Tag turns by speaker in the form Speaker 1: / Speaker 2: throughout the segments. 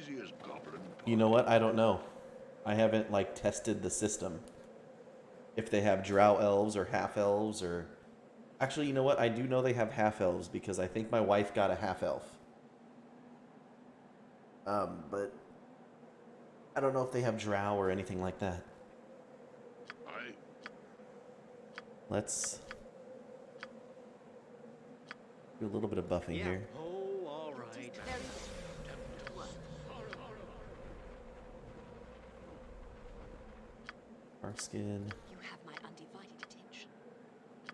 Speaker 1: easy as goblin.
Speaker 2: You know what? I don't know. I haven't like tested the system. If they have drow elves or half elves or actually, you know what? I do know they have half elves because I think my wife got a half elf. But I don't know if they have drow or anything like that. Let's do a little bit of buffing here.
Speaker 3: Oh, all right.
Speaker 2: Our skin.
Speaker 4: You have my undivided attention.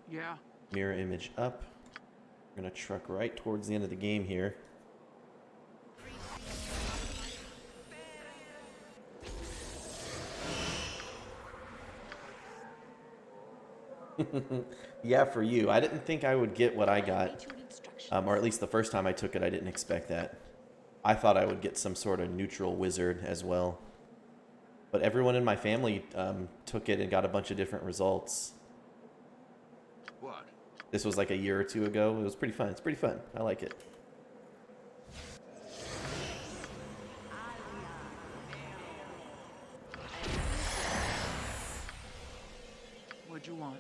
Speaker 5: Yeah.
Speaker 2: Mirror image up. We're gonna truck right towards the end of the game here. Yeah, for you. I didn't think I would get what I got. Or at least the first time I took it, I didn't expect that. I thought I would get some sort of neutral wizard as well. But everyone in my family took it and got a bunch of different results.
Speaker 1: What?
Speaker 2: This was like a year or two ago. It was pretty fun. It's pretty fun. I like it.
Speaker 5: What'd you want?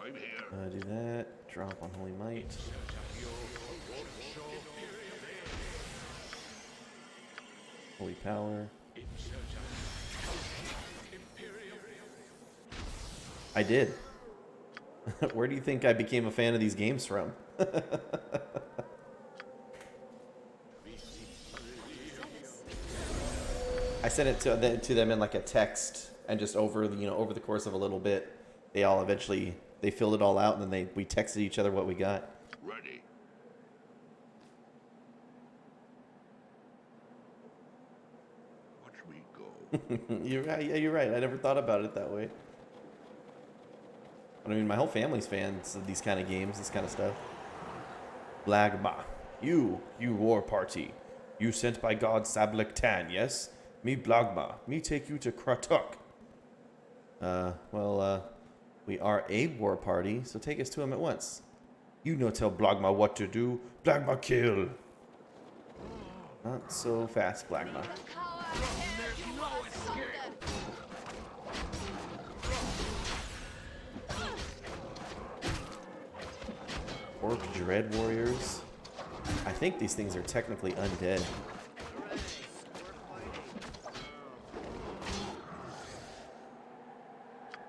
Speaker 1: I'm here.
Speaker 2: Do that. Drop on Holy Might. Holy Power. I did. Where do you think I became a fan of these games from? I sent it to them in like a text, and just over the course of a little bit, they all eventually filled it all out, and then we texted each other what we got.
Speaker 1: Ready. Watch me go.
Speaker 2: You're right. Yeah, you're right. I never thought about it that way. But I mean, my whole family's fans of these kind of games, this kind of stuff. Blagma, you war party, you sent by God Sablek Tan, yes? Me Blagma, me take you to Kratuk. We are a war party, so take us to him at once. You no tell Blagma what to do. Blagma kill. Not so fast, Blagma. Orc Dread Warriors. I think these things are technically undead.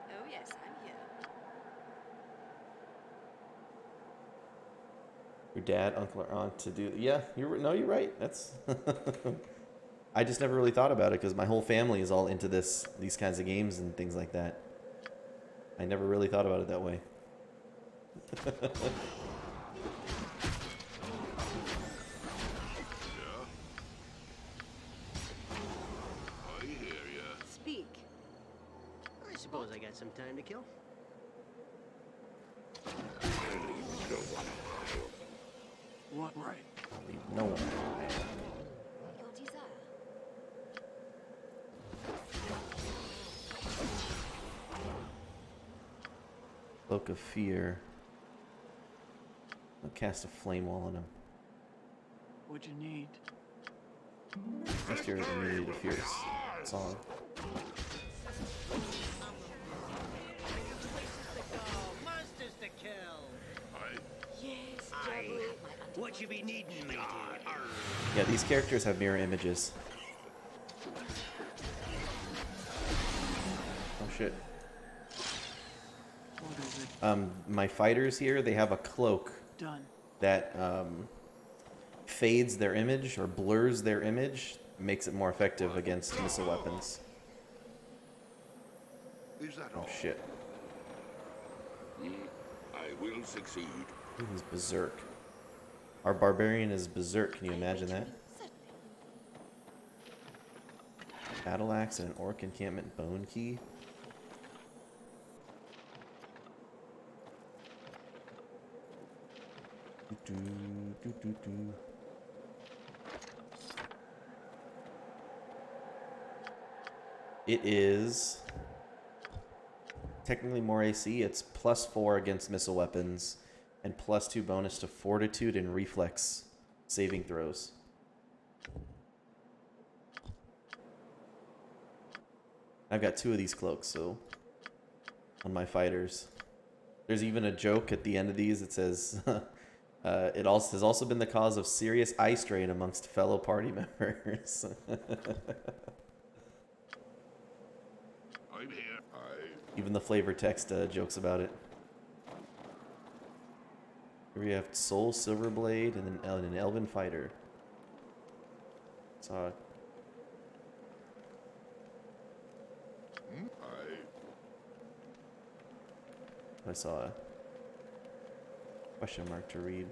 Speaker 4: Oh yes, I'm here.
Speaker 2: Your dad, uncle, or aunt to do. Yeah, you're right. That's. I just never really thought about it because my whole family is all into these kinds of games and things like that. I never really thought about it that way.
Speaker 1: I hear ya.
Speaker 4: Speak.
Speaker 3: I suppose I got some time to kill.
Speaker 5: What right?
Speaker 2: No one.
Speaker 4: Your desire.
Speaker 2: Cloak of Fear. I'll cast a flame wall on him.
Speaker 5: What'd you need?
Speaker 2: Just your immunity to fierce song.
Speaker 3: Monsters to kill.
Speaker 4: Yes,
Speaker 3: Aye.
Speaker 4: you have my
Speaker 3: What you be needing me to?
Speaker 2: Yeah, these characters have mirror images. Oh shit.
Speaker 5: What is it?
Speaker 2: My fighters here, they have a cloak
Speaker 5: Done.
Speaker 2: that fades their image or blurs their image, makes it more effective against missile weapons.
Speaker 1: Is that
Speaker 2: Oh
Speaker 1: all?
Speaker 2: shit.
Speaker 1: I will succeed.
Speaker 2: Ooh, he's berserk. Our barbarian is berserk, can you imagine that? Battle axe and an orc encampment bone key. Do, do, do, do. It is technically more AC. It's +4 against missile weapons and +2 bonus to fortitude and reflex saving throws. I've got 2 of these cloaks, so on my fighters. There's even a joke at the end of these that says, it also has also been the cause of serious eye strain amongst fellow party members.
Speaker 1: I'm here.
Speaker 2: Even the flavor text jokes about it. Here we have Soul Silverblade and an Elven Fighter. So I saw a question mark to read.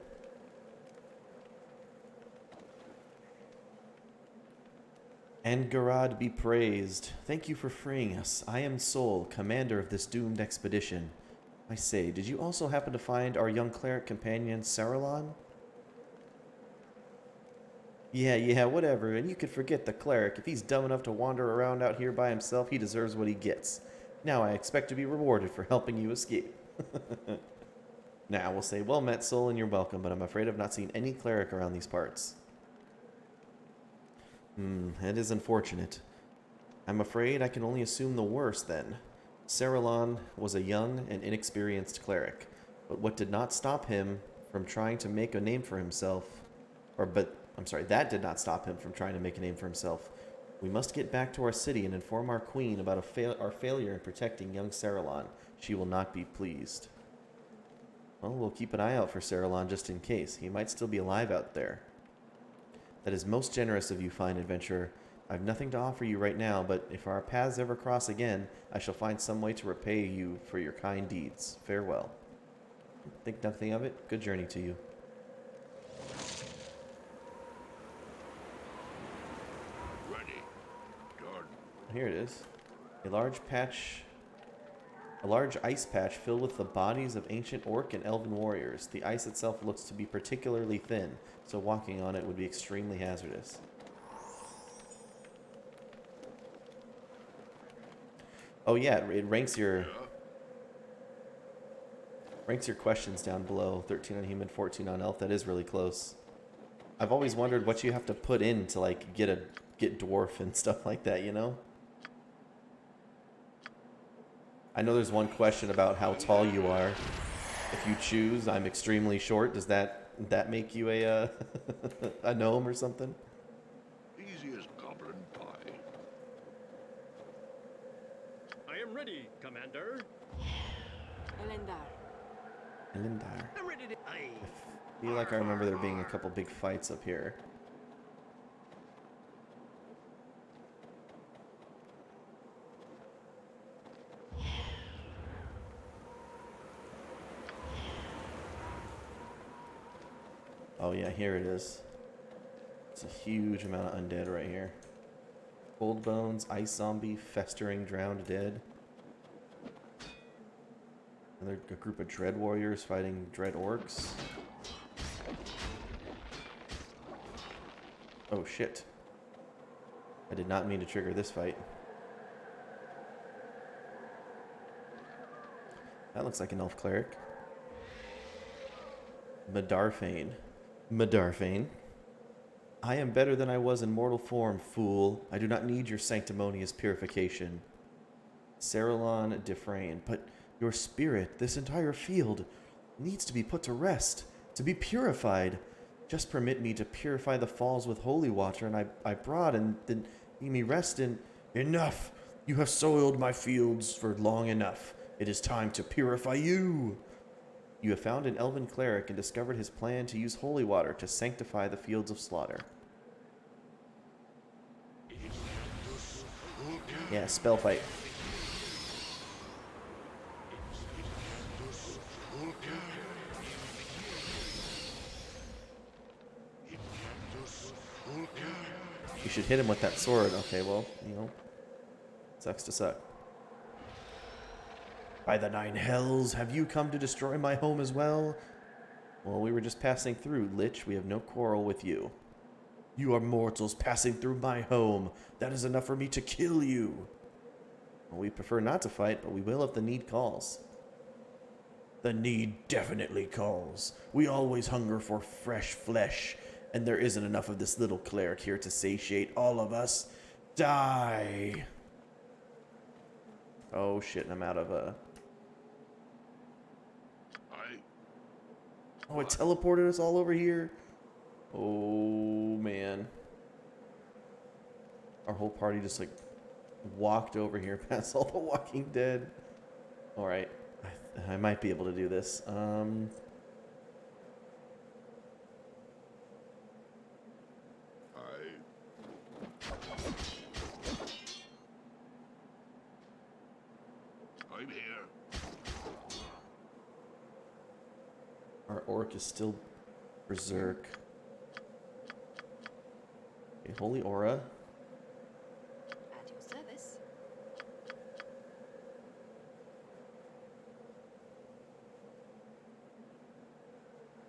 Speaker 2: And Garad be praised. Thank you for freeing us. I am Sol, commander of this doomed expedition. I say, did you also happen to find our young cleric companion, Saralon? Yeah, whatever. And you could forget the cleric. If he's dumb enough to wander around out here by himself, he deserves what he gets. Now I expect to be rewarded for helping you escape. Now we'll say, well met, Sol, and you're welcome, but I'm afraid I've not seen any cleric around these parts. That is unfortunate. I'm afraid I can only assume the worst then. Saralon was a young and inexperienced cleric, but what did not stop him from trying to make a name for himself, that did not stop him from trying to make a name for himself. We must get back to our city and inform our queen about our failure in protecting young Saralon. She will not be pleased. Well, we'll keep an eye out for Saralon just in case. He might still be alive out there. That is most generous of you, fine adventurer. I've nothing to offer you right now, but if our paths ever cross again, I shall find some way to repay you for your kind deeds. Farewell. Think nothing of it. Good journey to you.
Speaker 1: Ready. Done.
Speaker 2: Here it is. A large ice patch filled with the bodies of ancient orc and elven warriors. The ice itself looks to be particularly thin, so walking on it would be extremely hazardous. Oh yeah, it ranks your questions down below. 13 on human, 14 on elf. That is really close. I've always wondered what you have to put in to like get dwarf and stuff like that, you know? I know there's one question about how tall you are. If you choose, I'm extremely short. Does that make you a a gnome or something?
Speaker 1: Easy as goblin pie.
Speaker 3: I am ready, Commander.
Speaker 2: Elendar.
Speaker 3: I'm ready to. Aye.
Speaker 2: I feel like I remember there being a couple big fights up here. Oh yeah, here it is. It's a huge amount of undead right here. Cold bones, ice zombie, festering, drowned dead. Another group of dread warriors fighting dread orcs. Oh shit. I did not mean to trigger this fight. That looks like an elf cleric. Medarfane. Medarfane. I am better than I was in mortal form, fool. I do not need your sanctimonious purification. Saralon Defrain. But your spirit, this entire field, needs to be put to rest, to be purified. Just permit me to purify the falls with holy water, and I brought and then leave me rest in... Enough! You have soiled my fields for long enough. It is time to purify you. You have found an elven cleric and discovered his plan to use holy water to sanctify the fields of slaughter. Yeah, spell fight. You should hit him with that sword. Okay, well, you know, sucks to suck. By the 9 hells, have you come to destroy my home as well? Well, we were just passing through, Lich. We have no quarrel with you. You are mortals passing through my home. That is enough for me to kill you. Well, we prefer not to fight, but we will if the need calls. The need definitely calls. We always hunger for fresh flesh, and there isn't enough of this little cleric here to satiate all of us. Die! Oh shit, I'm out of Oh, it teleported us all over here? Oh, man. Our whole party just, like, walked over here past all the Walking Dead. Alright. I might be able to do this.
Speaker 1: I'm here.
Speaker 2: Our orc is still berserk. Okay, holy aura.
Speaker 4: At your service.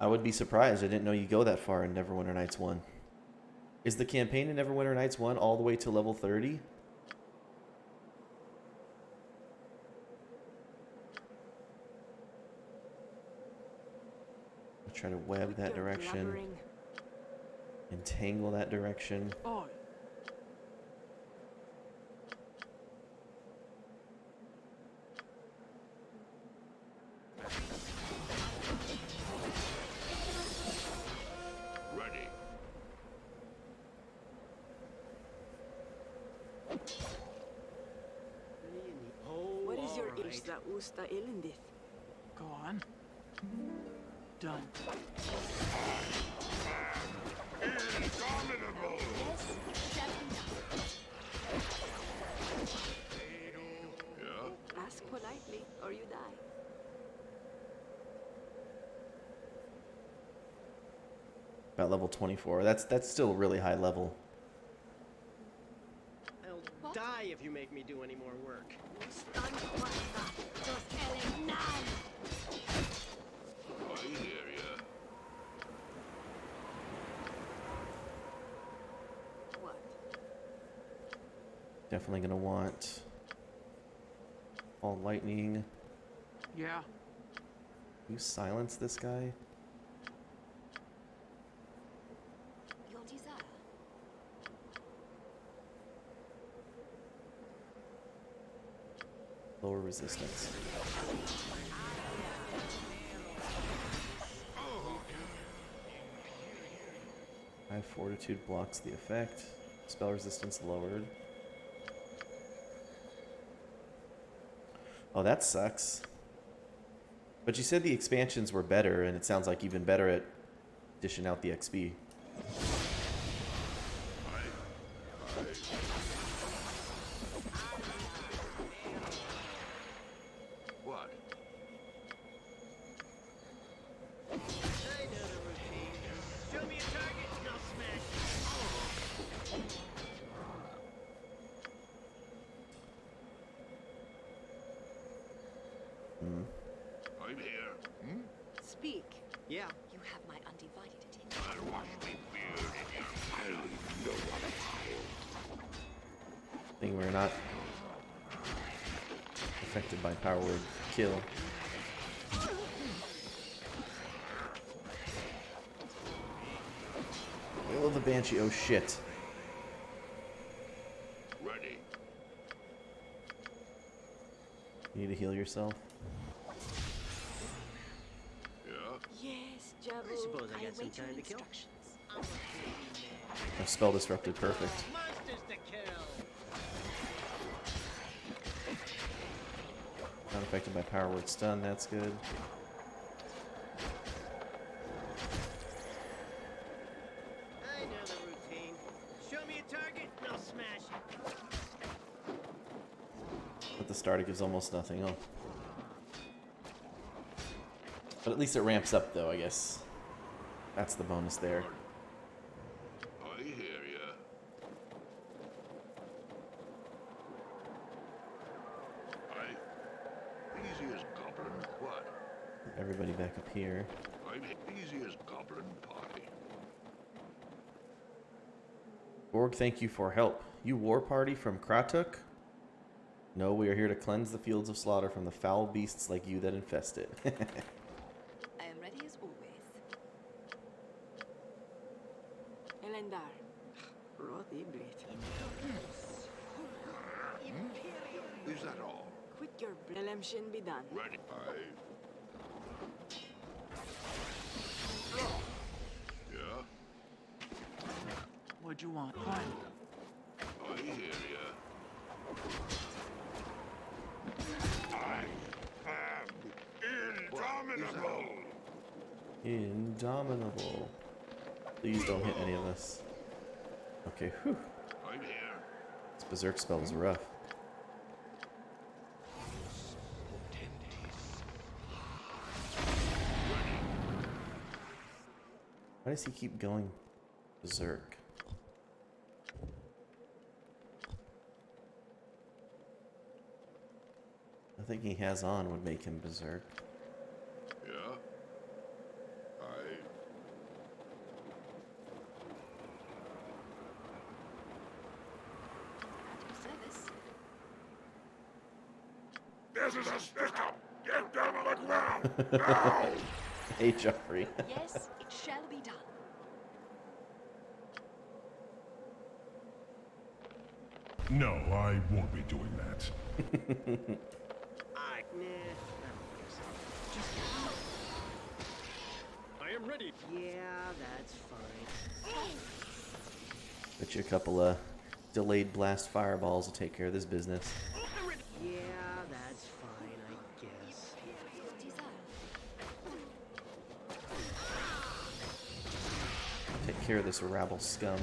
Speaker 2: I would be surprised. I didn't know you go that far in Neverwinter Nights 1. Is the campaign in Neverwinter Nights 1 all the way to level 30? I'll try to web that direction. Entangle that direction.
Speaker 5: Oi.
Speaker 1: Ready.
Speaker 3: Oh,
Speaker 4: What is your
Speaker 3: all right.
Speaker 4: Ista Usta Ilindith?
Speaker 5: Go on. Done.
Speaker 1: Indomitable!
Speaker 4: Yes, Shamina.
Speaker 1: Yeah?
Speaker 4: Ask politely, or you die.
Speaker 2: About level 24. That's still a really high level.
Speaker 3: I'll
Speaker 4: What?
Speaker 3: die if you make me do any more work.
Speaker 1: I hear ya.
Speaker 4: What?
Speaker 2: Definitely gonna want all lightning.
Speaker 5: Yeah.
Speaker 2: You silence this guy?
Speaker 4: Your desire.
Speaker 2: Lower resistance. High fortitude blocks the effect. Spell resistance lowered. Oh, that sucks. But you said the expansions were better, and it sounds like even better at dishing out the XP.
Speaker 1: What?
Speaker 3: I know the routine. Show me a target and I'll smash it.
Speaker 1: I'm here.
Speaker 4: Speak.
Speaker 3: Yeah.
Speaker 4: You have my undivided attention.
Speaker 1: I'll wash me beard in your highly noble pile.
Speaker 2: Thing we're not affected by power word kill. Wail of the Banshee, oh shit.
Speaker 1: Ready.
Speaker 2: You need to heal yourself.
Speaker 1: Yeah?
Speaker 4: Yes, Jabu.
Speaker 3: I suppose I got some
Speaker 4: await your
Speaker 3: time to kill.
Speaker 4: instructions.
Speaker 2: Oh, spell disrupted, perfect.
Speaker 3: Monsters to kill.
Speaker 2: Not affected by power word stun, that's good.
Speaker 3: I know the routine. Show me a target and I'll smash it.
Speaker 2: At the start it gives almost nothing, oh. But at least it ramps up though, I guess. That's the bonus there.
Speaker 1: I hear ya. Easy as goblin what?
Speaker 2: Everybody back up here.
Speaker 1: I'm easy as goblin pie.
Speaker 2: Borg, thank you for help. You war party from Kratuk? No, we are here to cleanse the fields of slaughter from the foul beasts like you that infest it.
Speaker 4: I am ready as always.
Speaker 3: Elendar. Roth Ibrit.
Speaker 1: Is that all?
Speaker 3: Quit your blem shin be done.
Speaker 1: Ready? Yeah,
Speaker 5: What'd you want? Fine.
Speaker 1: I hear ya. I am indomitable.
Speaker 2: Indomitable. Please don't hit any of us. Okay, whew.
Speaker 1: I'm here.
Speaker 2: This berserk spell is rough. Why does he keep going berserk? Nothing he has on would make him berserk.
Speaker 1: Yeah.
Speaker 4: At your service.
Speaker 1: This is a stick-up. Get down on the ground now.
Speaker 2: Hey, Joffrey.
Speaker 4: Yes, it shall be done.
Speaker 6: No, I won't be doing that.
Speaker 3: I
Speaker 7: I am ready.
Speaker 3: Yeah, that's fine.
Speaker 2: Bet you a couple of delayed blast fireballs will take care of this business.
Speaker 3: Yeah, that's fine, I guess.
Speaker 4: Your desire.
Speaker 2: Take care of this rabble scum.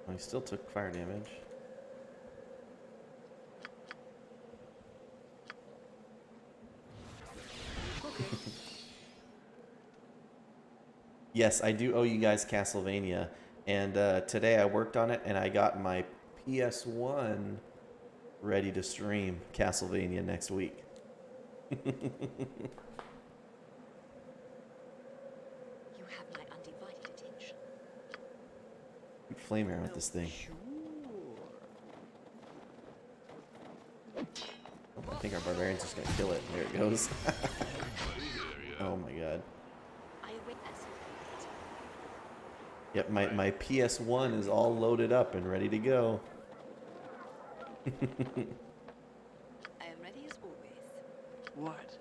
Speaker 2: Oh, he still took fire damage. Yes, I do owe you guys Castlevania, and today I worked on it, and I got my PS1 ready to stream Castlevania next week.
Speaker 4: You have my undivided attention.
Speaker 2: Flame arrow with this thing.
Speaker 3: Sure.
Speaker 2: Oh, I think our barbarian's just gonna kill it. There it goes. Oh my god.
Speaker 4: I await as
Speaker 2: Yep, my PS1 is all loaded up and ready to go.
Speaker 4: I am ready as always.
Speaker 5: What?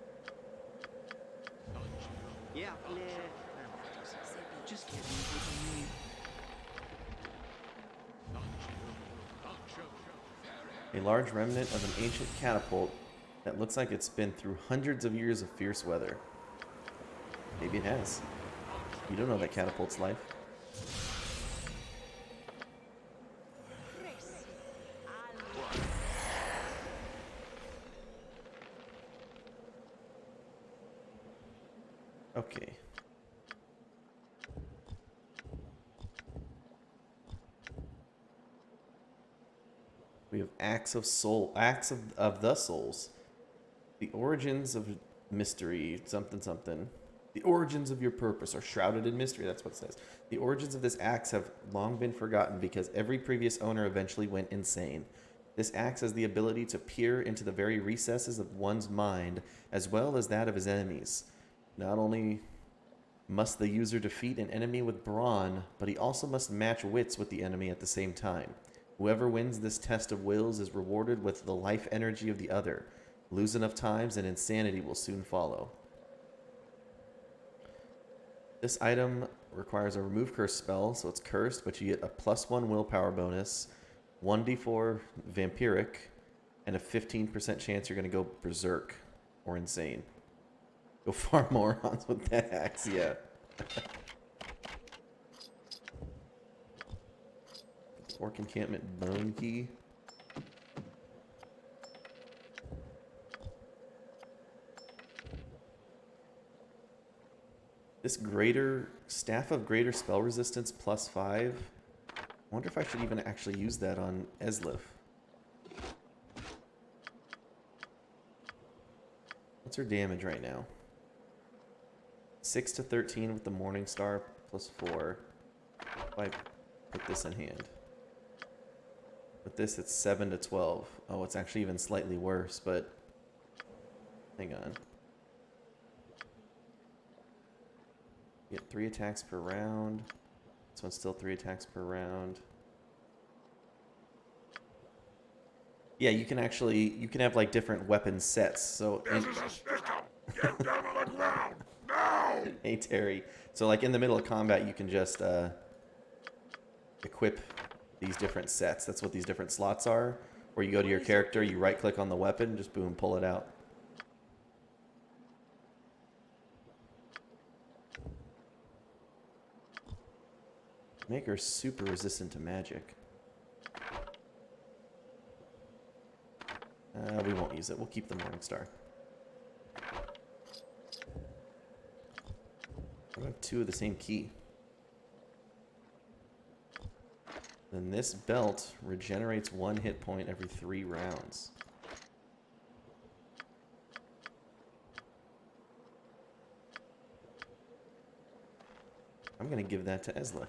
Speaker 3: Yeah,
Speaker 4: So be it.
Speaker 5: Just give me what you need.
Speaker 2: A large remnant of an ancient catapult that looks like it's been through hundreds of years of fierce weather. Maybe it has. You don't know that catapult's life. Okay. We have Acts of the Souls. The origins of mystery, something something. The origins of your purpose are shrouded in mystery, that's what it says. The origins of this axe have long been forgotten because every previous owner eventually went insane. This axe has the ability to peer into the very recesses of one's mind as well as that of his enemies. Not only must the user defeat an enemy with brawn, but he also must match wits with the enemy at the same time. Whoever wins this test of wills is rewarded with the life energy of the other. Lose enough times and insanity will soon follow. This item requires a remove curse spell, so it's cursed, but you get a +1 willpower bonus, 1d4 vampiric, and a 15% chance you're going to go berserk or insane. Go far morons with that axe, yeah. Orc encampment bone key. This greater staff of greater spell resistance +5. I wonder if I should even actually use that on Eslif. What's her damage right now? 6 to 13 with the Morning Star plus 4. If I put this in hand. With this, it's 7 to 12. Oh, it's actually even slightly worse, but hang on. You get 3 attacks per round. This one's still 3 attacks per round. Yeah, you can have like different weapon sets. So
Speaker 1: This is a stick-up. Get down on the ground. Now.
Speaker 2: hey Terry. So like in the middle of combat, you can just equip these different sets. That's what these different slots are. Where you go to your character, you right click on the weapon, just boom, pull it out. Make her super resistant to magic. We won't use it. We'll keep the Morning Star. I have 2 of the same key. Then this belt regenerates 1 hit point every 3 rounds. I'm gonna give that to Ezla.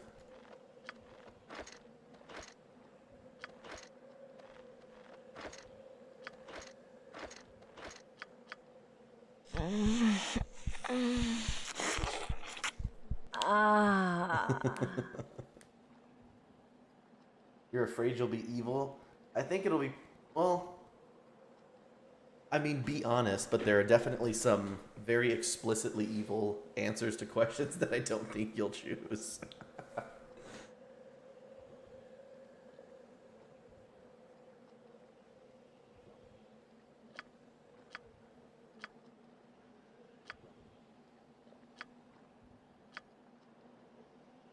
Speaker 2: You're afraid you'll be evil? I think it'll be, well, I mean, be honest, but there are definitely some very explicitly evil answers to questions that I don't think you'll choose.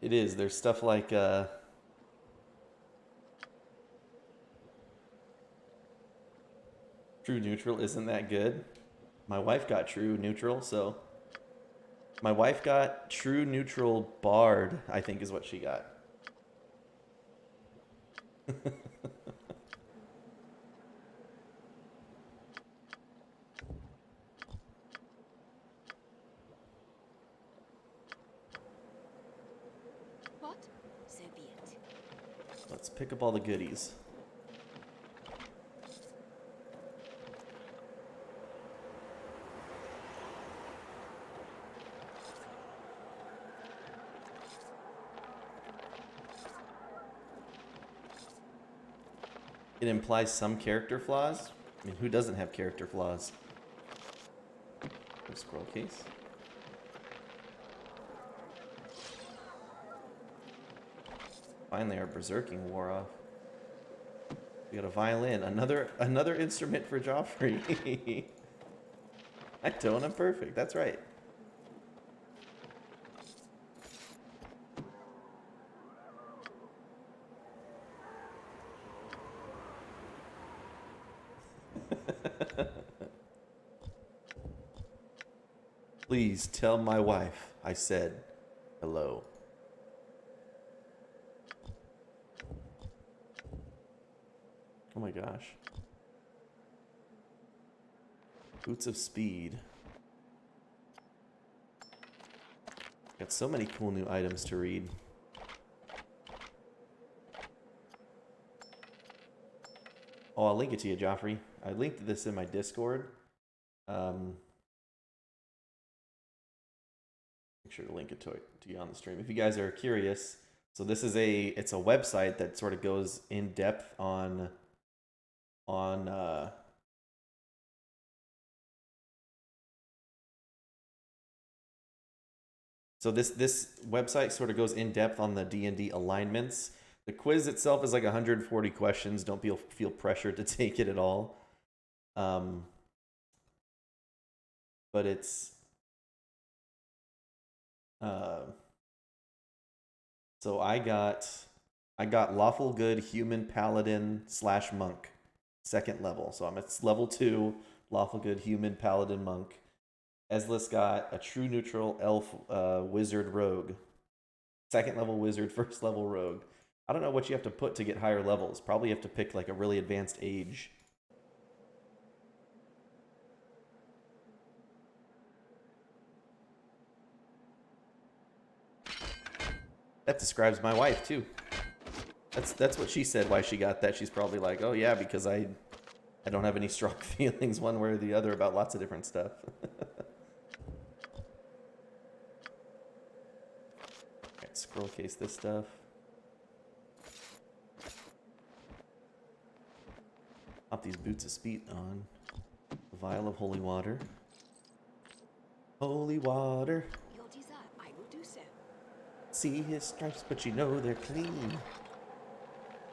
Speaker 2: It is. There's stuff like, True Neutral isn't that good. My wife got True Neutral, so... My wife got True Neutral Bard, I think is what she got.
Speaker 4: What? So be it.
Speaker 2: Let's pick up all the goodies. It implies some character flaws. I mean, who doesn't have character flaws? Scroll case. Finally, our berserking wore off. We got a violin, another instrument for Joffrey. I don't. I'm perfect. That's right. Please tell my wife I said hello. Oh my gosh. Boots of Speed. Got so many cool new items to read. Oh, I'll link it to you, Joffrey. I linked this in my Discord. Make sure to link it to you on the stream if you guys are curious. So this is it's a website that sort of goes in depth on so this website sort of goes in depth on the D&D alignments. The quiz itself is like 140 questions. Don't feel pressured to take it at all. But it's so I got lawful good human paladin / monk, 2nd level. So I'm at level 2, lawful good human paladin monk. Ezlis got a true neutral elf wizard rogue, 2nd level wizard, 1st level rogue. I don't know what you have to put to get higher levels. Probably have to pick like a really advanced age. That describes my wife too. That's what she said. Why she got that? She's probably like, oh yeah, because I don't have any strong feelings one way or the other about lots of different stuff. Alright, scroll case this stuff. Pop these boots of speed on. A vial of holy water. Holy water.
Speaker 4: Your desire, I will do so.
Speaker 2: See his stripes, but you know they're clean.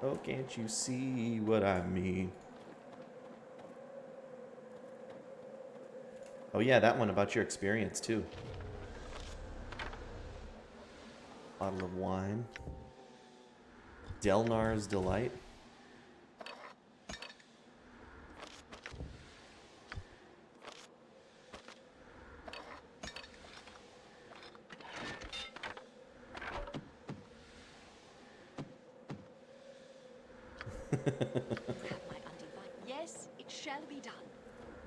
Speaker 2: Oh, can't you see what I mean? Oh yeah, that one about your experience too. Bottle of wine. Delnar's Delight.
Speaker 4: Have my undivided. Yes, it shall be done.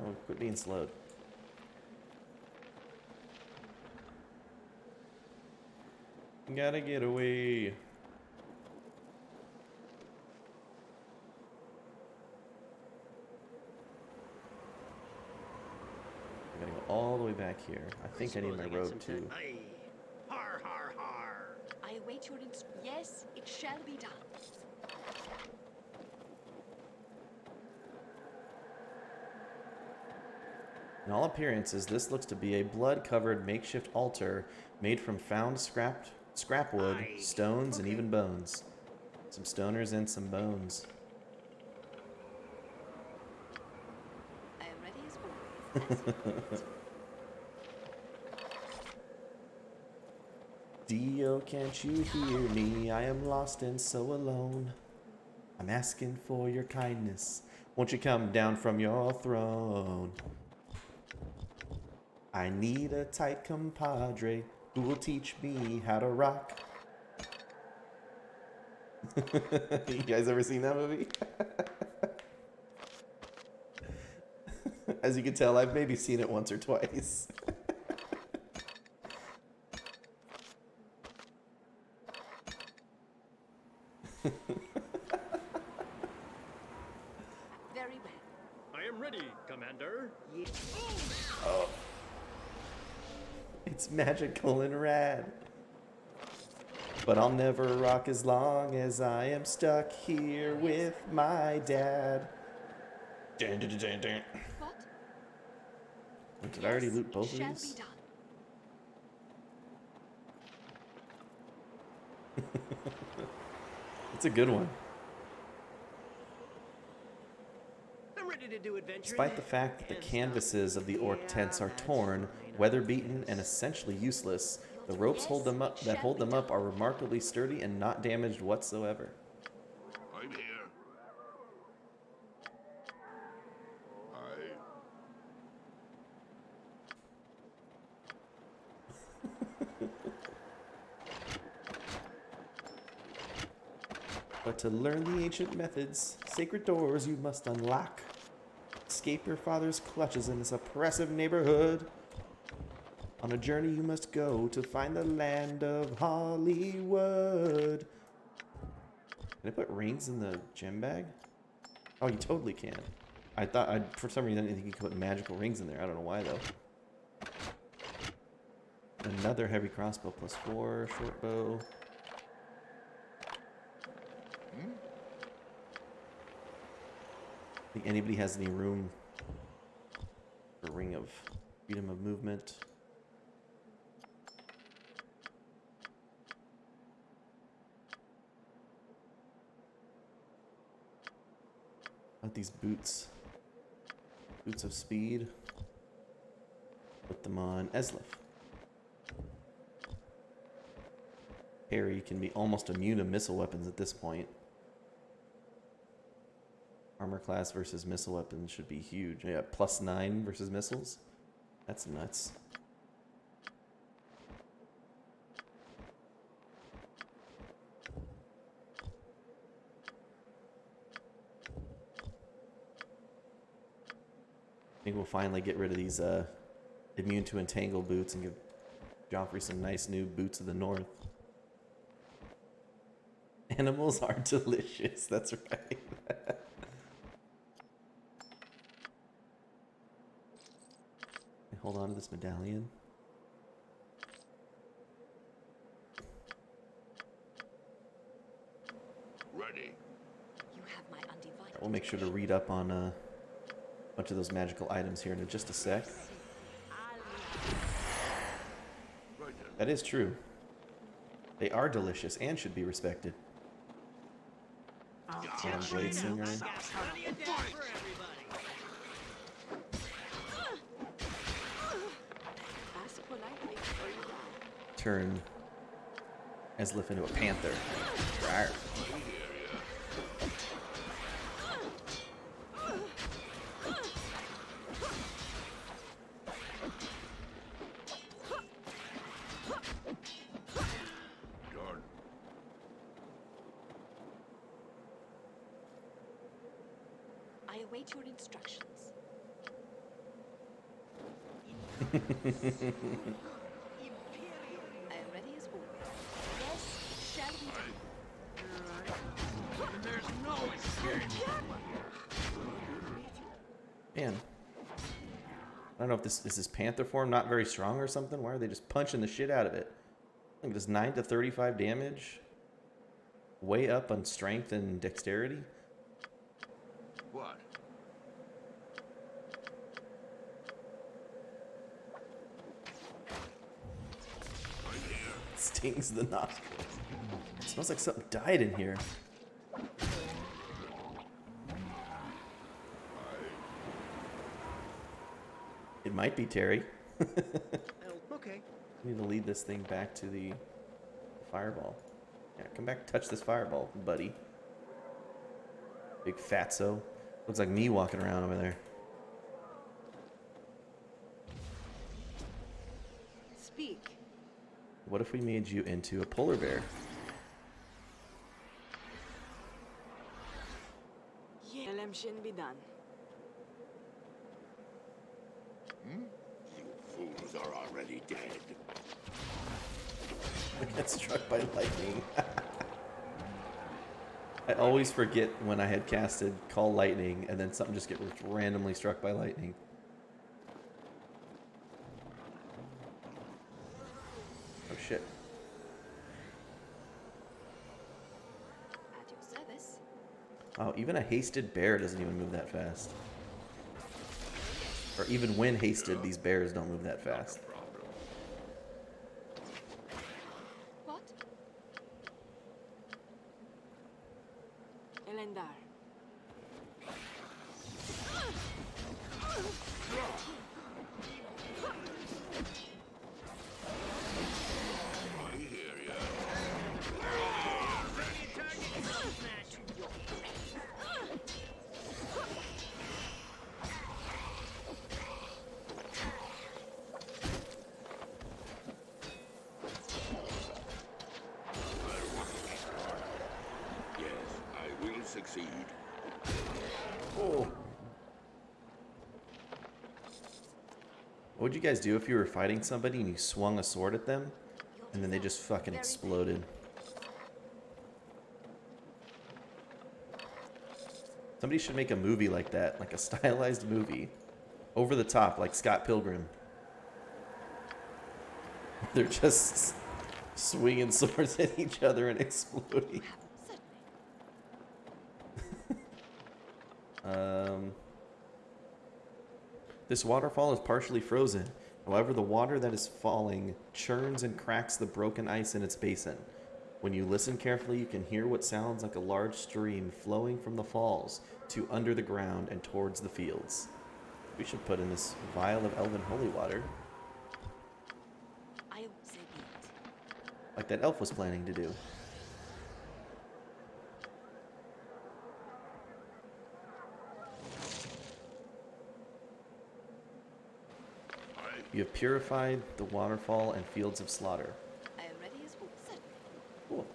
Speaker 2: Oh, quit being slowed. Gotta get away. I gotta go all the way back here. I think I need my robe too.
Speaker 3: Aye. Har har har.
Speaker 4: I await your Yes, it shall be done.
Speaker 2: In all appearances, this looks to be a blood-covered makeshift altar made from found scrap wood,
Speaker 3: Aye.
Speaker 2: stones, and even bones. Some stoners and some bones.
Speaker 4: I am ready as always.
Speaker 2: Dio, can't you hear me? I am lost and so alone. I'm asking for your kindness. Won't you come down from your throne? I need a tight compadre who will teach me how to rock. You guys ever seen that movie? As you can tell, I've maybe seen it once or twice.
Speaker 4: Very well.
Speaker 3: I am ready, Commander.
Speaker 4: Yes.
Speaker 2: Oh. It's magical and rad. But I'll never rock as long as I am stuck here with my dad. Dun, dun, dun, dun, dun.
Speaker 4: What?
Speaker 2: Did I already loot both of
Speaker 4: Shall
Speaker 2: these?
Speaker 4: be done.
Speaker 2: It's a good one.
Speaker 3: I'm ready to do adventure.
Speaker 2: Despite the fact that the canvases of the orc tents are torn, weather-beaten, and essentially useless, the ropes hold them up are remarkably sturdy and not damaged whatsoever.
Speaker 1: I'm here.
Speaker 2: But to learn the ancient methods, sacred doors you must unlock. Escape your father's clutches in this oppressive neighborhood. On a journey you must go to find the land of Hollywood. Can I put rings in the gem bag? Oh, you totally can. For some reason, I didn't think you could put magical rings in there. I don't know why, though. Another heavy crossbow plus 4, short bow. Think anybody has any room for ring of freedom of movement? About these boots. Boots of speed. Put them on Eslif. Harry can be almost immune to missile weapons at this point. Armor class versus missile weapons should be huge. Yeah, +9 versus missiles. That's nuts. I think we'll finally get rid of these immune to entangle boots and give Joffrey some nice new boots of the north. Animals are delicious. That's right. Hold on to this medallion.
Speaker 1: Ready.
Speaker 4: You have my undivided.
Speaker 2: We'll make sure to read up on a bunch of those magical items here in just a sec.
Speaker 1: Right then.
Speaker 2: That is true. They are delicious and should be respected.
Speaker 5: I'll
Speaker 2: Blade
Speaker 5: teach you
Speaker 2: Singer.
Speaker 5: now.
Speaker 3: Got plenty of death for everybody.
Speaker 4: Ask politely or you die.
Speaker 2: Turn Eslif into a panther. Rawr.
Speaker 1: Done.
Speaker 4: I await your instructions. I am ready as always. Yes, shall we do?
Speaker 3: And there's no escape.
Speaker 2: Man. I don't know if this is panther form, not very strong or something. Why are they just punching the shit out of it? Look, it does 9 to 35 damage. Way up on strength and dexterity.
Speaker 1: What?
Speaker 2: Stings the nostrils. It smells like something died in here. It might be Terry.
Speaker 3: Oh, okay.
Speaker 2: We need to lead this thing back to the fireball. Yeah, come back, touch this fireball, buddy. Big fatso. Looks like me walking around over there.
Speaker 4: Speak.
Speaker 2: What if we made you into a polar bear?
Speaker 5: Elem shouldn't be done.
Speaker 1: You fools are already dead.
Speaker 2: I get struck by lightning. I always forget when I had casted Call Lightning and then something just gets randomly struck by lightning. Oh shit.
Speaker 4: At your service.
Speaker 2: Oh, even a hasted bear doesn't even move that fast. Or even when hasted, these bears don't move that fast.
Speaker 4: What?
Speaker 5: Elendar.
Speaker 1: I hear ya.
Speaker 3: Plenty of targets. I'll smash you.
Speaker 1: Yes, I will succeed.
Speaker 2: Oh. What would you guys do if you were fighting somebody and you swung a sword at them and then they just fucking exploded? Somebody should make a movie like that, like a stylized movie. Over the top, like Scott Pilgrim. They're just swinging swords at each other and exploding.
Speaker 4: Certainly.
Speaker 2: This waterfall is partially frozen. However, the water that is falling churns and cracks the broken ice in its basin. When you listen carefully, you can hear what sounds like a large stream flowing from the falls to under the ground and towards the fields. We should put in this vial of elven holy water,
Speaker 4: I will say be it.
Speaker 2: like that elf was planning to do. You have purified the waterfall and fields of slaughter.
Speaker 4: I am ready as always. Certainly.
Speaker 2: Cool.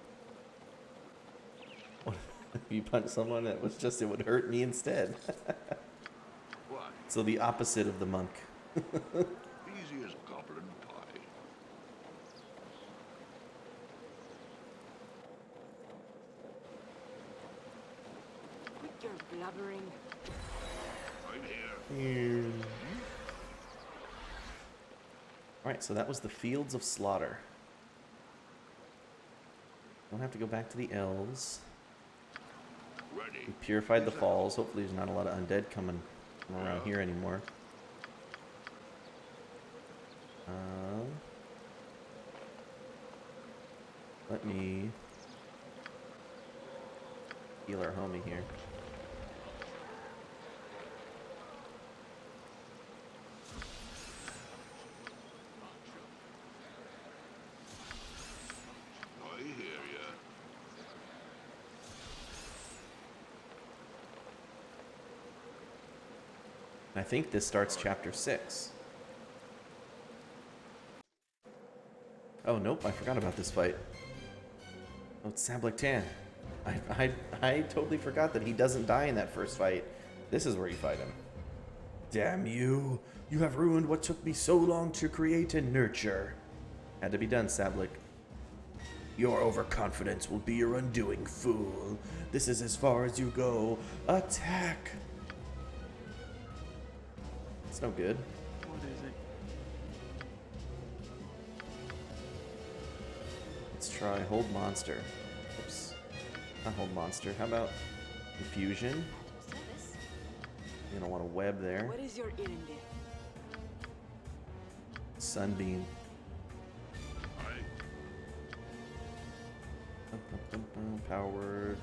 Speaker 2: What if you punch someone that was just, it would hurt me instead.
Speaker 1: What?
Speaker 2: So the opposite of the monk.
Speaker 1: Easy as goblin pie.
Speaker 5: your blubbering.
Speaker 1: I'm here.
Speaker 2: Alright, so that was the Fields of Slaughter. Don't have to go back to the elves.
Speaker 1: Ready.
Speaker 2: We purified the falls. Hopefully there's not a lot of undead coming around here anymore. Let me heal our homie here.
Speaker 1: I hear ya.
Speaker 2: I think this starts chapter 6. Oh, nope, I forgot about this fight. Oh, it's Sablectan. I totally forgot that he doesn't die in that first fight. This is where you fight him. Damn you! You have ruined what took me so long to create and nurture. Had to be done, Sablick. Your overconfidence will be your undoing, fool. This is as far as you go. Attack! It's no good.
Speaker 3: What is it?
Speaker 2: Let's try Hold Monster. Oops. Not Hold Monster. How about Infusion?
Speaker 4: Service.
Speaker 2: You're gonna want a web there.
Speaker 5: What is your errand there?
Speaker 2: Sunbeam.
Speaker 1: I
Speaker 2: Powered.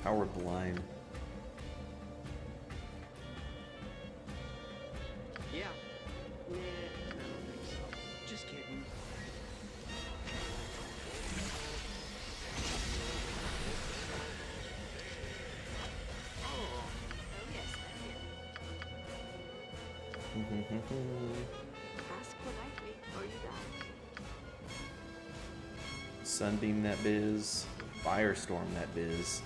Speaker 2: Powered Blind.
Speaker 3: Yeah. Nah, I don't think so. Just kidding.
Speaker 4: Oh yes,
Speaker 5: Ask politely or you die.
Speaker 2: Sunbeam that biz. Firestorm that biz.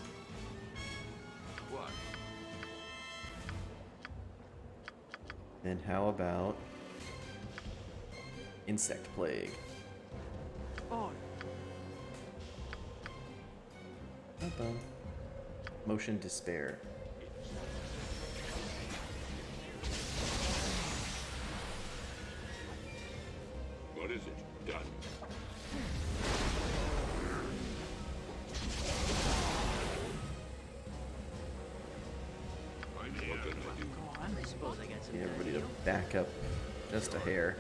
Speaker 1: what?
Speaker 2: And how about Insect Plague?
Speaker 5: On.
Speaker 2: Bum-bum. Motion Despair.
Speaker 1: What is it? Done. I'm here. What can I do?
Speaker 3: Go on. I suppose I got some.
Speaker 2: Need everybody to back up just a hair.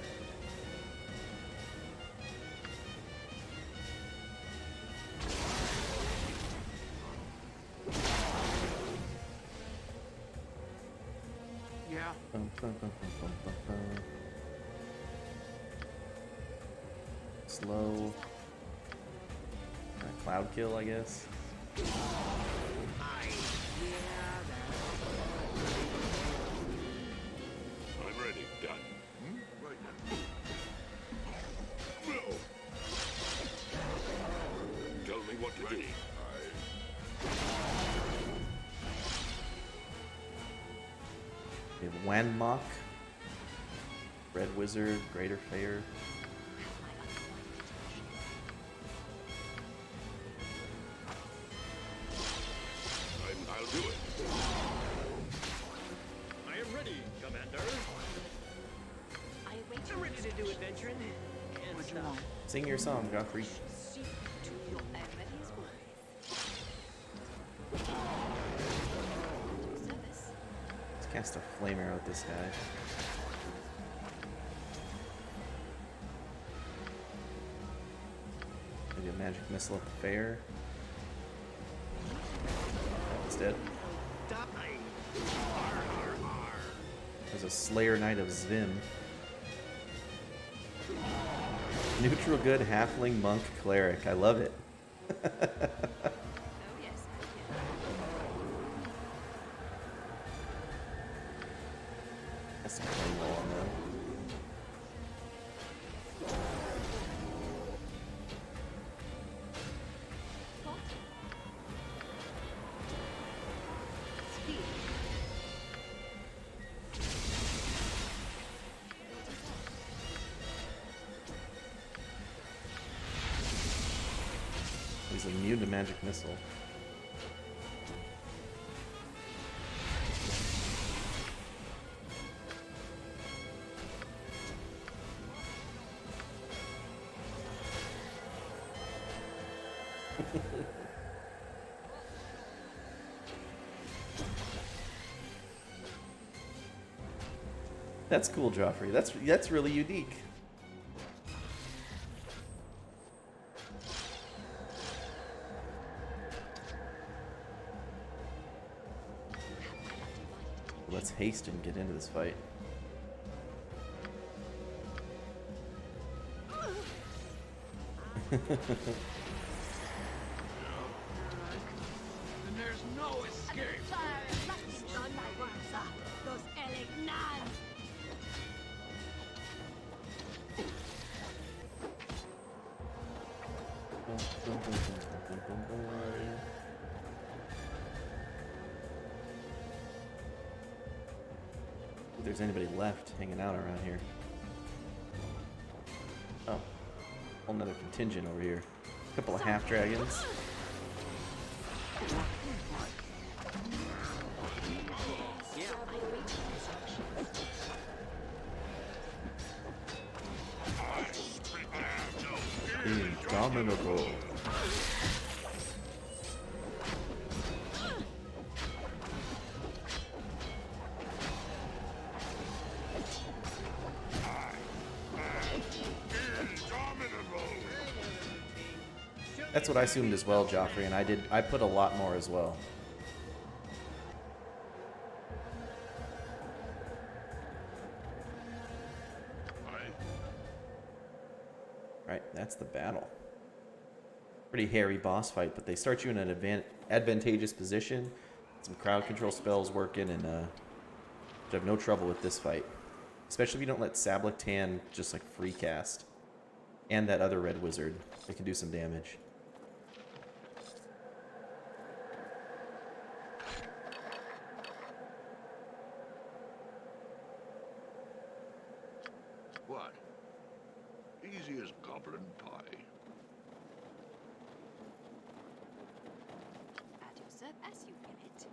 Speaker 3: Yeah.
Speaker 2: Bum, bum, bum, bum, bum, bum, bum. Slow. Cloud kill, I guess.
Speaker 1: I'm ready. Done. Right now. No. Tell me what to do.
Speaker 2: We have Wanmok, Red Wizard, Greater Fair.
Speaker 1: I'll do it.
Speaker 3: I am ready, Commander.
Speaker 4: I await
Speaker 3: I'm
Speaker 4: your
Speaker 3: ready to do adventuring and stuff.
Speaker 2: Sing your song, Joffrey.
Speaker 4: See to your enemy's service.
Speaker 2: Let's cast a flame arrow at this guy. Maybe a magic missile at the fair. It's dead.
Speaker 3: Die.
Speaker 2: There's a Slayer Knight of Zvim. Neutral good halfling monk cleric. I love it.
Speaker 4: Oh yes,
Speaker 2: That's a flame wall on them.
Speaker 4: What? Speed.
Speaker 2: He's immune to magic missile. That's cool, Joffrey. That's really unique. Let's haste and get into this fight.
Speaker 3: And there's no escape.
Speaker 2: If there's anybody left hanging out around here. Oh, whole nother contingent over here. A couple of half dragons. Indomitable. That's what I assumed as well, Joffrey, and I put a lot more as well. Right, that's the battle. Pretty hairy boss fight, but they start you in an advantageous position. Some crowd control spells working, and should have no trouble with this fight. Especially if you don't let Sablik Tan just like free cast. And that other red wizard. They can do some damage.
Speaker 1: What? Easy as goblin pie.
Speaker 4: At your serve as you will it.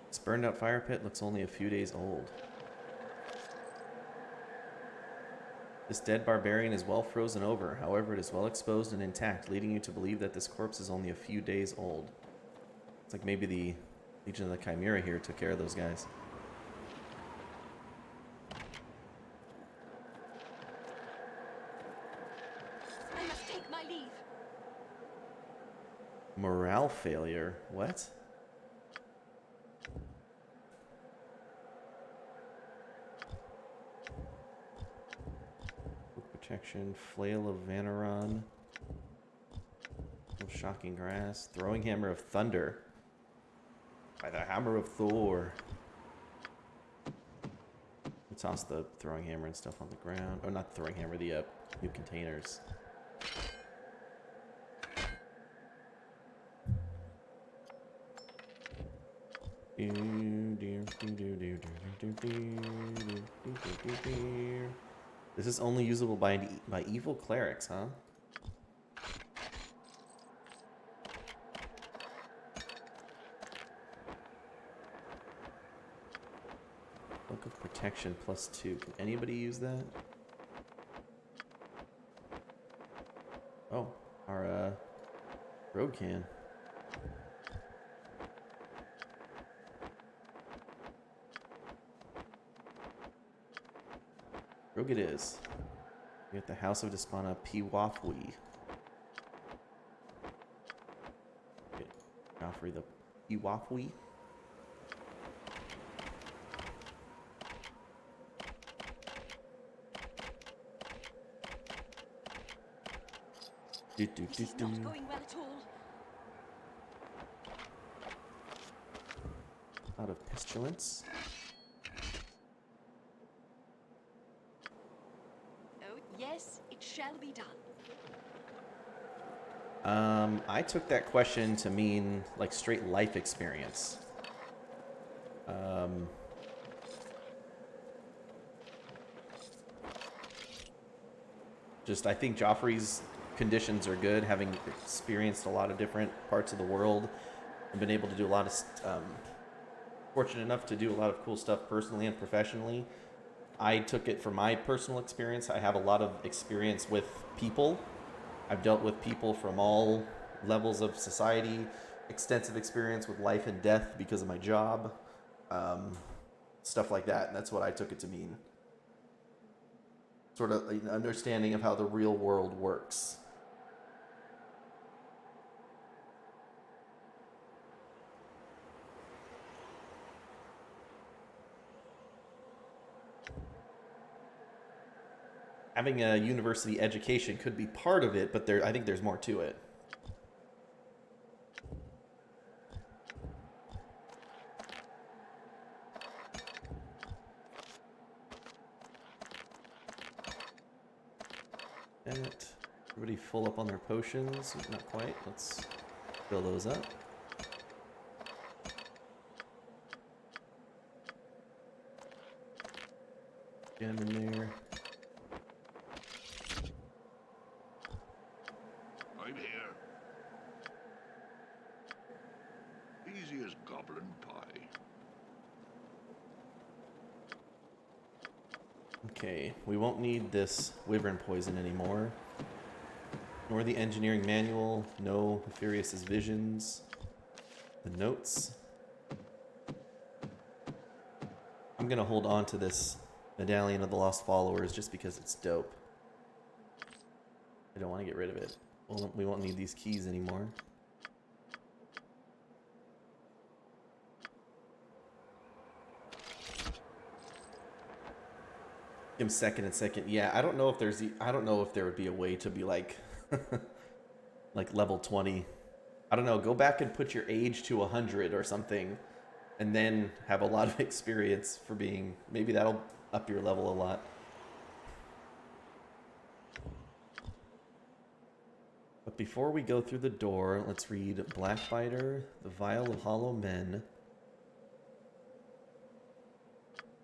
Speaker 2: This burned out fire pit looks only a few days old. This dead barbarian is well frozen over. However, it is well exposed and intact, leading you to believe that this corpse is only a few days old. It's like maybe the Legion of the Chimera here took care of those guys.
Speaker 4: I must take my leave.
Speaker 2: Morale failure? What? Protection, Flail of Vanaron. Shocking Grass. Throwing Hammer of Thunder. By the Hammer of Thor. We toss the Throwing Hammer and stuff on the ground. Oh, not the Throwing Hammer, the new containers. This is only usable by evil clerics, huh? Book of Protection +2. Can anybody use that? Oh, our rogue can. Rogue it is. We got the House of Despana Piwafwi. Okay, Joffrey the Piwafwi.
Speaker 4: This is not going well at all.
Speaker 2: Out of Pestilence.
Speaker 4: Oh, yes, it shall be done.
Speaker 2: I took that question to mean like straight life experience. Just I think Joffrey's conditions are good, having experienced a lot of different parts of the world and been able to do a lot of fortunate enough to do a lot of cool stuff personally and professionally. I took it from my personal experience. I have a lot of experience with people. I've dealt with people from all levels of society, extensive experience with life and death because of my job, stuff like that. And that's what I took it to mean. Sort of an understanding of how the real world works. Having a university education could be part of it, but I think there's more to it. That. Everybody full up on their potions? Not quite. Let's fill those up. Gem in there.
Speaker 1: I'm here. Easy as goblin pie.
Speaker 2: Okay, we won't need this wyvern poison anymore. Nor the engineering manual. No Nefarious' visions. The notes. I'm gonna hold on to this Medallion of the Lost Followers just because it's dope. I don't want to get rid of it. We won't need these keys anymore. Give him second and second. Yeah, I don't know if there would be a way to be like like level 20. I don't know, go back and put your age to 100 or something and then have a lot of experience for being, maybe that'll up your level a lot. But before we go through the door, let's read Blackbiter, the Vial of Hollow Men,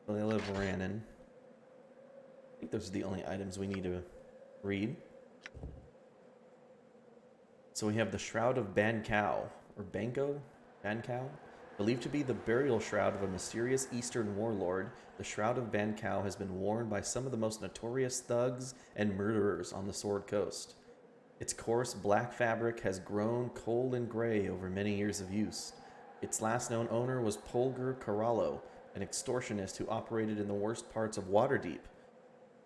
Speaker 2: Vale of Rannon. I think those are the only items we need to read. So we have the Shroud of Bankau, or Banco? Bankau? Believed to be the burial shroud of a mysterious eastern warlord, the Shroud of Bankau has been worn by some of the most notorious thugs and murderers on the Sword Coast. Its coarse black fabric has grown cold and gray over many years of use. Its last known owner was Polgar Carallo, an extortionist who operated in the worst parts of Waterdeep.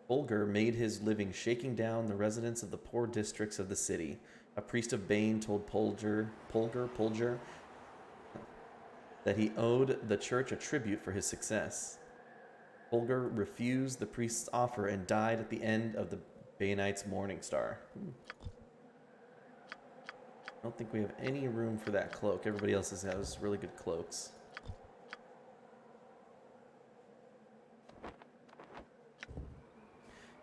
Speaker 2: Polgar made his living shaking down the residents of the poor districts of the city. A priest of Bane told Polgar, that he owed the church a tribute for his success. Polgar refused the priest's offer and died at the end of the Baneites' Morning Star. I don't think we have any room for that cloak. Everybody else has really good cloaks.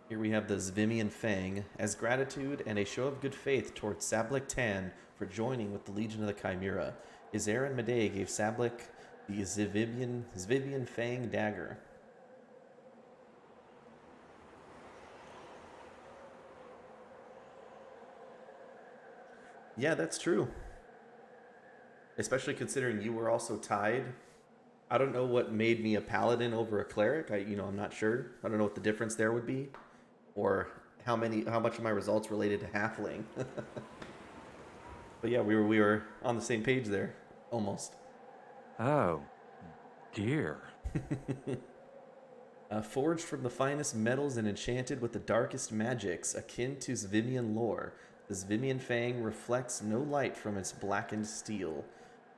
Speaker 2: Here we have the Zvimian Fang. As gratitude and a show of good faith towards Sablik Tan for joining with the Legion of the Chimera, Izair and Medei gave Sablik the Zvimian Fang dagger. Yeah, that's true. Especially considering you were also tied. I don't know what made me a paladin over a cleric. I'm not sure. I don't know what the difference there would be, or how much of my results related to halfling. But yeah, we were on the same page there, almost.
Speaker 7: Oh, dear.
Speaker 2: Forged from the finest metals and enchanted with the darkest magics akin to Zvimian lore, the Zvimian Fang reflects no light from its blackened steel.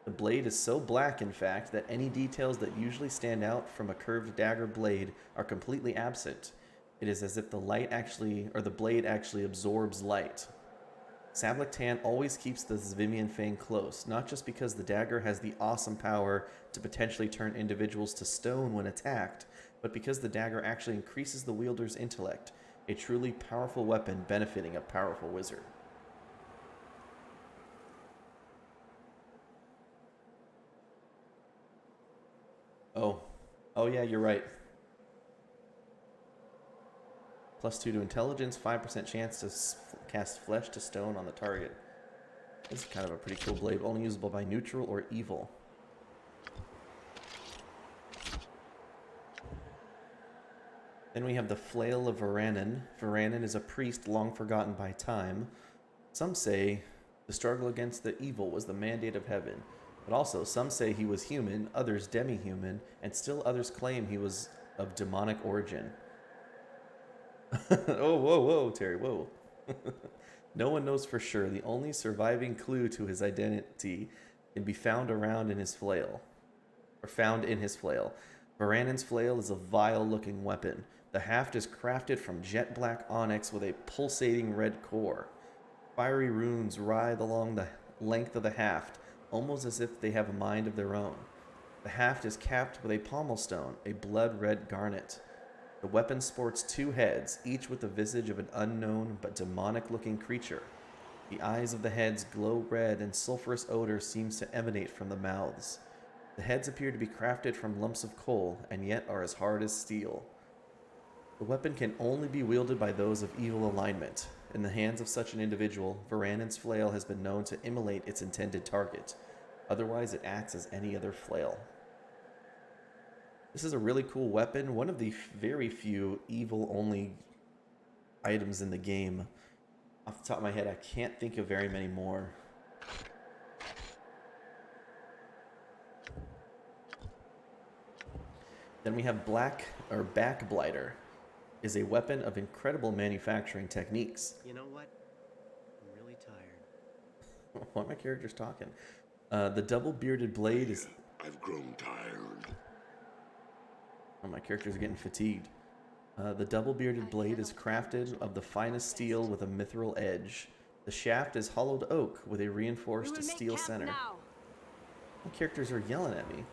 Speaker 2: The blade is so black, in fact, that any details that usually stand out from a curved dagger blade are completely absent. It is as if the blade actually absorbs light. Sablik Tan always keeps the Zvimian Fang close, not just because the dagger has the awesome power to potentially turn individuals to stone when attacked, but because the dagger actually increases the wielder's intellect, a truly powerful weapon benefiting a powerful wizard. Oh yeah, you're right. +2 to intelligence, 5% chance to cast flesh to stone on the target. This is kind of a pretty cool blade, only usable by neutral or evil. Then we have the Flail of Varanen. Varanen is a priest long forgotten by time. Some say the struggle against the evil was the mandate of heaven. But also, some say he was human, others demi-human, and still others claim he was of demonic origin. Oh, whoa, Terry, whoa. No one knows for sure. The only surviving clue to his identity can be found in his flail. Varanen's flail is a vile-looking weapon. The haft is crafted from jet black onyx with a pulsating red core. Fiery runes writhe along the length of the haft, almost as if they have a mind of their own. The haft is capped with a pommel stone, a blood-red garnet. The weapon sports 2 heads, each with the visage of an unknown but demonic-looking creature. The eyes of the heads glow red and sulphurous odor seems to emanate from the mouths. The heads appear to be crafted from lumps of coal, and yet are as hard as steel. The weapon can only be wielded by those of evil alignment. In the hands of such an individual, Varanen's flail has been known to immolate its intended target. Otherwise, it acts as any other flail. This is a really cool weapon, one of the very few evil-only items in the game. Off the top of my head, I can't think of very many more. Then we have Backblighter. Is a weapon of incredible manufacturing techniques.
Speaker 3: You know what? I'm really tired.
Speaker 2: Why are my characters talking? The double-bearded blade is...
Speaker 1: I've grown tired.
Speaker 2: Oh, my characters are getting fatigued. The double-bearded blade is crafted of the finest steel with a mithril edge. The shaft is hollowed oak with a reinforced steel center. My characters are yelling at me.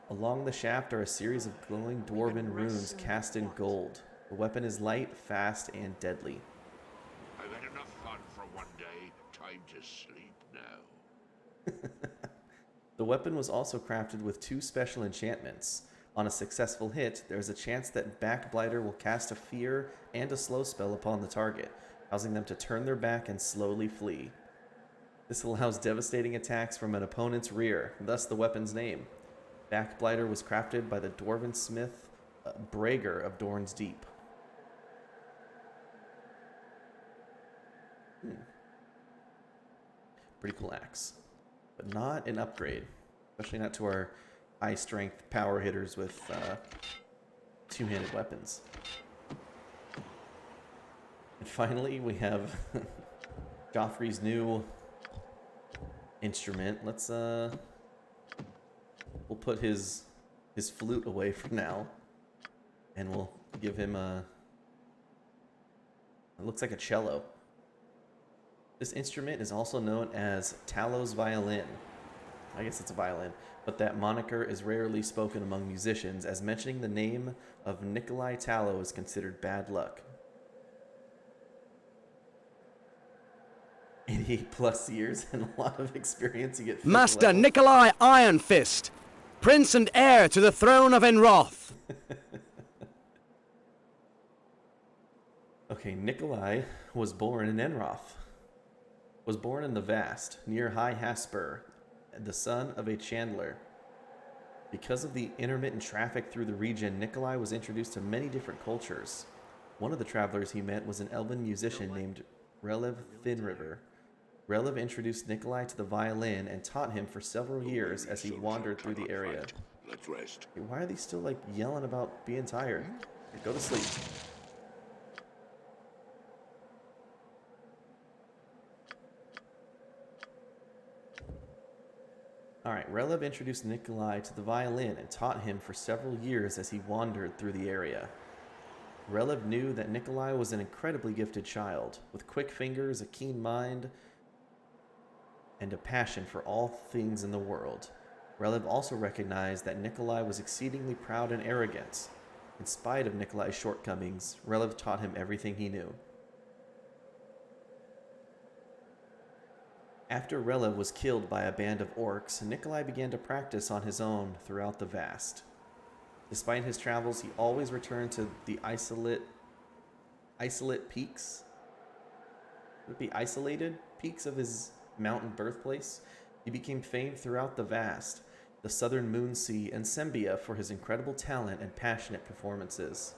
Speaker 2: Along the shaft are a series of glowing dwarven runes cast in gold. The weapon is light, fast, and deadly.
Speaker 1: I've had enough fun for one day. Time to sleep now.
Speaker 2: The weapon was also crafted with 2 special enchantments. On a successful hit, there is a chance that Backblighter will cast a fear and a slow spell upon the target, causing them to turn their back and slowly flee. This allows devastating attacks from an opponent's rear, thus the weapon's name. Backblighter was crafted by the dwarven smith Brager of Dorn's Deep. Pretty cool axe, but not an upgrade, especially not to our high-strength power hitters with 2-handed weapons. And finally, we have Joffrey's new instrument. Let's we'll put his flute away for now, and we'll give him a... It looks like a cello. This instrument is also known as Talos violin. I guess it's a violin, but that moniker is rarely spoken among musicians, as mentioning the name of Nikolai Tallo is considered bad luck. 88+ years and a lot of experience. You get
Speaker 8: Master
Speaker 2: level.
Speaker 8: Nikolai Iron Fist, Prince and heir to the throne of Enroth.
Speaker 2: Okay, Nikolai was born in Enroth. Was born in the Vast, near High Hasper, the son of a chandler. Because of the intermittent traffic through the region, Nikolai was introduced to many different cultures. One of the travelers he met was an elven musician named Relev Thinriver. Relev introduced Nikolai to the violin and taught him for several years as he wandered through the area.
Speaker 1: Let's rest.
Speaker 2: Hey, why are they still like yelling about being tired? Go to sleep. Alright, Relev introduced Nikolai to the violin and taught him for several years as he wandered through the area. Relev knew that Nikolai was an incredibly gifted child, with quick fingers, a keen mind, and a passion for all things in the world. Relev also recognized that Nikolai was exceedingly proud and arrogant. In spite of Nikolai's shortcomings, Relev taught him everything he knew. After Relev was killed by a band of orcs, Nikolai began to practice on his own throughout the Vast. Despite his travels, he always returned to the isolated peaks. Would it be isolated peaks of his mountain birthplace? He became famed throughout the Vast. the Southern Moon Sea, and Sembia for his incredible talent and passionate performances.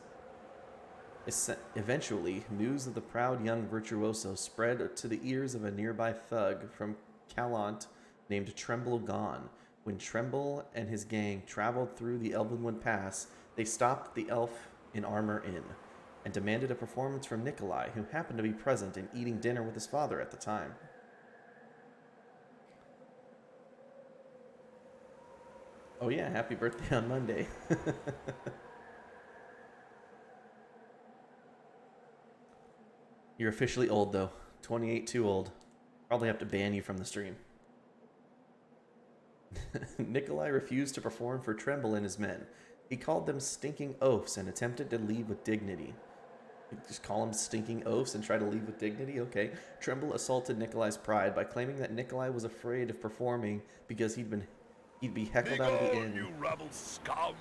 Speaker 2: Eventually, news of the proud young virtuoso spread to the ears of a nearby thug from Calant named Tremble Gone. When Tremble and his gang traveled through the Elvenwood Pass, they stopped the elf in armor inn and demanded a performance from Nikolai, who happened to be present and eating dinner with his father at the time. Oh yeah, happy birthday on Monday. You're officially old, though. 28, too old. Probably have to ban you from the stream. Nikolai refused to perform for Tremble and his men. He called them stinking oafs and attempted to leave with dignity. You just call them stinking oafs and try to leave with dignity? Okay. Tremble assaulted Nikolai's pride by claiming that Nikolai was afraid of performing because he'd be heckled out of the inn.
Speaker 6: You rabble scum!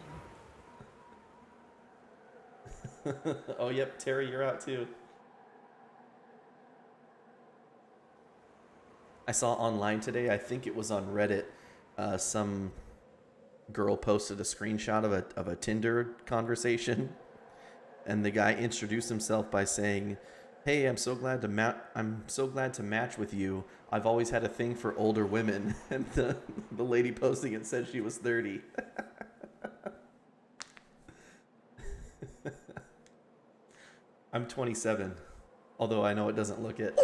Speaker 2: Oh, yep, Terry, you're out too. I saw online today, I think it was on Reddit, some girl posted a screenshot of a Tinder conversation, and the guy introduced himself by saying, "Hey, I'm so glad to match with you. I've always had a thing for older women." And the lady posting it said she was 30. I'm 27, although I know it doesn't look it.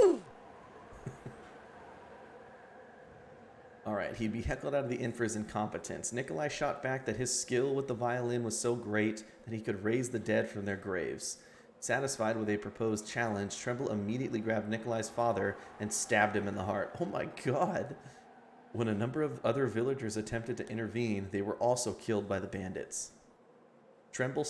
Speaker 2: Alright, he'd be heckled out of the inn for his incompetence. Nikolai shot back that his skill with the violin was so great that he could raise the dead from their graves. Satisfied with a proposed challenge, Tremble immediately grabbed Nikolai's father and stabbed him in the heart. Oh my god! When a number of other villagers attempted to intervene, they were also killed by the bandits. Tremble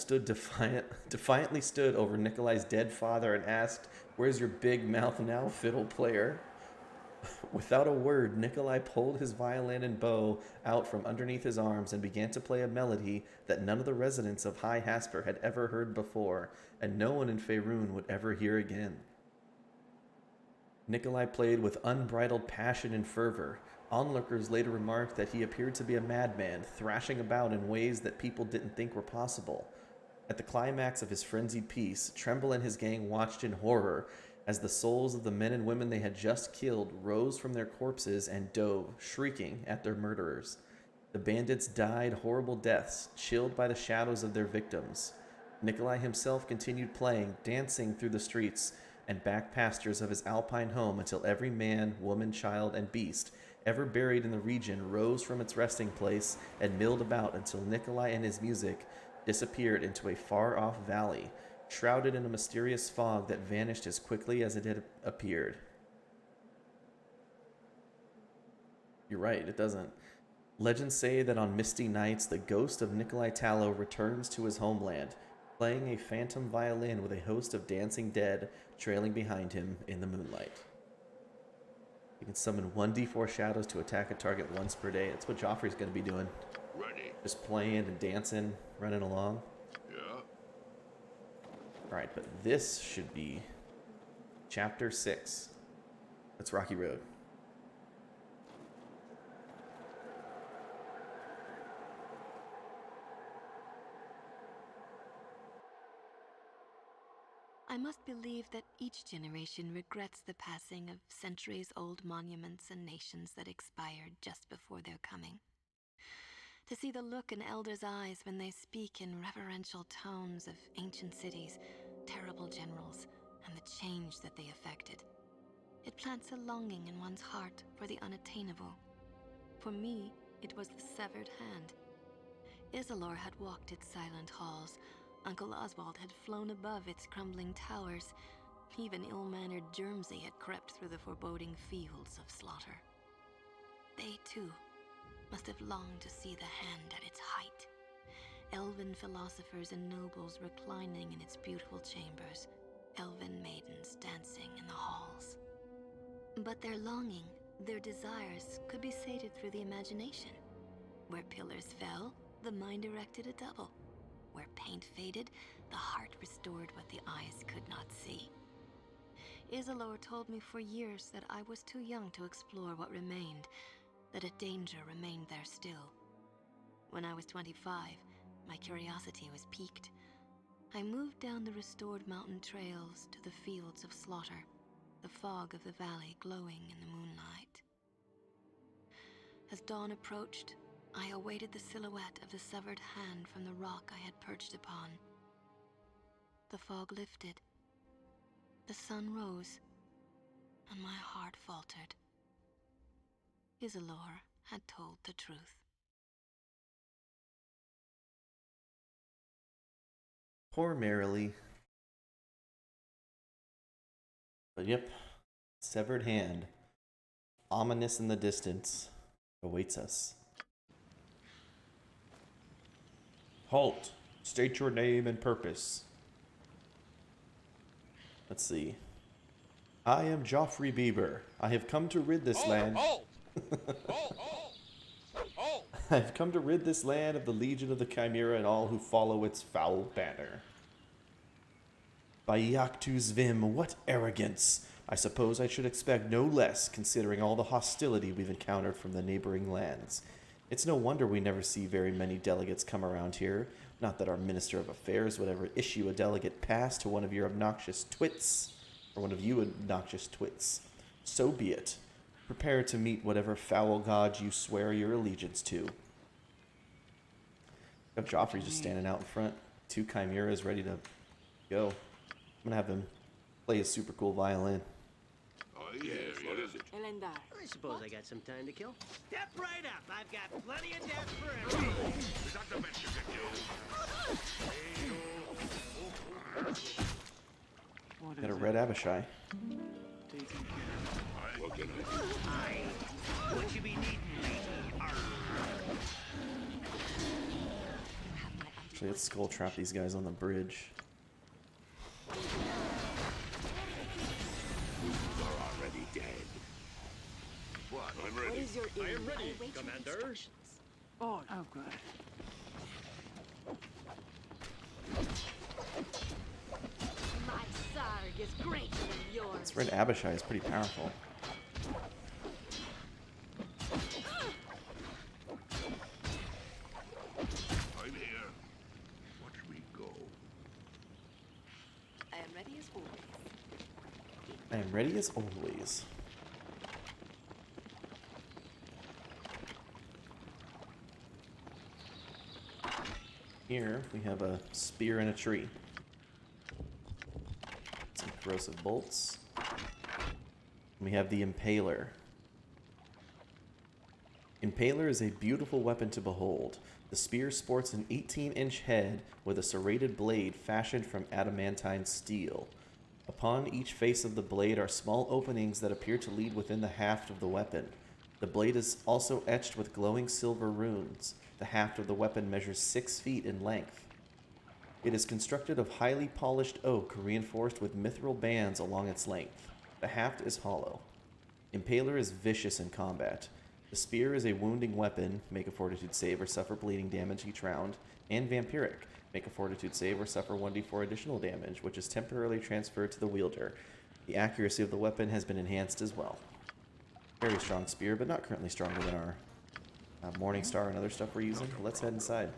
Speaker 2: defiantly stood over Nikolai's dead father and asked, "Where's your big mouth now, fiddle player?" Without a word, Nikolai pulled his violin and bow out from underneath his arms and began to play a melody that none of the residents of High Hasper had ever heard before, and no one in Faerun would ever hear again. Nikolai played with unbridled passion and fervor. Onlookers later remarked that he appeared to be a madman, thrashing about in ways that people didn't think were possible. At the climax of his frenzied piece, Tremble and his gang watched in horror as the souls of the men and women they had just killed rose from their corpses and dove, shrieking, at their murderers. The bandits died horrible deaths, chilled by the shadows of their victims. Nikolai himself continued playing, dancing through the streets and back pastures of his alpine home until every man, woman, child, and beast ever buried in the region rose from its resting place and milled about until Nikolai and his music disappeared into a far-off valley, shrouded in a mysterious fog that vanished as quickly as it had appeared. You're right, it doesn't. Legends say that on misty nights, the ghost of Nikolai Tallow returns to his homeland, playing a phantom violin with a host of dancing dead trailing behind him in the moonlight. You can summon 1d4 shadows to attack a target once per day. That's what Joffrey's going to be doing.
Speaker 1: Ready.
Speaker 2: Just playing and dancing, running along.
Speaker 1: Yeah.
Speaker 2: Alright, but this should be Chapter 6. That's Rocky Road.
Speaker 9: I must believe that each generation regrets the passing of centuries-old monuments and nations that expired just before their coming. To see the look in elders' eyes when they speak in reverential tones of ancient cities, terrible generals, and the change that they effected. It plants a longing in one's heart for the unattainable. For me, it was the severed hand. Isilor had walked its silent halls. Uncle Oswald had flown above its crumbling towers. Even ill-mannered Germsey had crept through the foreboding fields of slaughter. They, too, must have longed to see the hand at its height. Elven philosophers and nobles reclining in its beautiful chambers. Elven maidens dancing in the halls. But their longing, their desires, could be sated through the imagination. Where pillars fell, the mind erected a double. Where paint faded, the heart restored what the eyes could not see. Isilor told me for years that I was too young to explore what remained, that a danger remained there still. When I was 25, my curiosity was piqued. I moved down the restored mountain trails to the fields of slaughter, the fog of the valley glowing in the moonlight. As dawn approached, I awaited the silhouette of the severed hand from the rock I had perched upon. The fog lifted, the sun rose, and my heart faltered. Isilor had told the truth.
Speaker 2: Poor Merrily. But yep, severed hand, ominous in the distance, awaits us. Halt! State your name and purpose. Let's see. I am Joffrey Bieber. I have come to rid this land. I have come to rid this land of the Legion of the Chimera and all who follow its foul banner. By Yaktu's Vim, what arrogance! I suppose I should expect no less, considering all the hostility we've encountered from the neighboring lands. It's no wonder we never see very many delegates come around here. Not that our Minister of Affairs would ever issue a delegate pass to one of your obnoxious twits. Or one of you obnoxious twits. So be it. Prepare to meet whatever foul god you swear your allegiance to. Got Joffrey just standing out in front. 2 chimeras ready to go. I'm gonna have him play a super cool violin.
Speaker 1: Oh, yeah, what is it?
Speaker 5: Elendar.
Speaker 3: I suppose I got some time to kill. Step right up. I've got plenty of death for everyone.
Speaker 1: Is that the best you can do?
Speaker 5: What
Speaker 2: Got a
Speaker 5: is
Speaker 2: red Abishai.
Speaker 5: Taking care.
Speaker 1: What can I do?
Speaker 3: Aye. What you be needing, matey? Arr.
Speaker 2: Actually, let's skull trap these guys on the bridge.
Speaker 1: They're already dead. What? I'm
Speaker 5: What
Speaker 1: ready.
Speaker 5: is your
Speaker 3: I am
Speaker 5: aim?
Speaker 3: ready,
Speaker 9: Await your
Speaker 3: Commander.
Speaker 9: instructions.
Speaker 5: Oh, good.
Speaker 4: My sarg is greater than yours.
Speaker 2: This red Abishai is pretty powerful.
Speaker 1: I'm here. Watch me go.
Speaker 9: I am ready as always.
Speaker 2: I am ready as always. Here we have a spear and a tree. Some corrosive bolts. We have the Impaler. Impaler is a beautiful weapon to behold. The spear sports an 18-inch head with a serrated blade fashioned from adamantine steel. Upon each face of the blade are small openings that appear to lead within the haft of the weapon. The blade is also etched with glowing silver runes. The haft of the weapon measures 6 feet in length. It is constructed of highly polished oak reinforced with mithril bands along its length. The haft is hollow. Impaler is vicious in combat. The spear is a wounding weapon, make a fortitude save or suffer bleeding damage each round, and vampiric, make a fortitude save or suffer 1d4 additional damage, which is temporarily transferred to the wielder. The accuracy of the weapon has been enhanced as well. Very strong spear, but not currently stronger than our Morningstar and other stuff we're using. Let's head inside.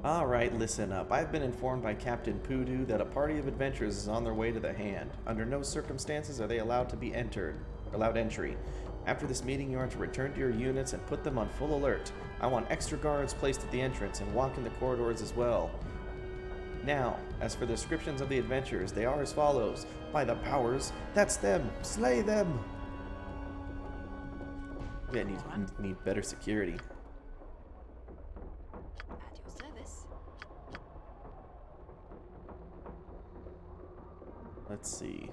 Speaker 2: Alright, listen up. I've been informed by Captain Poodoo that a party of adventurers is on their way to the Hand. Under no circumstances are they allowed entry. After this meeting, you are to return to your units and put them on full alert. I want extra guards placed at the entrance and walk in the corridors as well. Now, as for the descriptions of the adventurers, they are as follows. By the powers, that's them! Slay them! We need better security.
Speaker 9: At your service.
Speaker 2: Let's see.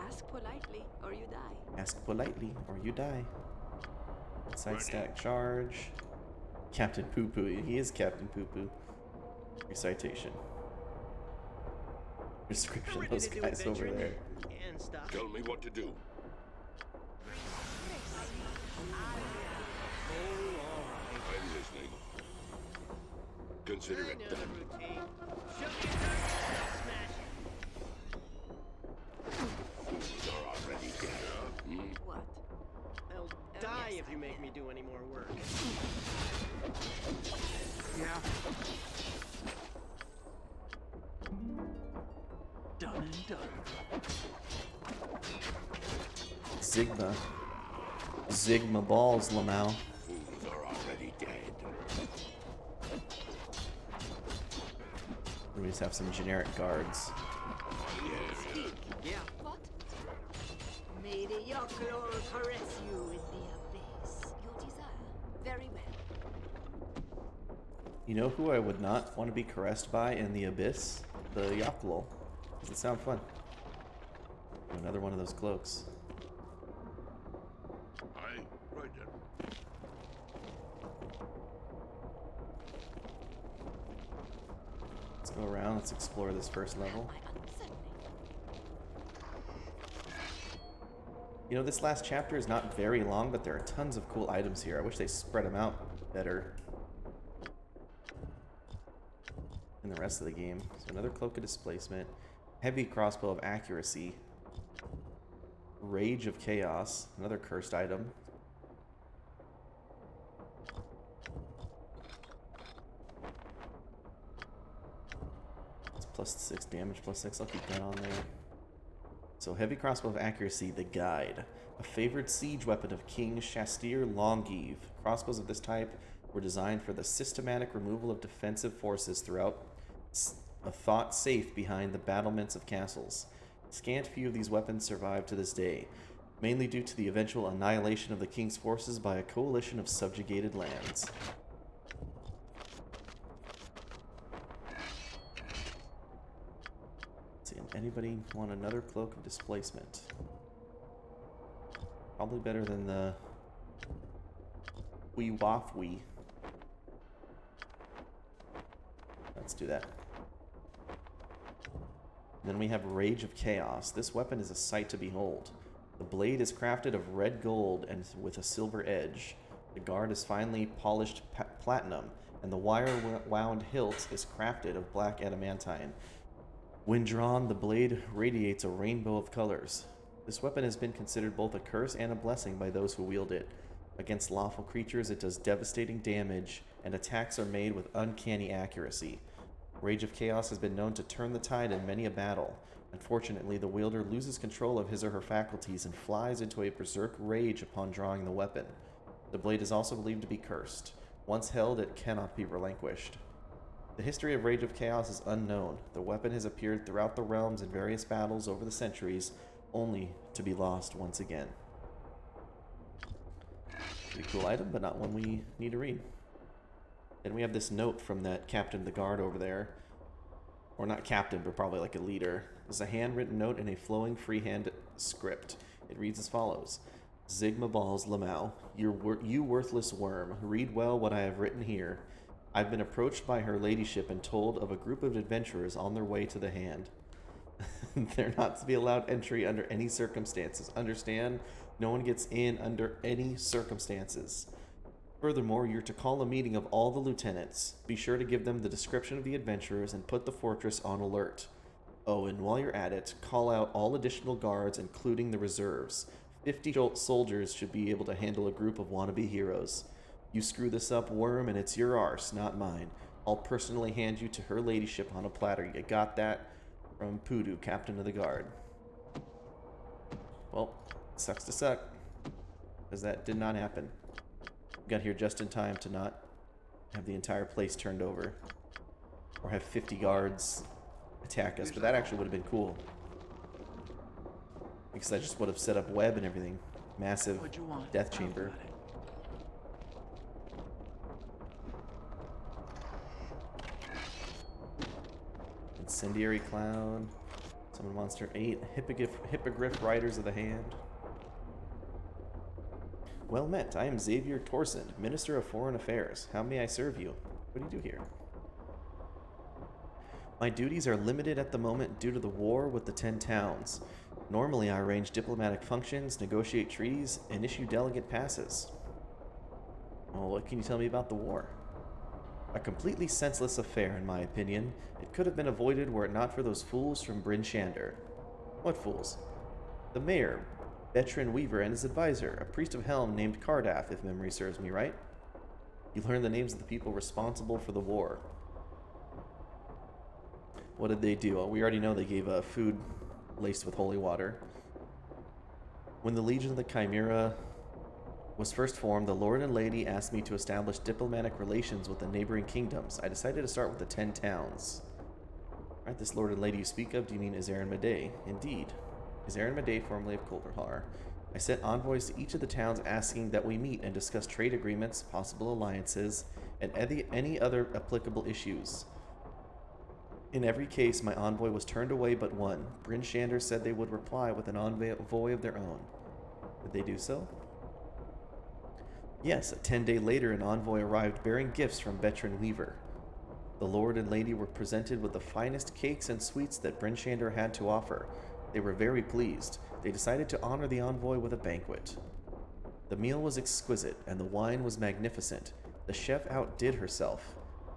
Speaker 5: Ask politely, or you die.
Speaker 2: Ask politely, or you die. Side stack charge. Captain Poo Poo. He is Captain Poo Poo. Recitation. Description of those guys over there.
Speaker 3: And stuff.
Speaker 1: Tell me what to do.
Speaker 3: Oh,
Speaker 1: Consider
Speaker 3: I
Speaker 1: it
Speaker 3: know the
Speaker 1: done.
Speaker 3: routine. Show me a target, and I'll smash it.
Speaker 1: Fools are already dead. Hmm?
Speaker 5: What?
Speaker 3: I'll die if you make me do any more work.
Speaker 5: Yeah. Done and done.
Speaker 2: Zigma balls, Lamau.
Speaker 1: Fools are already dead.
Speaker 2: We just have some generic guards.
Speaker 3: Yeah.
Speaker 4: What? May the Yoklor caress you in the abyss. Your desire. Very well.
Speaker 2: You know who I would not want to be caressed by in the abyss? The Yoklol. Does it sound fun? Another one of those cloaks.
Speaker 1: Aye, right then.
Speaker 2: Let's go around, let's explore this first level.
Speaker 4: Certainly.
Speaker 2: You know, this last chapter is not very long, but there are tons of cool items here. I wish they spread them out better in the rest of the game. So another Cloak of Displacement, Heavy Crossbow of Accuracy, Rage of Chaos, another cursed item. It's +6 damage, +6. I'll keep that on there. So Heavy Crossbow of Accuracy, the Guide. A favored siege weapon of King Shastir Longive. Crossbows of this type were designed for the systematic removal of defensive forces throughout a thought safe behind the battlements of castles. Scant few of these weapons survive to this day, mainly due to the eventual annihilation of the king's forces by a coalition of subjugated lands. Let's see, anybody want another Cloak of Displacement? Probably better than the Wee Wafwee. Let's do that. Then we have Rage of Chaos. This weapon is a sight to behold. The blade is crafted of red gold and with a silver edge. The guard is finely polished platinum, and the wire-wound hilt is crafted of black adamantine. When drawn, the blade radiates a rainbow of colors. This weapon has been considered both a curse and a blessing by those who wield it. Against lawful creatures, it does devastating damage, and attacks are made with uncanny accuracy. Rage of Chaos has been known to turn the tide in many a battle. Unfortunately, the wielder loses control of his or her faculties and flies into a berserk rage upon drawing the weapon. The blade is also believed to be cursed. Once held, it cannot be relinquished. The history of Rage of Chaos is unknown. The weapon has appeared throughout the realms in various battles over the centuries, only to be lost once again. Pretty cool item, but not one we need to read. Then we have this note from that captain of the guard over there. Or not captain, but probably like a leader. It's a handwritten note in a flowing freehand script. It reads as follows. Zigma Balls Lamau, you worthless worm. Read well what I have written here. I've been approached by her ladyship and told of a group of adventurers on their way to the hand. They're not to be allowed entry under any circumstances. Understand? No one gets in under any circumstances. Furthermore, you're to call a meeting of all the lieutenants. Be sure to give them the description of the adventurers and put the fortress on alert. Oh, and while you're at it, call out all additional guards, including the reserves. 50 soldiers should be able to handle a group of wannabe heroes. You screw this up, worm, and it's your arse, not mine. I'll personally hand you to her ladyship on a platter. You got that? From Poodoo, captain of the guard. Well, sucks to suck, because that did not happen. We got here just in time to not have the entire place turned over, or have 50 guards attack us, but that actually would have been cool. Because I just would have set up web and everything. Massive
Speaker 5: What'd you want?
Speaker 2: death
Speaker 5: I'll
Speaker 2: chamber.
Speaker 5: got it.
Speaker 2: Incendiary Cloud. Summon Monster 8. Hippogriff Riders of the Hand. Well met. I am Xavier Torsend, Minister of Foreign Affairs. How may I serve you? What do you do here? My duties are limited at the moment due to the war with the 10 towns. Normally, I arrange diplomatic functions, negotiate treaties, and issue delegate passes. Well, what can you tell me about the war? A completely senseless affair, in my opinion. It could have been avoided were it not for those fools from Bryn Shander. What fools? The mayor, Betrin Weaver, and his advisor, a priest of Helm named Cardath, if memory serves me right. You learn the names of the people responsible for the war. What did they do? Well, we already know they gave food laced with holy water. When the Legion of the Chimera was first formed, the Lord and Lady asked me to establish diplomatic relations with the neighboring kingdoms. I decided to start with the 10 towns. Alright, this Lord and Lady you speak of, do you mean Izarin Medei? Indeed. Izarin Medei, formerly of Kulderhar. I sent envoys to each of the towns asking that we meet and discuss trade agreements, possible alliances, and any other applicable issues. In every case, my envoy was turned away but one. Bryn Shander said they would reply with an envoy of their own. Did they do so? Yes, a 10-day later, an envoy arrived bearing gifts from Betrin Weaver. The Lord and Lady were presented with the finest cakes and sweets that Bryn Shander had to offer. They were very pleased. They decided to honor the envoy with a banquet. The meal was exquisite, and the wine was magnificent. The chef outdid herself.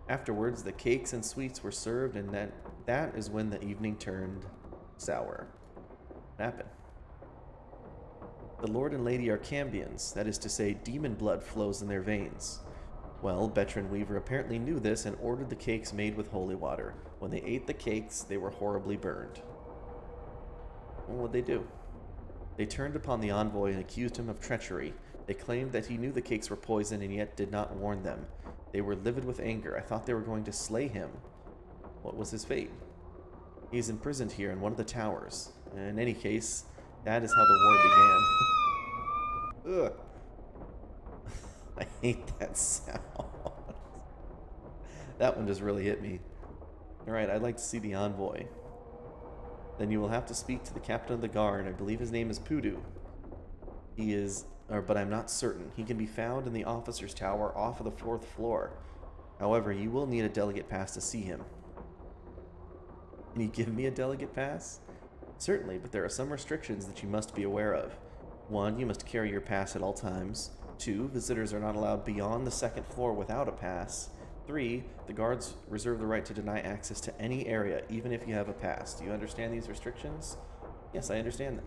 Speaker 2: Afterwards, the cakes and sweets were served, and that is when the evening turned sour. What happened? The Lord and Lady are Cambions, that is to say, demon blood flows in their veins. Well, Betrin Weaver apparently knew this and ordered the cakes made with holy water. When they ate the cakes, they were horribly burned. Well, what'd they do? They turned upon the envoy and accused him of treachery. They claimed that he knew the cakes were poison and yet did not warn them. They were livid with anger. I thought they were going to slay him. What was his fate? He is imprisoned here in one of the towers. In any case, that is how the war began. Ugh. I hate that sound. That one just really hit me. Alright, I'd like to see the envoy. Then you will have to speak to the captain of the guard. I believe his name is Pudu. He is, but I'm not certain. He can be found in the officer's tower off of the 4th floor. However, you will need a delegate pass to see him. Can you give me a delegate pass? Certainly, but there are some restrictions that you must be aware of. 1, you must carry your pass at all times. 2, visitors are not allowed beyond the 2nd floor without a pass. 3, the guards reserve the right to deny access to any area, even if you have a pass. Do you understand these restrictions? Yes, I understand them.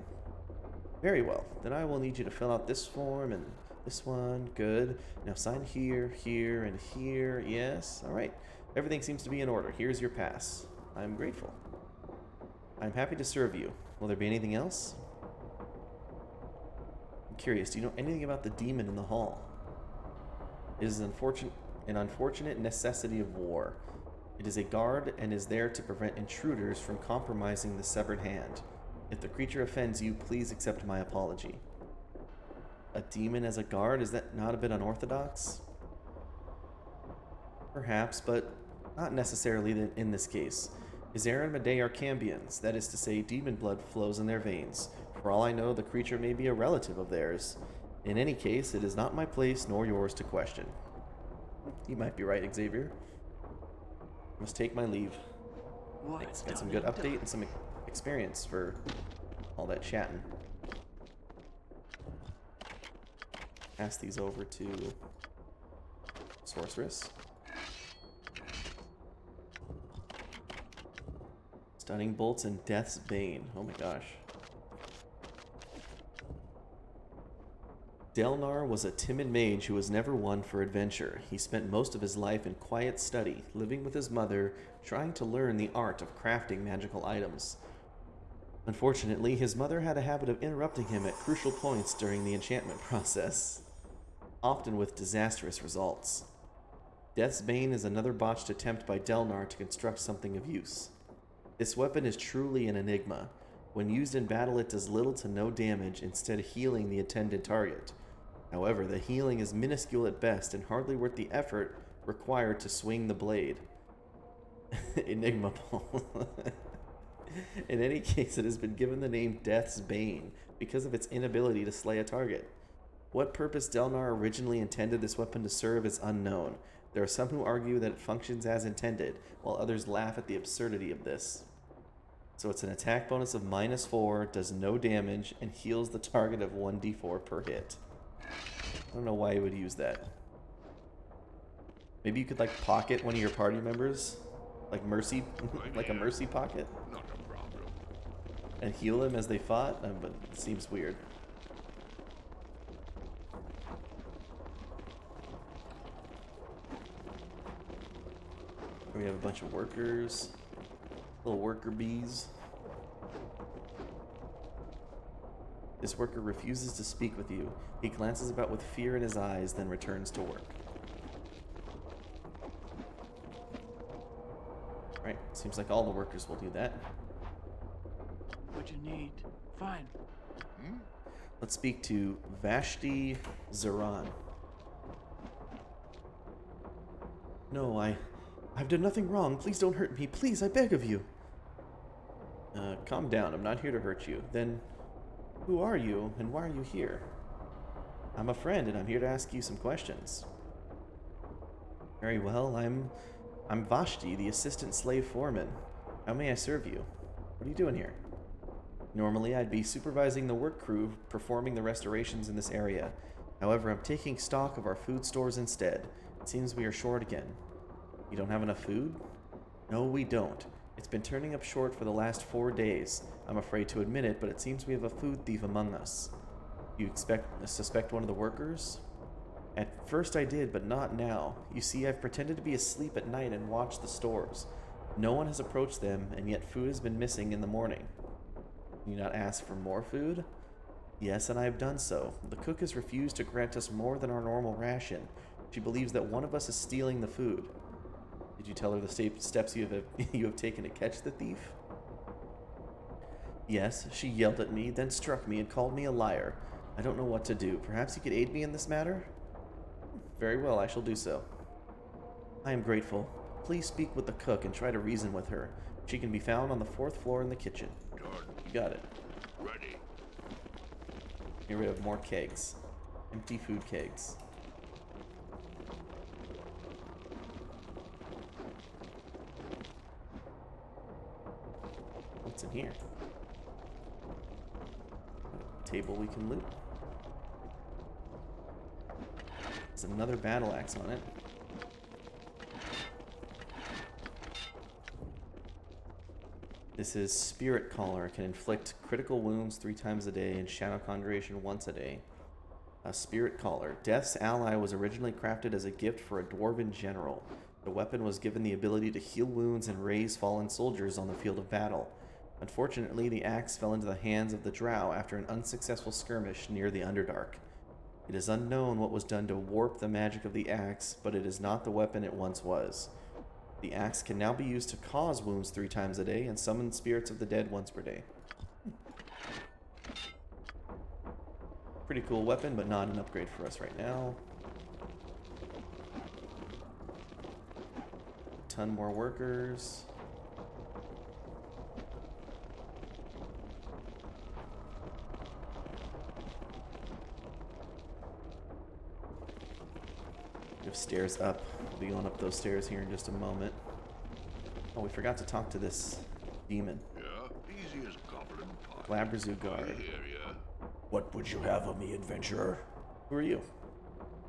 Speaker 2: Very well. Then I will need you to fill out this form and this one. Good. Now sign here, here, and here. Yes. All right. Everything seems to be in order. Here's your pass. I'm grateful. I'm happy to serve you. Will there be anything else? I'm curious. Do you know anything about the demon in the hall? It is an unfortunate necessity of war. It is a guard and is there to prevent intruders from compromising the severed hand. If the creature offends you, please accept my apology. A demon as a guard? Is that not a bit unorthodox? Perhaps, but not necessarily in this case. Izarin Medei are Cambions, that is to say, demon blood flows in their veins. For all I know, the creature may be a relative of theirs. In any case, it is not my place nor yours to question. You might be right, Xavier. Must take my leave. Thanks. Got some good update and some experience for all that chatting. Pass these over to Sorceress. Stunning bolts and Death's Bane. Oh my gosh. Delnar was a timid mage who was never one for adventure. He spent most of his life in quiet study, living with his mother, trying to learn the art of crafting magical items. Unfortunately, his mother had a habit of interrupting him at crucial points during the enchantment process, often with disastrous results. Death's Bane is another botched attempt by Delnar to construct something of use. This weapon is truly an enigma. When used in battle, it does little to no damage, instead healing the intended target. However, the healing is minuscule at best and hardly worth the effort required to swing the blade. Enigma Ball. In any case, it has been given the name Death's Bane because of its inability to slay a target. What purpose Delnar originally intended this weapon to serve is unknown. There are some who argue that it functions as intended, while others laugh at the absurdity of this. So it's an attack bonus of -4, does no damage, and heals the target of 1d4 per hit. I don't know why he would use that. Maybe you could like pocket one of your party members, like mercy, like a mercy pocket,
Speaker 1: Not a problem.
Speaker 2: and heal them as they fought. But it seems weird. We have a bunch of workers, little worker bees. This worker refuses to speak with you. He glances about with fear in his eyes, then returns to work. Right, seems like all the workers will do that.
Speaker 5: What you need? Fine.
Speaker 2: Let's speak to Vashti Zaran. No, I've done nothing wrong. Please don't hurt me. Please, I beg of you. Calm down. I'm not here to hurt you. Then, who are you, and why are you here? I'm a friend, and I'm here to ask you some questions. Very well. I'm Vashti, the assistant slave foreman. How may I serve you? What are you doing here? Normally, I'd be supervising the work crew performing the restorations in this area. However, I'm taking stock of our food stores instead. It seems we are short again. You don't have enough food? No, we don't. It's been turning up short for the last 4 days. I'm afraid to admit it, but it seems we have a food thief among us. You suspect one of the workers? At first I did, but not now. You see, I've pretended to be asleep at night and watched the stores. No one has approached them, and yet food has been missing in the morning. Can you not ask for more food? Yes, and I have done so. The cook has refused to grant us more than our normal ration. She believes that one of us is stealing the food. Did you tell her the steps you have taken to catch the thief? Yes, she yelled at me, then struck me and called me a liar. I don't know what to do. Perhaps you could aid me in this matter? Very well, I shall do so. I am grateful. Please speak with the cook and try to reason with her. She can be found on the 4th floor in the kitchen.
Speaker 1: Done.
Speaker 2: You got it.
Speaker 1: Ready.
Speaker 2: Get rid of more kegs. Empty food kegs. What's in here? Table we can loot. There's another battle axe on it. This is Spirit Caller. Can inflict critical wounds 3 times a day and shadow conjuration once a day. A Spirit Caller. Death's ally was originally crafted as a gift for a dwarven general. The weapon was given the ability to heal wounds and raise fallen soldiers on the field of battle. Unfortunately, the axe fell into the hands of the drow after an unsuccessful skirmish near the Underdark. It is unknown what was done to warp the magic of the axe, but it is not the weapon it once was. The axe can now be used to cause wounds 3 times a day and summon spirits of the dead once per day. Pretty cool weapon, but not an upgrade for us right now. A ton more workers. We have stairs up. We'll be going up those stairs here in just a moment. Oh, we forgot to talk to this demon.
Speaker 1: Yeah, easy as goblin pie.
Speaker 2: Glabrezugar.
Speaker 1: I hear ya.
Speaker 10: What would you have of me, adventurer?
Speaker 2: Who are you?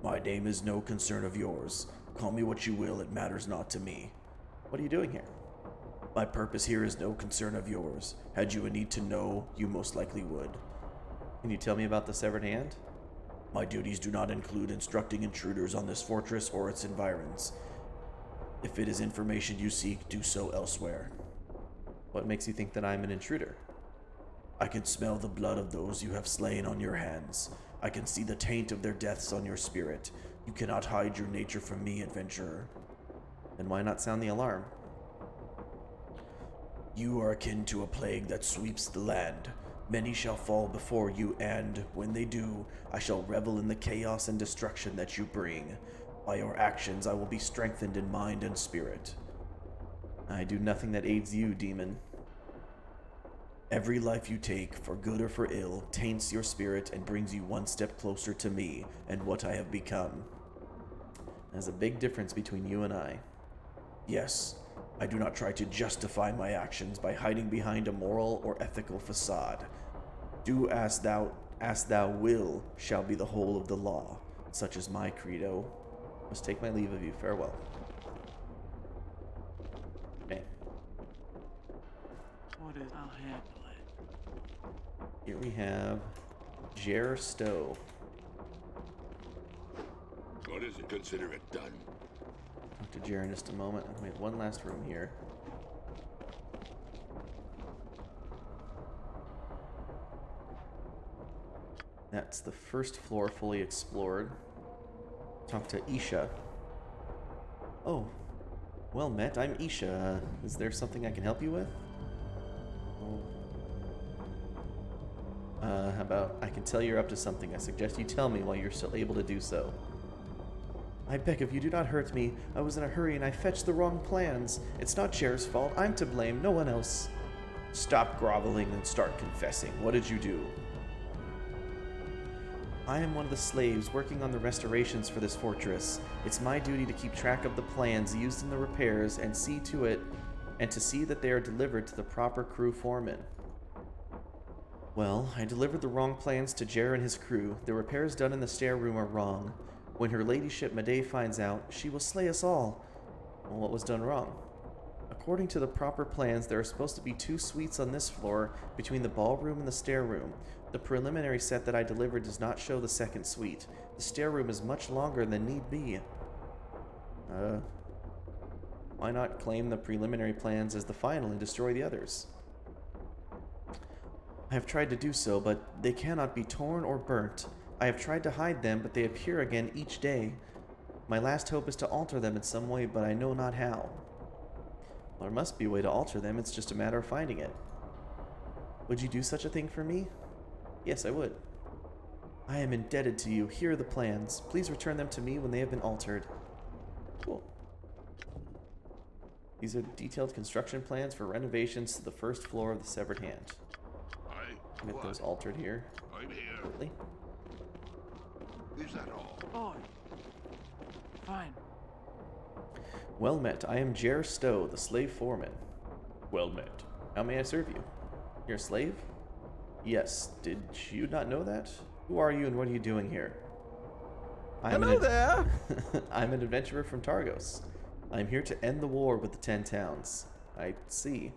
Speaker 10: My name is no concern of yours. Call me what you will, it matters not to me.
Speaker 2: What are you doing here?
Speaker 10: My purpose here is no concern of yours. Had you a need to know, you most likely would.
Speaker 2: Can you tell me about the severed hand?
Speaker 10: My duties do not include instructing intruders on this fortress or its environs. If it is information you seek, do so elsewhere.
Speaker 2: What makes you think that I'm an intruder?
Speaker 10: I can smell the blood of those you have slain on your hands. I can see the taint of their deaths on your spirit. You cannot hide your nature from me, adventurer.
Speaker 2: Then why not sound the alarm?
Speaker 10: You are akin to a plague that sweeps the land. Many shall fall before you, and, when they do, I shall revel in the chaos and destruction that you bring. By your actions, I will be strengthened in mind and spirit.
Speaker 2: I do nothing that aids you, demon.
Speaker 10: Every life you take, for good or for ill, taints your spirit and brings you one step closer to me and what I have become.
Speaker 2: There's a big difference between you and I.
Speaker 10: Yes, I do not try to justify my actions by hiding behind a moral or ethical facade. Do as thou will shall be the whole of the law, such is my credo.
Speaker 2: Must take my leave of you. Farewell. Okay.
Speaker 5: What is? I'll handle it.
Speaker 2: Here we have Jer Stowe.
Speaker 1: What is it? Consider it done.
Speaker 2: Talk to Jer in just a moment. We have one last room here. That's the first floor fully explored. Talk to Isha. Oh, well met. I'm Isha. Is there something I can help you with? How about I can tell you're up to something. I suggest you tell me while you're still able to do so. I beg of you, do not hurt me. I was in a hurry and I fetched the wrong plans. It's not Jer's fault. I'm to blame, no one else. Stop groveling and start confessing. What did you do? I am one of the slaves working on the restorations for this fortress. It's my duty to keep track of the plans used in the repairs and see that they are delivered to the proper crew foreman. Well, I delivered the wrong plans to Jer and his crew. The repairs done in the stair room are wrong. When her ladyship Medea finds out, she will slay us all. Well, what was done wrong? According to the proper plans, there are supposed to be 2 suites on this floor between the ballroom and the stair room. The preliminary set that I delivered does not show the second suite. The stair room is much longer than need be. Why not claim the preliminary plans as the final and destroy the others? I have tried to do so, but they cannot be torn or burnt. I have tried to hide them, but they appear again each day. My last hope is to alter them in some way, but I know not how. Well, there must be a way to alter them. It's just a matter of finding it. Would you do such a thing for me? Yes, I would. I am indebted to you. Here are the plans. Please return them to me when they have been altered. Cool. These are detailed construction plans for renovations to the first floor of the Severed Hand. Get those altered here.
Speaker 1: I'm here.
Speaker 2: Shortly.
Speaker 1: Is that all?
Speaker 5: Boy. Fine.
Speaker 2: Well met. I am Jer Stowe, the slave foreman. Well met. How may I serve you? You're a slave? Yes. Did you not know that? Who are you and what are you doing here?
Speaker 8: Hello there!
Speaker 2: I'm an adventurer from Targos. I'm here to end the war with the 10 towns. I see.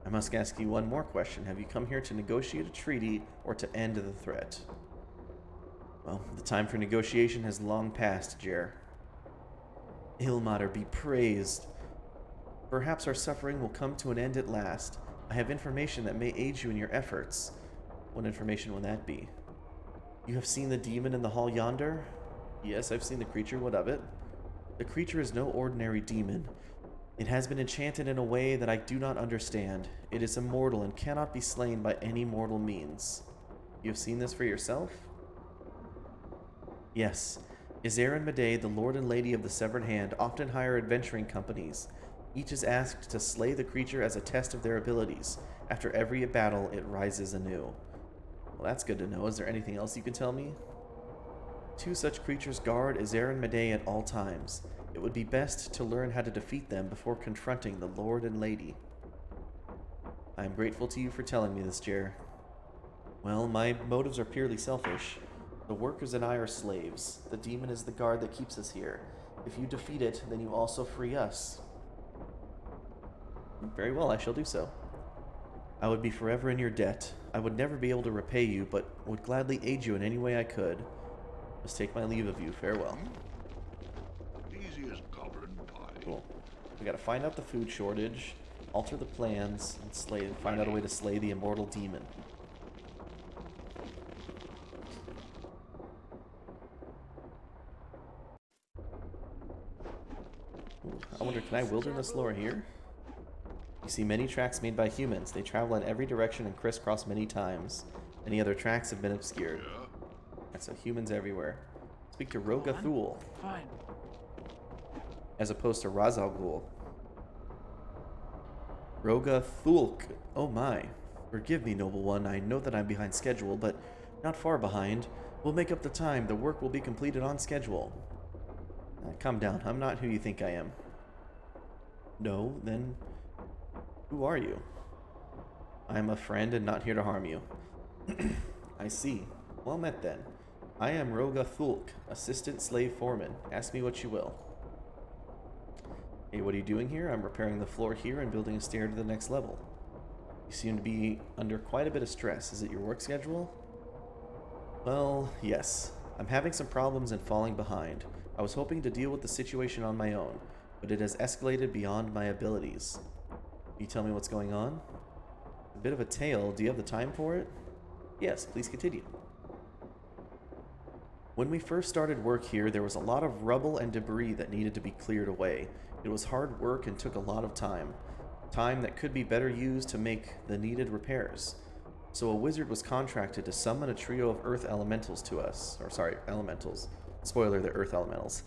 Speaker 2: I must ask you one more question. Have you come here to negotiate a treaty or to end the threat? Well, the time for negotiation has long passed, Jer. Ilmater be praised. Perhaps our suffering will come to an end at last. I have information that may aid you in your efforts. What information will that be? You have seen the demon in the hall yonder? Yes, I've seen the creature. What of it? The creature is no ordinary demon. It has been enchanted in a way that I do not understand. It is immortal and cannot be slain by any mortal means. You have seen this for yourself? Yes. Izair and Medea, the lord and lady of the Severed Hand, often hire adventuring companies. Each is asked to slay the creature as a test of their abilities. After every battle, it rises anew. Well, that's good to know. Is there anything else you can tell me? 2 such creatures guard Izair and Medea at all times. It would be best to learn how to defeat them before confronting the Lord and Lady. I am grateful to you for telling me this, Jer. Well, my motives are purely selfish. The workers and I are slaves. The demon is the guard that keeps us here. If you defeat it, then you also free us. Very well, I shall do so. I would be forever in your debt. I would never be able to repay you, but would gladly aid you in any way I could. Must take my leave of you. Farewell.
Speaker 1: Easy as goblin pie.
Speaker 2: Cool. We gotta find out the food shortage, alter the plans, and find out a way to slay the immortal demon. Ooh, I wonder, can I wilderness lore here? You see many tracks made by humans. They travel in every direction and crisscross many times. Any other tracks have been obscured. So humans everywhere. Speak to Roga Thul.
Speaker 5: Fine.
Speaker 2: As opposed to Razal Ghul. Roga Thulk. Oh my. Forgive me, noble one. I know that I'm behind schedule, but not far behind. We'll make up the time. The work will be completed on schedule. Calm down. I'm not who you think I am. No, then who are you? I'm a friend and not here to harm you. I see. Well met then. I am Roga Thulk, assistant slave foreman. Ask me what you will. Hey, what are you doing here? I'm repairing the floor here and building a stair to the next level. You seem to be under quite a bit of stress. Is it your work schedule? Well, yes. I'm having some problems and falling behind. I was hoping to deal with the situation on my own, but it has escalated beyond my abilities. Can you tell me what's going on? A bit of a tale. Do you have the time for it? Yes, please continue. When we first started work here, there was a lot of rubble and debris that needed to be cleared away. It was hard work and took a lot of time. Time that could be better used to make the needed repairs. So a wizard was contracted to summon a trio of earth elementals to us. Or sorry, elementals. Spoiler, they're earth elementals.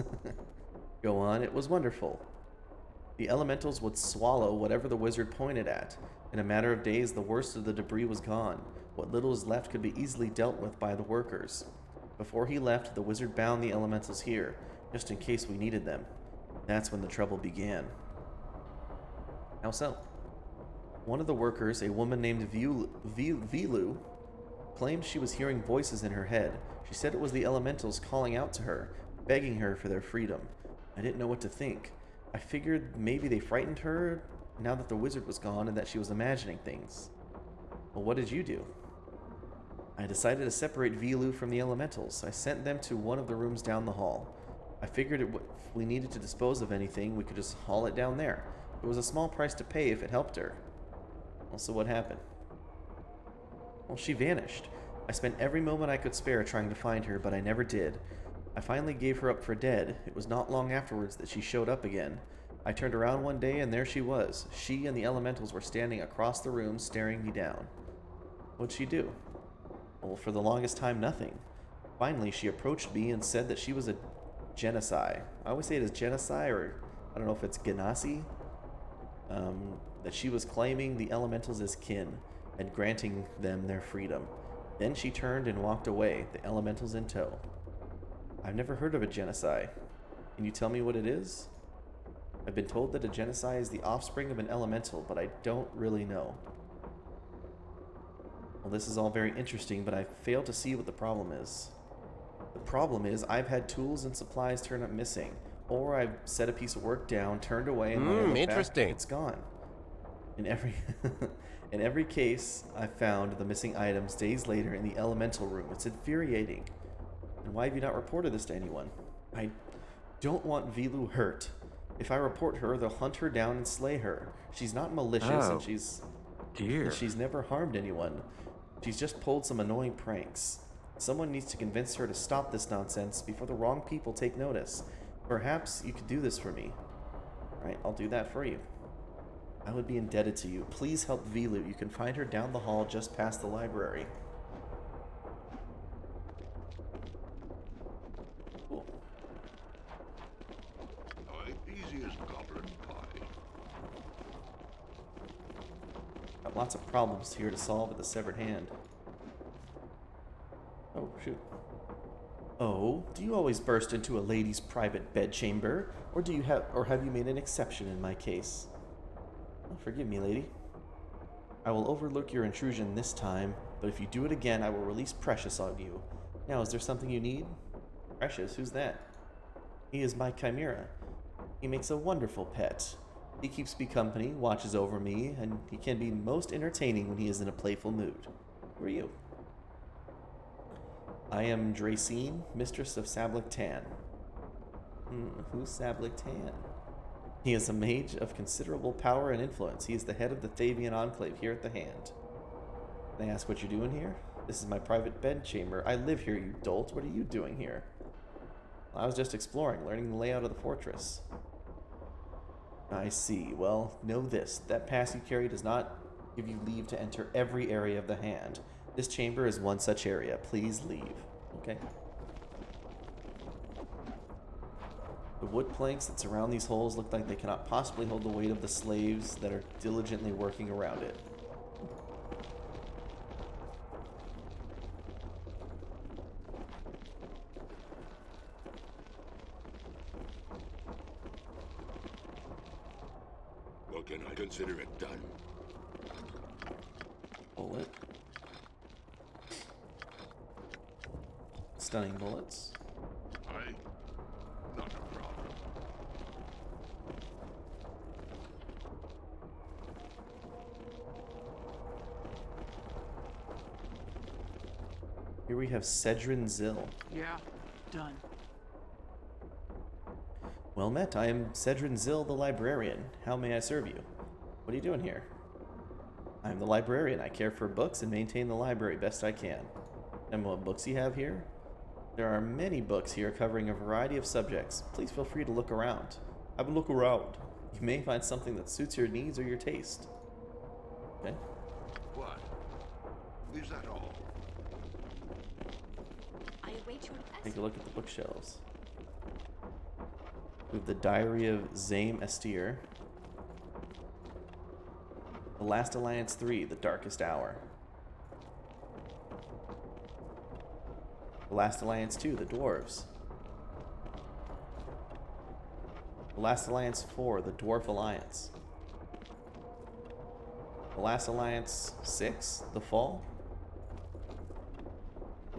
Speaker 2: Go on, it was wonderful. The elementals would swallow whatever the wizard pointed at. In a matter of days, the worst of the debris was gone. What little was left could be easily dealt with by the workers. Before he left, the wizard bound the elementals here, just in case we needed them. That's when the trouble began. How so? One of the workers, a woman named Vilu, claimed she was hearing voices in her head. She said it was the elementals calling out to her, begging her for their freedom. I didn't know what to think. I figured maybe they frightened her now that the wizard was gone and that she was imagining things. Well, what did you do? I decided to separate Vilu from the elementals. I sent them to one of the rooms down the hall. I figured if we needed to dispose of anything, we could just haul it down there. It was a small price to pay if it helped her. Also, what happened? Well, she vanished. I spent every moment I could spare trying to find her, but I never did. I finally gave her up for dead. It was not long afterwards that she showed up again. I turned around one day and there she was. She and the elementals were standing across the room staring me down. What'd she do? Well, for the longest time, nothing. Finally, she approached me and said that she was a genocide. I always say it as genocide, or I don't know if it's genasi. That she was claiming the elementals as kin and granting them their freedom. Then she turned and walked away, the elementals in tow. I've never heard of a genocide. Can you tell me what it is? I've been told that a genocide is the offspring of an elemental, but I don't really know. Well, this is all very interesting, but I fail to see what the problem is. The problem is I've had tools and supplies turn up missing, or I've set a piece of work down, turned away, and when I look
Speaker 11: interesting.
Speaker 2: back, it's gone. In every case, I found the missing items days later in the elemental room. It's infuriating. And why have you not reported this to anyone? I don't want Vilu hurt. If I report her, they'll hunt her down and slay her. She's not malicious, and she's never harmed anyone. She's just pulled some annoying pranks. Someone needs to convince her to stop this nonsense before the wrong people take notice. Perhaps you could do this for me. Right, I'll do that for you. I would be indebted to you. Please help Vilu. You can find her down the hall just past the library. Cool.
Speaker 1: Easy as goblin pie.
Speaker 2: Got lots of problems here to solve with the severed hand. Oh, shoot. Oh, do you always burst into a lady's private bedchamber, or have you made an exception in my case? Oh, forgive me, lady. I will overlook your intrusion this time, but if you do it again, I will release Precious on you. Now, is there something you need? Precious? Who's that? He is my chimera. He makes a wonderful pet. He keeps me company, watches over me, and he can be most entertaining when he is in a playful mood. Who are you? I am Dracene, mistress of Sablik Tan. Who's Sablik Tan? He is a mage of considerable power and influence. He is the head of the Thavian Enclave here at the Hand. Can I ask what you're doing here? This is my private bedchamber. I live here, you dolt. What are you doing here? I was just exploring, learning the layout of the fortress. I see. Well, know this. That pass you carry does not give you leave to enter every area of the Hand. This chamber is one such area. Please leave. Okay. The wood planks that surround these holes look like they cannot possibly hold the weight of the slaves that are diligently working around it.
Speaker 1: Well, can I consider it done?
Speaker 2: Pull it. stunning bullets.
Speaker 1: Not a problem.
Speaker 2: Here we have Cedrin Zill.
Speaker 5: Yeah, done.
Speaker 2: Well met, I am Cedrin Zill, the librarian. How may I serve you? What are you doing here? I am the librarian. I care for books and maintain the library best I can. And what books you have here? There are many books here covering a variety of subjects. Please feel free to look around. Have a look around. You may find something that suits your needs or your taste. Okay.
Speaker 1: What? Is that all?
Speaker 9: I await your request.
Speaker 2: Take a look at the bookshelves. We have the Diary of Zame Estir. The Last Alliance 3, The Darkest Hour. The Last Alliance 2, The Dwarves. The Last Alliance 4, The Dwarf Alliance. The Last Alliance 6, The Fall.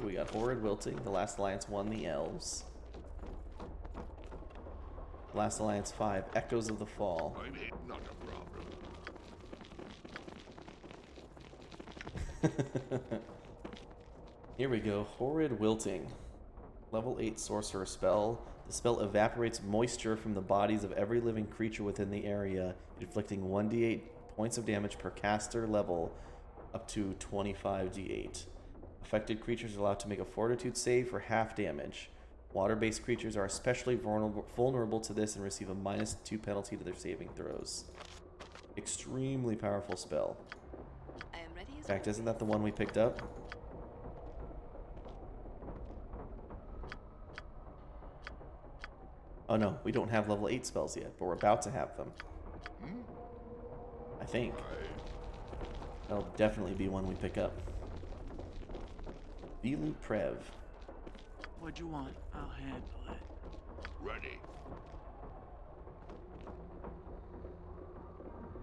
Speaker 2: We got Horrid Wilting. The Last Alliance 1, The Elves. The Last Alliance 5, Echoes of the Fall.
Speaker 1: I mean, not a problem.
Speaker 2: Here we go. Horrid Wilting. Level 8 sorcerer spell. The spell evaporates moisture from the bodies of every living creature within the area, inflicting 1d8 points of damage per caster level up to 25d8. Affected creatures are allowed to make a fortitude save for half damage. Water-based creatures are especially vulnerable to this and receive a -2 penalty to their saving throws. Extremely powerful spell.
Speaker 9: I am ready
Speaker 2: In
Speaker 9: as
Speaker 2: fact,
Speaker 9: always.
Speaker 2: isn't that the one we picked up? Oh no, we don't have level 8 spells yet, but we're about to have them. I think. That'll definitely be one we pick up. Vilu Prev.
Speaker 5: What'd you want? I'll handle it.
Speaker 1: Ready.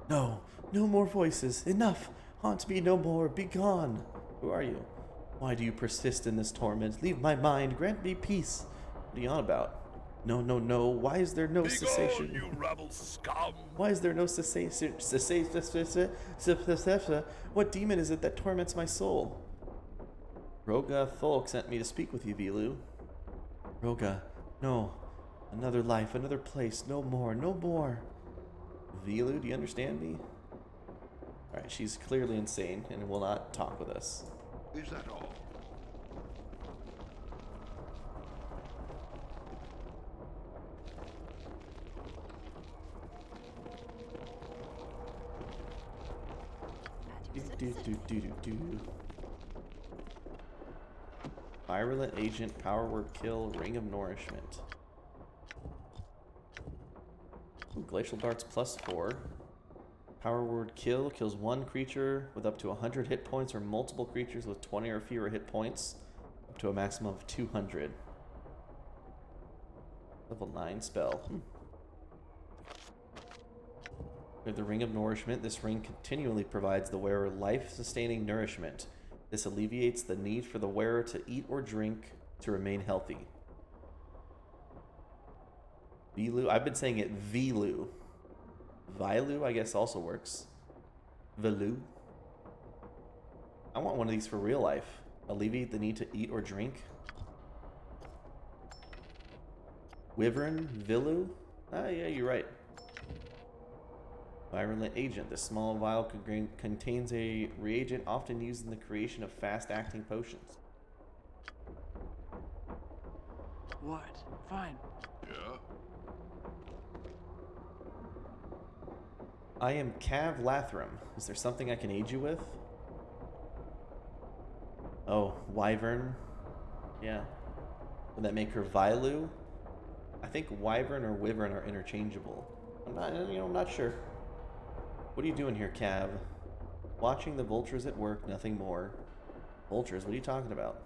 Speaker 2: No, no more voices. Enough. Haunt me no more. Be gone. Who are you? Why do you persist in this torment? Leave my mind. Grant me peace. What are you on about? No, no, no. Why is there no cessation?
Speaker 1: you rabble scum!
Speaker 2: Why is there no cessation? What demon is it that torments my soul? Roga Tholk sent me to speak with you, Vilu. Roga, no. Another life, another place. No more, no more. Vilu, do you understand me? Alright, she's clearly insane and will not talk with us.
Speaker 1: Is that all?
Speaker 2: Do. Virulent Agent, Power Word Kill, Ring of Nourishment. Ooh, Glacial Darts +4. Power Word Kill kills one creature with up to 100 hit points or multiple creatures with 20 or fewer hit points up to a maximum of 200. Level 9 spell. We have the Ring of Nourishment. This ring continually provides the wearer life-sustaining nourishment. This alleviates the need for the wearer to eat or drink to remain healthy. Vilu. I've been saying it Vilu. Vilu, I guess, also works. Vilu. I want one of these for real life. Alleviate the need to eat or drink. Wyvern, Vilu. Ah, yeah, you're right. Virulent Agent. This small vial contains a reagent often used in the creation of fast-acting potions.
Speaker 5: What? Fine.
Speaker 1: Yeah?
Speaker 2: I am Cav Lathram. Is there something I can aid you with? Oh, Wyvern. Yeah. Would that make her Vilu? I think Wyvern or Wyvern are interchangeable. I'm not sure. What are you doing here, Cav? Watching the vultures at work, nothing more. Vultures? What are you talking about?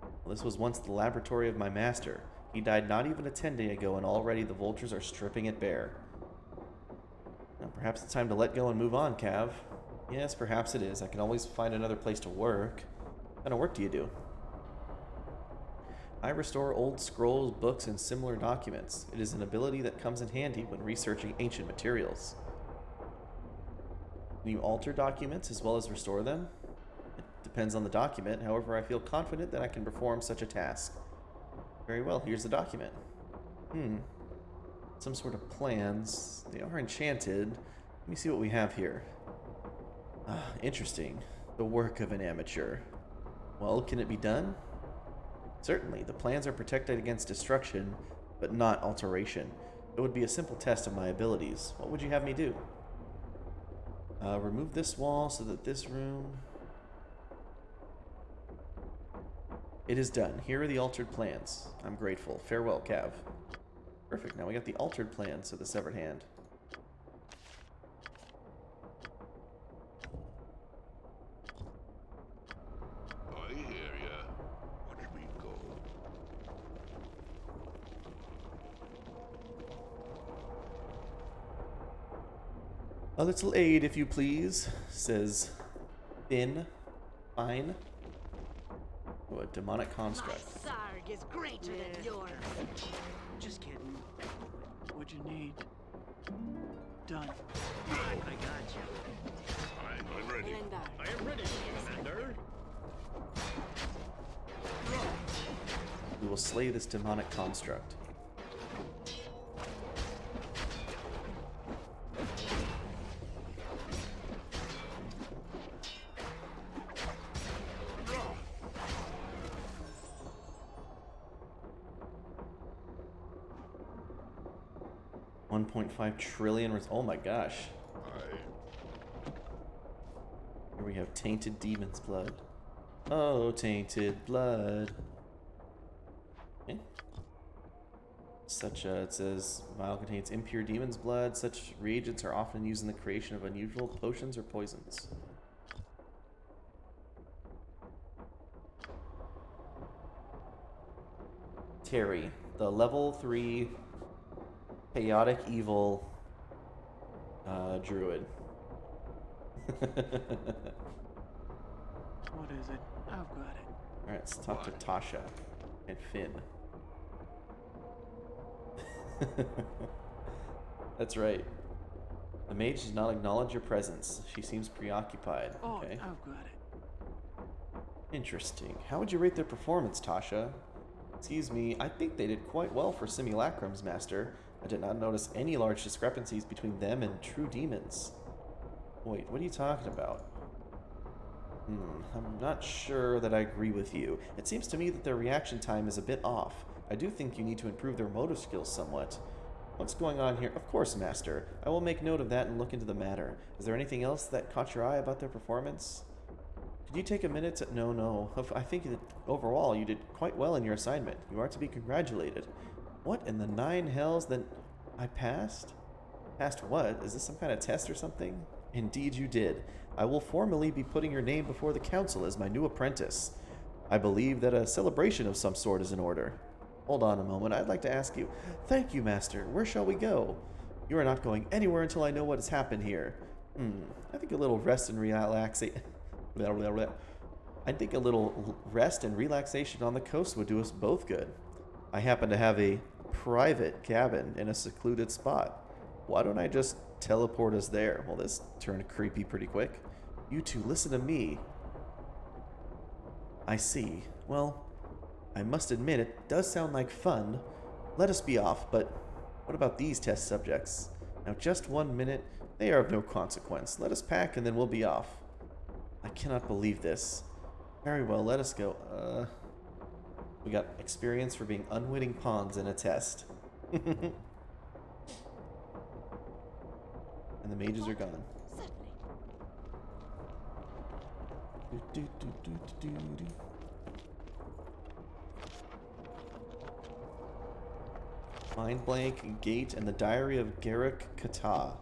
Speaker 2: Well, this was once the laboratory of my master. He died not even a 10-day ago, and already the vultures are stripping it bare. Now, perhaps it's time to let go and move on, Cav. Yes, perhaps it is. I can always find another place to work. What kind of work do you do? I restore old scrolls, books, and similar documents. It is an ability that comes in handy when researching ancient materials. Can you alter documents as well as restore them? It depends on the document. However, I feel confident that I can perform such a task. Very well, here's the document. Some sort of plans. They are enchanted. Let me see what we have here. Interesting. The work of an amateur. Well, can it be done? Certainly. The plans are protected against destruction, but not alteration. It would be a simple test of my abilities. What would you have me do? Remove this wall so that this room... It is done. Here are the altered plans. I'm grateful. Farewell, Cav. Perfect. Now we got the altered plans of the severed hand.
Speaker 1: I hear ya. Watch me go.
Speaker 2: A little aid, if you please, says Finn. Fine. Oh, a demonic construct.
Speaker 4: My Sarg is greater than yours.
Speaker 5: Just kidding. What'd you need? Done.
Speaker 3: I got you.
Speaker 1: I'm ready.
Speaker 3: I am ready, Commander.
Speaker 2: We will slay this demonic construct. $1.5 trillion. Oh my gosh. Here we have tainted demon's blood. Oh, tainted blood. Okay. It says, vial contains impure demon's blood. Such reagents are often used in the creation of unusual potions or poisons. Terry, the level 3 chaotic evil druid.
Speaker 5: What is it? I've got it.
Speaker 2: Alright, let's talk to Tasha and Finn. That's right. The mage does not acknowledge your presence. She seems preoccupied.
Speaker 5: Oh,
Speaker 2: Okay.
Speaker 5: I've got it.
Speaker 2: Interesting. How would you rate their performance, Tasha? Excuse me, I think they did quite well for simulacrums, Master. I did not notice any large discrepancies between them and true demons. Wait, what are you talking about? I'm not sure that I agree with you. It seems to me that their reaction time is a bit off. I do think you need to improve their motor skills somewhat. What's going on here? Of course, Master. I will make note of that and look into the matter. Is there anything else that caught your eye about their performance? Could you take a minute to... No. I think that overall you did quite well in your assignment. You are to be congratulated. What in the 9 hells that I passed? Passed what? Is this some kind of test or something? Indeed you did. I will formally be putting your name before the council as my new apprentice. I believe that a celebration of some sort is in order. Hold on a moment. I'd like to ask you... Thank you, Master. Where shall we go? You are not going anywhere until I know what has happened here. I think a little rest and relaxation... I think a little rest and relaxation on the coast would do us both good. I happen to have a private cabin in a secluded spot. Why don't I just teleport us there? Well, this turned creepy pretty quick. You two, listen to me. I see. Well, I must admit it does sound like fun. Let us be off, but what about these test subjects? Now, just 1 minute. They are of no consequence. Let us pack and then we'll be off. I cannot believe this. Very well, let us go. We got experience for being unwitting pawns in a test. And the mages are gone. Mind Blank, Gate, and the Diary of Garrick Kata.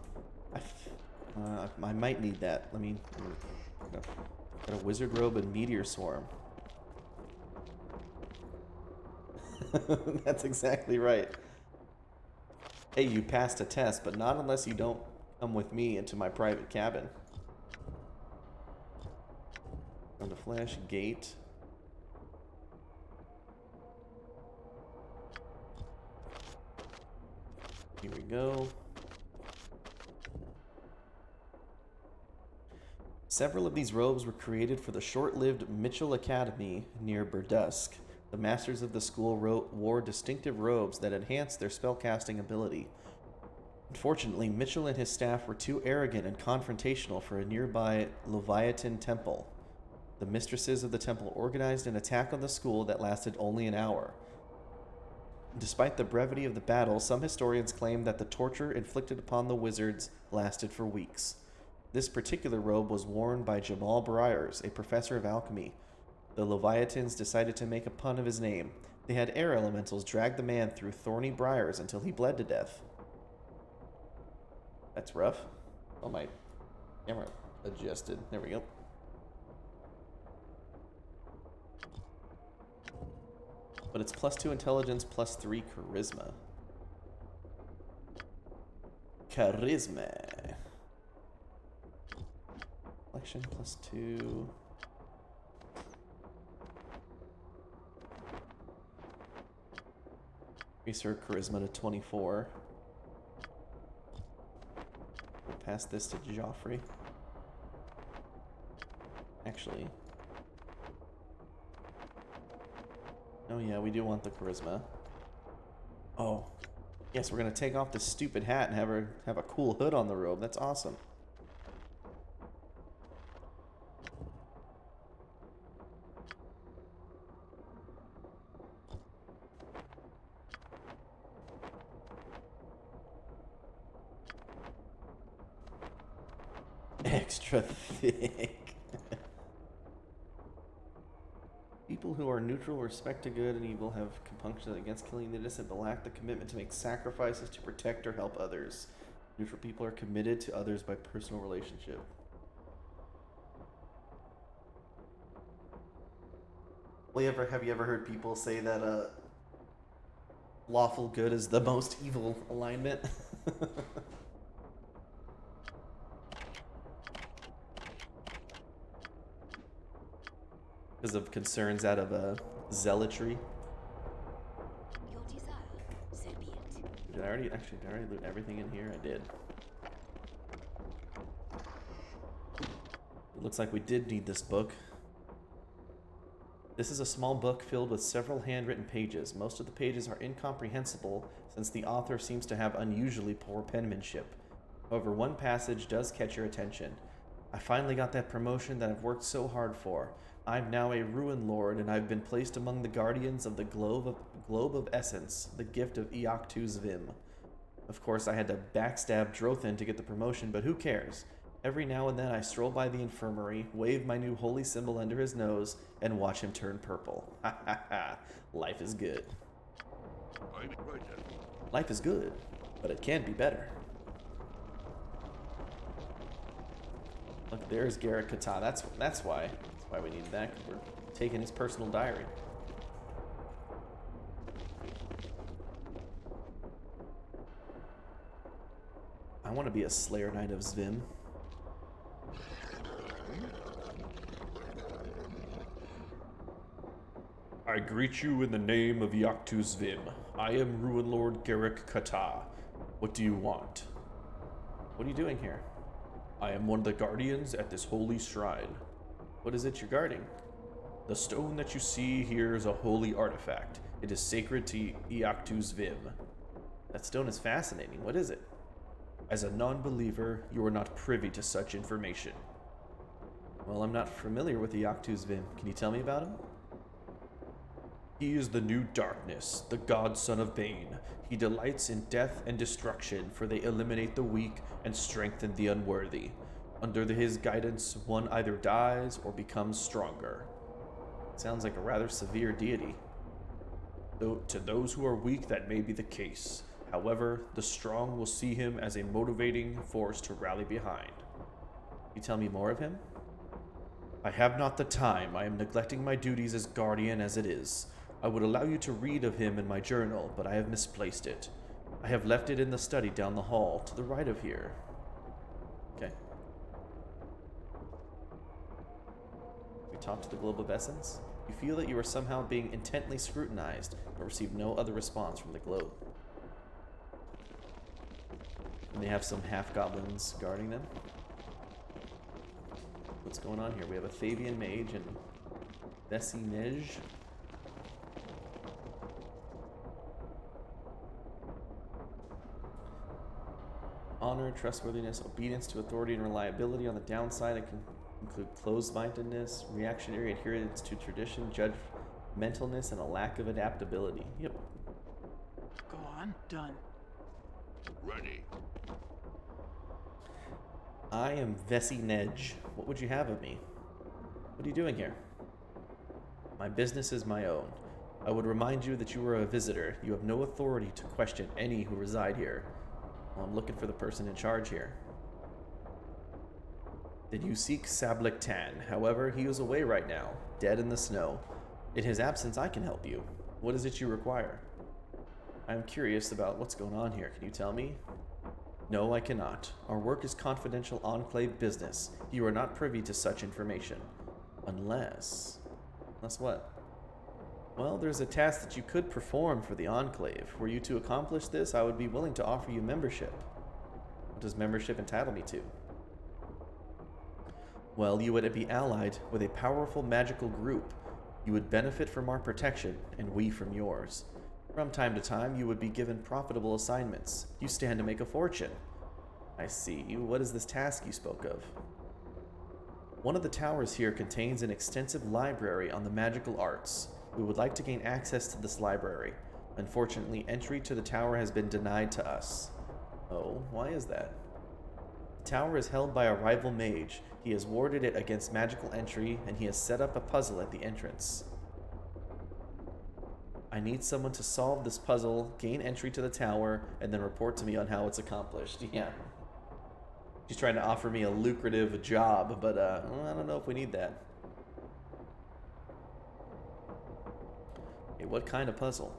Speaker 2: I might need that. Let me... Got a Wizard Robe and Meteor Swarm. That's exactly right. Hey, you passed a test, but not unless you don't come with me into my private cabin. On the Flash, Gate. Here we go. Several of these robes were created for the short-lived Mitchell Academy near Burdusk. The masters of the school wore distinctive robes that enhanced their spellcasting ability. Unfortunately, Mitchell and his staff were too arrogant and confrontational for a nearby Leviathan temple. The mistresses of the temple organized an attack on the school that lasted only an hour. Despite the brevity of the battle, some historians claim that the torture inflicted upon the wizards lasted for weeks. This particular robe was worn by Jamal Briars, a professor of alchemy. The Leviathans decided to make a pun of his name. They had air elementals drag the man through thorny briars until he bled to death. That's rough. Oh, my camera adjusted. There we go. But it's +2 intelligence, +3 charisma. Charisma. Collection +2. Increase her charisma to 24. We'll pass this to Joffrey. Actually. Oh yeah, we do want the charisma. Oh. Yes, we're gonna take off this stupid hat and have her have a cool hood on the robe. That's awesome. Extra thick. People who are neutral, respect to good and evil, have compunction against killing the innocent, but lack the commitment to make sacrifices to protect or help others. Neutral people are committed to others by personal relationship. Well, have you ever heard people say that lawful good is the most evil alignment? Because of concerns out of zealotry.
Speaker 4: Your desire, so be it.
Speaker 2: Did I already loot everything in here? I did. It looks like we did need this book. This is a small book filled with several handwritten pages. Most of the pages are incomprehensible since the author seems to have unusually poor penmanship. However, one passage does catch your attention. I finally got that promotion that I've worked so hard for. I'm now a Ruin Lord, and I've been placed among the guardians of the Globe of Essence, the gift of Ioctu's Vim. Of course, I had to backstab Drothin to get the promotion, but who cares? Every now and then I stroll by the infirmary, wave my new holy symbol under his nose, and watch him turn purple. Ha ha ha. Life is good. Life is good, but it can be better. Look, there's Garrett Kata. That's why we needed that, because we're taking his personal diary. I want to be a Slayer Knight of Zvim. I greet you in the name of Ioctu Zvim. I am Ruin Lord Garrick Kata. What do you want? What are you doing here? I am one of the guardians at this holy shrine. What is it you're guarding? The stone that you see here is a holy artifact. It is sacred to Ioctu's Vim. That stone is fascinating. What is it? As a non-believer, you are not privy to such information. Well, I'm not familiar with Ioctu's Vim. Can you tell me about him? He is the new darkness, the godson of Bane. He delights in death and destruction, for they eliminate the weak and strengthen the unworthy. Under his guidance, one either dies or becomes stronger. Sounds like a rather severe deity. Though to those who are weak, that may be the case. However, the strong will see him as a motivating force to rally behind. Can you tell me more of him? I have not the time. I am neglecting my duties as guardian as it is. I would allow you to read of him in my journal, but I have misplaced it. I have left it in the study down the hall, to the right of here. Okay. We talk to the Globe of Essence. You feel that you are somehow being intently scrutinized, but receive no other response from the globe. And they have some half-goblins guarding them. What's going on here? We have a Thavian mage and Vesinej. Honor, trustworthiness, obedience to authority, and reliability. On the downside, it can include closed-mindedness, reactionary adherence to tradition, judgmentalness, and a lack of adaptability. Yep.
Speaker 5: Go on. Done.
Speaker 1: Ready.
Speaker 2: I am Vesinej. What would you have of me? What are you doing here? My business is my own. I would remind you that you are a visitor. You have no authority to question any who reside here. Well, I'm looking for the person in charge here. Did you seek Sablik Tan? However, he is away right now, dead in the snow. In his absence, I can help you. What is it you require? I am curious about what's going on here. Can you tell me? No, I cannot. Our work is confidential Enclave business. You are not privy to such information. Unless... Unless what? Well, there's a task that you could perform for the Enclave. Were you to accomplish this, I would be willing to offer you membership. What does membership entitle me to? Well, you would be allied with a powerful magical group. You would benefit from our protection, and we from yours. From time to time, you would be given profitable assignments. You stand to make a fortune. I see. What is this task you spoke of? One of the towers here contains an extensive library on the magical arts. We would like to gain access to this library. Unfortunately, entry to the tower has been denied to us. Oh, why is that? The tower is held by a rival mage. He has warded it against magical entry, and he has set up a puzzle at the entrance. I need someone to solve this puzzle, gain entry to the tower, and then report to me on how it's accomplished. Yeah. She's trying to offer me a lucrative job, but I don't know if we need that. Okay, what kind of puzzle?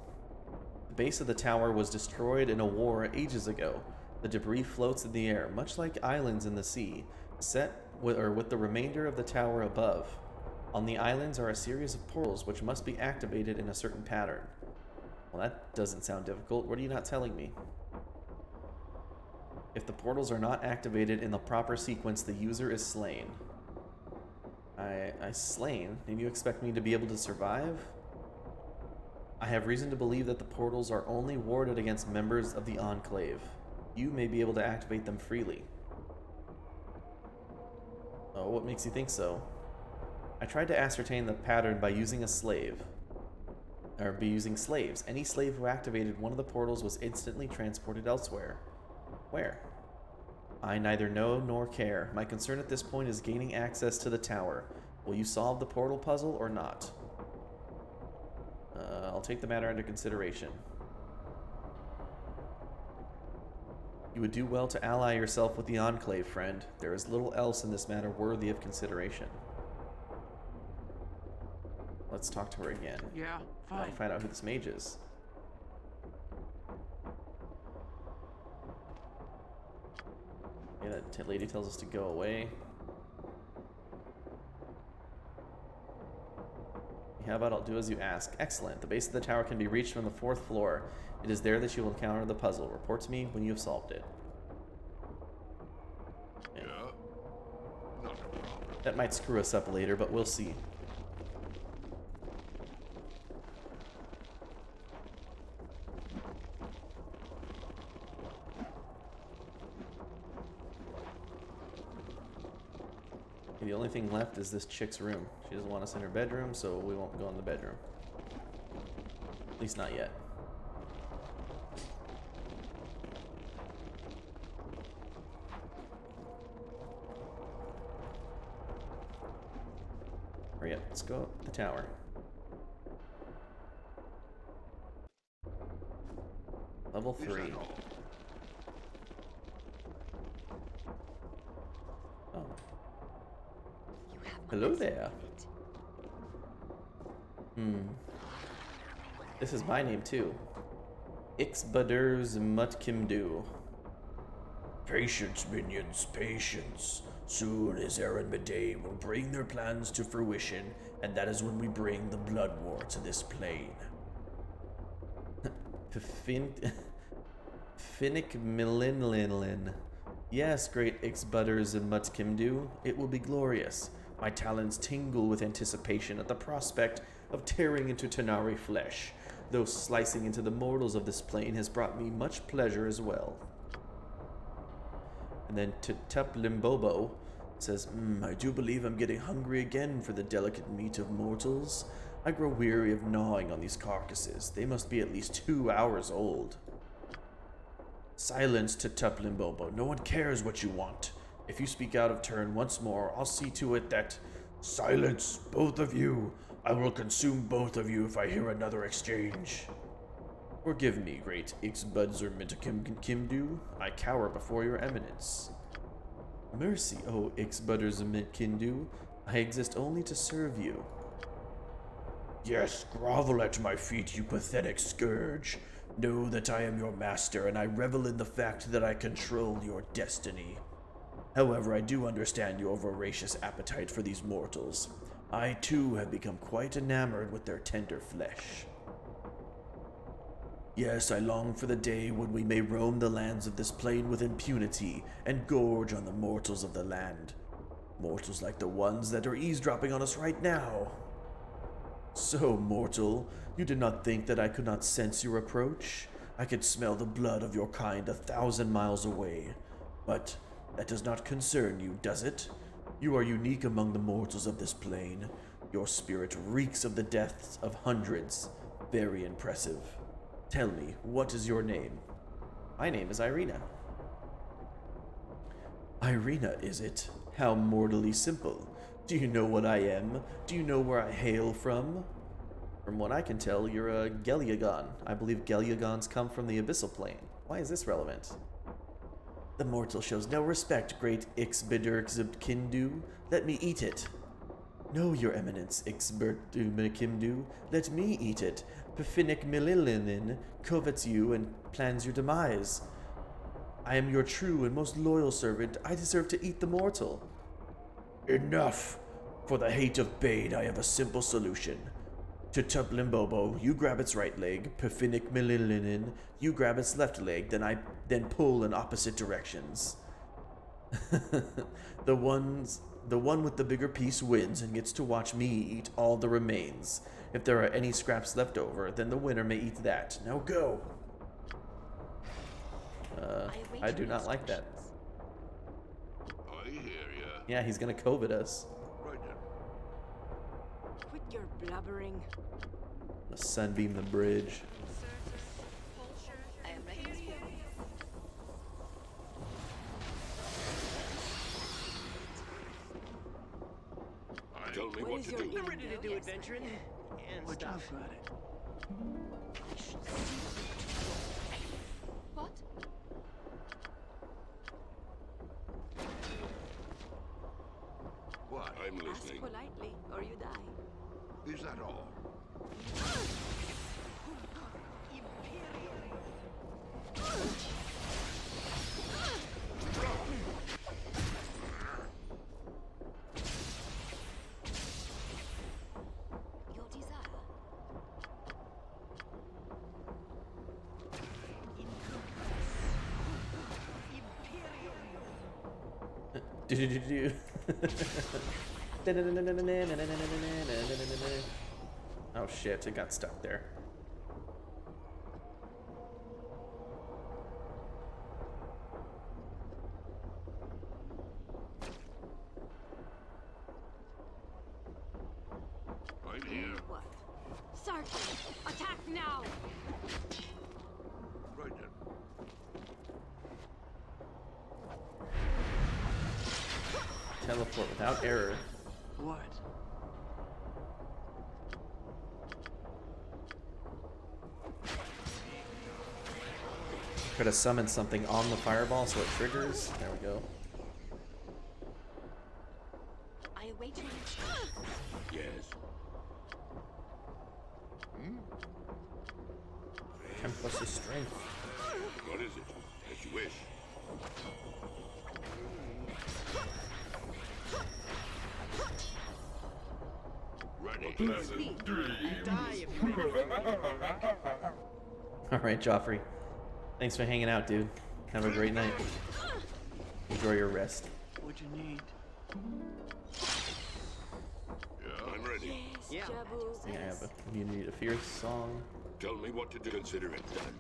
Speaker 2: The base of the tower was destroyed in a war ages ago. The debris floats in the air, much like islands in the sea, set with the remainder of the tower above. On the islands are a series of portals which must be activated in a certain pattern. Well, that doesn't sound difficult. What are you not telling me? If the portals are not activated in the proper sequence, the user is slain. I slain? And you expect me to be able to survive? I have reason to believe that the portals are only warded against members of the Enclave. You may be able to activate them freely. Oh, what makes you think so? I tried to ascertain the pattern by using a slave. Or by using slaves. Any slave who activated one of the portals was instantly transported elsewhere. Where? I neither know nor care. My concern at this point is gaining access to the tower. Will you solve the portal puzzle or not? I'll take the matter under consideration. You would do well to ally yourself with the Enclave, friend. There is little else in this matter worthy of consideration. Let's talk to her again.
Speaker 5: Yeah, fine.
Speaker 2: I'll find out who this mage is. Yeah, that lady tells us to go away. How about I'll do as you ask? Excellent. The base of the tower can be reached from the 4th floor. It is there that you will encounter the puzzle. Report to me when you have solved it.
Speaker 1: Yeah. Not a problem.
Speaker 2: That might screw us up later, but we'll see. The only thing left is this chick's room. She doesn't want us in her bedroom, so we won't go in the bedroom. At least not yet. Hurry up, let's go up the tower. Level 3. Oh. Hello there. This is my name too. Ixbaders Mutkimdu.
Speaker 10: Patience, minions, patience. Soon his Aaron Medei will bring their plans to fruition, and that is when we bring the blood war to this plane.
Speaker 2: Finnick Milinlin. Yes, great Ixbutters and Mutkimdu, it will be glorious. My talons tingle with anticipation at the prospect of tearing into Tanari flesh, though slicing into the mortals of this plane has brought me much pleasure as well. And then Tutup Limbobo says, I do believe I'm getting hungry again for the delicate meat of mortals. I grow weary of gnawing on these carcasses. They must be at least 2 hours old. Silence, Tutup Limbobo. No one cares what you want. If you speak out of turn once more, I'll see to it that... Silence, both of you. I will consume both of you if I hear another exchange. Forgive me, great Ixbudzer Kimdu. I cower before your eminence. Mercy, O Ixbudders Kindu. I exist only to serve you. Yes, grovel at my feet, you pathetic scourge. Know that I am your master, and I revel in the fact that I control your destiny. However, I do understand your voracious appetite for these mortals. I, too, have become quite enamored with their tender flesh. Yes, I long for the day when we may roam the lands of this plane with impunity and gorge on the mortals of the land. Mortals like the ones that are eavesdropping on us right now. So, mortal, you did not think that I could not sense your approach? I could smell the blood of your kind 1,000 miles away. But that does not concern you, does it? You are unique among the mortals of this plane. Your spirit reeks of the deaths of hundreds. Very impressive. Tell me, what is your name? My name is Irina. Irina, is it? How mortally simple. Do you know what I am? Do you know where I hail from? From what I can tell, you're a Gelyagon. I believe Gelyagons come from the Abyssal Plane. Why is this relevant? The mortal shows no respect, great Ixbidirxibkindu. Let me eat it. No, your eminence, Ixbirdumikimdu. Let me eat it. Pefinic Mililinin covets you and plans your demise. I am your true and most loyal servant. I deserve to eat the mortal. Enough! For the hate of Bade, I have a simple solution. Tutup Limbobo, you grab its right leg. Pefinic Mililinin, you grab its left leg. Then pull in opposite directions. The one with the bigger piece wins and gets to watch me eat all the remains. If there are any scraps left over, then the winner may eat that. Now go! I do not like that.
Speaker 1: I hear ya.
Speaker 2: Yeah, he's gonna COVID us.
Speaker 1: Right then.
Speaker 4: Quit your blubbering.
Speaker 2: The sunbeam the bridge.
Speaker 4: I am ready.
Speaker 1: Tell me
Speaker 4: What
Speaker 1: what
Speaker 4: is
Speaker 1: to
Speaker 4: your
Speaker 1: do.
Speaker 3: We're ready to do adventuring and
Speaker 5: Would you
Speaker 3: stuff.
Speaker 5: got it?
Speaker 9: What?
Speaker 1: What? I'm
Speaker 4: Ask
Speaker 1: listening.
Speaker 4: politely, or you die.
Speaker 1: Is that all?
Speaker 4: Your desire.
Speaker 2: Do-do-do-do. Oh shit, it got stuck there.
Speaker 1: I'm here.
Speaker 4: What? Sergeant, attack now!
Speaker 1: Right then.
Speaker 2: Teleport without error.
Speaker 5: What?
Speaker 2: Try to summon something on the fireball so it triggers. There we go.
Speaker 4: I await your instructions.
Speaker 1: Yes.
Speaker 2: 10 plus his strength.
Speaker 1: What is it? As you wish. Ready.
Speaker 3: Die if you
Speaker 2: Alright, Joffrey. Thanks for hanging out, dude. Have a great night. Enjoy your rest.
Speaker 5: What'd you need?
Speaker 1: Yeah, I'm ready.
Speaker 3: Yeah.
Speaker 4: Jabu.
Speaker 2: I think I have a Immunity to Fear song.
Speaker 1: Tell me what to do. Consider it done.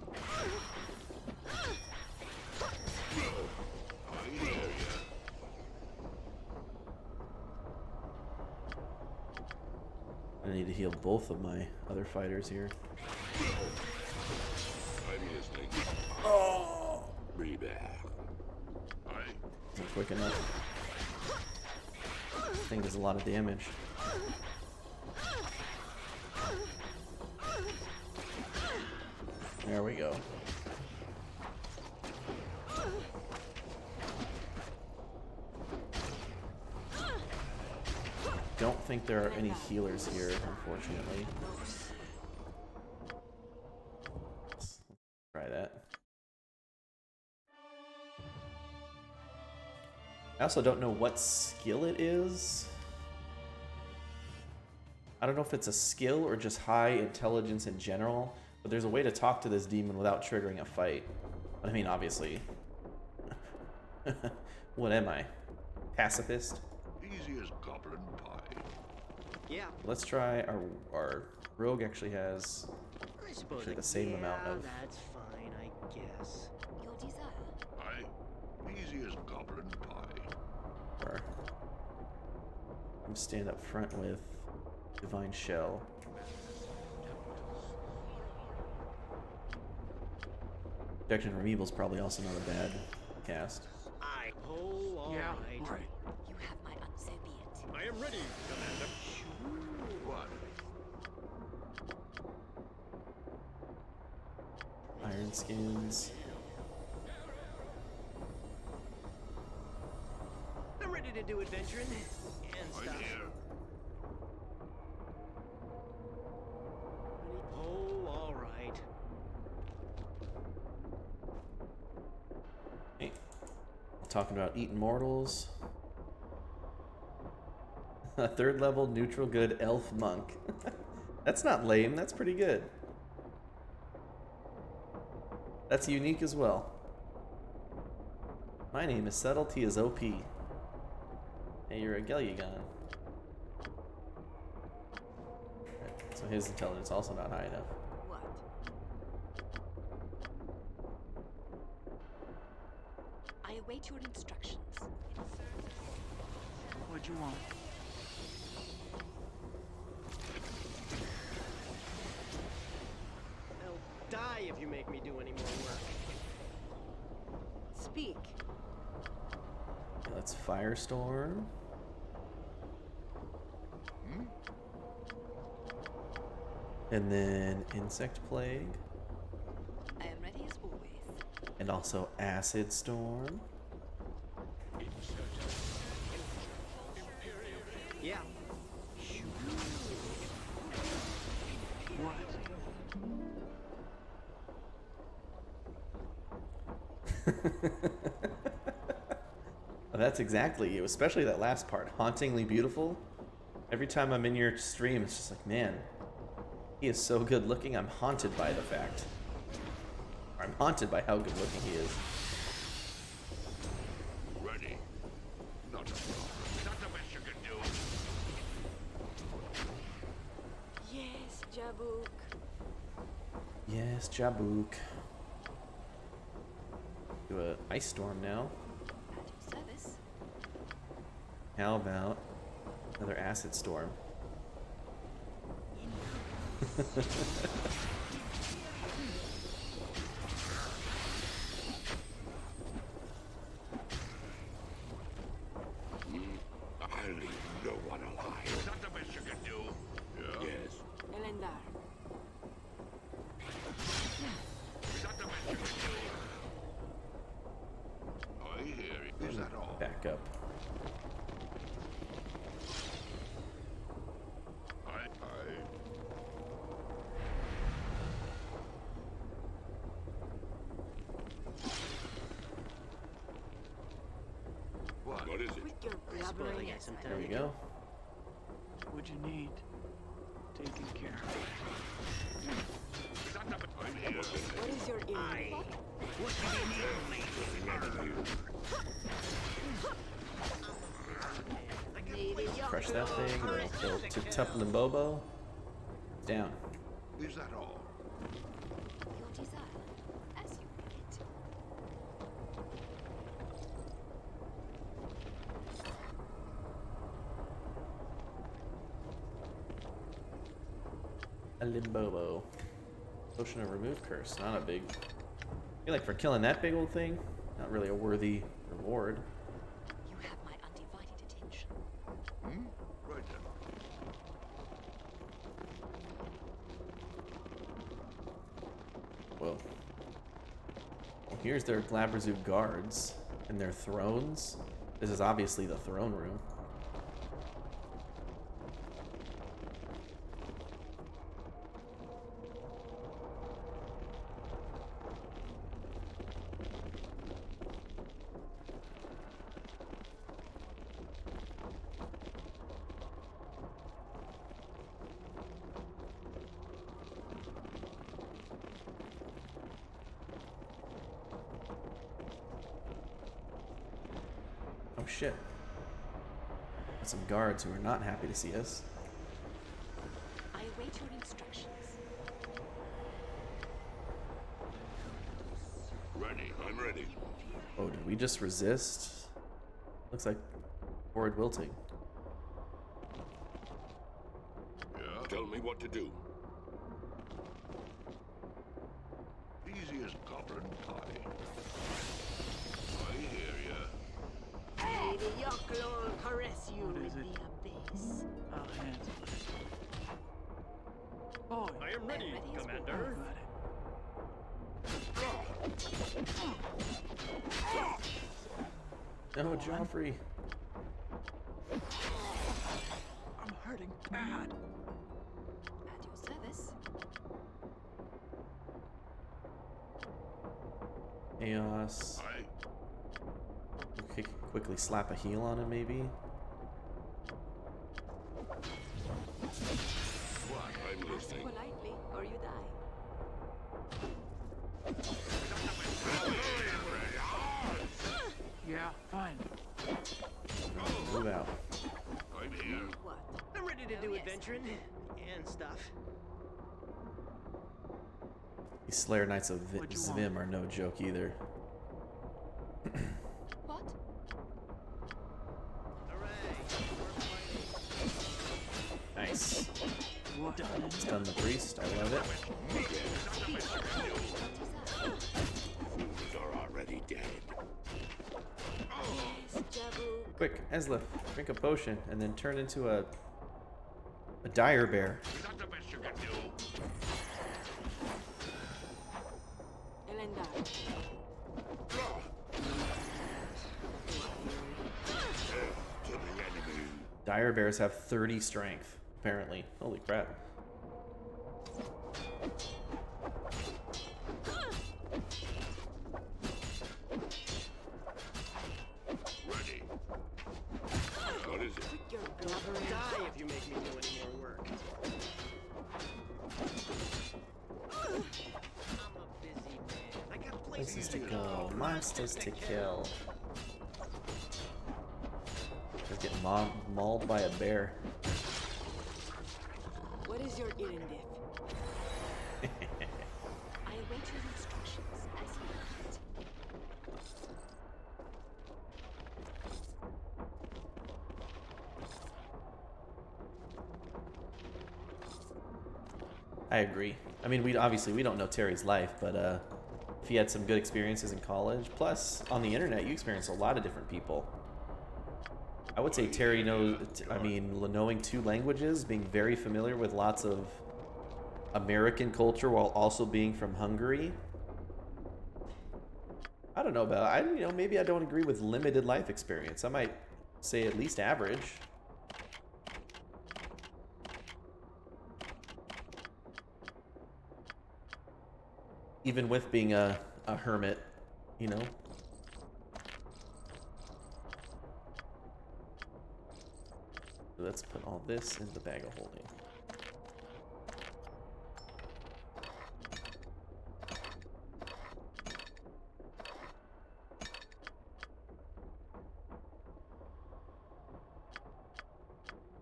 Speaker 1: I hear ya.
Speaker 2: I need to heal both of my other fighters here.
Speaker 1: I'm listening.
Speaker 2: Oh!
Speaker 1: Be back.
Speaker 2: Not quick enough. This thing does a lot of damage. There we go. Don't think there are any healers here, unfortunately. Let's try that. I also don't know what skill it is. I don't know if it's a skill or just high intelligence in general, but there's a way to talk to this demon without triggering a fight. But I mean, obviously. What am I? Pacifist?
Speaker 1: Easy as goblin pie.
Speaker 3: Yeah.
Speaker 2: Let's try our rogue actually has
Speaker 3: I suppose
Speaker 2: actually the same amount of
Speaker 3: that's fine, I guess.
Speaker 4: Your desire.
Speaker 1: Easy as goblin pie.
Speaker 2: or I'm stand up front with Divine Shell. Protection from Evil is probably also not a bad cast.
Speaker 3: All
Speaker 5: Yeah,
Speaker 3: right.
Speaker 5: right.
Speaker 4: You have my so be it.
Speaker 3: I am ready, Commander.
Speaker 1: What?
Speaker 2: Iron Skins.
Speaker 3: I'm ready to do adventuring and
Speaker 1: I'm
Speaker 3: stuff.
Speaker 1: here.
Speaker 3: Oh, all right.
Speaker 2: Hey, talking about eating mortals. A third level neutral good elf monk. That's not lame, that's pretty good. That's unique as well. My name is Subtlety is OP. Hey, you're a Gelyagon. So his intelligence also not high enough.
Speaker 4: What? I await your instructions.
Speaker 5: What'd you want?
Speaker 3: I'll die if you make me do any more work.
Speaker 4: Speak.
Speaker 2: Okay, let's Firestorm. And then Insect Plague.
Speaker 4: I am ready as always.
Speaker 2: And also Acid Storm.
Speaker 3: Yeah.
Speaker 5: What?
Speaker 2: That's exactly you, especially that last part. Hauntingly beautiful. Every time I'm in your stream, it's just like, man, he is so good looking. I'm haunted by the fact. Or I'm haunted by how good looking he is.
Speaker 1: Ready. Not a problem. Not the best you can do.
Speaker 4: Yes, Jabuk.
Speaker 2: Yes, Jabuk. Do a Ice Storm now.
Speaker 4: At your service.
Speaker 2: How about another Acid Storm?
Speaker 1: I'll leave no one alive. Not the best you can do. Yeah. Yes.
Speaker 4: Elendar.
Speaker 1: Not the best you can do. I hear you. Is that all?
Speaker 2: Back up.
Speaker 1: What is it?
Speaker 4: Quit your
Speaker 3: I suppose I
Speaker 4: blubbering.
Speaker 3: got some
Speaker 2: There
Speaker 3: time
Speaker 2: we
Speaker 3: to
Speaker 2: go.
Speaker 5: What'd you need? Taken care of.
Speaker 1: I'm here.
Speaker 4: What is your
Speaker 3: Aye.
Speaker 4: aim?
Speaker 3: What do you need, lady?
Speaker 4: Maybe
Speaker 2: Crush that thing, and then kill Tup and the Bobo. Down.
Speaker 1: Is that all?
Speaker 9: Your desire, as you will it.
Speaker 2: A Limbobo. Potion of remove curse. Not a big. I feel like for killing that big old thing, not really a worthy reward.
Speaker 9: You have my undivided attention.
Speaker 1: Right then.
Speaker 2: Whoa. Well, here's their Glabrezu guards and their thrones. This is obviously the throne room. Oh shit. Got some guards who are not happy to see us.
Speaker 9: I await your instructions.
Speaker 1: Ready. I'm ready.
Speaker 2: Oh, did we just resist? Looks like forward wilting.
Speaker 1: Yeah. Tell me what to do. Easy as goblin pie. I hear ya.
Speaker 4: Maybe Yockel will caress you
Speaker 5: What
Speaker 4: in
Speaker 5: is
Speaker 4: the
Speaker 5: it?
Speaker 4: abyss.
Speaker 5: I'll handle it. Oh,
Speaker 3: I am ready,
Speaker 9: Ready as
Speaker 3: Commander.
Speaker 5: got it.
Speaker 2: No, Joffrey.
Speaker 5: I'm hurting bad.
Speaker 9: At your service.
Speaker 2: Chaos. Okay, quickly slap a heal on him, maybe.
Speaker 1: What? I'm listening.
Speaker 9: Politely, or you die.
Speaker 5: Yeah, fine.
Speaker 2: Move out.
Speaker 1: I'm here.
Speaker 4: What?
Speaker 3: I'm ready to do
Speaker 9: yes.
Speaker 3: adventuring and stuff.
Speaker 2: These Slayer Knights of
Speaker 5: What'd you
Speaker 2: Zvim are no joke either.
Speaker 9: What?
Speaker 2: Nice.
Speaker 5: What?
Speaker 2: Stun the priest. I love it.
Speaker 1: Fools are already dead.
Speaker 4: Yes, Jabu.
Speaker 2: Quick, Eslif, drink a potion and then turn into a dire bear.
Speaker 1: Is that the best you can do?
Speaker 4: Elendar.
Speaker 1: To the enemy.
Speaker 2: Dire bears have 30 strength, apparently. Holy crap.
Speaker 1: Ready. What is it?
Speaker 4: Your blubbering.
Speaker 3: Die if you make me do any more work. I'm a busy man. I got places
Speaker 2: Places
Speaker 3: to
Speaker 2: to
Speaker 3: go.
Speaker 2: go, monsters to kill. Just get mauled by a bear.
Speaker 4: What is your errand?
Speaker 9: I await your instructions as you will it.
Speaker 2: I agree. I mean, we don't know Terry's life, but if he had some good experiences in college, plus on the internet, you experience a lot of different people. I would say Terry knows. I mean, knowing 2 languages, being very familiar with lots of American culture while also being from Hungary. I don't know about. Maybe I don't agree with limited life experience. I might say at least average. Even with being a hermit, you know. Let's put all this in the bag of holding.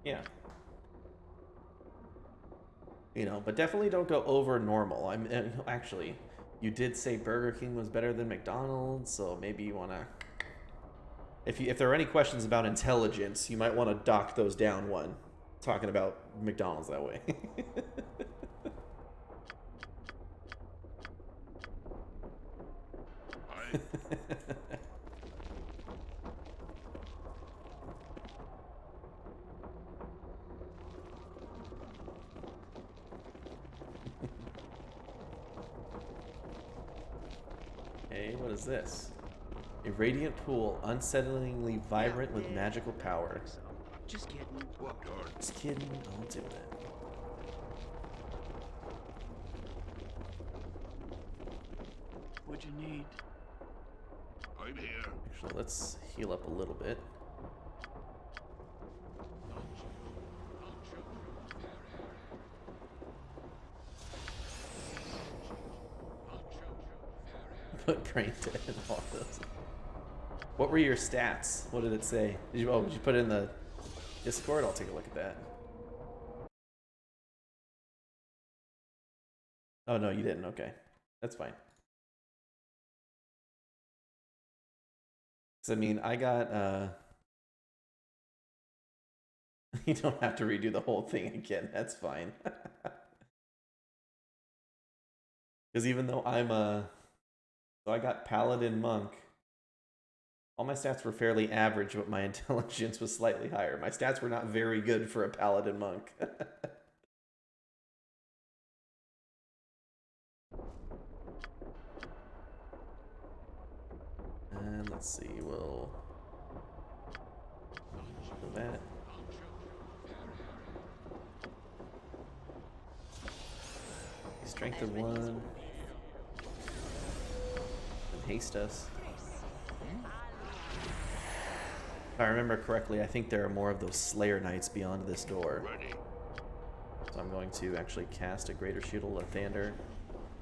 Speaker 2: Yeah. You know, but definitely don't go over normal. Actually, you did say Burger King was better than McDonald's, so maybe you want to... If there are any questions about intelligence, you might want to dock those down one. Talking about McDonald's that way. Hey, what is this? A radiant pool, unsettlingly vibrant with magical power.
Speaker 3: Just kidding.
Speaker 1: What, darn?
Speaker 2: Just kidding. I'll do that.
Speaker 5: What'd you need?
Speaker 1: I'm here.
Speaker 2: Actually, let's heal up a little bit. Put brain dead in all those. What were your stats? What did it say? Did you put it in the Discord? I'll take a look at that. Oh no, you didn't. Okay, that's fine. 'Cause I mean, I got. You don't have to redo the whole thing again. That's fine. Because even though I'm so I got Paladin Monk. All my stats were fairly average, but my intelligence was slightly higher. My stats were not very good for a Paladin Monk. And let's see, we'll do that. Strength of 1. And haste us. If I remember correctly, I think there are more of those Slayer Knights beyond this door.
Speaker 1: Ready.
Speaker 2: So I'm going to actually cast a Greater Shield of Lathander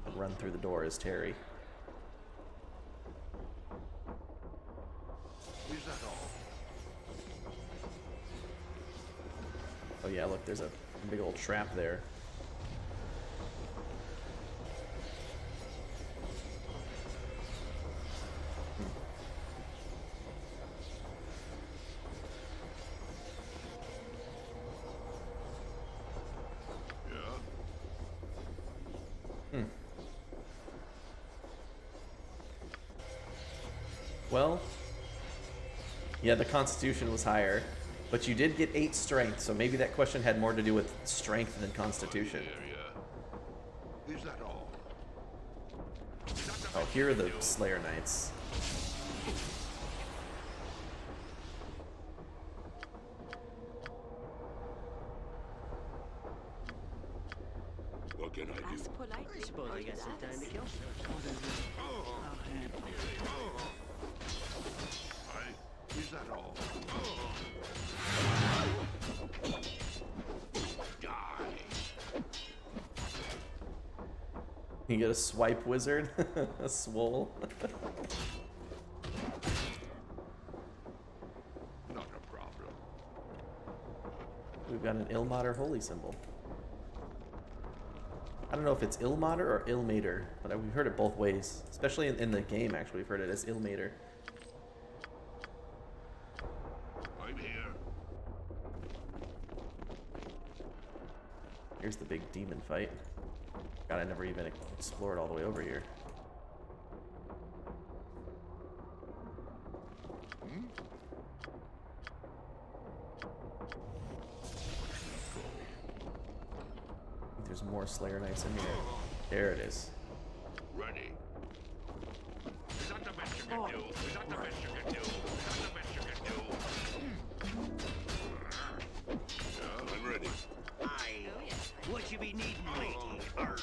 Speaker 2: and run through the door as Terry.
Speaker 1: Is that all?
Speaker 2: Oh yeah, look, there's a big old trap there. Well, yeah, the Constitution was higher, but you did get 8 Strength, so maybe that question had more to do with Strength than Constitution.
Speaker 1: Is that all?
Speaker 2: Oh, here are the Slayer Knights.
Speaker 1: What can I do?
Speaker 3: I suppose I got some time to kill.
Speaker 1: Is that all? Die.
Speaker 2: You get a Swipe Wizard? A Swole?
Speaker 1: Not a problem.
Speaker 2: We've got an Ilmater Holy Symbol. I don't know if it's Ilmater or Ilmater, but we've heard it both ways. Especially in the game, actually, we've heard it as Ilmater.
Speaker 1: I'm here.
Speaker 2: Here's the big demon fight. God, I never even explored all the way over here. I think there's more Slayer Knights in here. There it is.
Speaker 1: Ready. Is that the best you can do? Is that the best you can do? Is that the best you can do? Yeah, I'm ready.
Speaker 3: Aye. What you be needing, matey? Arr.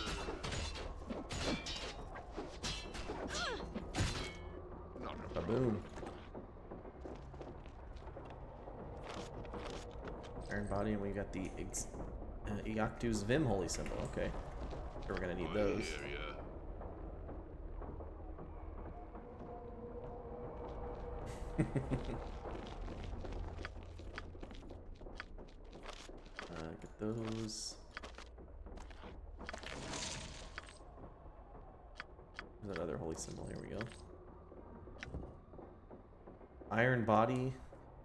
Speaker 1: Not a
Speaker 2: Baboon. Iron Body, and we got the Iactu's Vim Holy Symbol. Okay. Sure, we're gonna need those.
Speaker 1: Here, yeah.
Speaker 2: those. There's another holy symbol. Here we go. Iron Body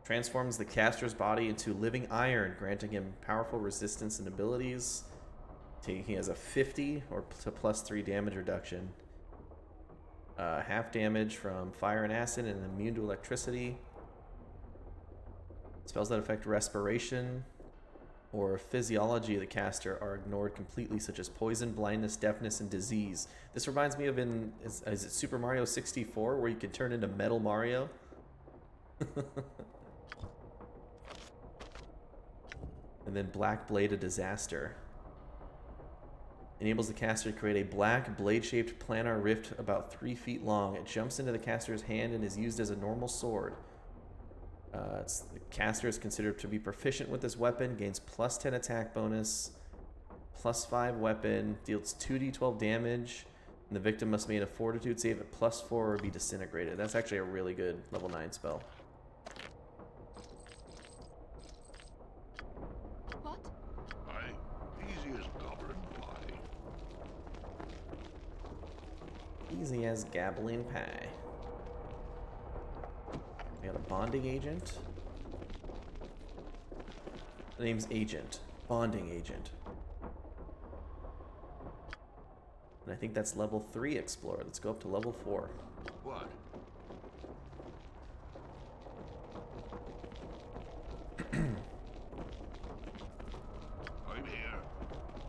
Speaker 2: transforms the caster's body into living iron, granting him powerful resistance and abilities. He has a 50 or to +3 damage reduction. Half damage from fire and acid, and immune to electricity. Spells that affect respiration or physiology of the caster are ignored completely, such as poison, blindness, deafness, and disease. This reminds me of is it Super Mario 64, where you can turn into Metal Mario? And then Black Blade of Disaster. Enables the caster to create a black, blade-shaped planar rift about 3 feet long. It jumps into the caster's hand and is used as a normal sword. The caster is considered to be proficient with this weapon, gains +10 attack bonus, +5 weapon, deals 2d12 damage, and the victim must make a fortitude save at +4 or be disintegrated. That's actually a really good level 9 spell.
Speaker 9: What?
Speaker 1: Aye. Easy as goblin pie.
Speaker 2: Easy as gabbling pie. We got a bonding agent. The name's Agent. Bonding agent. And I think that's level 3 Explorer. Let's go up to level 4.
Speaker 1: What? I'm here.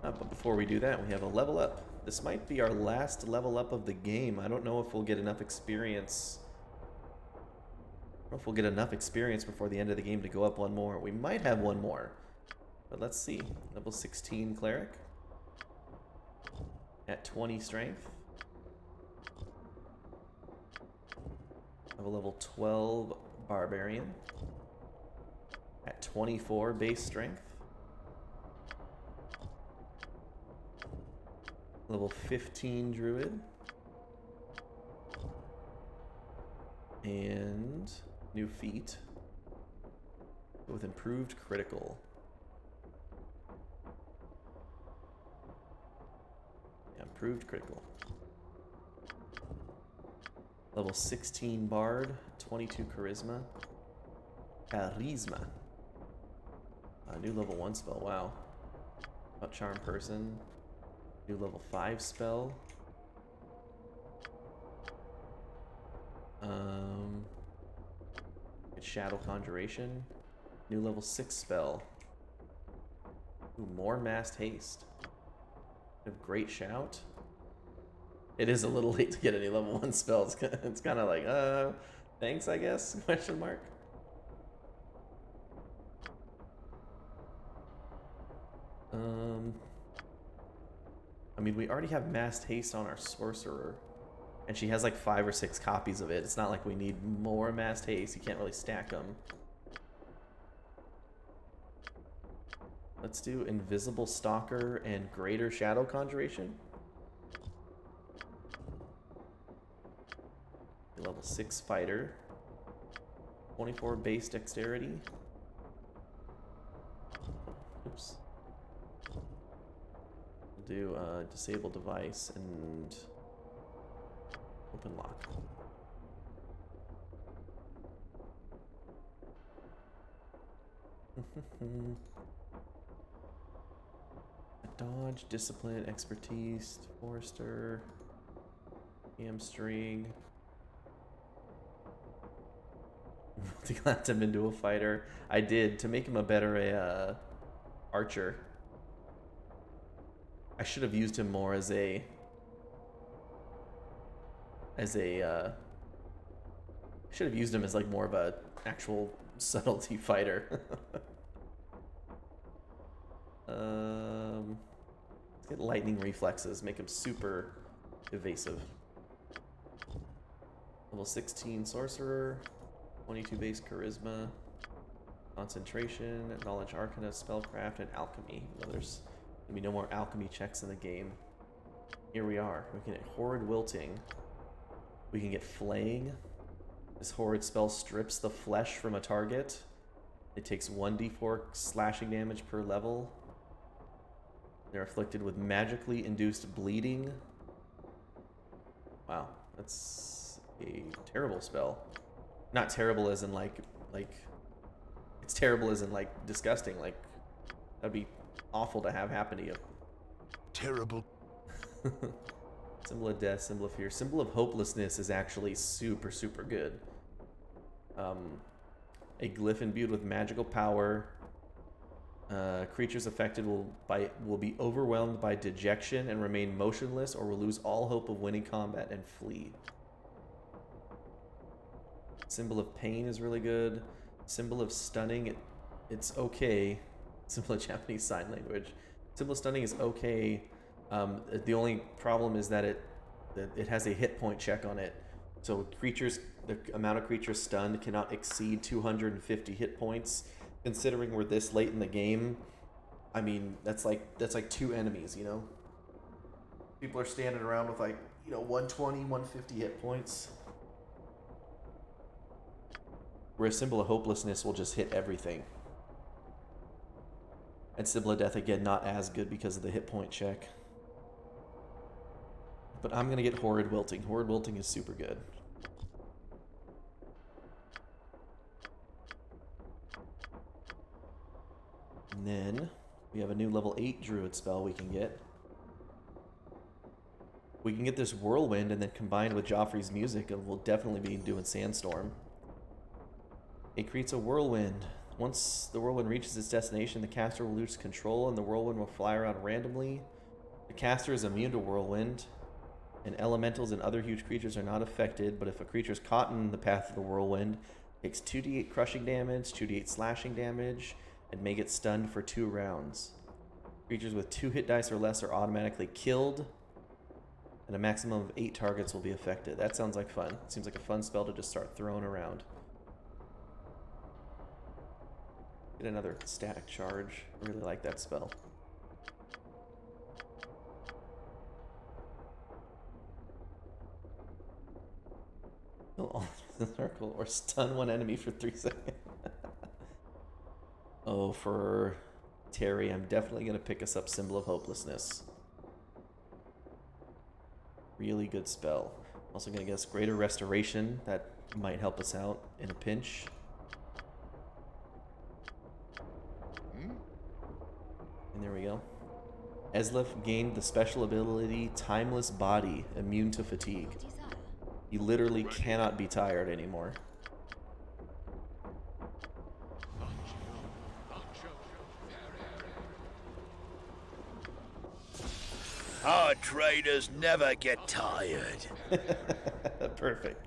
Speaker 2: But before we do that, we have a level up. This might be our last level up of the game. I don't know if we'll get enough experience. I don't know if we'll get enough experience before the end of the game to go up one more. We might have one more. But let's see. Level 16 Cleric. At 20 Strength. Have a level 12 Barbarian. At 24 Base Strength. Level 15 Druid. And new feat with improved critical. Yeah, improved critical. Level 16 Bard, 22 Charisma. Charisma. New level 1 spell, wow. About Charm Person. New level 5 spell. Shadow Conjuration. New level 6 spell. Ooh, more Massed Haste. Have Great Shout. It is a little late to get any level 1 spells. It's kind of like, thanks, I guess? Question mark. I mean, we already have Massed Haste on our Sorcerer. And she has like 5 or 6 copies of it. It's not like we need more Massed Haste. You can't really stack them. Let's do Invisible Stalker and Greater Shadow Conjuration. Level 6 Fighter. 24 base Dexterity. Oops. We'll do Disable Device and Open Lock. Dodge, Discipline, Expertise, Forester, Hamstring. Multi-clapped him into a fighter. I did, to make him a better archer. I should have used him more as a should have used him as like more of a actual subtlety fighter. Let's get lightning reflexes, make him super evasive. Level 16 sorcerer, 22 base charisma, concentration, knowledge arcana, spellcraft, and alchemy. Well, there's gonna be no more alchemy checks in the game. Here we are. We can get horrid wilting. We can get flaying. This horrid spell strips the flesh from a target. It takes 1d4 slashing damage per level. They're afflicted with magically induced bleeding. Wow, that's a terrible spell. Not terrible as in like it's terrible as in like disgusting. Like that'd be awful to have happen to you.
Speaker 6: Terrible.
Speaker 2: Symbol of death, symbol of fear, symbol of hopelessness is actually super, super good. A glyph imbued with magical power. Creatures affected will be overwhelmed by dejection and remain motionless, or will lose all hope of winning combat and flee. Symbol of pain is really good. Symbol of stunning, it's okay. Symbol of Japanese sign language. Symbol of stunning is okay. The only problem is that it has a hit point check on it. So the amount of creatures stunned cannot exceed 250 hit points. Considering we're this late in the game, I mean, that's like 2 enemies, you know? People are standing around with like, you know, 120, 150 hit points. Whereas Symbol of Hopelessness will just hit everything. And Symbol of Death, again, not as good because of the hit point check. But I'm going to get Horrid Wilting. Horrid Wilting is super good. And then we have a new level 8 Druid spell we can get. We can get this Whirlwind and then combined with Joffrey's music, and we'll definitely be doing Sandstorm. It creates a Whirlwind. Once the Whirlwind reaches its destination, the caster will lose control and the Whirlwind will fly around randomly. The caster is immune to Whirlwind, and elementals and other huge creatures are not affected, but if a creature is caught in the path of the Whirlwind, it takes 2d8 crushing damage, 2d8 slashing damage, and may get stunned for 2 rounds. Creatures with 2 hit dice or less are automatically killed, and a maximum of 8 targets will be affected. That sounds like fun. Seems like a fun spell to just start throwing around. Get another static charge. I really like that spell. Fill all the circle or stun one enemy for 3 seconds. Oh, for Terry, I'm definitely going to pick us up Symbol of Hopelessness. Really good spell. Also going to get us Greater Restoration. That might help us out in a pinch. And there we go. Eslef gained the special ability Timeless Body, immune to fatigue. You literally cannot be tired anymore.
Speaker 3: Our traders never get tired.
Speaker 2: Perfect.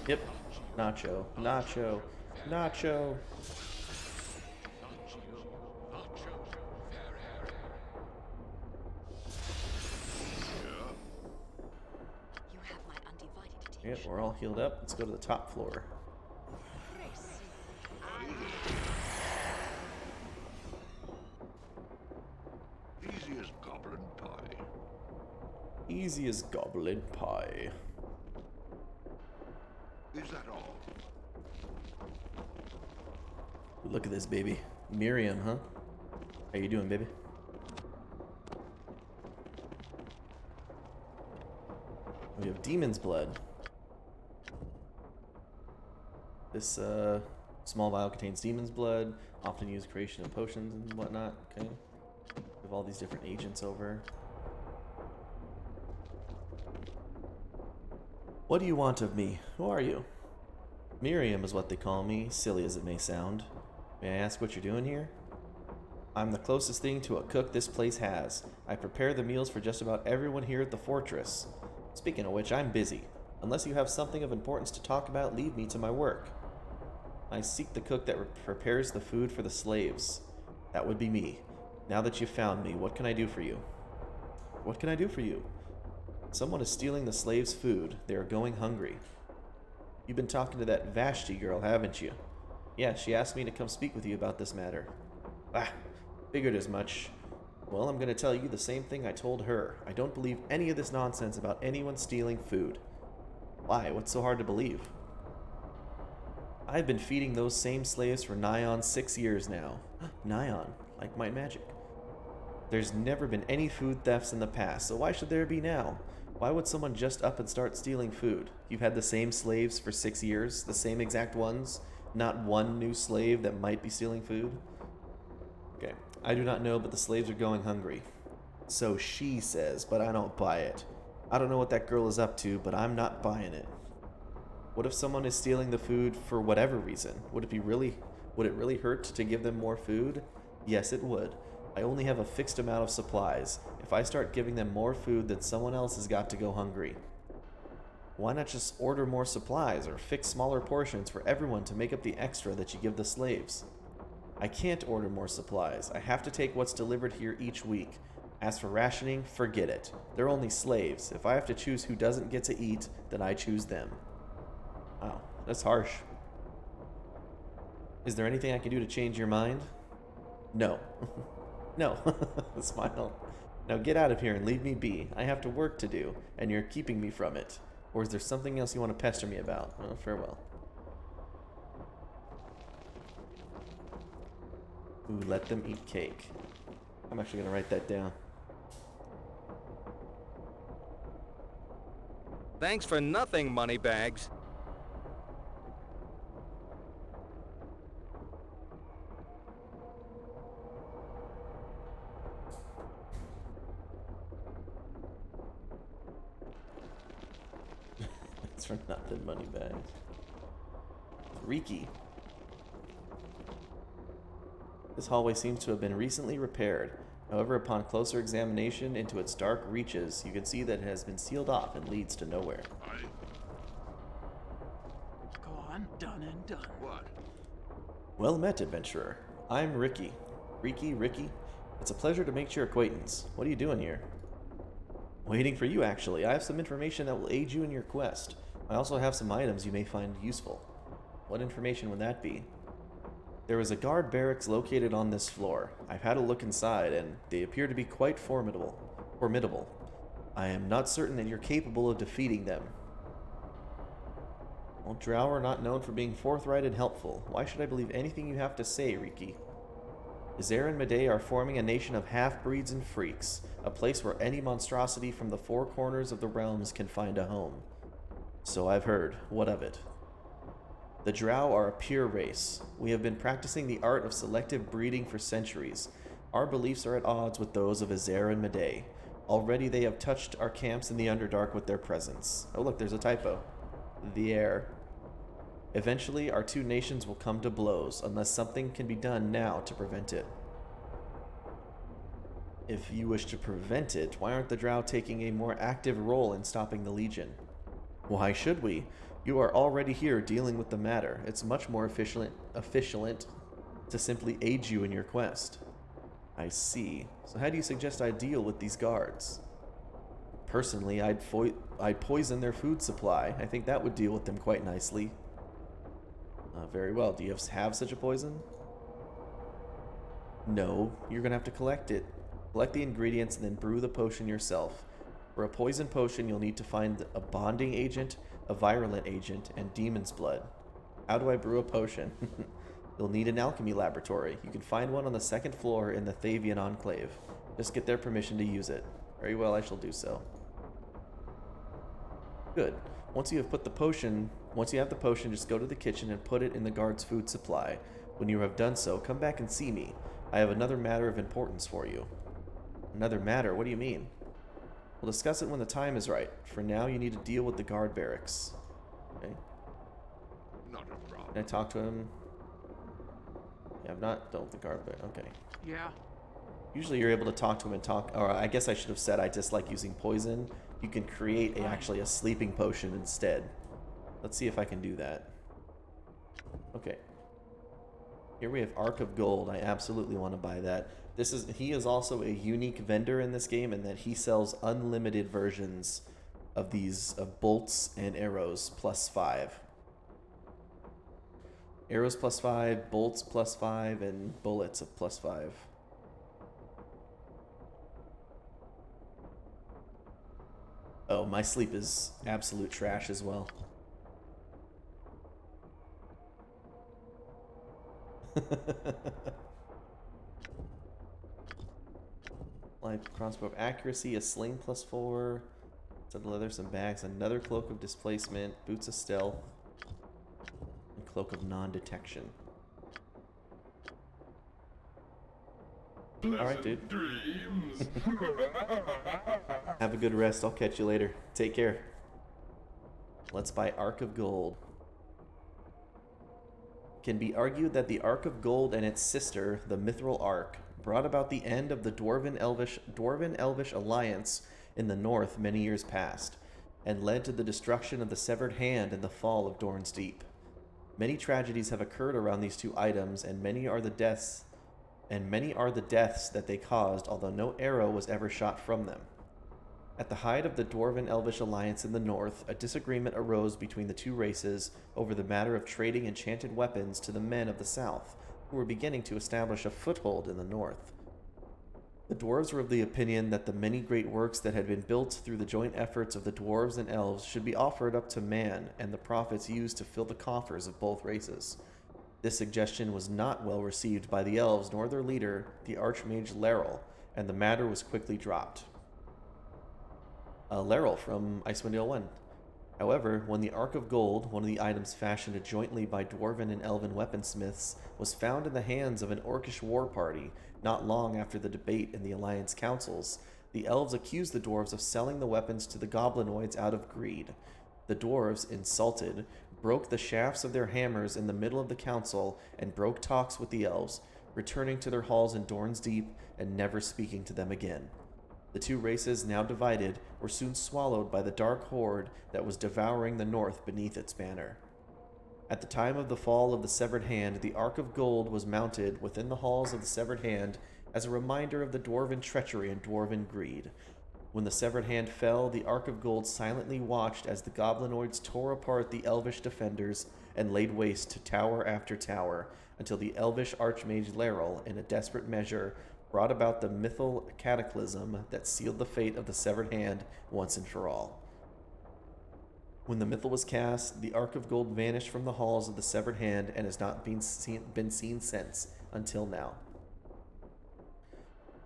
Speaker 2: Yep. Nacho. Nacho. Nacho.
Speaker 4: You have my undivided attention.
Speaker 2: Yep, we're all healed up. Let's go to the top floor.
Speaker 6: Easy as goblin pie.
Speaker 2: Easy as goblin pie.
Speaker 6: Is that all?
Speaker 2: Look at this, baby. Miriam, huh? How you doing, baby? We have Demon's Blood. This small vial contains Demon's Blood, often used creation of potions and whatnot. Okay. We have all these different agents over. What do you want of me? Who are you? Miriam is what they call me, silly as it may sound. May I ask what you're doing here? I'm the closest thing to a cook this place has. I prepare the meals for just about everyone here at the fortress. Speaking of which, I'm busy. Unless you have something of importance to talk about, leave me to my work. I seek the cook that prepares the food for the slaves. That would be me. Now that you've found me, what can I do for you? What can I do for you? Someone is stealing the slaves' food. They are going hungry. You've been talking to that Vashti girl, haven't you? Yeah, she asked me to come speak with you about this matter. Ah, figured as much. Well, I'm going to tell you the same thing I told her. I don't believe any of this nonsense about anyone stealing food. Why? What's so hard to believe? I've been feeding those same slaves for nigh on 6 years now. Nigh on, like my magic. There's never been any food thefts in the past, so why should there be now? Why would someone just up and start stealing food? You've had the same slaves for 6 years, the same exact ones, not one new slave that might be stealing food? Okay, I do not know, but the slaves are going hungry. So she says, but I don't buy it. I don't know what that girl is up to, but I'm not buying it. What if someone is stealing the food for whatever reason? Would it really hurt to give them more food? Yes, it would. I only have a fixed amount of supplies. If I start giving them more food, then someone else has got to go hungry. Why not just order more supplies or fix smaller portions for everyone to make up the extra that you give the slaves? I can't order more supplies. I have to take what's delivered here each week. As for rationing, forget it. They're only slaves. If I have to choose who doesn't get to eat, then I choose them. Wow, that's harsh. Is there anything I can do to change your mind? No. No. Smile. Now get out of here and leave me be. I have to work to do, and you're keeping me from it. Or is there something else you want to pester me about? Oh, farewell. Ooh, let them eat cake. I'm actually going to write that down.
Speaker 7: Thanks for nothing, moneybags.
Speaker 2: It's for nothing, moneybags. Riki. This hallway seems to have been recently repaired. However, upon closer examination into its dark reaches, you can see that it has been sealed off and leads to nowhere.
Speaker 5: Go on, done and done.
Speaker 6: What?
Speaker 2: Well met, adventurer. I'm Riki. Riki. It's a pleasure to make your acquaintance. What are you doing here? Waiting for you, actually. I have some information that will aid you in your quest. I also have some items you may find useful. What information would that be? There is a guard barracks located on this floor. I've had a look inside, and they appear to be quite formidable. I am not certain that you're capable of defeating them. Well, Drow are not known for being forthright and helpful. Why should I believe anything you have to say, Riki? Izair and Medei are forming a nation of half-breeds and freaks, a place where any monstrosity from the four corners of the realms can find a home. So I've heard. What of it? The Drow are a pure race. We have been practicing the art of selective breeding for centuries. Our beliefs are at odds with those of Izair and Medei. Already they have touched our camps in the Underdark with their presence. Oh look, there's a typo. The air. Eventually, our two nations will come to blows, unless something can be done now to prevent it. If you wish to prevent it, why aren't the Drow taking a more active role in stopping the Legion? Why should we? You are already here dealing with the matter. It's much more efficient to simply aid you in your quest. I see. So how do you suggest I deal with these guards? Personally, I'd poison their food supply. I think that would deal with them quite nicely. Very well. Do you have such a poison? No. You're going to have to collect it. Collect the ingredients and then brew the potion yourself. For a poison potion, you'll need to find a bonding agent, a virulent agent, and demon's blood. How do I brew a potion? You'll need an alchemy laboratory. You can find one on the second floor in the Thavian Enclave. Just get their permission to use it. Very well, I shall do so. Good. Once you have the potion, just go to the kitchen and put it in the guard's food supply. When you have done so, come back and see me. I have another matter of importance for you. Another matter? What do you mean? We'll discuss it when the time is right. For now, you need to deal with the guard barracks. Okay.
Speaker 6: Not a problem.
Speaker 2: Can I talk to him? Yeah, I've not dealt with the guard barracks. Okay.
Speaker 5: Yeah.
Speaker 2: Usually you're able to talk to him and talk, or I guess I should have said I dislike using poison. You can create actually a sleeping potion instead. Let's see if I can do that. Okay. Here we have Arc of Gold. I absolutely want to buy that. He is also a unique vendor in this game in that he sells unlimited versions of bolts and arrows +5. Arrows +5, bolts +5, and bullets of +5. Oh, my sleep is absolute trash as well. Light crossbow of accuracy, a sling +4, set of leather, some bags, another cloak of displacement, boots of stealth, and cloak of non-detection. Alright, dude. Have a good rest. I'll catch you later. Take care. Let's buy Arc of Gold. Can be argued that the Arc of Gold and its sister, the Mithril Arc, brought about the end of the Dwarven Elvish alliance in the north many years past, and led to the destruction of the Severed Hand and the fall of Dorn's Deep. Many tragedies have occurred around these two items, and many are the deaths that they caused, although no arrow was ever shot from them. At the height of the Dwarven Elvish alliance in the north, a disagreement arose between the two races over the matter of trading enchanted weapons to the men of the south, who were beginning to establish a foothold in the north. The dwarves were of the opinion that the many great works that had been built through the joint efforts of the dwarves and elves should be offered up to man, and the profits used to fill the coffers of both races. This suggestion was not well received by the elves nor their leader, the Archmage Laeral, and the matter was quickly dropped. Laeral from Icewind Dale 1. However, when the Arc of Gold, one of the items fashioned jointly by dwarven and elven weaponsmiths, was found in the hands of an orcish war party not long after the debate in the Alliance councils, the elves accused the dwarves of selling the weapons to the goblinoids out of greed. The dwarves, insulted, broke the shafts of their hammers in the middle of the council and broke talks with the elves, returning to their halls in Dorn's Deep and never speaking to them again. The two races, now divided, were soon swallowed by the dark horde that was devouring the north beneath its banner. At the time of the fall of the Severed Hand, the Arc of Gold was mounted within the halls of the Severed Hand as a reminder of the dwarven treachery and dwarven greed. When the Severed Hand fell, the Arc of Gold silently watched as the goblinoids tore apart the elvish defenders and laid waste to tower after tower, until the elvish Archmage Laeral, in a desperate measure, brought about the mythal cataclysm that sealed the fate of the Severed Hand once and for all. When the mythal was cast, the Arc of Gold vanished from the halls of the Severed Hand and has not been seen since, until now.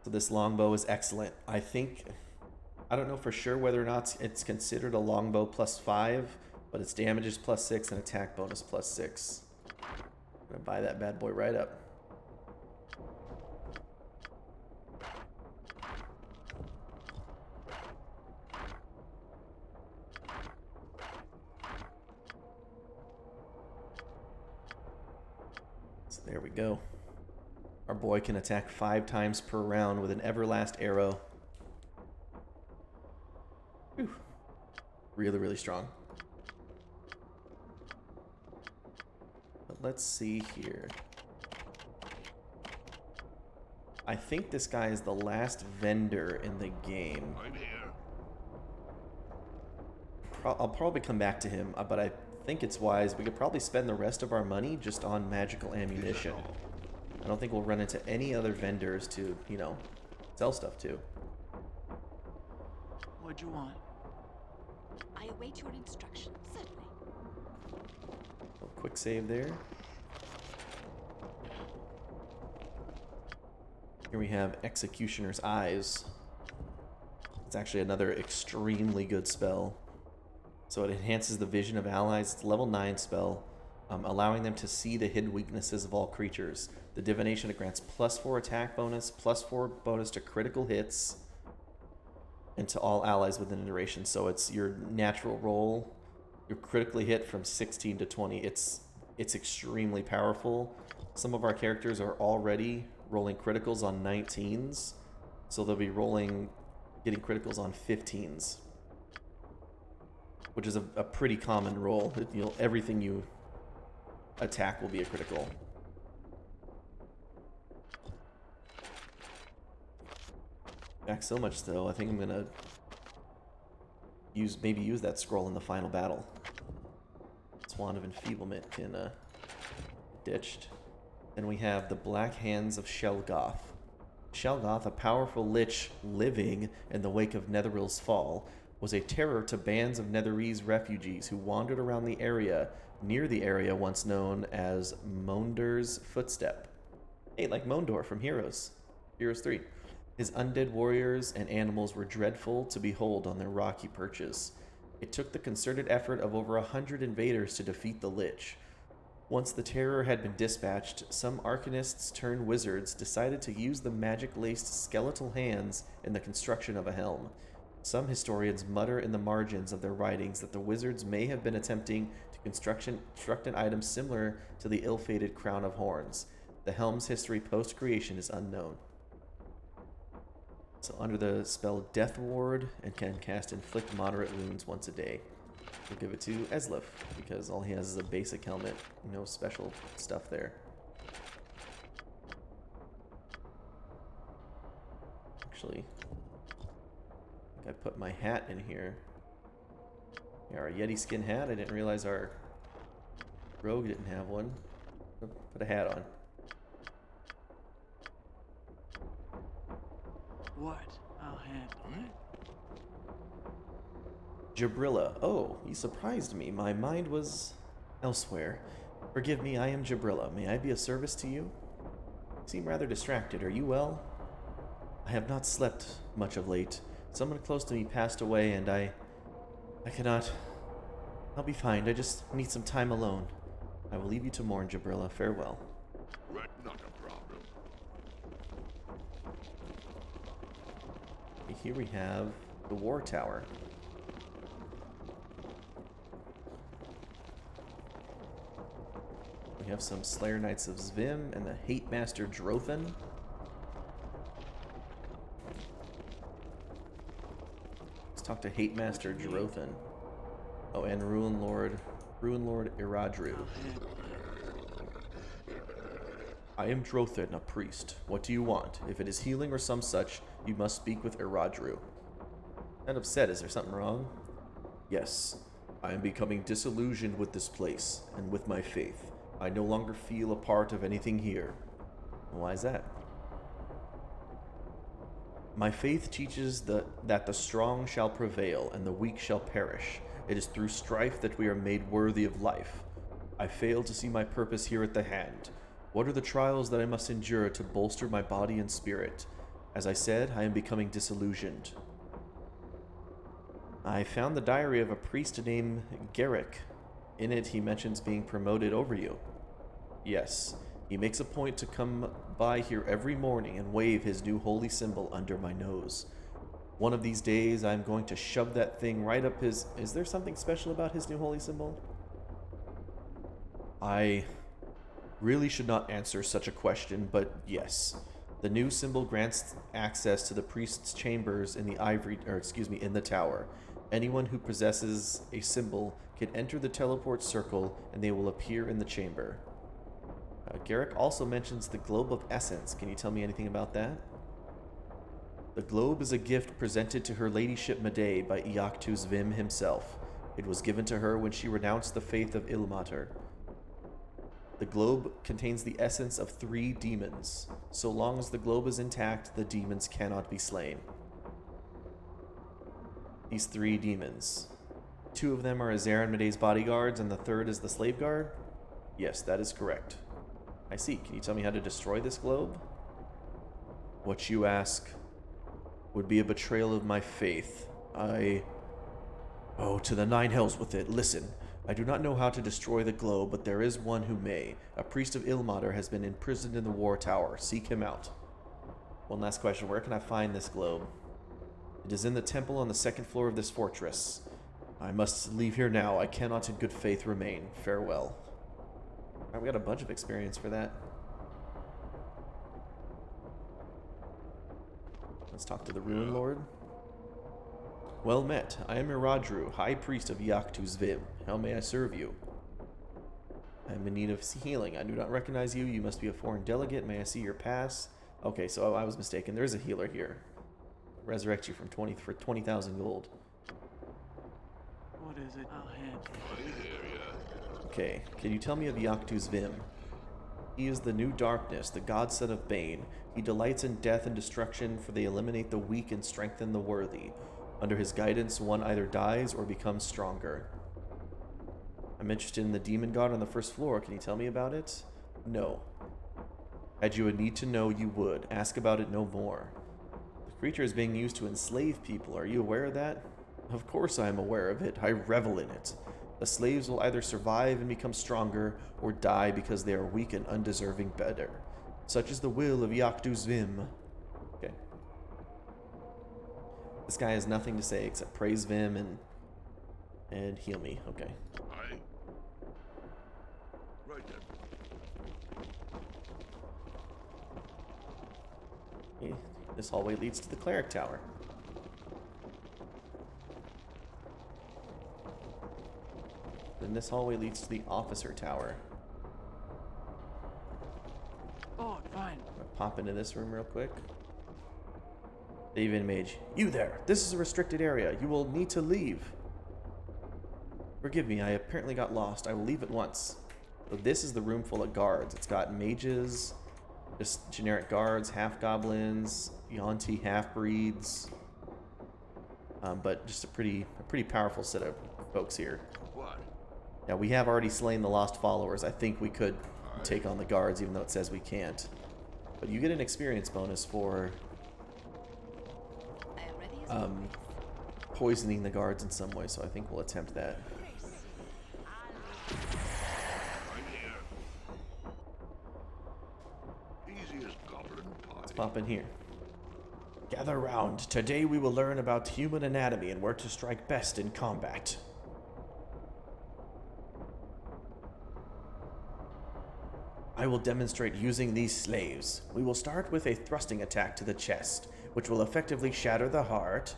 Speaker 2: So this longbow is excellent. I don't know for sure whether or not it's considered a longbow +5, but its damage is +6 and attack bonus +6. I'm gonna buy that bad boy right up. So there we go. Our boy can attack 5 times per round with an Everlast arrow. Whew. Really, really strong. But let's see here. I think this guy is the last vendor in the game.
Speaker 6: I'm here.
Speaker 2: I'll probably come back to him, but I think it's wise. We could probably spend the rest of our money just on magical ammunition. I don't think we'll run into any other vendors to, sell stuff to.
Speaker 5: What'd you want?
Speaker 4: I await your instructions, certainly.
Speaker 2: So quick save there. Here we have Executioner's Eyes. It's actually another extremely good spell. So it enhances the vision of allies. It's a level 9 spell, allowing them to see the hidden weaknesses of all creatures. The divination, it grants +4 attack bonus, +4 bonus to critical hits, and to all allies within a duration. So it's your natural roll. You're critically hit from 16 to 20. It's extremely powerful. Some of our characters are already rolling criticals on 19s, so they'll be getting criticals on 15s, which is a pretty common roll. Everything you attack will be a critical. Back so much though, I think I'm gonna maybe use that scroll in the final battle. Swan of Enfeeblement can ditched. Then we have the Black Hands of Shelgoth. Shelgoth, a powerful lich living in the wake of Netherill's fall, was a terror to bands of Netherese refugees who wandered around the area, near the area once known as Mondor's Footstep. Hey, like Mondor from Heroes 3. His undead warriors and animals were dreadful to behold on their rocky perches. It took the concerted effort of over 100 invaders to defeat the lich. Once the terror had been dispatched, some arcanists turned wizards decided to use the magic-laced skeletal hands in the construction of a helm. Some historians mutter in the margins of their writings that the wizards may have been attempting to construct an item similar to the ill-fated crown of horns. The helm's history post-creation is unknown. So under the spell Death Ward, and can cast inflict moderate wounds once a day. We'll give it to Eslif, because all he has is a basic helmet, no special stuff there. Actually, I think I put my hat in here. Yeah, our Yeti skin hat. I didn't realize our rogue didn't have one. Put a hat on.
Speaker 5: What? I'll handle it.
Speaker 2: Jabrilla. Oh, you surprised me. My mind was elsewhere. Forgive me, I am Jabrilla. May I be of service to you? You seem rather distracted. Are you well? I have not slept much of late. Someone close to me passed away, and I cannot... I'll be fine. I just need some time alone. I will leave you to mourn, Jabrilla. Farewell.
Speaker 6: Right, not a problem.
Speaker 2: Okay, here we have the War Tower. We have some Slayer Knights of Zvim and the Hate Master Drothan. Let's talk to Hate Master Drothan. Oh, and Ruin Lord Iradru. I am Drothan, a priest. What do you want? If it is healing or some such, you must speak with Iradru. I'm upset. Is there something wrong? Yes. I am becoming disillusioned with this place and with my faith. I no longer feel a part of anything here. Why is that? My faith teaches that the strong shall prevail and the weak shall perish. It is through strife that we are made worthy of life. I fail to see my purpose here at the hand. What are the trials that I must endure to bolster my body and spirit? As I said, I am becoming disillusioned. I found the diary of a priest named Garrick. In it, he mentions being promoted over you. Yes, he makes a point to come by here every morning and wave his new holy symbol under my nose. One of these days, I'm going to shove that thing right up his... Is there something special about his new holy symbol? I really should not answer such a question, but yes. The new symbol grants access to the priest's chambers in in the tower. Anyone who possesses a symbol can enter the teleport circle and they will appear in the chamber. Garrick also mentions the Globe of Essence. Can you tell me anything about that? The globe is a gift presented to her ladyship Medei by Iactu Zvim himself. It was given to her when she renounced the faith of Ilmater. The globe contains the essence of 3 demons. So long as the globe is intact, the demons cannot be slain. These 3 demons. 2 of them are Azarin Medei's bodyguards, and the 3rd is the slave guard? Yes, that is correct. I see. Can you tell me how to destroy this globe? What you ask would be a betrayal of my faith. Oh, to the 9 hells with it. Listen, I do not know how to destroy the globe, but there is one who may. A priest of Ilmater has been imprisoned in the War Tower. Seek him out. One last question. Where can I find this globe? It is in the temple on the 2nd floor of this fortress. I must leave here now. I cannot in good faith remain. Farewell. Alright, we got a bunch of experience for that. Let's talk to the Ruin Lord. Well met. I am Iradru, High Priest of Iactu Zvim. How may I serve you? I am in need of healing. I do not recognize you. You must be a foreign delegate. May I see your pass? Okay, so I was mistaken. There is a healer here. resurrect you from 20,000 gold.
Speaker 5: What is it? I'll handle it.
Speaker 6: I hear ya.
Speaker 2: Okay, can you tell me of Yoctu's Vim? He is the new darkness, the godson of Bane. He delights in death and destruction, for they eliminate the weak and strengthen the worthy. Under his guidance, one either dies or becomes stronger. I'm interested in the demon god on the first floor. Can you tell me about it? No. Had you a need to know, you would. Ask about it no more. The creature is being used to enslave people. Are you aware of that? Of course I am aware of it. I revel in it. The slaves will either survive and become stronger, or die because they are weak and undeserving better. Such is the will of Yoctu's Vim. Okay. This guy has nothing to say except praise Vim and heal me. Okay.
Speaker 6: I. Right then.
Speaker 2: Okay. This hallway leads to the cleric tower. Then this hallway leads to the officer tower.
Speaker 5: Oh, fine.
Speaker 2: I'm gonna pop into this room real quick. David Mage, you there! This is a restricted area. You will need to leave. Forgive me, I apparently got lost. I will leave at once. So this is the room full of guards. It's got mages, just generic guards, half-goblins, Yuan-Ti half-breeds. But just a pretty powerful set of folks here.
Speaker 6: What?
Speaker 2: Now, we have already slain the lost followers. I think we could take on the guards, even though it says we can't. But you get an experience bonus for
Speaker 9: I am ready as always.
Speaker 2: poisoning the guards in some way, so I think we'll attempt that.
Speaker 6: I'm here. Easy as goblin pie.
Speaker 2: Let's pop in here.
Speaker 10: Gather round. Today we will learn about human anatomy and where to strike best in combat. I will demonstrate using these slaves. We will start with a thrusting attack to the chest, which will effectively shatter the heart.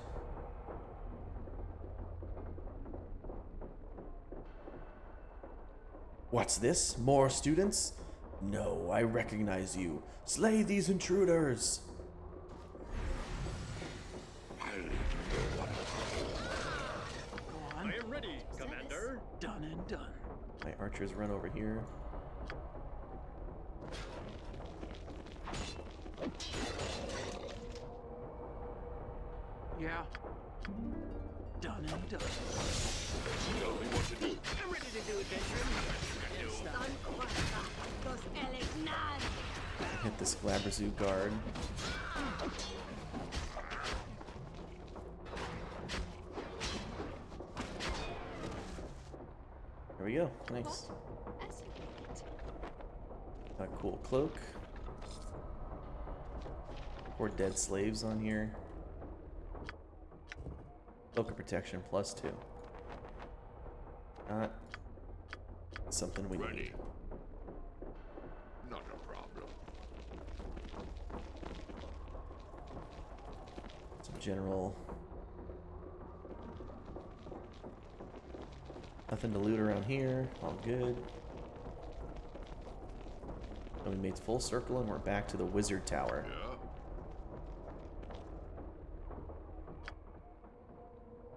Speaker 10: What's this? More students? No, I recognize you. Slay these intruders!
Speaker 5: Go on.
Speaker 3: I am ready, Commander.
Speaker 5: Done and done.
Speaker 2: My archers run over here.
Speaker 5: Yeah. Done and done.
Speaker 6: Tell me what to do.
Speaker 3: I'm ready to do adventure.
Speaker 4: Son Quasta, dos Elegnan.
Speaker 2: Hit this Glabrazoo guard. There we go. Nice.
Speaker 9: As you want.
Speaker 2: Got a cool cloak. 4 dead slaves on here. Cloak of protection +2. Not something we
Speaker 6: Ready.
Speaker 2: need.
Speaker 6: Not a problem.
Speaker 2: Some general. Nothing to loot around here. All good. And we made full circle and we're back to the wizard tower.
Speaker 6: Yeah?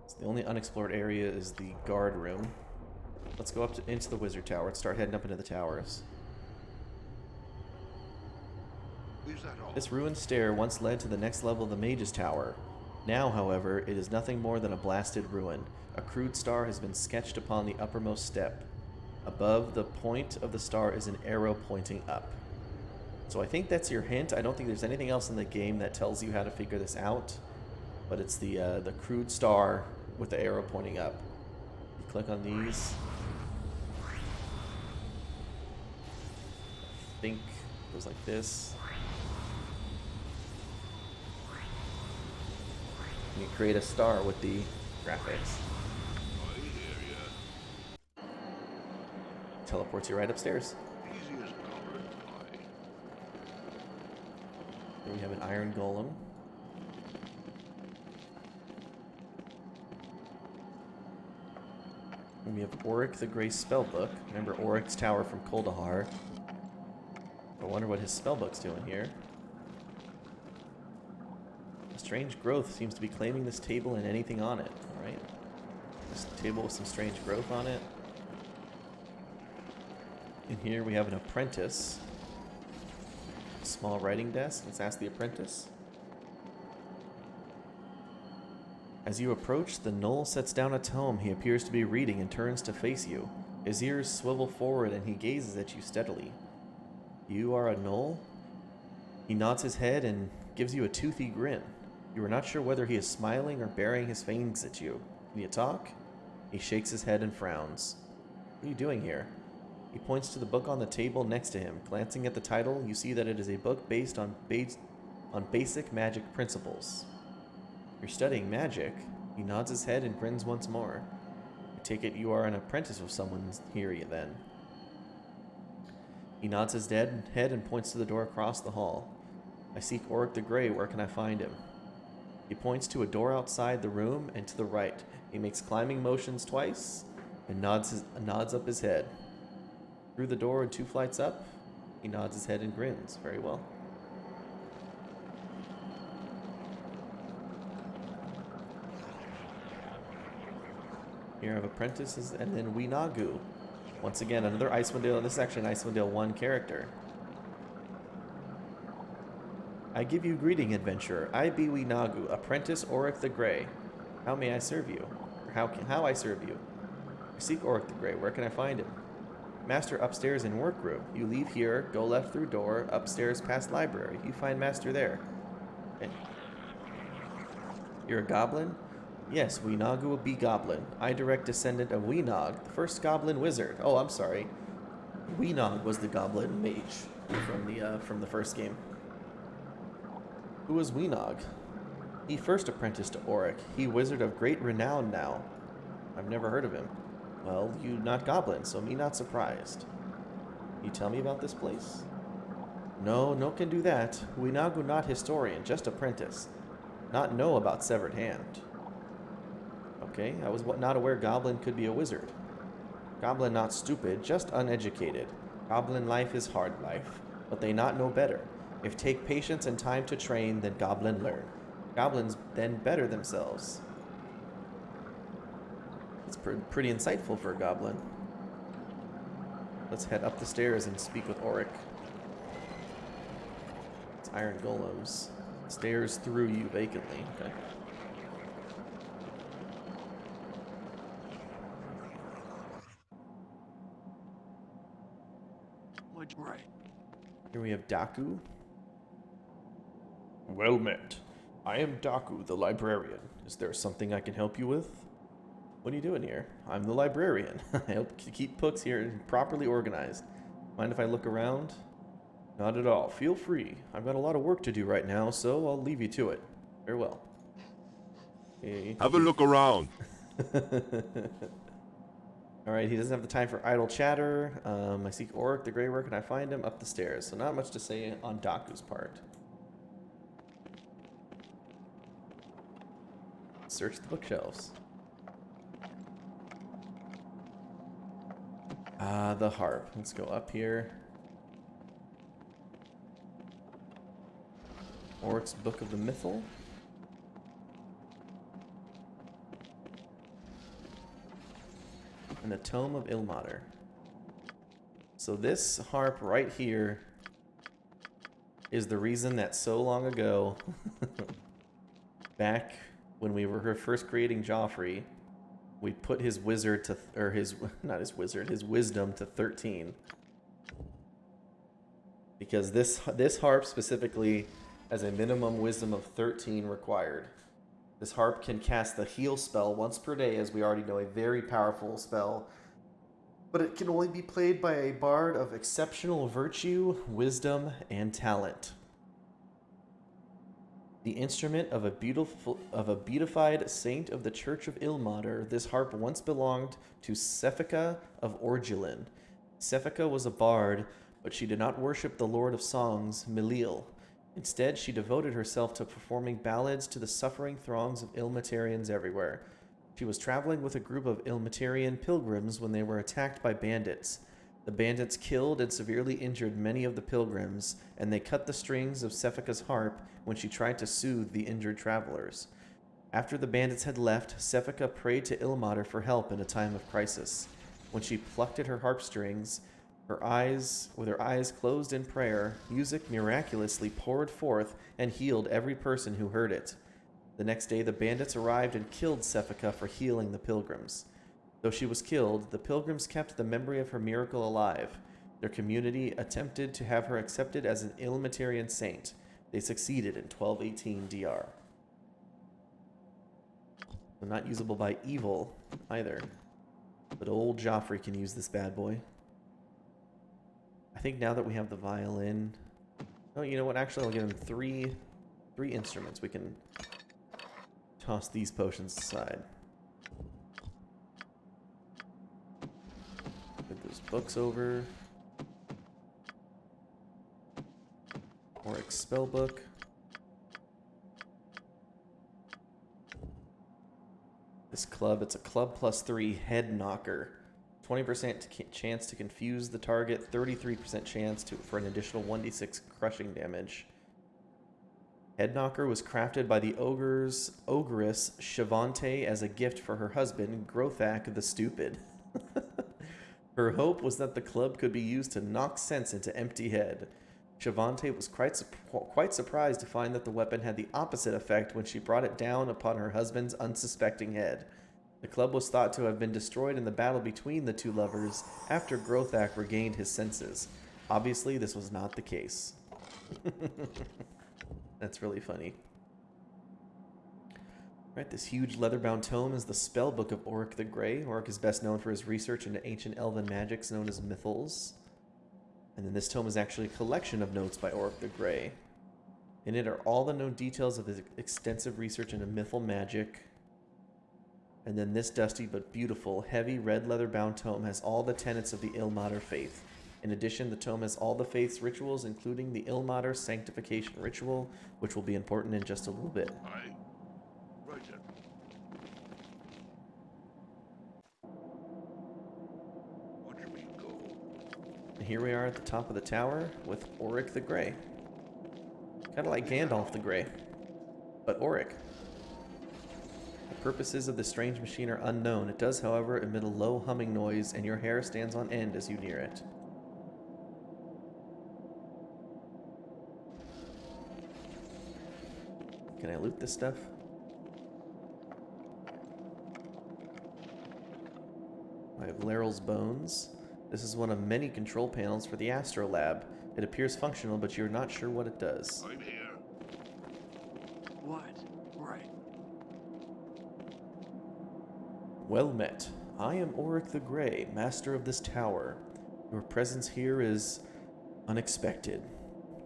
Speaker 2: So the only unexplored area is the guard room. Let's go up into the wizard tower and start heading up into the towers.
Speaker 6: Is that all?
Speaker 2: This ruined stair once led to the next level of the mage's tower. Now, however, it is nothing more than a blasted ruin. A crude star has been sketched upon the uppermost step. Above the point of the star is an arrow pointing up. So I think that's your hint. I don't think there's anything else in the game that tells you how to figure this out. But it's the crude star with the arrow pointing up. You click on these. I think it goes like this. You create a star with the graphics.
Speaker 6: I hear ya.
Speaker 2: Teleports you right upstairs.
Speaker 6: Easy as goblin pie.
Speaker 2: Here we have an iron golem. And we have Auric the Grey Spellbook. Remember Auric's tower from Kuldahar. I wonder what his spellbook's doing here. Let's Strange growth seems to be claiming this table and anything on it. Alright. This table with some strange growth on it. In here we have an apprentice. Small writing desk. Let's ask the apprentice. As you approach, the gnoll sets down a tome he appears to be reading and turns to face you. His ears swivel forward and he gazes at you steadily. You are a gnoll? He nods his head and gives you a toothy grin. You are not sure whether he is smiling or baring his fangs at you. Can you talk? He shakes his head and frowns. What are you doing here? He points to the book on the table next to him. Glancing at the title, you see that it is a book based on basic magic principles. You're studying magic. He nods his head and grins once more. I take it you are an apprentice of someone here then. He nods his head and points to the door across the hall. I seek Auric the Grey. Where can I find him? He points to a door outside the room and to the right. He makes climbing motions twice and nods up his head. Through the door and 2 flights up, he nods his head and grins. Very well. Here I have apprentices and then Weenagu. Once again, another Icewind Dale. This is actually an Icewind Dale 1 character. I give you greeting, adventurer. I be Weenagu, apprentice Auric the Grey. How may I serve you? Or how I serve you? I seek Auric the Grey. Where can I find him? Master upstairs in workroom. You leave here, go left through door, upstairs past library. You find Master there. Okay. You're a goblin? Yes, Weenagu be goblin. I direct descendant of Weenog, the first goblin wizard. Oh, I'm sorry. Weenog was the goblin mage from the first game. Who was Weenog? He first apprenticed to Auric. He wizard of great renown now. I've never heard of him. Well, you not goblin, so me not surprised. You tell me about this place? No can do that. Weenagu not historian, just apprentice. Not know about severed hand. Okay, I was not aware goblin could be a wizard. Goblin not stupid, just uneducated. Goblin life is hard life, but they not know better. If take patience and time to train, then goblin learn. Goblins then better themselves. It's pretty insightful for a goblin. Let's head up the stairs and speak with Auric. It's iron golems. Stairs through you vacantly. Okay.
Speaker 5: Right.
Speaker 2: Here we have Daku. Well met. I am Daku, the librarian. Is there something I can help you with? What are you doing here? I'm the librarian. I help to keep books here properly organized. Mind if I look around? Not at all. Feel free. I've got a lot of work to do right now, so I'll leave you to it. Farewell. Okay.
Speaker 6: Have a look around.
Speaker 2: Alright, he doesn't have the time for idle chatter. I seek Auric the Grey. Where can I find him? Up the stairs. So not much to say on Daku's part. Search the bookshelves. The harp. Let's go up here. Auric's Book of the Mythal. And the Tome of Ilmater. So this harp right here is the reason that so long ago, back when we were first creating Joffrey, we put his wizard to, his wisdom to 13. Because this harp specifically has a minimum wisdom of 13 required. This harp can cast the heal spell once per day, as we already know, a very powerful spell. But it can only be played by a bard of exceptional virtue, wisdom, and talent. The instrument of a beatified saint of the Church of Ilmater, this harp once belonged to Sephica of Orgulin. Sephica was a bard, but she did not worship the Lord of Songs, Melil. Instead, she devoted herself to performing ballads to the suffering throngs of Ilmatarians everywhere. She was traveling with a group of Ilmatarian pilgrims when they were attacked by bandits. The bandits killed and severely injured many of the pilgrims, and they cut the strings of Sephika's harp when she tried to soothe the injured travelers. After the bandits had left, Sephika prayed to Ilmater for help in a time of crisis. When she plucked at her harp strings, with her eyes closed in prayer, music miraculously poured forth and healed every person who heard it. The next day, the bandits arrived and killed Sephika for healing the pilgrims. Though she was killed, the pilgrims kept the memory of her miracle alive. Their community attempted to have her accepted as an Ilmatarian saint. They succeeded in 1218 DR. So not usable by evil either. But old Joffrey can use this bad boy. I think now that we have the violin... Oh, you know what? Actually, I'll give him three instruments. We can toss these potions aside. Put those books over. Auric spellbook. This club, it's a club +3 head knocker. 20% chance to confuse the target, 33% chance for an additional 1d6 crushing damage. Head knocker was crafted by the ogress Shavante as a gift for her husband, Grothak the Stupid. Her hope was that the club could be used to knock sense into empty head. Shavante was quite surprised to find that the weapon had the opposite effect when she brought it down upon her husband's unsuspecting head. The club was thought to have been destroyed in the battle between the two lovers after Grothak regained his senses. Obviously, this was not the case. That's really funny. Right, this huge leather-bound tome is the spellbook of Auric the Grey. Auric is best known for his research into ancient elven magics known as mythals. And then this tome is actually a collection of notes by Auric the Grey. In it are all the known details of his extensive research into mythal magic. And then this dusty but beautiful, heavy red leather-bound tome has all the tenets of the Ilmater faith. In addition, the tome has all the faith's rituals, including the Ilmater sanctification ritual, which will be important in just a little bit.
Speaker 6: Right then. Watch me go.
Speaker 2: And here we are at the top of the tower with Auric the Grey. Kind of like Gandalf the Grey, but Auric. The purposes of this strange machine are unknown. It does, however, emit a low humming noise, and your hair stands on end as you near it. Can I loot this stuff? I have Laryl's Bones. This is one of many control panels for the Astro Lab. It appears functional, but you're not sure what it does.
Speaker 6: I'm here.
Speaker 5: What? Right.
Speaker 2: Well met. I am Auric the Grey, master of this tower. Your presence here is unexpected.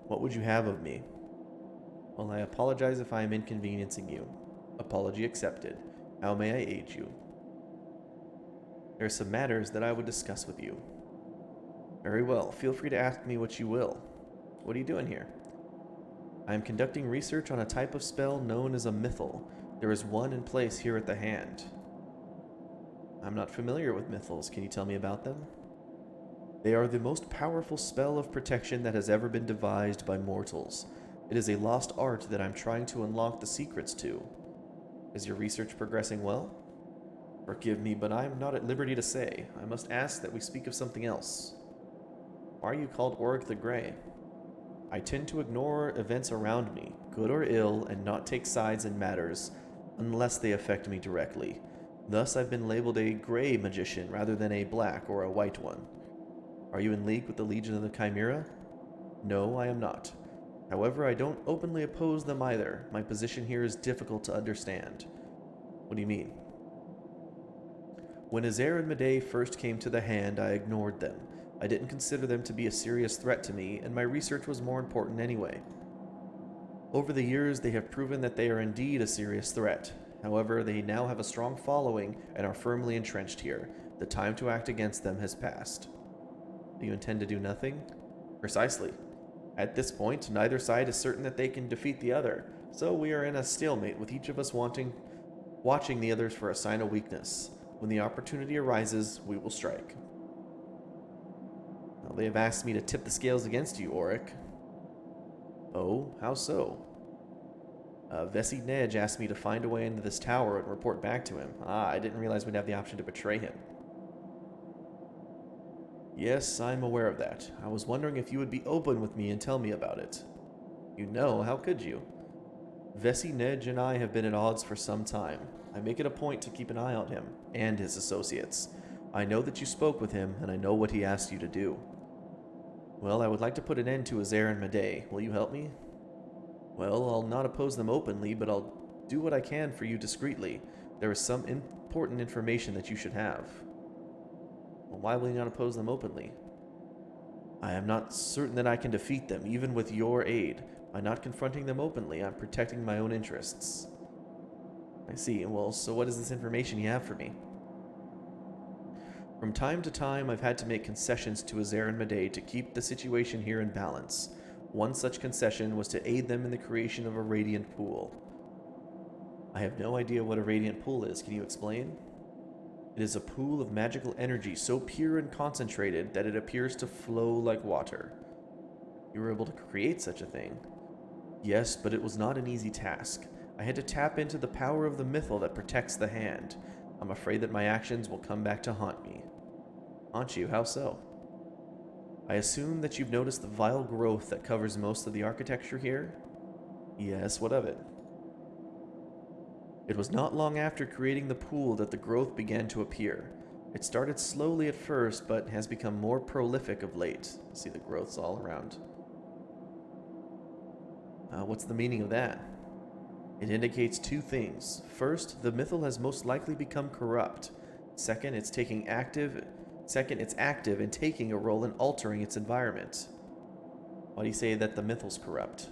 Speaker 2: What would you have of me? Well, I apologize if I am inconveniencing you. Apology accepted. How may I aid you? There are some matters that I would discuss with you. Very well. Feel free to ask me what you will. What are you doing here? I am conducting research on a type of spell known as a mythal. There is one in place here at the hand. I'm not familiar with mythals. Can you tell me about them? They are the most powerful spell of protection that has ever been devised by mortals. It is a lost art that I'm trying to unlock the secrets to. Is your research progressing well? Forgive me, but I am not at liberty to say. I must ask that we speak of something else. Why are you called Auric the Grey? I tend to ignore events around me, good or ill, and not take sides in matters, unless they affect me directly. Thus, I've been labeled a grey magician rather than a black or a white one. Are you in league with the Legion of the Chimera? No, I am not. However, I don't openly oppose them either. My position here is difficult to understand. What do you mean? When Azair and Medei first came to the hand, I ignored them. I didn't consider them to be a serious threat to me, and my research was more important anyway. Over the years, they have proven that they are indeed a serious threat. However, they now have a strong following and are firmly entrenched here. The time to act against them has passed. Do you intend to do nothing? Precisely. At this point, neither side is certain that they can defeat the other, so we are in a stalemate with each of us watching the others for a sign of weakness. When the opportunity arises, we will strike. They have asked me to tip the scales against you, Auric. Oh, how so? Vessi Nedge asked me to find a way into this tower and report back to him. Ah, I didn't realize we'd have the option to betray him. Yes, I'm aware of that. I was wondering if you would be open with me and tell me about it. You know, how could you? Vessi Nedge and I have been at odds for some time. I make it a point to keep an eye on him and his associates. I know that you spoke with him, and I know what he asked you to do. Well, I would like to put an end to Azair and Medei. Will you help me? Well, I'll not oppose them openly, but I'll do what I can for you discreetly. There is some important information that you should have. Well, why will you not oppose them openly? I am not certain that I can defeat them, even with your aid. By not confronting them openly, I'm protecting my own interests. I see. Well, so what is this information you have for me? From time to time, I've had to make concessions to Azair and Medei to keep the situation here in balance. One such concession was to aid them in the creation of a radiant pool. I have no idea what a radiant pool is. Can you explain? It is a pool of magical energy so pure and concentrated that it appears to flow like water. You were able to create such a thing. Yes, but it was not an easy task. I had to tap into the power of the mythal that protects the hand. I'm afraid that my actions will come back to haunt me. Haunt you? How so? I assume that you've noticed the vile growth that covers most of the architecture here? Yes, what of it? It was not long after creating the pool that the growth began to appear. It started slowly at first, but has become more prolific of late. See, the growth's all around. What's the meaning of that? It indicates two things. First, the mythal has most likely become corrupt. Second, it's active in taking a role in altering its environment. Why do you say that the mythal's corrupt?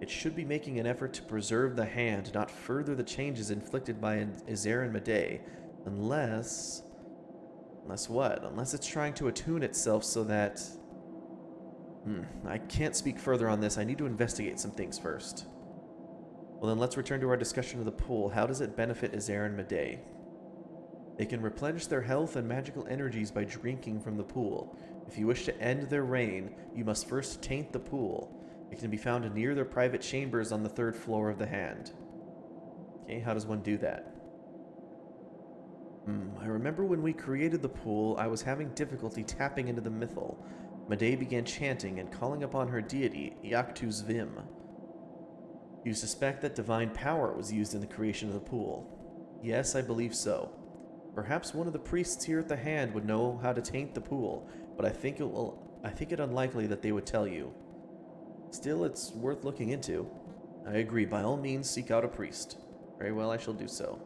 Speaker 2: It should be making an effort to preserve the hand, not further the changes inflicted by Azair and Medei, unless what? Unless it's trying to attune itself so that... I can't speak further on this. I need to investigate some things first. Well, then let's return to our discussion of the pool. How does it benefit Azair and Medei? They can replenish their health and magical energies by drinking from the pool. If you wish to end their reign, you must first taint the pool. It can be found near their private chambers on the 3rd floor of the hand. Okay, how does one do that? I remember when we created the pool, I was having difficulty tapping into the mythal. Medei began chanting and calling upon her deity, Iactus Vim. You suspect that divine power was used in the creation of the pool? Yes, I believe so. Perhaps one of the priests here at the hand would know how to taint the pool, but I think it unlikely that they would tell you. Still, it's worth looking into. I agree. By all means, seek out a priest. Very well, I shall do so.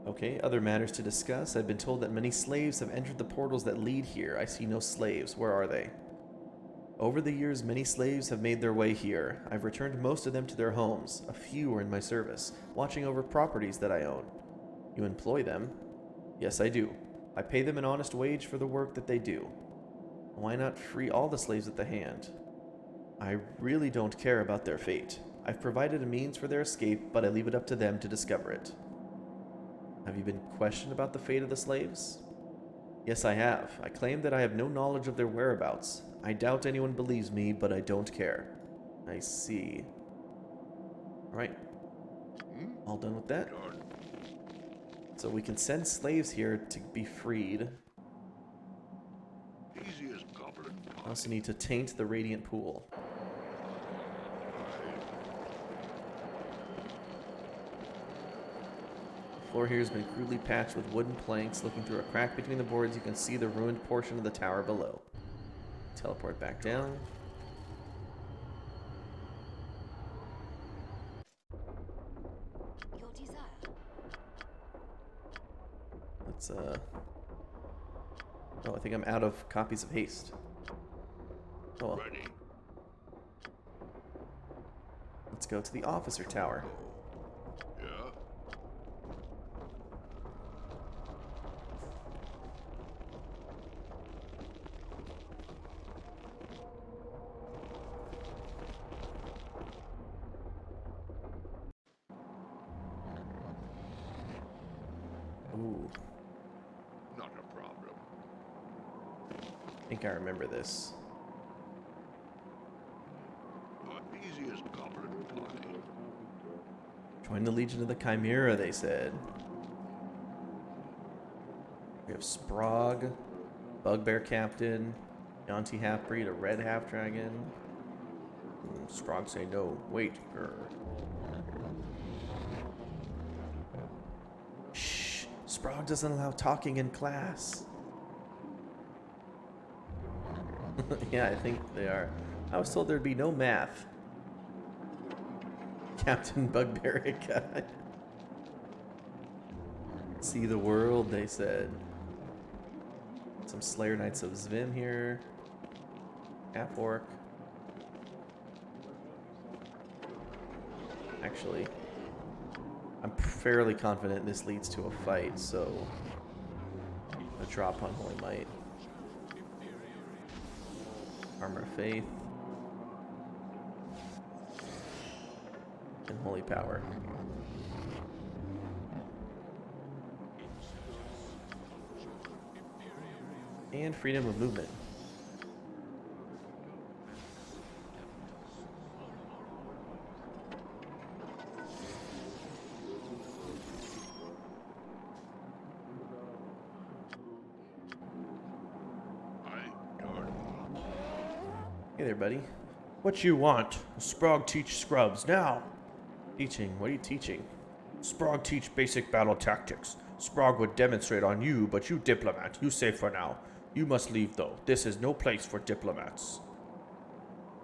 Speaker 2: Okay, other matters to discuss. I've been told that many slaves have entered the portals that lead here. I see no slaves. Where are they? Over the years, many slaves have made their way here. I've returned most of them to their homes. A few are in my service, watching over properties that I own. You employ them? Yes, I do. I pay them an honest wage for the work that they do. Why not free all the slaves at the hand? I really don't care about their fate. I've provided a means for their escape, but I leave it up to them to discover it. Have you been questioned about the fate of the slaves? Yes, I have. I claim that I have no knowledge of their whereabouts. I doubt anyone believes me, but I don't care. I see. Alright. All done with that? So we can send slaves here to be freed.
Speaker 6: Easy as goblin
Speaker 2: I also need to taint the radiant pool. The floor here has been crudely patched with wooden planks. Looking through a crack between the boards, you can see the ruined portion of the tower below. Teleport back down.
Speaker 4: Your desire.
Speaker 2: Let's, Oh, I think I'm out of copies of haste. Oh well.
Speaker 6: ready.
Speaker 2: Let's go to the officer tower.
Speaker 6: Yeah.
Speaker 2: Ooh.
Speaker 6: Not a problem.
Speaker 2: think I remember this.
Speaker 6: Easiest goblin pie.
Speaker 2: Join the Legion of the Chimera, they said. We have Sprog, Bugbear Captain, Yanti Half-Breed, a Red Half-Dragon. Sprog say no. Wait. Shh. Sprog doesn't allow talking in class. Yeah, I think they are. I was told there'd be no math. Captain Bugbear guy. See the world, they said. Some Slayer Knights of Zvim here. Half Orc. Actually, I'm fairly confident this leads to a fight, so a drop on Holy Might. Armor of Faith. And Holy Power. And freedom of movement. Hey there, buddy. What you want? Sprog teach scrubs now. Teaching? What are you teaching? Sprog teach basic battle tactics. Sprog would demonstrate on you, but you diplomat. You safe for now. You must leave, though. This is no place for diplomats.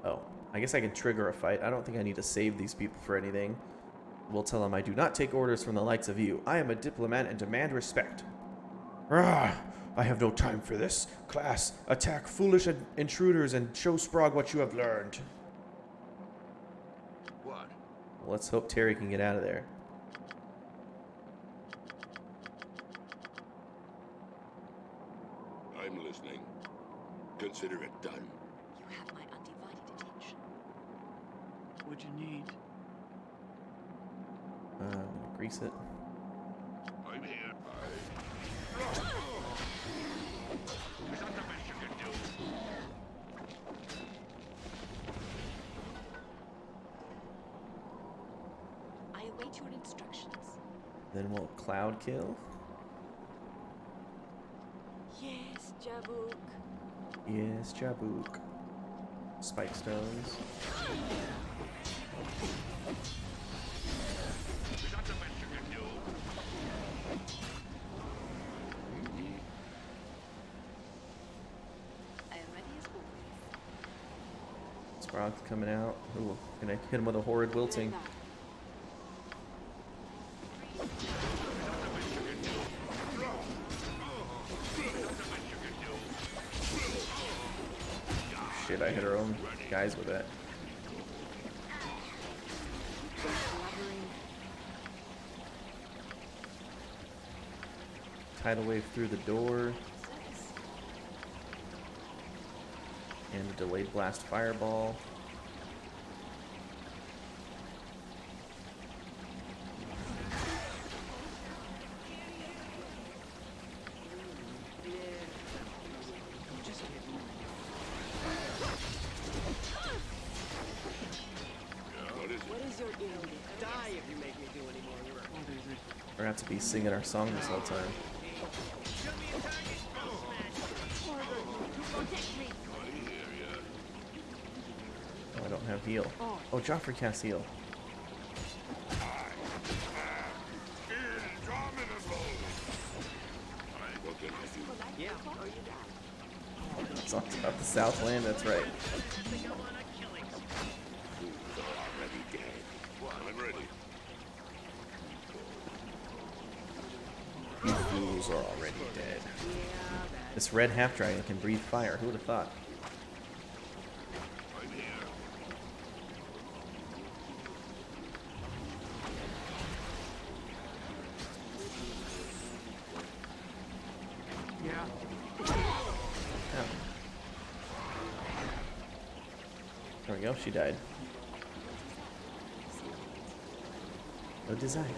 Speaker 2: Oh, I guess I can trigger a fight. I don't think I need to save these people for anything. We'll tell them I do not take orders from the likes of you. I am a diplomat and demand respect. Rah! I have no time for this. Class, attack foolish intruders and show Sprog what you have learned.
Speaker 6: What?
Speaker 2: Well, let's hope Terry can get out of there.
Speaker 6: I'm listening. Consider it done.
Speaker 4: You have my undivided attention.
Speaker 5: What'd you need?
Speaker 2: Grease it.
Speaker 6: I'm here.
Speaker 1: Is that the best you can do?
Speaker 4: I await your instructions.
Speaker 2: Then we'll cloud kill.
Speaker 4: Yes, Jabuk.
Speaker 2: Yes, Jabuk. Spike stones.
Speaker 1: Is that the best you can do?
Speaker 4: I am ready as always.
Speaker 2: Sprog's coming out. Ooh, gonna hit him with a horrid wilting. Shit, I hit our own guys with that. Tidal wave through the door. And a delayed blast fireball.
Speaker 3: What is your end? Die if you make me do any more work.
Speaker 2: We're gonna have to be singing our song this whole time.
Speaker 3: Show me a target, I'll smash it.
Speaker 4: Protect me.
Speaker 2: Oh, I don't have heal. Oh, Joffrey casts heal.
Speaker 6: What can I do?
Speaker 3: Yeah.
Speaker 2: It's on top of the Southland, that's right.
Speaker 3: Think I'm on a killing spree.
Speaker 6: Fools are already dead. I'm ready.
Speaker 2: You fools are already dead. This red half-dragon can breathe fire. Who would have thought?
Speaker 6: I'm here.
Speaker 5: Yeah.
Speaker 2: Oh. There we go, she died. No design.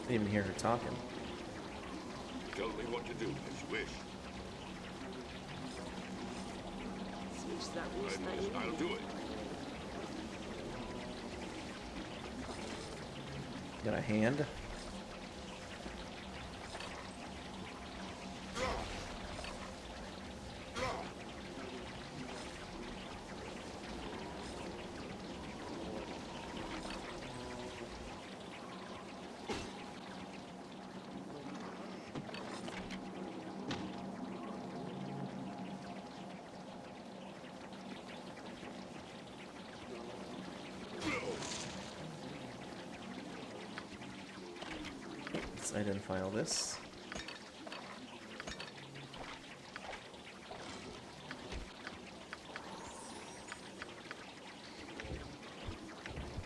Speaker 2: Didn't even hear her talking.
Speaker 6: Tell me what to do as you wish. I'll do it.
Speaker 2: Got a hand. Let's identify all this.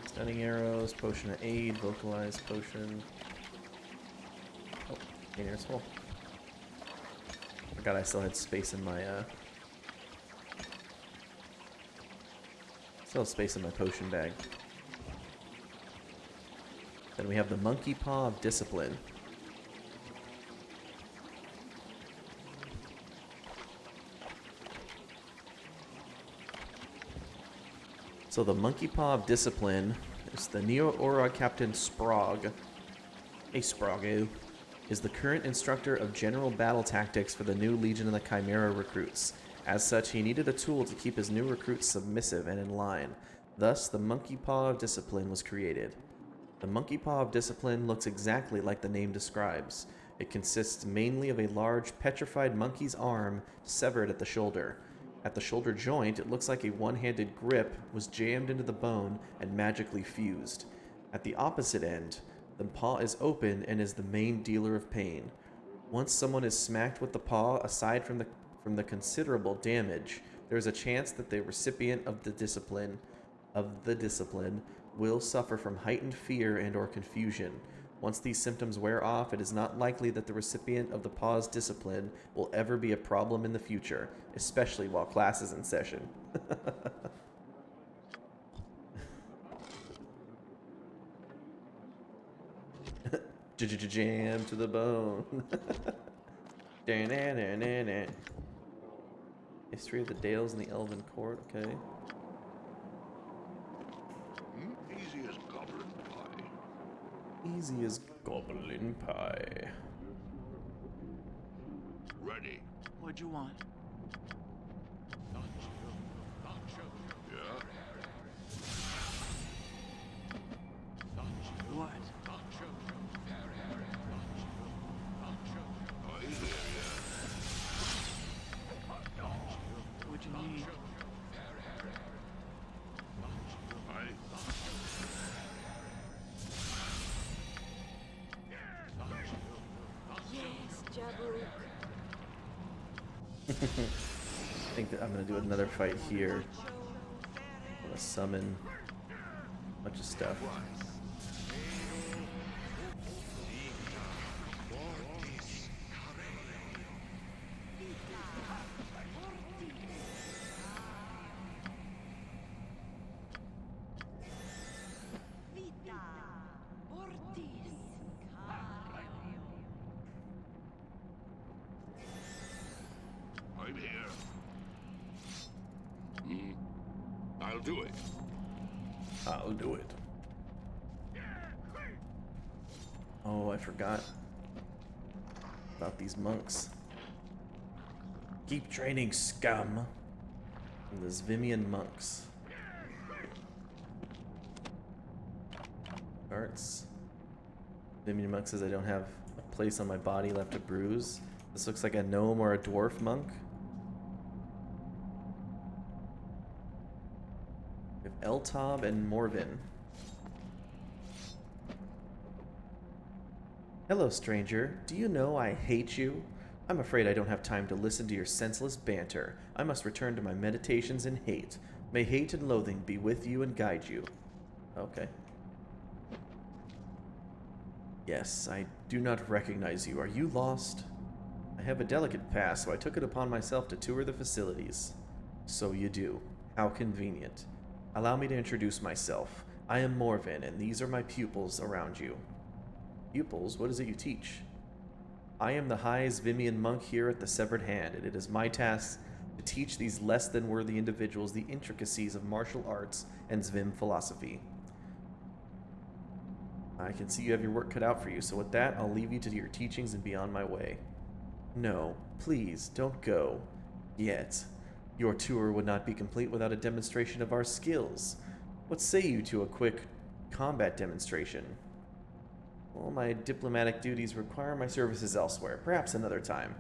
Speaker 2: Stunning arrows, potion of aid, vocalized potion. Oh, Painter's full. Forgot I still had space in my still have space in my potion bag. Then we have the Monkey Paw of Discipline. So the Monkey Paw of Discipline is the Neo-Aura Captain Sprague. Hey Sprague, is the current instructor of general battle tactics for the new Legion of the Chimera recruits. As such, he needed a tool to keep his new recruits submissive and in line. Thus, the Monkey Paw of Discipline was created. The Monkey Paw of Discipline looks exactly like the name describes. It consists mainly of a large petrified monkey's arm severed at the shoulder. At the shoulder joint, it looks like a one-handed grip was jammed into the bone and magically fused. At the opposite end, the paw is open and is the main dealer of pain. Once someone is smacked with the paw, aside from the considerable damage, there is a chance that the recipient of the discipline will suffer from heightened fear and or confusion. Once these symptoms wear off, it is not likely that the recipient of the paw's discipline will ever be a problem in the future, especially while class is in session. Jam to the bone. History of the Dales and the Elven Court, okay.
Speaker 6: Easy as goblin pie.
Speaker 2: Easy as goblin pie.
Speaker 6: Ready.
Speaker 5: What'd you want?
Speaker 6: Yeah.
Speaker 5: What?
Speaker 6: I hear ya.
Speaker 5: What'd you need?
Speaker 4: Yes, Jabuk.
Speaker 2: I think that I'm gonna do another fight here. I'm gonna summon a bunch of stuff.
Speaker 6: I'm here. I'll do it.
Speaker 2: I'll do it. Oh, I forgot about these monks. Keep training, scum. And the Zvimian monks. Arts. Zvimian monk says I don't have a place on my body left to bruise. This looks like a gnome or a dwarf monk. We have Eltob and Morvin. Hello, stranger. Do you know I hate you? I'm afraid I don't have time to listen to your senseless banter. I must return to my meditations in hate. May hate and loathing be with you and guide you. Okay. Yes, I do not recognize you. Are you lost? I have a delicate pass, so I took it upon myself to tour the facilities. So you do. How convenient. Allow me to introduce myself. I am Morvin, and these are my pupils around you. Pupils? What is it you teach? I am the High Zvimian monk here at the Severed Hand, and it is my task to teach these less than worthy individuals the intricacies of martial arts and Zvim philosophy. I can see you have your work cut out for you, so with that, I'll leave you to your teachings and be on my way. No, please, don't go. Yet. Your tour would not be complete without a demonstration of our skills. What say you to a quick combat demonstration? Well, my diplomatic duties require my services elsewhere, perhaps another time.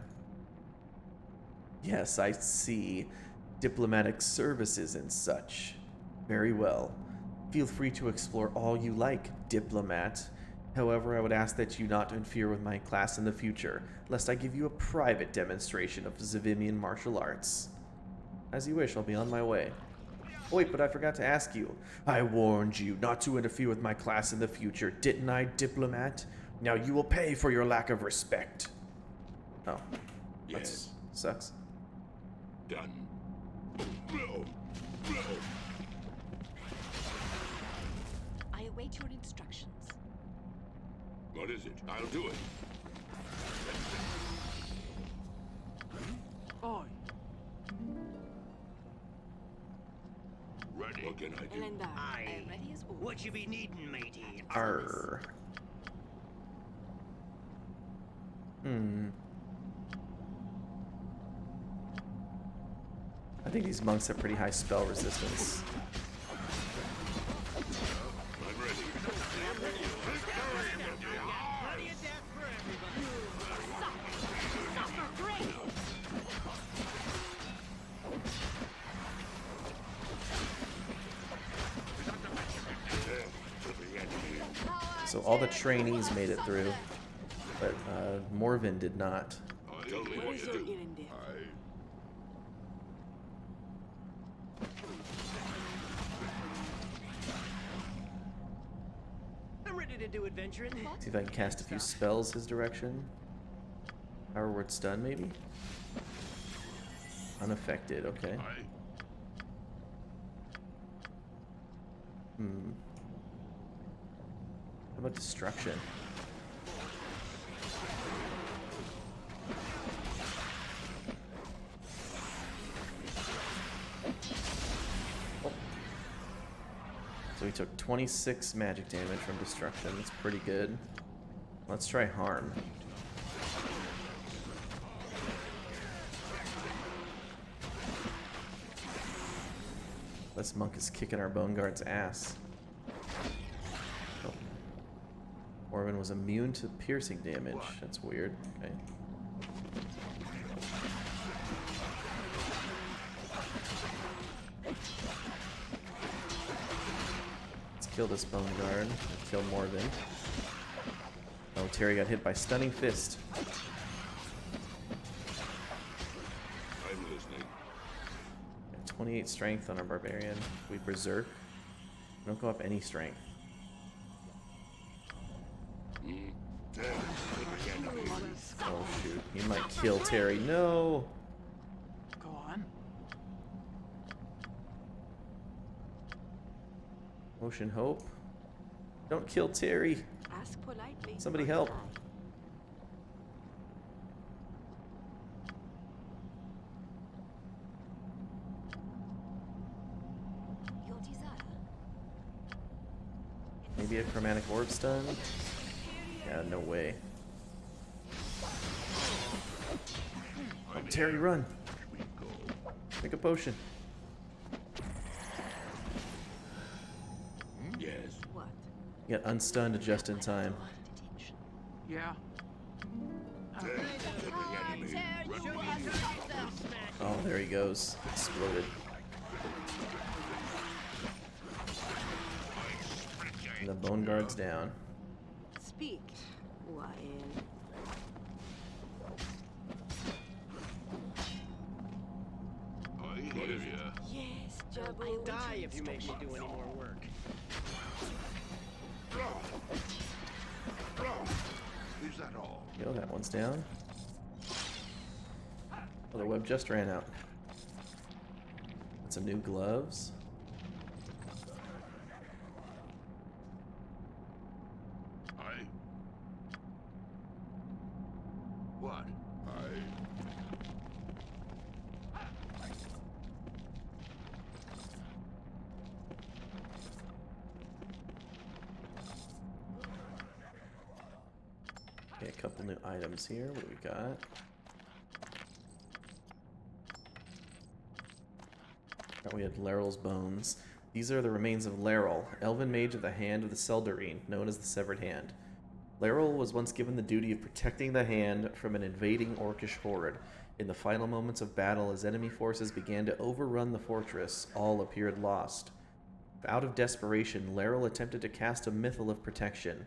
Speaker 2: Yes, I see. Diplomatic services and such. Very well. Feel free to explore all you like, diplomat. However, I would ask that you not interfere with my class in the future, lest I give you a private demonstration of Zvimian martial arts. As you wish, I'll be on my way. Oh, wait, but I forgot to ask you. I warned you not to interfere with my class in the future, didn't I, diplomat? Now you will pay for your lack of respect. Oh.
Speaker 6: Yes.
Speaker 2: That sucks.
Speaker 6: Done.
Speaker 4: I await your instructions.
Speaker 6: What is it? I'll do it.
Speaker 5: Oi.
Speaker 6: Ready. What can I do?
Speaker 9: Elendar, I
Speaker 3: Aye.
Speaker 9: am ready as always.
Speaker 3: What you be needing, matey?
Speaker 2: Arr. I think these monks have pretty high spell resistance.
Speaker 6: I'm ready.
Speaker 3: Plenty of death for everybody.
Speaker 2: So all the trainees made it through, but Morven did not.
Speaker 6: Tell me what to do.
Speaker 3: I'm ready to do adventuring.
Speaker 2: See if I can cast a few spells his direction. Power word stun, maybe? Unaffected, okay. How about destruction? Oh. So we took 26 magic damage from destruction. That's pretty good. Let's try harm. This monk is kicking our Bone Guard's ass. Oh. Orvin was immune to piercing damage. That's weird. Okay. Let's kill this Bone Guard. Kill Morven. Oh, Terry got hit by Stunning Fist.
Speaker 6: I'm listening.
Speaker 2: 28 strength on our Barbarian. We Berserk. Don't go up any strength. Oh shoot, he might kill Terry. No!
Speaker 5: Go on.
Speaker 2: Ocean Hope. Don't kill Terry.
Speaker 9: Ask politely.
Speaker 2: Somebody help.
Speaker 4: Your desire.
Speaker 2: Maybe a Chromatic Orb stun? Yeah, no way. Oh, Terry, run! Make a potion.
Speaker 6: Yes.
Speaker 4: What?
Speaker 2: You got unstunned just in time.
Speaker 4: Detention.
Speaker 5: Yeah.
Speaker 2: Oh, there he goes. Exploded. And the Bone Guard's down.
Speaker 4: Speak, Wyan.
Speaker 6: I hear ya.
Speaker 4: Yes, Job.
Speaker 3: I'll die if you make me do any more work.
Speaker 6: Is that all?
Speaker 2: Yo, that one's down. Oh, the web just ran out. Got some new gloves.
Speaker 6: What?
Speaker 2: Couple new items here. What do we got? Oh, we had Laryl's bones. These are the remains of Laryl, elven mage of the Hand of the Seldarine, known as the Severed Hand. Laryl was once given the duty of protecting the hand from an invading orcish horde. In the final moments of battle, as enemy forces began to overrun the fortress, all appeared lost. Out of desperation, Laryl attempted to cast a mythal of protection.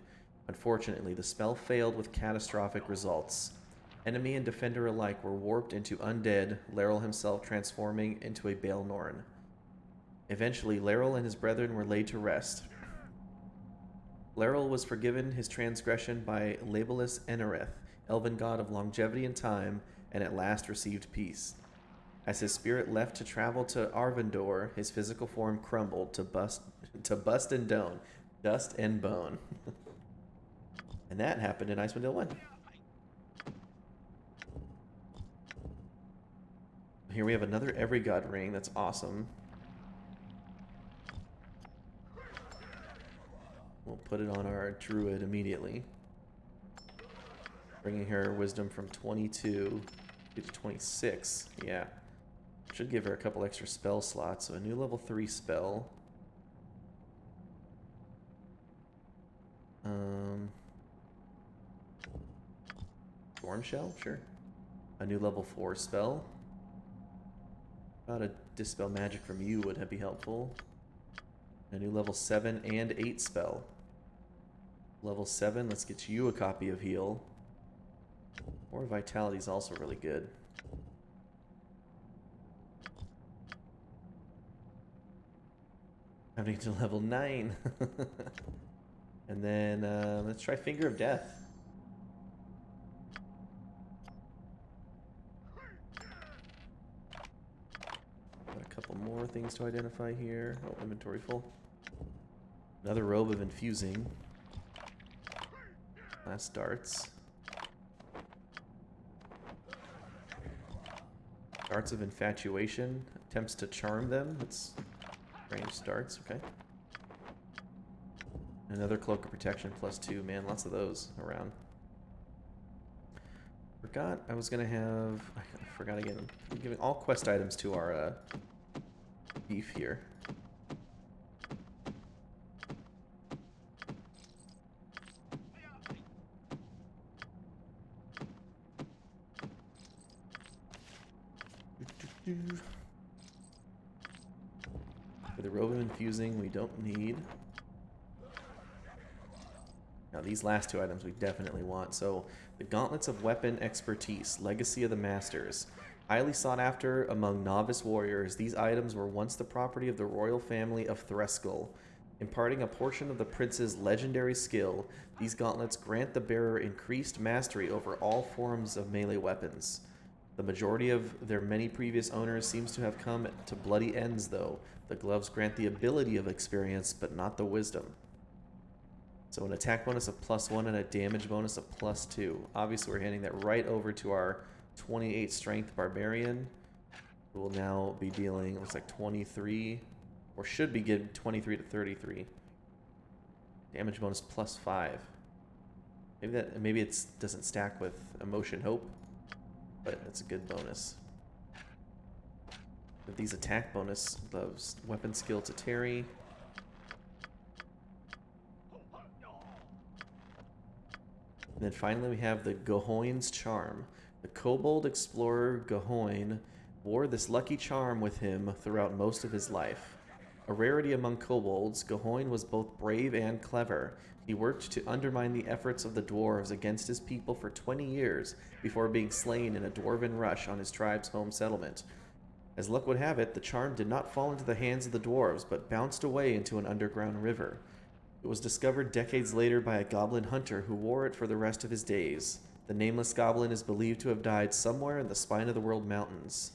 Speaker 2: Unfortunately, the spell failed with catastrophic results. Enemy and defender alike were warped into undead, Laryl himself transforming into a Baelnorn. Eventually, Laryl and his brethren were laid to rest. Laryl was forgiven his transgression by Labelus Enereth, elven god of longevity and time, and at last received peace. As his spirit left to travel to Arvindor, his physical form crumbled to dust and bone. And that happened in Icewind Dale 1. Here we have another Every God ring. That's awesome. We'll put it on our druid immediately. Bringing her wisdom from 22 to 26. Yeah. Should give her a couple extra spell slots. So a new level 3 spell. Storm Shell? Sure. A new level 4 spell. About a Dispel Magic from you would be helpful. A new level 7 and 8 spell. Level 7, let's get you a copy of Heal. Or Vitality is also really good. Having to level 9. And then let's try Finger of Death. Got a couple more things to identify here. Oh, inventory full. Another Robe of Infusing. Last darts. Darts of Infatuation. Attempts to charm them. That's range darts, okay. Another Cloak of Protection +2. Man, lots of those around. Forgot I was gonna have... I forgot again. I'm giving all quest items to our beef here. For the Robe of Infusing, we don't need. Now these last two items we definitely want. So the Gauntlets of Weapon Expertise, Legacy of the Masters. Highly sought after among novice warriors, these items were once the property of the royal family of Threskull. Imparting a portion of the prince's legendary skill, these gauntlets grant the bearer increased mastery over all forms of melee weapons. The majority of their many previous owners seems to have come to bloody ends, though. The gloves grant the ability of experience, but not the wisdom. So an attack bonus of +1 and a damage bonus of +2. Obviously, we're handing that right over to our 28 strength barbarian, who will now be dealing, looks like 23, or should be getting 23 to 33. Damage bonus +5. Maybe it doesn't stack with Emotion Hope, but it's a good bonus. With these attack bonus gloves, weapon skill to Terry. And then finally we have the Gahoin's Charm. The kobold explorer Gahoin wore this lucky charm with him throughout most of his life. A rarity among kobolds, Gahoin was both brave and clever. He worked to undermine the efforts of the dwarves against his people for 20 years before being slain in a dwarven rush on his tribe's home settlement. As luck would have it, the charm did not fall into the hands of the dwarves, but bounced away into an underground river. It was discovered decades later by a goblin hunter who wore it for the rest of his days. The nameless goblin is believed to have died somewhere in the Spine of the World Mountains.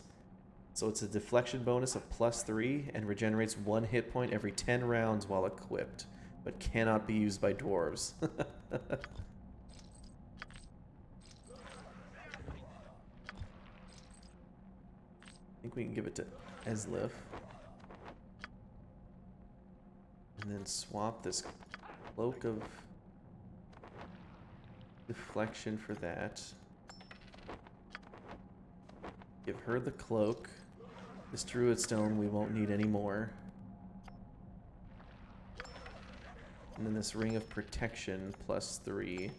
Speaker 2: So it's a deflection bonus of +3 and regenerates 1 hit point every 10 rounds while equipped, but cannot be used by dwarves. I think we can give it to Eslif. And then swap this Cloak of Deflection for that. Give her the cloak. This druid stone we won't need anymore. And then this ring of protection +3.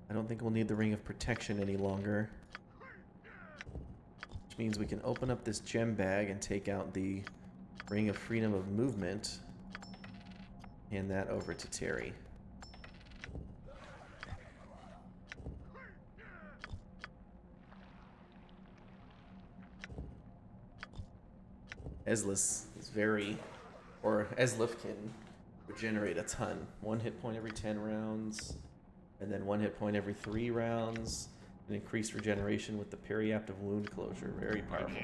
Speaker 2: I don't think we'll need the ring of protection any longer. Which means we can open up this gem bag and take out the ring of freedom of movement. Hand that over to Terry. Ezlis is very, or Eslif can regenerate a ton. 1 hit point every 10 rounds, and then 1 hit point every 3 rounds. And increased regeneration with the periaptive wound closure. Very powerful.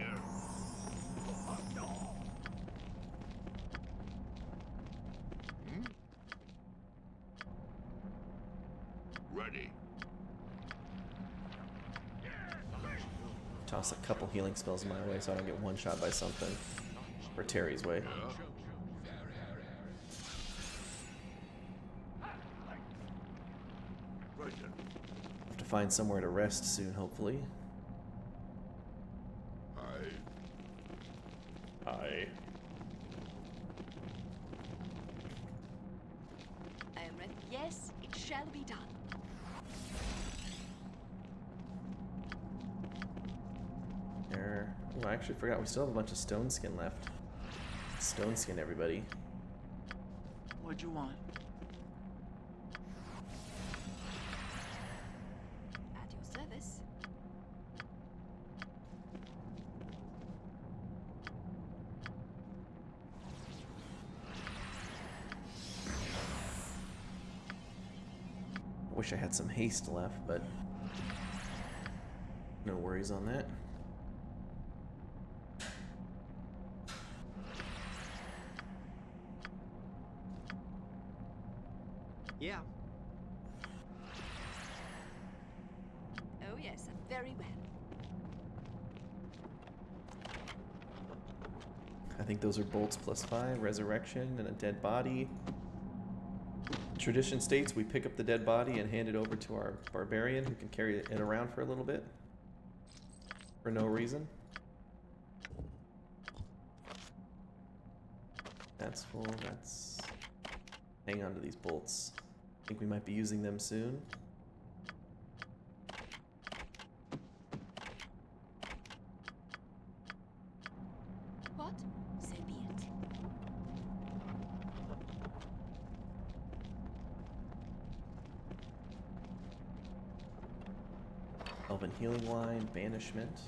Speaker 6: Ready.
Speaker 2: Toss a couple healing spells my way so I don't get one shot by something. Or Terry's way. Have to find somewhere to rest soon, hopefully. Aye.
Speaker 4: I am ready. Yes, it shall be done.
Speaker 2: There. Oh, I actually forgot we still have a bunch of stone skin left. Stone skin, everybody.
Speaker 5: What'd you want?
Speaker 4: At your service.
Speaker 2: I wish I had some haste left, but no worries on that.
Speaker 3: Yeah.
Speaker 4: Oh yes, very well.
Speaker 2: I think those are bolts +5, resurrection, and a dead body. Tradition states we pick up the dead body and hand it over to our barbarian who can carry it around for a little bit. For no reason. That's full, that's... Hang on to these bolts. I think we might be using them soon.
Speaker 4: What? So be it.
Speaker 2: Elven healing line, banishment.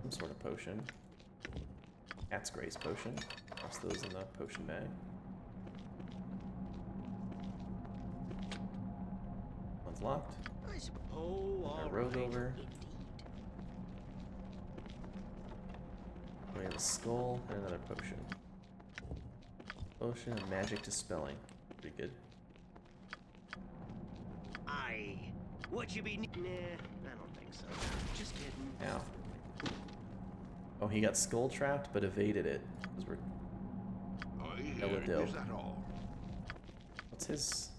Speaker 2: Some sort of potion. Cat's Grace potion. Toss those in the potion bag. One's locked.
Speaker 3: Oh,
Speaker 2: A rogue over. We have a skull and another potion. Potion of magic dispelling. Pretty good.
Speaker 3: What you be? Nah, I don't think so. Just kidding.
Speaker 2: Now. Oh, he got skull trapped but evaded it. Because we're... Elodil.
Speaker 6: Is that all?
Speaker 2: What's his...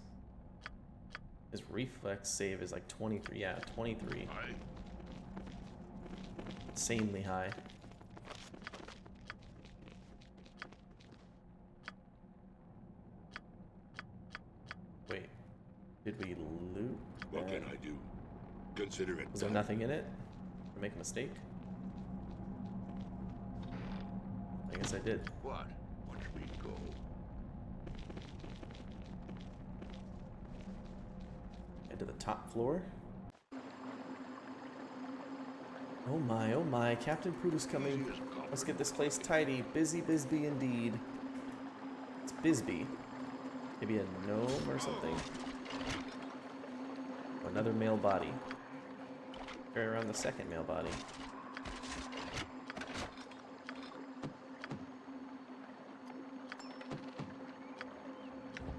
Speaker 2: His reflex save is like 23. Yeah, 23.
Speaker 6: Aye.
Speaker 2: Insanely high. Wait. Did we loot?
Speaker 6: What can I do? Consider it
Speaker 2: Was there
Speaker 6: done.
Speaker 2: nothing in it? Did I make a mistake? I guess I did.
Speaker 6: What? Watch me go.
Speaker 2: Head to the top floor. Oh my, Captain Prudo's coming. Let's get this place tidy. Busy Bisbee indeed. It's Bisbee. Maybe a gnome or something. Oh, another male body. Carry around the second male body.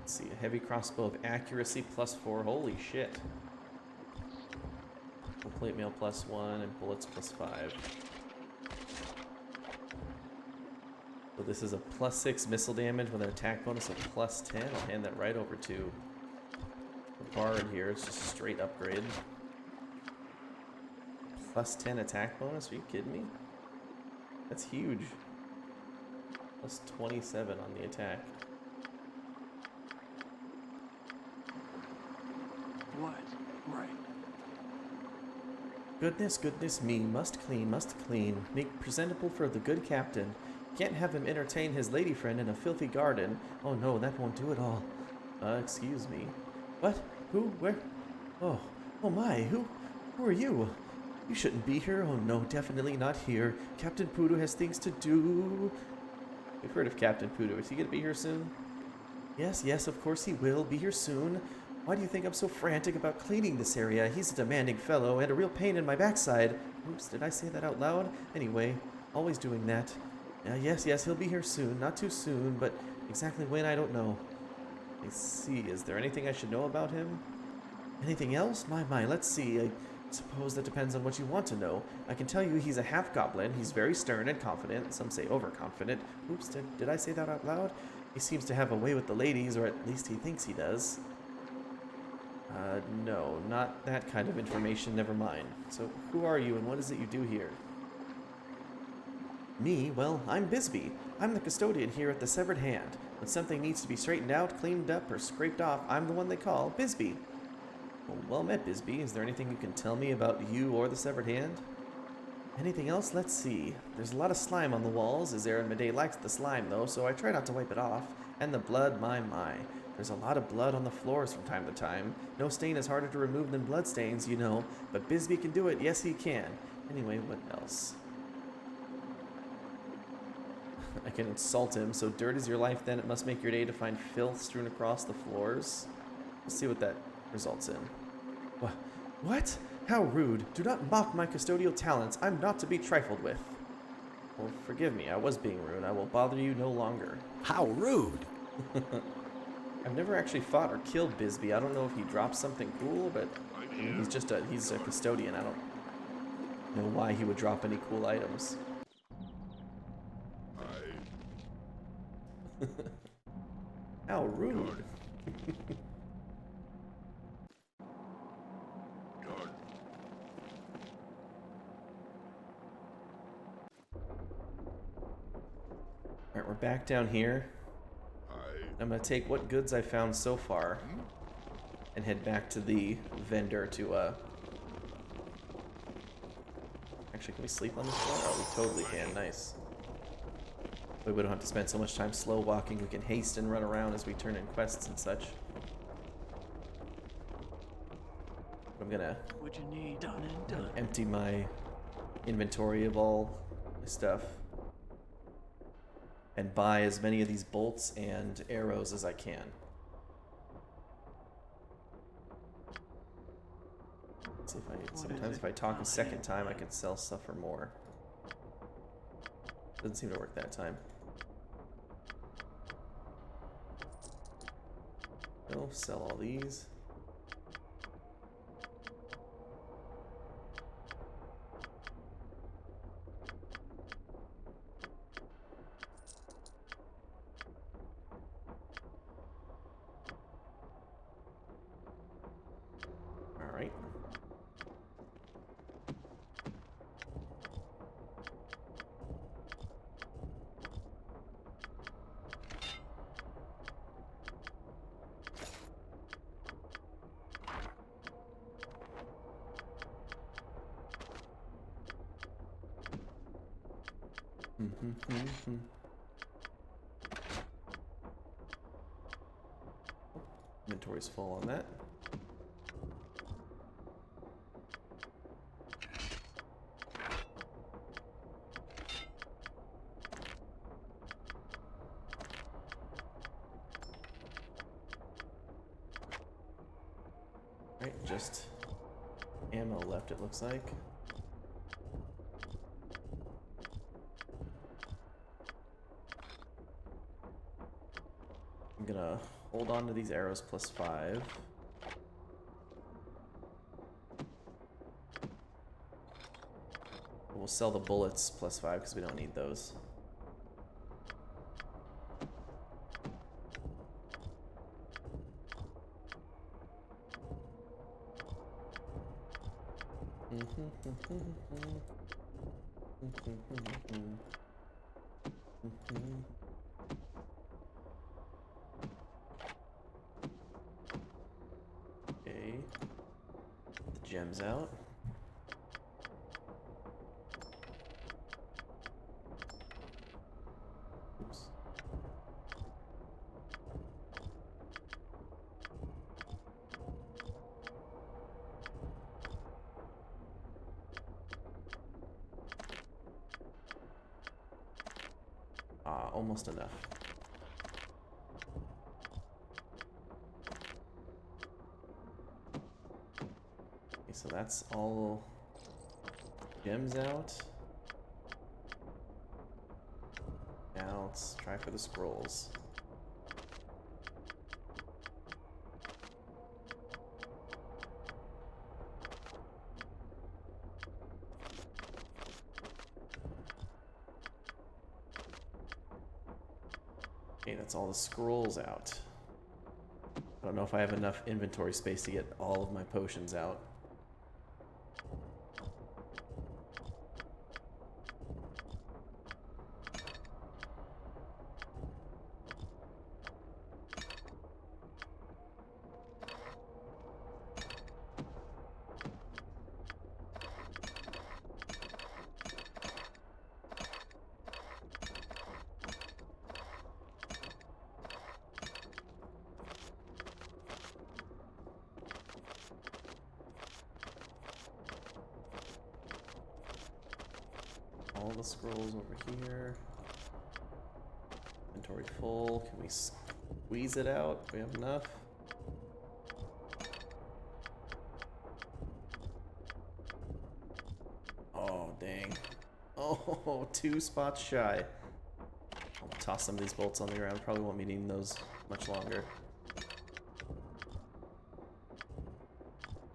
Speaker 2: Let's see, a heavy crossbow of accuracy +4. Holy shit. Full plate mail +1 and bullets +5. So this is a +6 missile damage with an attack bonus of +10. I'll hand that right over to the bard here. It's just a straight upgrade. +10 attack bonus? Are you kidding me? That's huge. +27 on the attack.
Speaker 5: What? Right.
Speaker 2: Goodness me, must clean. Make presentable for the good captain. Can't have him entertain his lady friend in a filthy garden. Oh no, that won't do at all. Excuse me. What? Who? Where? Oh my, who are you? You shouldn't be here. Oh no, definitely not here. Captain Poodoo has things to do. We've heard of Captain Poodoo. Is he gonna be here soon? Yes, of course he will. Be here soon. Why do you think I'm so frantic about cleaning this area? He's a demanding fellow and a real pain in my backside. Oops, did I say that out loud? Anyway, always doing that. Yes, he'll be here soon. Not too soon, but exactly when, I don't know. I see. Is there anything I should know about him? Anything else? My, let's see. I suppose that depends on what you want to know. I can tell you he's a half-goblin. He's very stern and confident. Some say overconfident. Oops, did I say that out loud? He seems to have a way with the ladies, or at least he thinks he does. No, not that kind of information. Never mind. So, who are you and what is it you do here? Me? Well, I'm Bisbee. I'm the custodian here at the Severed Hand. When something needs to be straightened out, cleaned up, or scraped off, I'm the one they call Bisbee. Well met, Bisbee. Is there anything you can tell me about you or the Severed Hand? Anything else? Let's see. There's a lot of slime on the walls. Azarin Medei likes the slime, though, so I try not to wipe it off. And the blood, my. There's a lot of blood on the floors from time to time. No stain is harder to remove than blood stains, you know. But Bisbee can do it. Yes, he can. Anyway, what else? I can insult him. So dirt is your life, then it must make your day to find filth strewn across the floors. Let's see what that results in. What? How rude. Do not mock my custodial talents. I'm not to be trifled with. Well, forgive me. I was being rude. I will bother you no longer.
Speaker 8: How rude!
Speaker 2: I've never actually fought or killed Bisbee. I don't know if he dropped something cool, but I mean, he's a custodian. I don't know why he would drop any cool items. How rude. Alright, we're back down here. I'm gonna take what goods I found so far and head back to the vendor to actually, can we sleep on this floor? Oh, we totally can. Nice. We don't have to spend so much time slow walking. We can haste and run around as we turn in quests and such. I'm gonna
Speaker 5: What you need done and done.
Speaker 2: empty my inventory of all my stuff and buy as many of these bolts and arrows as I can. Let's see if sometimes if I talk a second time, I can sell stuff for more. Doesn't seem to work that time. No, sell all these. All right. Inventory's full on that. Right, just ammo left, it looks like. I'm gonna hold on to these arrows +5. We'll sell the bullets +5 because we don't need those. Okay. Get the gems out. Oops. Almost enough. Okay, so that's all gems out. Now let's try for the scrolls. Okay, that's all the scrolls out. I don't know if I have enough inventory space to get all of my potions out. All the scrolls over here. Inventory full. Can we squeeze it out? Do we have enough? Oh, dang. Oh, 2 spots shy. I'll toss some of these bolts on the ground. Probably won't be needing those much longer.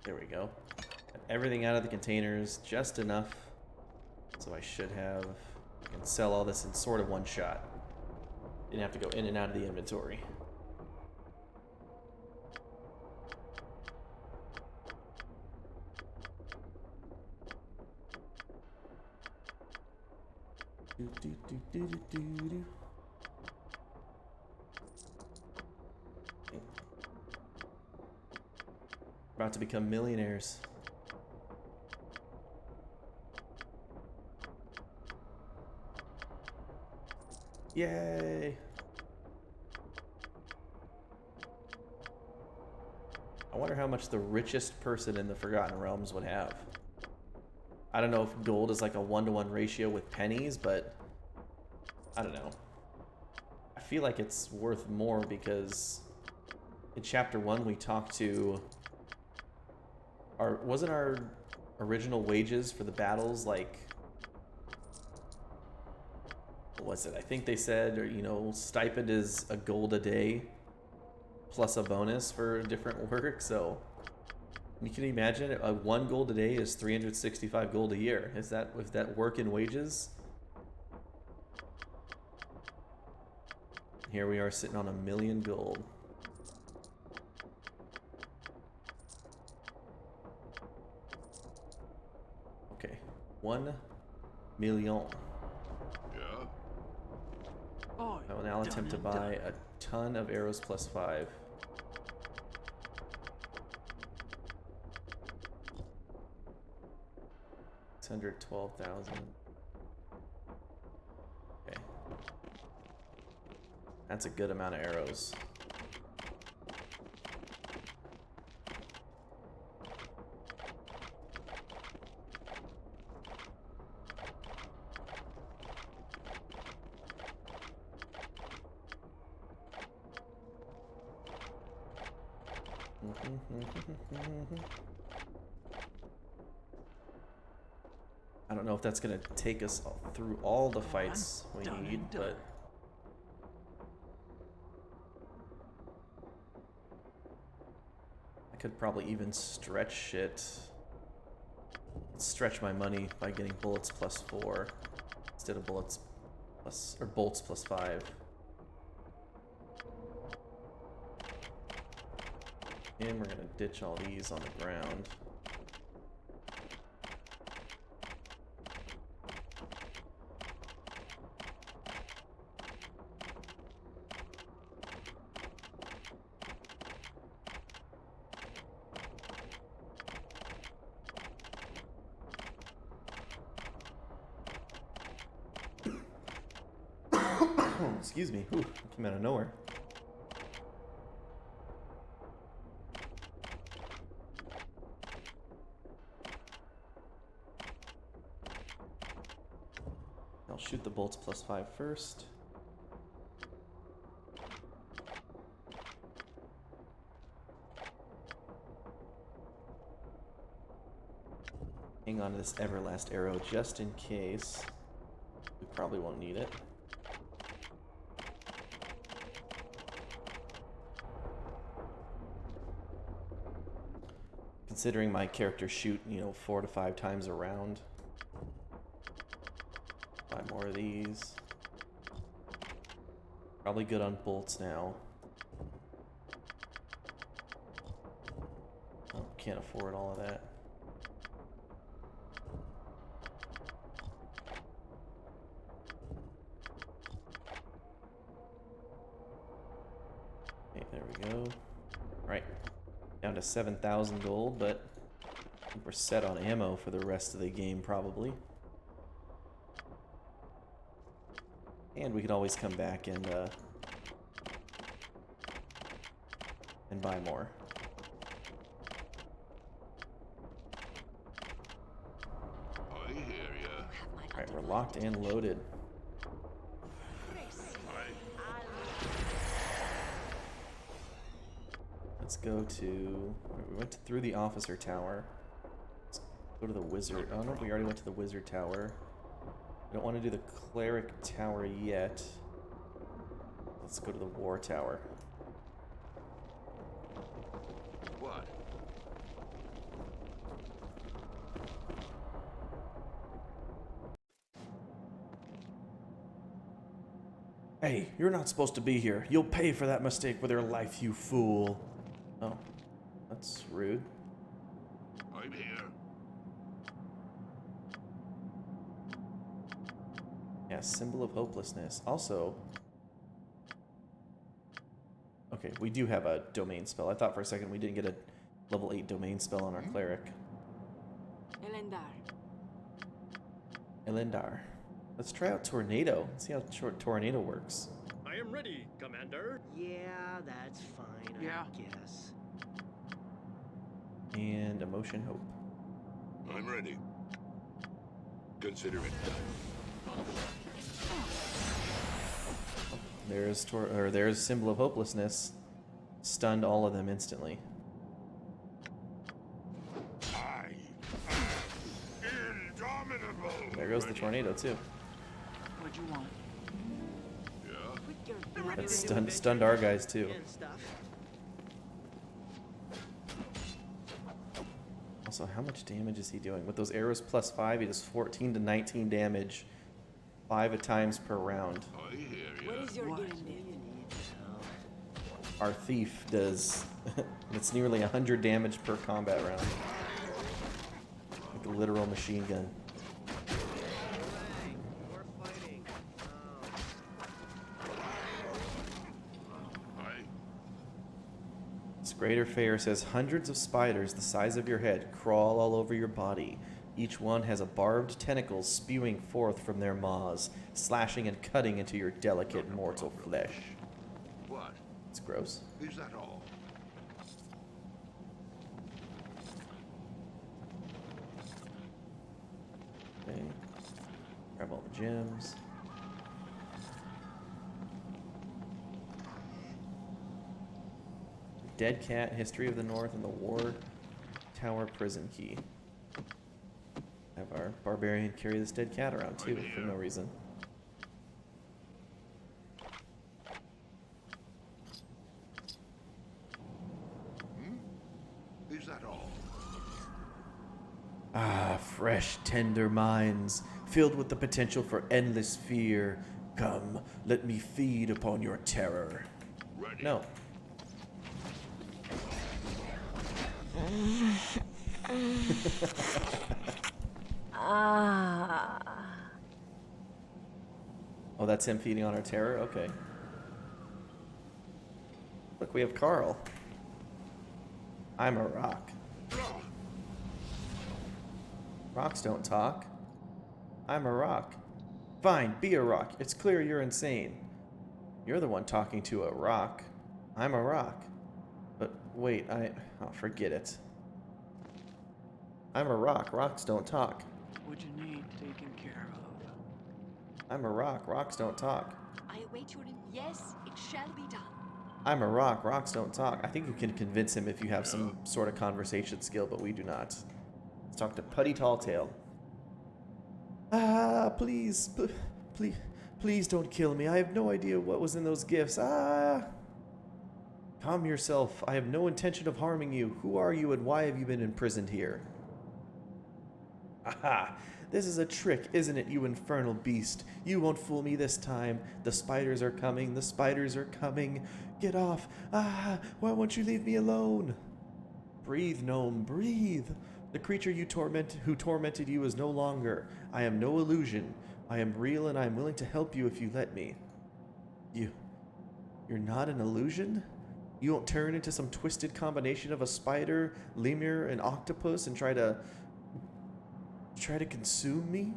Speaker 2: There we go. Got everything out of the containers, just enough. So I should have, I can sell all this in sort of one shot. Didn't have to go in and out of the inventory. About to become millionaires. Yay! I wonder how much the richest person in the Forgotten Realms would have. I don't know if gold is like a 1-to-1 ratio with pennies, but I don't know. I feel like it's worth more because in chapter 1 we talked to wasn't our original wages for the battles like, what was it? I think they said, or you know, stipend is a gold a day plus a bonus for different work. So you can imagine 1 gold a day is 365 gold a year. Is that with that work in wages? Here we are sitting on 1 million gold. Okay, 1 million.
Speaker 6: Yeah?
Speaker 5: Oh,
Speaker 2: I will now attempt to buy a ton of arrows +5. $612,000. Okay. That's a good amount of arrows. I don't know if that's gonna take us through all the fights we need, but could probably even stretch it. Stretch my money by getting bullets +4 instead of bullets plus, or bolts +5. And we're gonna ditch all these on the ground. Excuse me. Ooh, it came out of nowhere. I'll shoot the bolts +5 first. Hang on to this Everlast arrow just in case. We probably won't need it. Considering my character shoot, 4 to 5 times a round. 5 more of these. Probably good on bolts now. Oh, can't afford all of that. Okay, there we go. Alright. Down to 7,000 gold, but I think we're set on ammo for the rest of the game, probably. And we can always come back and buy more.
Speaker 6: I hear ya.
Speaker 2: Alright, we're locked and loaded. Let's go to... We went through the officer tower. Let's go to the wizard. Oh no, we already went to the wizard tower. We don't want to do the cleric tower yet. Let's go to the war tower.
Speaker 6: What?
Speaker 10: Hey, you're not supposed to be here. You'll pay for that mistake with your life, you fool.
Speaker 2: Oh, that's rude.
Speaker 6: I'm here.
Speaker 2: Yeah, symbol of hopelessness. Also... Okay, we do have a domain spell. I thought for a second we didn't get a level 8 domain spell on our cleric.
Speaker 5: Elendar.
Speaker 2: Elendar. Let's try out Tornado. See how Tornado works.
Speaker 3: I am ready, Commander.
Speaker 11: Yeah, that's fine,
Speaker 5: Yeah.
Speaker 11: I guess.
Speaker 2: And Emotion Hope.
Speaker 6: I'm ready. Consider it done.
Speaker 2: There's Symbol of Hopelessness. Stunned all of them instantly.
Speaker 6: I am indomitable.
Speaker 2: There goes the tornado too.
Speaker 5: What'd you want?
Speaker 6: Yeah.
Speaker 2: That stunned our guys too.
Speaker 11: And stuff.
Speaker 2: Also, how much damage is he doing? With those arrows +5, he does 14 to 19 damage 5 times per round.
Speaker 6: I hear
Speaker 4: What
Speaker 6: ya.
Speaker 4: is your
Speaker 5: What?
Speaker 4: game
Speaker 11: You
Speaker 4: name?
Speaker 11: need to know.
Speaker 2: Our thief does it's nearly 100 damage per combat round. Like a literal machine gun.
Speaker 11: Hooray, more fighting.
Speaker 6: I
Speaker 2: This Greater Fair says hundreds of spiders the size of your head crawl all over your body. Each one has a barbed tentacles spewing forth from their maws, slashing and cutting into your delicate mortal flesh.
Speaker 6: what?
Speaker 2: It's gross.
Speaker 6: Is that all?
Speaker 2: Okay. Grab all the gems. Dead Cat, History of the North, and the War Tower Prison Key. Have our barbarian carry this dead cat around too for no reason.
Speaker 10: fresh, tender minds, filled with the potential for endless fear. Come, let me feed upon your terror.
Speaker 6: Ready.
Speaker 2: No. Oh, that's him feeding on our terror? Okay. Look, we have Carl. I'm a rock. Rocks don't talk. I'm a rock. Fine, be a rock. It's clear you're insane. You're the one talking to a rock. I'm a rock. But wait, oh, forget it. I'm a rock. Rocks don't talk.
Speaker 5: What you need taken care of.
Speaker 2: I'm a rock. Rocks don't talk.
Speaker 4: I await your. Yes, it shall be done.
Speaker 2: I'm a rock. Rocks don't talk. I think you can convince him if you have some sort of conversation skill, but we do not. Let's talk to Putty Talltail. Ah, please, please don't kill me. I have no idea what was in those gifts. Ah. Calm yourself. I have no intention of harming you. Who are you and why have you been imprisoned here? Aha! This is a trick, isn't it, you infernal beast? You won't fool me this time. The spiders are coming. The spiders are coming. Get off. Ah! Why won't you leave me alone? Breathe, gnome, breathe. The creature who tormented you is no longer. I am no illusion. I am real and I am willing to help you if you let me. You're not an illusion? You won't turn into some twisted combination of a spider, lemur, and octopus and try to consume me?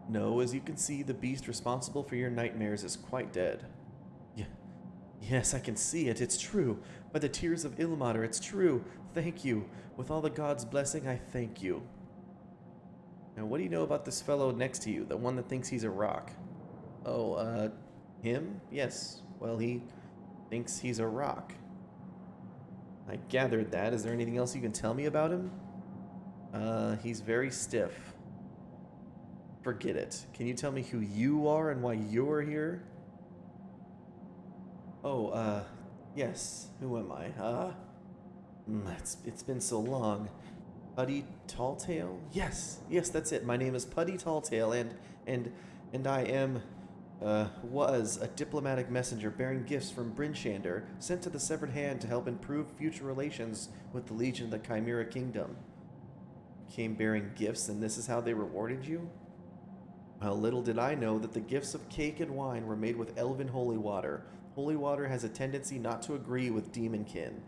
Speaker 2: No, as you can see, the beast responsible for your nightmares is quite dead. Yes, I can see it. It's true. By the tears of Ilmater, it's true. Thank you. With all the gods' blessing, I thank you. Now, what do you know about this fellow next to you, the one that thinks he's a rock? Oh, him? Yes. Well, he thinks he's a rock. I gathered that. Is there anything else you can tell me about him? He's very stiff. Forget it. Can you tell me who you are and why you're here? Oh, yes. Who am I? It's been so long. Putty Talltail? Yes, that's it. My name is Putty Talltail, and I am, was a diplomatic messenger bearing gifts from Brinchander, sent to the Severed Hand to help improve future relations with the Legion of the Chimera Kingdom. You came bearing gifts, and this is how they rewarded you? Well, little did I know that the gifts of cake and wine were made with elven holy water. Holy water has a tendency not to agree with demonkin.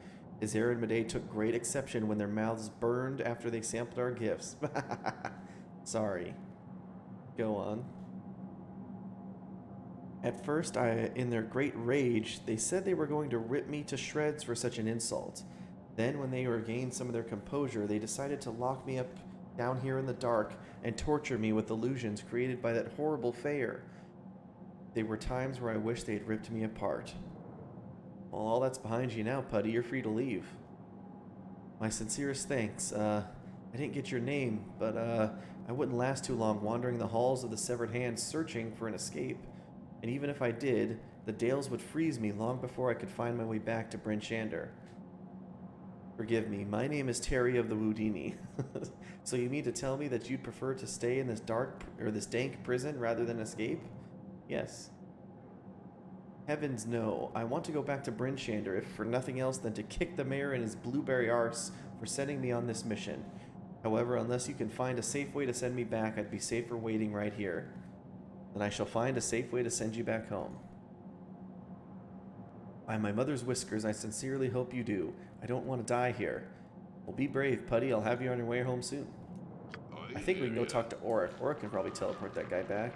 Speaker 2: Azera and Medei took great exception when their mouths burned after they sampled our gifts. Sorry. Go on. At first, in their great rage, they said they were going to rip me to shreds for such an insult. Then, when they regained some of their composure, they decided to lock me up down here in the dark and torture me with illusions created by that horrible Fair. There were times where I wished they'd ripped me apart. Well, all that's behind you now, Putty. You're free to leave. My sincerest thanks. I didn't get your name, but I wouldn't last too long wandering the halls of the Severed Hand searching for an escape. And even if I did, the Dales would freeze me long before I could find my way back to Brinchander. Forgive me, my name is Terry of the Wudini. So you mean to tell me that you'd prefer to stay in this this dank prison rather than escape? Yes. Heavens no. I want to go back to Brinchander, if for nothing else than to kick the mayor in his blueberry arse for sending me on this mission. However, unless you can find a safe way to send me back, I'd be safer waiting right here. Then I shall find a safe way to send you back home. By my mother's whiskers, I sincerely hope you do. I don't want to die here. Well, be brave, Putty. I'll have you on your way home soon. I think we can go talk to Auric. Auric can probably teleport that guy back.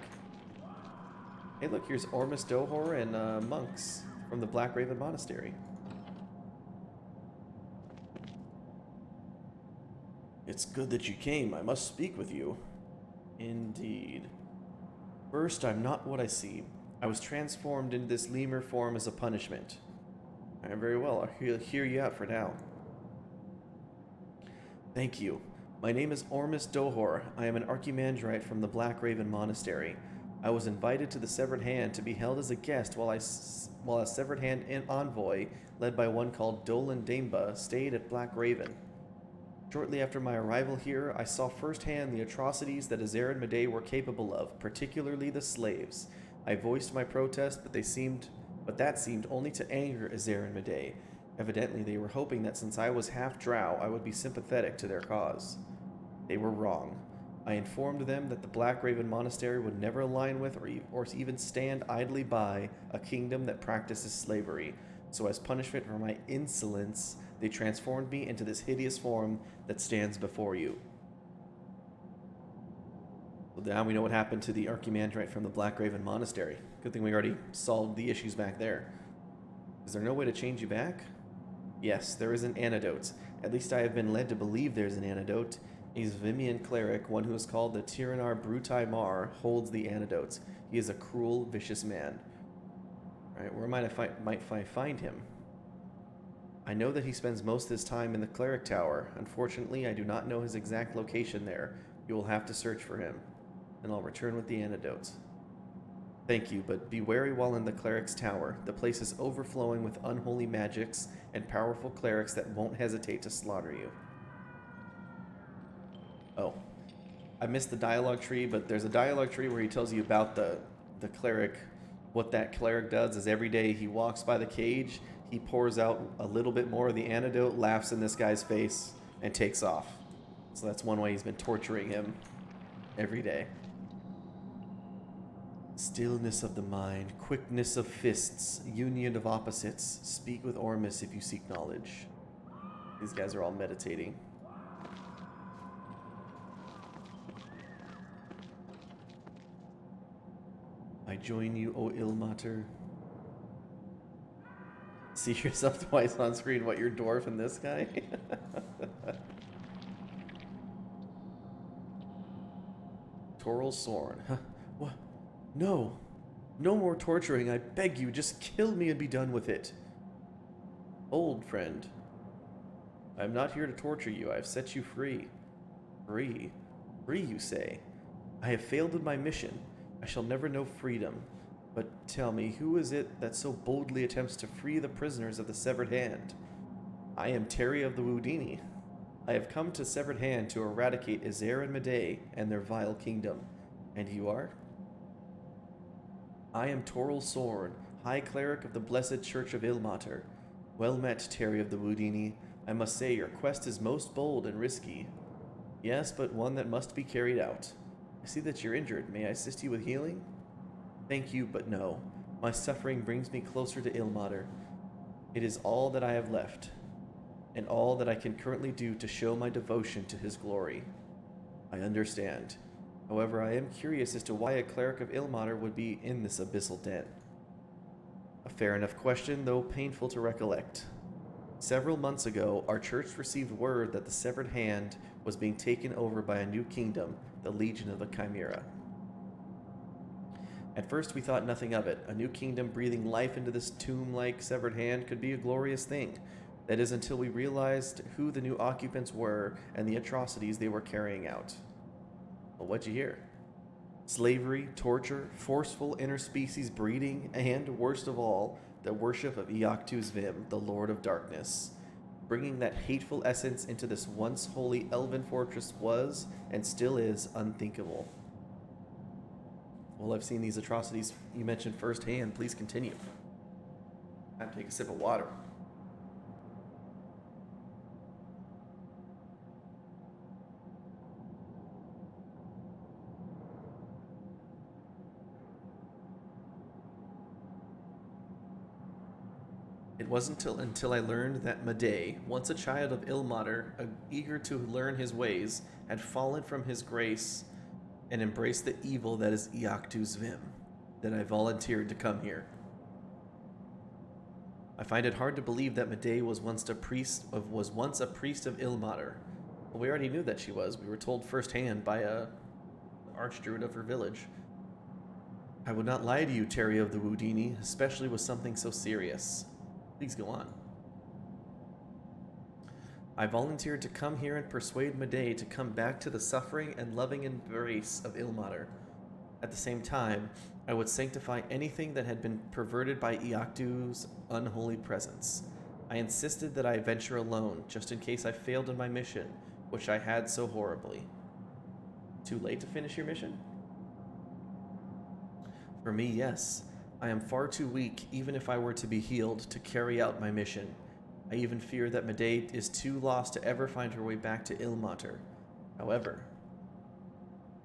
Speaker 2: Hey, look, here's Ormus Dohor and monks from the Black Raven Monastery. It's good that you came. I must speak with you. Indeed. First, I'm not what I seem. I was transformed into this lemur form as a punishment. Very well, I'll hear you out for now. Thank you. My name is Ormus Dohor. I am an Archimandrite from the Black Raven Monastery. I was invited to the Severed Hand to be held as a guest while a Severed Hand envoy, led by one called Dolan Dameba, stayed at Black Raven. Shortly after my arrival here, I saw firsthand the atrocities that Azer and Medei were capable of, particularly the slaves. I voiced my protest, but that seemed only to anger Azer and Medei. Evidently, they were hoping that since I was half drow, I would be sympathetic to their cause. They were wrong. I informed them that the Black Raven Monastery would never align with or even stand idly by a kingdom that practices slavery. So as punishment for my insolence, they transformed me into this hideous form that stands before you. Well, now we know what happened to the Archimandrite from the Black Raven Monastery. Good thing we already solved the issues back there. Is there no way to change you back? Yes, there is an antidote. At least I have been led to believe there's an antidote. A Zvimian cleric, one who is called the Tyrannar Brutai Mar, holds the antidote. He is a cruel, vicious man. Alright, where might I find him? I know that he spends most of his time in the cleric tower. Unfortunately, I do not know his exact location there. You will have to search for him. And I'll return with the antidote. Thank you, but be wary while in the cleric's tower. The place is overflowing with unholy magics and powerful clerics that won't hesitate to slaughter you. Oh. I missed the dialogue tree, but there's a dialogue tree where he tells you about the cleric. What that cleric does is every day he walks by the cage, he pours out a little bit more of the antidote, laughs in this guy's face, and takes off. So that's one way he's been torturing him every day. Stillness of the mind, quickness of fists, union of opposites. Speak with Ormus if you seek knowledge. These guys are all meditating. I join you, O Ilmater. See yourself twice on screen. What, you're dwarf and this guy? Toril Sorn. Huh? What? No. No more torturing. I beg you. Just kill me and be done with it. Old friend. I am not here to torture you. I have set you free. Free? Free, you say? I have failed in my mission. I shall never know freedom. But tell me, who is it that so boldly attempts to free the prisoners of the Severed Hand? I am Terry of the Wudini. I have come to Severed Hand to eradicate Azer and Medei and their vile kingdom. And you are? I am Toril Sorn, High Cleric of the Blessed Church of Ilmater. Well met, Terry of the Wudini. I must say your quest is most bold and risky. Yes, but one that must be carried out. I see that you're injured. May I assist you with healing? Thank you, but no. My suffering brings me closer to Ilmater. It is all that I have left, and all that I can currently do to show my devotion to his glory. I understand. However, I am curious as to why a cleric of Ilmater would be in this abyssal den. A fair enough question, though painful to recollect. Several months ago, our church received word that the Severed Hand was being taken over by a new kingdom, the Legion of the Chimera. At first we thought nothing of it. A new kingdom breathing life into this tomb-like Severed Hand could be a glorious thing. That is until we realized who the new occupants were and the atrocities they were carrying out. Well, what'd you hear? Slavery, torture, forceful interspecies breeding, and, worst of all, the worship of Iactu Zvim, the Lord of Darkness. Bringing that hateful essence into this once holy elven fortress was, and still is, unthinkable. Well, I've seen these atrocities you mentioned firsthand. Please continue. Time to take a sip of water. It wasn't until I learned that Medei, once a child of Ilmater, eager to learn his ways, had fallen from his grace and embraced the evil that is Iactu Zvim, that I volunteered to come here. I find it hard to believe that Medei was once a priest of Ilmater. Well, we already knew that she was. We were told firsthand by a archdruid of her village. I would not lie to you, Terry of the Wudini, especially with something so serious. Please go on. I volunteered to come here and persuade Medei to come back to the suffering and loving embrace of Ilmater. At the same time, I would sanctify anything that had been perverted by Iactu's unholy presence. I insisted that I venture alone, just in case I failed in my mission. which I had so horribly. Too late to finish your mission? For me, yes. I am far too weak, even if I were to be healed, to carry out my mission. I even fear that Medei is too lost to ever find her way back to Ilmater. However,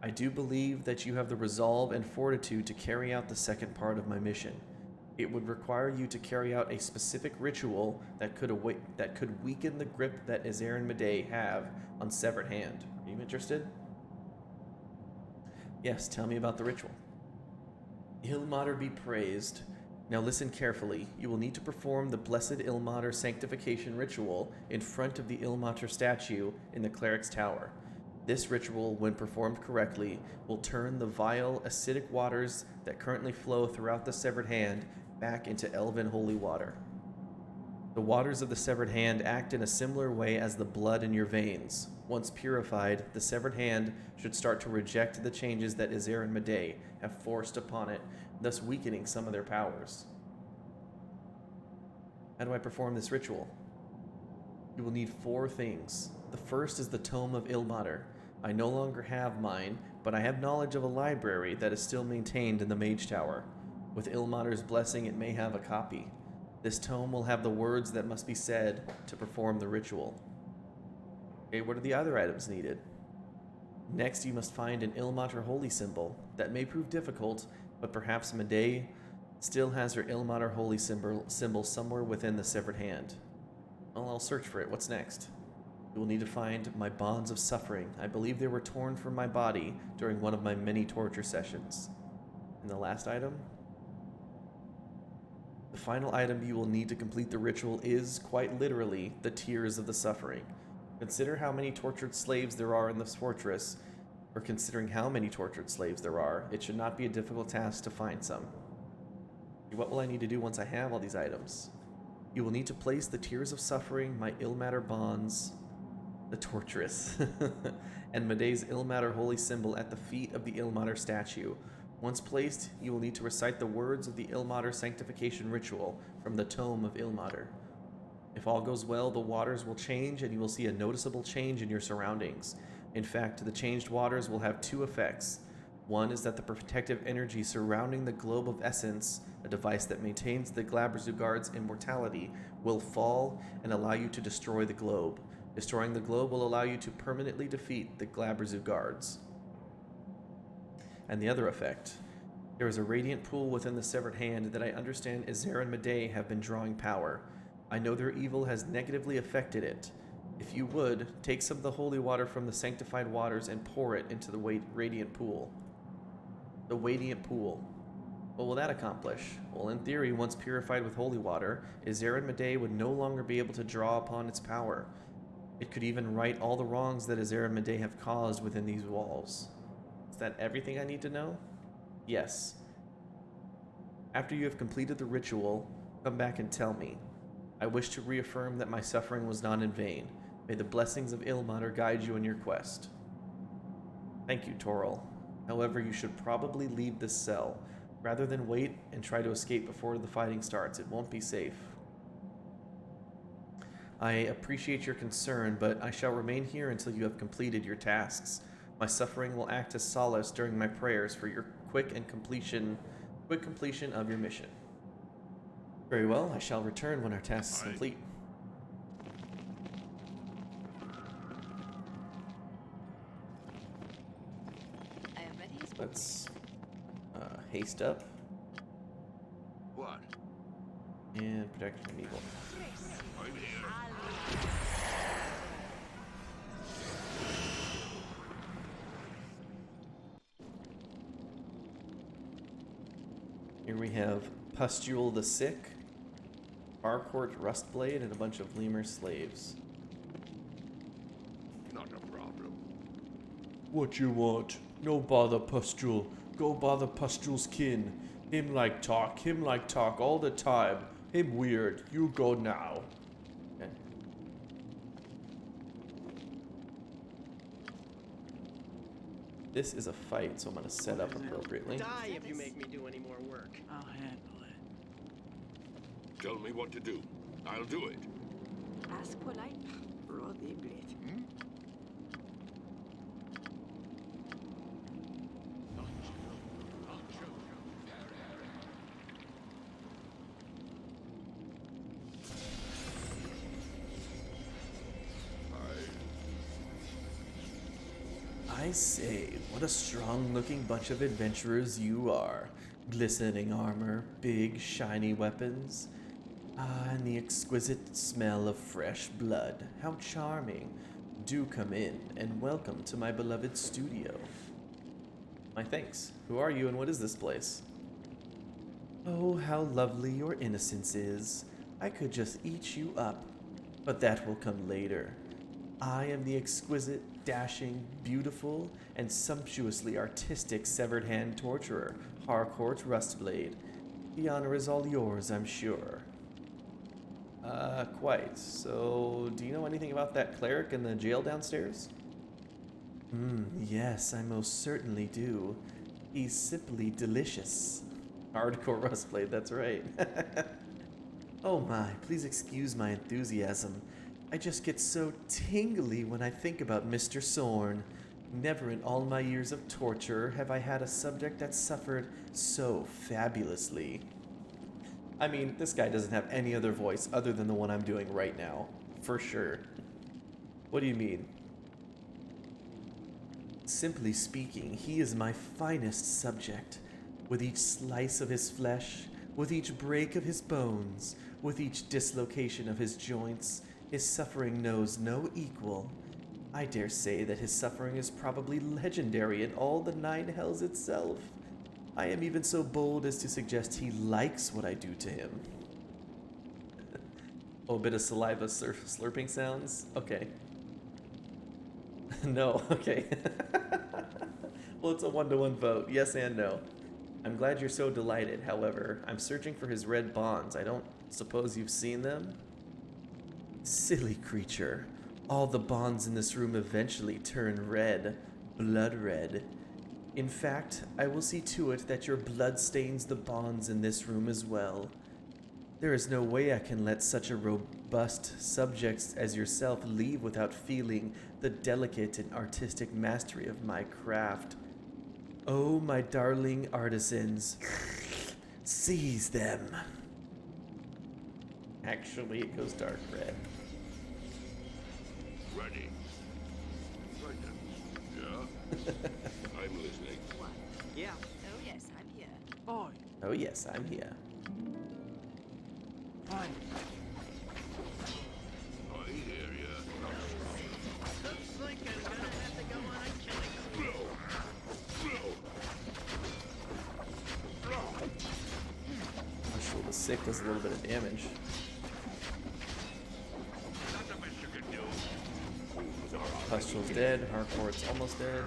Speaker 2: I do believe that you have the resolve and fortitude to carry out the second part of my mission. It would require you to carry out a specific ritual that could weaken the grip that Azer and Medei have on Severed Hand. Are you interested? Yes, tell me about the ritual. Ilmater be praised. Now listen carefully. You will need to perform the Blessed Ilmater Sanctification Ritual in front of the Ilmater statue in the Cleric's Tower. This ritual, when performed correctly, will turn the vile, acidic waters that currently flow throughout the Severed Hand back into elven holy water. The waters of the Severed Hand act in a similar way as the blood in your veins. Once purified, the Severed Hand should start to reject the changes that Azer and Medei have forced upon it, thus weakening some of their powers. How do I perform this ritual? You will need 4 things. The first is the Tome of Ilmater. I no longer have mine, but I have knowledge of a library that is still maintained in the Mage Tower. With Ilmater's blessing, it may have a copy. This tome will have the words that must be said to perform the ritual. Okay, what are the other items needed? Next, you must find an Ilmater holy symbol. That may prove difficult, but perhaps Medei still has her Ilmater holy symbol somewhere within the Severed Hand. Well, I'll search for it. What's next? You will need to find my bonds of suffering. I believe they were torn from my body during one of my many torture sessions. And the last item? The final item you will need to complete the ritual is, quite literally, the Tears of the Suffering. Consider how many tortured slaves there are in this fortress, or considering how many tortured slaves there are, it should not be a difficult task to find some. What will I need to do once I have all these items? You will need to place the Tears of Suffering, my Ilmater bonds, the torturous, and Medei's Ilmater holy symbol at the feet of the Ilmater statue. Once placed, you will need to recite the words of the Ilmater sanctification ritual from the Tome of Ilmater. If all goes well, the waters will change and you will see a noticeable change in your surroundings. In fact, the changed waters will have 2 effects. One is that the protective energy surrounding the Globe of Essence, a device that maintains the Glabrezu-Guard's immortality, will fall and allow you to destroy the globe. Destroying the globe will allow you to permanently defeat the Glabrezu-Guards. And the other effect. There is a radiant pool within the Severed Hand that I understand Azer and Medei have been drawing power. I know their evil has negatively affected it. If you would, take some of the holy water from the sanctified waters and pour it into the radiant pool. The Radiant Pool. What will that accomplish? Well, in theory, once purified with holy water, Azer and Medei would no longer be able to draw upon its power. It could even right all the wrongs that Azer and Medei have caused within these walls. Is that everything I need to know? Yes. After you have completed the ritual, come back and tell me. I wish to reaffirm that my suffering was not in vain. May the blessings of Ilmater guide you in your quest. Thank you, Toril. However, you should probably leave this cell, rather than wait and try to escape before the fighting starts. It won't be safe. I appreciate your concern, but I shall remain here until you have completed your tasks. My suffering will act as solace during my prayers for your quick completion of your mission. Very well, I shall return when our task is complete.
Speaker 9: I am ready.
Speaker 2: Let's haste up.
Speaker 6: What?
Speaker 2: And protect from evil.
Speaker 6: I'm here.
Speaker 2: Here we have Pustule the Sick, Harcourt Rustblade, and a bunch of Lemur slaves.
Speaker 6: Not a problem.
Speaker 10: What you want? No bother, Pustule. Go bother Pustule's kin. Him like talk all the time. Him weird. You go now.
Speaker 2: Okay. This is a fight, so I'm going to set up appropriately.
Speaker 11: Die if you make me do any more work.
Speaker 5: I'll handle it.
Speaker 6: Tell me what to do. I'll do it.
Speaker 4: Ask polite. Roddy Blit.
Speaker 10: say, what a strong-looking bunch of adventurers you are. Glistening armor, big, shiny weapons. Ah, and the exquisite smell of fresh blood. How charming. Do come in, and welcome to my beloved studio.
Speaker 2: My thanks. Who are you and what is this place?
Speaker 10: Oh, how lovely your innocence is. I could just eat you up, but that will come later. I am the exquisite, dashing, beautiful, and sumptuously artistic severed hand torturer, Harcourt Rustblade. The honor is all yours, I'm sure.
Speaker 2: Quite. So, do you know anything about that cleric in the jail downstairs?
Speaker 10: Yes, I most certainly do. He's simply delicious.
Speaker 2: Hardcore Rustblade, that's right.
Speaker 10: Oh my, please excuse my enthusiasm. I just get so tingly when I think about Mr. Sorn. Never in all my years of torture have I had a subject that suffered so fabulously.
Speaker 2: I mean, this guy doesn't have any other voice other than the one I'm doing right now. For sure. What do you mean?
Speaker 10: Simply speaking, he is my finest subject. With each slice of his flesh, with each break of his bones, with each dislocation of his joints, his suffering knows no equal. I dare say that his suffering is probably legendary in all the 9 hells itself. I am even so bold as to suggest he likes what I do to him.
Speaker 2: Oh, a bit of saliva slurping sounds? Okay. No, okay. Well, it's a 1-to-1 vote. Yes and no. I'm glad you're so delighted. However, I'm searching for his red bonds. I don't suppose you've seen them?
Speaker 10: Silly creature. All the bonds in this room eventually turn red. Blood red. In fact, I will see to it that your blood stains the bonds in this room as well. There is no way I can let such a robust subject as yourself leave without feeling the delicate and artistic mastery of my craft. Oh, my darling artisans, seize them.
Speaker 2: Actually, it goes dark red.
Speaker 6: Ready. Right then. Yeah? I'm listening.
Speaker 3: Yeah.
Speaker 4: Oh yes, I'm here.
Speaker 5: Oi,
Speaker 2: Oh yes, I'm here.
Speaker 5: fine.
Speaker 6: I hear ya.
Speaker 3: Looks like I'm gonna have to go on a killing spree.
Speaker 2: Marshal the Sick does a little bit of damage.
Speaker 1: Is that the best you can do?
Speaker 2: Pustul's dead, Harcourt's almost dead,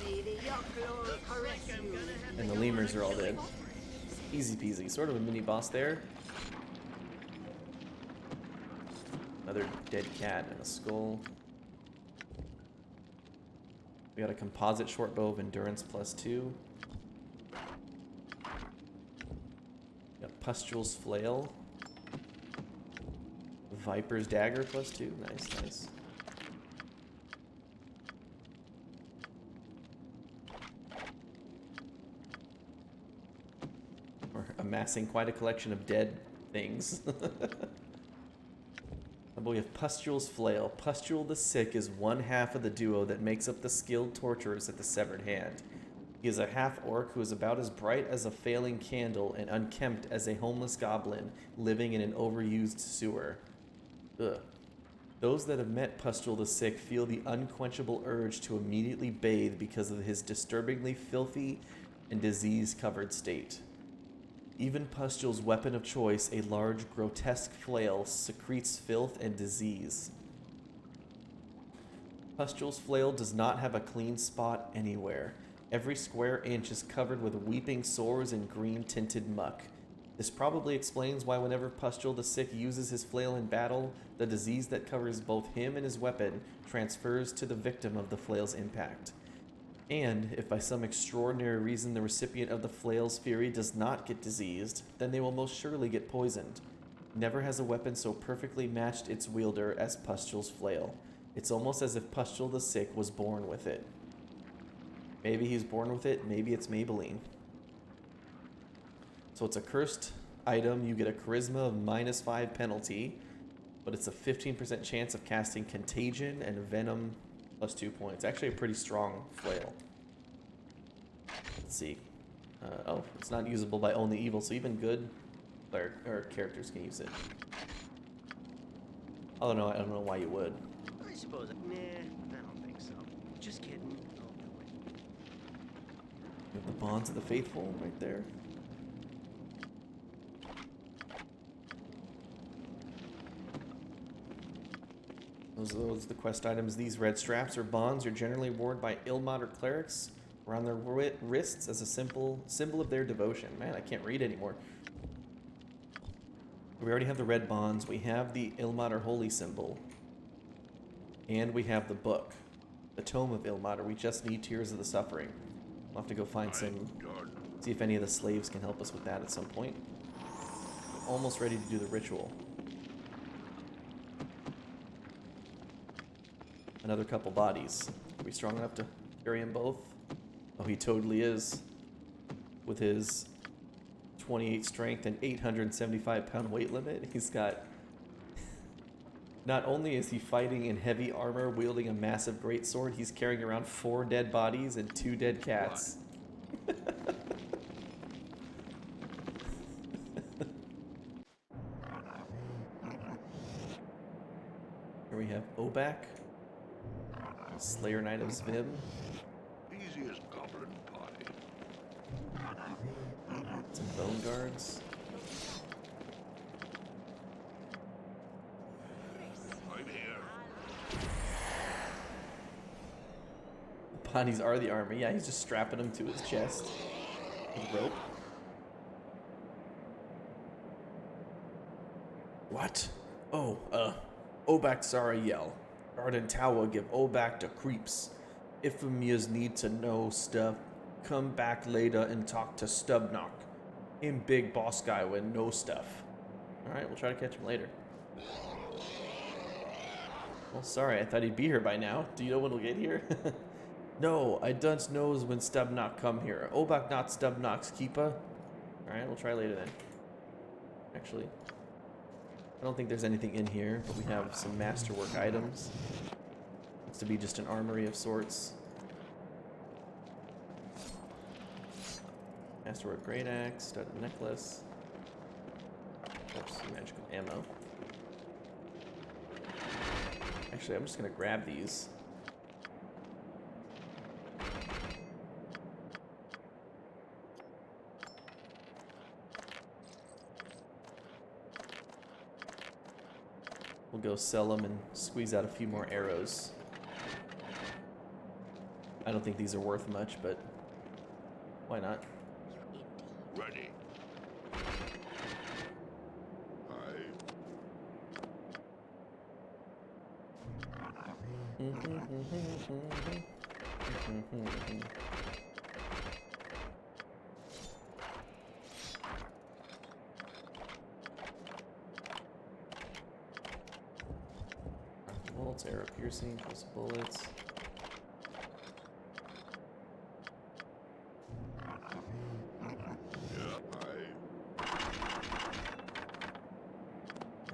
Speaker 4: May the Yochlor caress you.
Speaker 2: and the lemurs are all dead. Easy peasy. Sort of a mini boss there. Another dead cat and a skull. We got a composite short bow of endurance +2. Got Pustul's flail. Viper's dagger +2. Nice, nice. We're amassing quite a collection of dead things. And we have Pustul's flail. Pustule the Sick is one half of the duo that makes up the skilled torturers at the Severed Hand. He is a half-orc who is about as bright as a failing candle and unkempt as a homeless goblin living in an overused sewer. Ugh. Those that have met Pustule the Sick feel the unquenchable urge to immediately bathe because of his disturbingly filthy and disease-covered state. Even Pustule's weapon of choice, a large, grotesque flail, secretes filth and disease. Pustule's flail does not have a clean spot anywhere. Every square inch is covered with weeping sores and green-tinted muck. This probably explains why whenever Pustule the Sick uses his flail in battle, the disease that covers both him and his weapon transfers to the victim of the flail's impact. And if by some extraordinary reason the recipient of the flail's fury does not get diseased, then they will most surely get poisoned. Never has a weapon so perfectly matched its wielder as Pustule's flail. It's almost as if Pustule the Sick was born with it. Maybe he's born with it, maybe it's Maybelline. So it's a cursed item, you get a charisma of -5 penalty, but it's a 15% chance of casting Contagion and Venom Plus 2 points. Actually a pretty strong flail. Let's see. Oh, it's not usable by only evil, so even good player or characters can use it. Oh no, I don't know why you would.
Speaker 3: I suppose. Nah, I don't think so. Just kidding. I'll do it.
Speaker 2: You have the bonds of the faithful right there. Those are the quest items. These red straps or bonds are generally worn by Ilmad or clerics around their wrists as a symbol of their devotion. Man, I can't read anymore. We already have the red bonds. We have the Ilmad or holy symbol. And we have the book. The Tome of Ilmad. We just need Tears of the Suffering. We'll have to go find some... See if any of the slaves can help us with that at some point. I'm almost ready to do the ritual. Another couple bodies. Are we strong enough to carry them both? Oh, he totally is. With his 28 strength and 875 pound weight limit, he's got... Not only is he fighting in heavy armor, wielding a massive greatsword, he's carrying around 4 dead bodies and 2 dead cats. Here we have Obak. Slayer Knight of Zvim.
Speaker 6: Easiest goblin party.
Speaker 2: Some bone guards.
Speaker 6: I'm here.
Speaker 2: The bodies are the armor. Yeah, he's just strapping them to his chest with rope. What? Oh, Obak Sariel. Garden Tower give Obak to creeps. If yous need to know stuff, come back later and talk to Stubnock. Him big boss guy with no stuff. Alright, we'll try to catch him later. Well, sorry, I thought he'd be here by now. Do you know when we'll get here? No, I don't knows when Stubnock come here. Obak not Stubnock's keeper. Alright, we'll try later then. Actually, I don't think there's anything in here, but we have some masterwork items. Looks to be just an armory of sorts. Masterwork great axe, studded necklace. Oops, magical ammo. Actually, I'm just gonna grab these. We'll go sell them and squeeze out a few more arrows. I don't think these are worth much, but why not?
Speaker 6: Ready.
Speaker 2: Bolts, arrow piercing, plus bullets.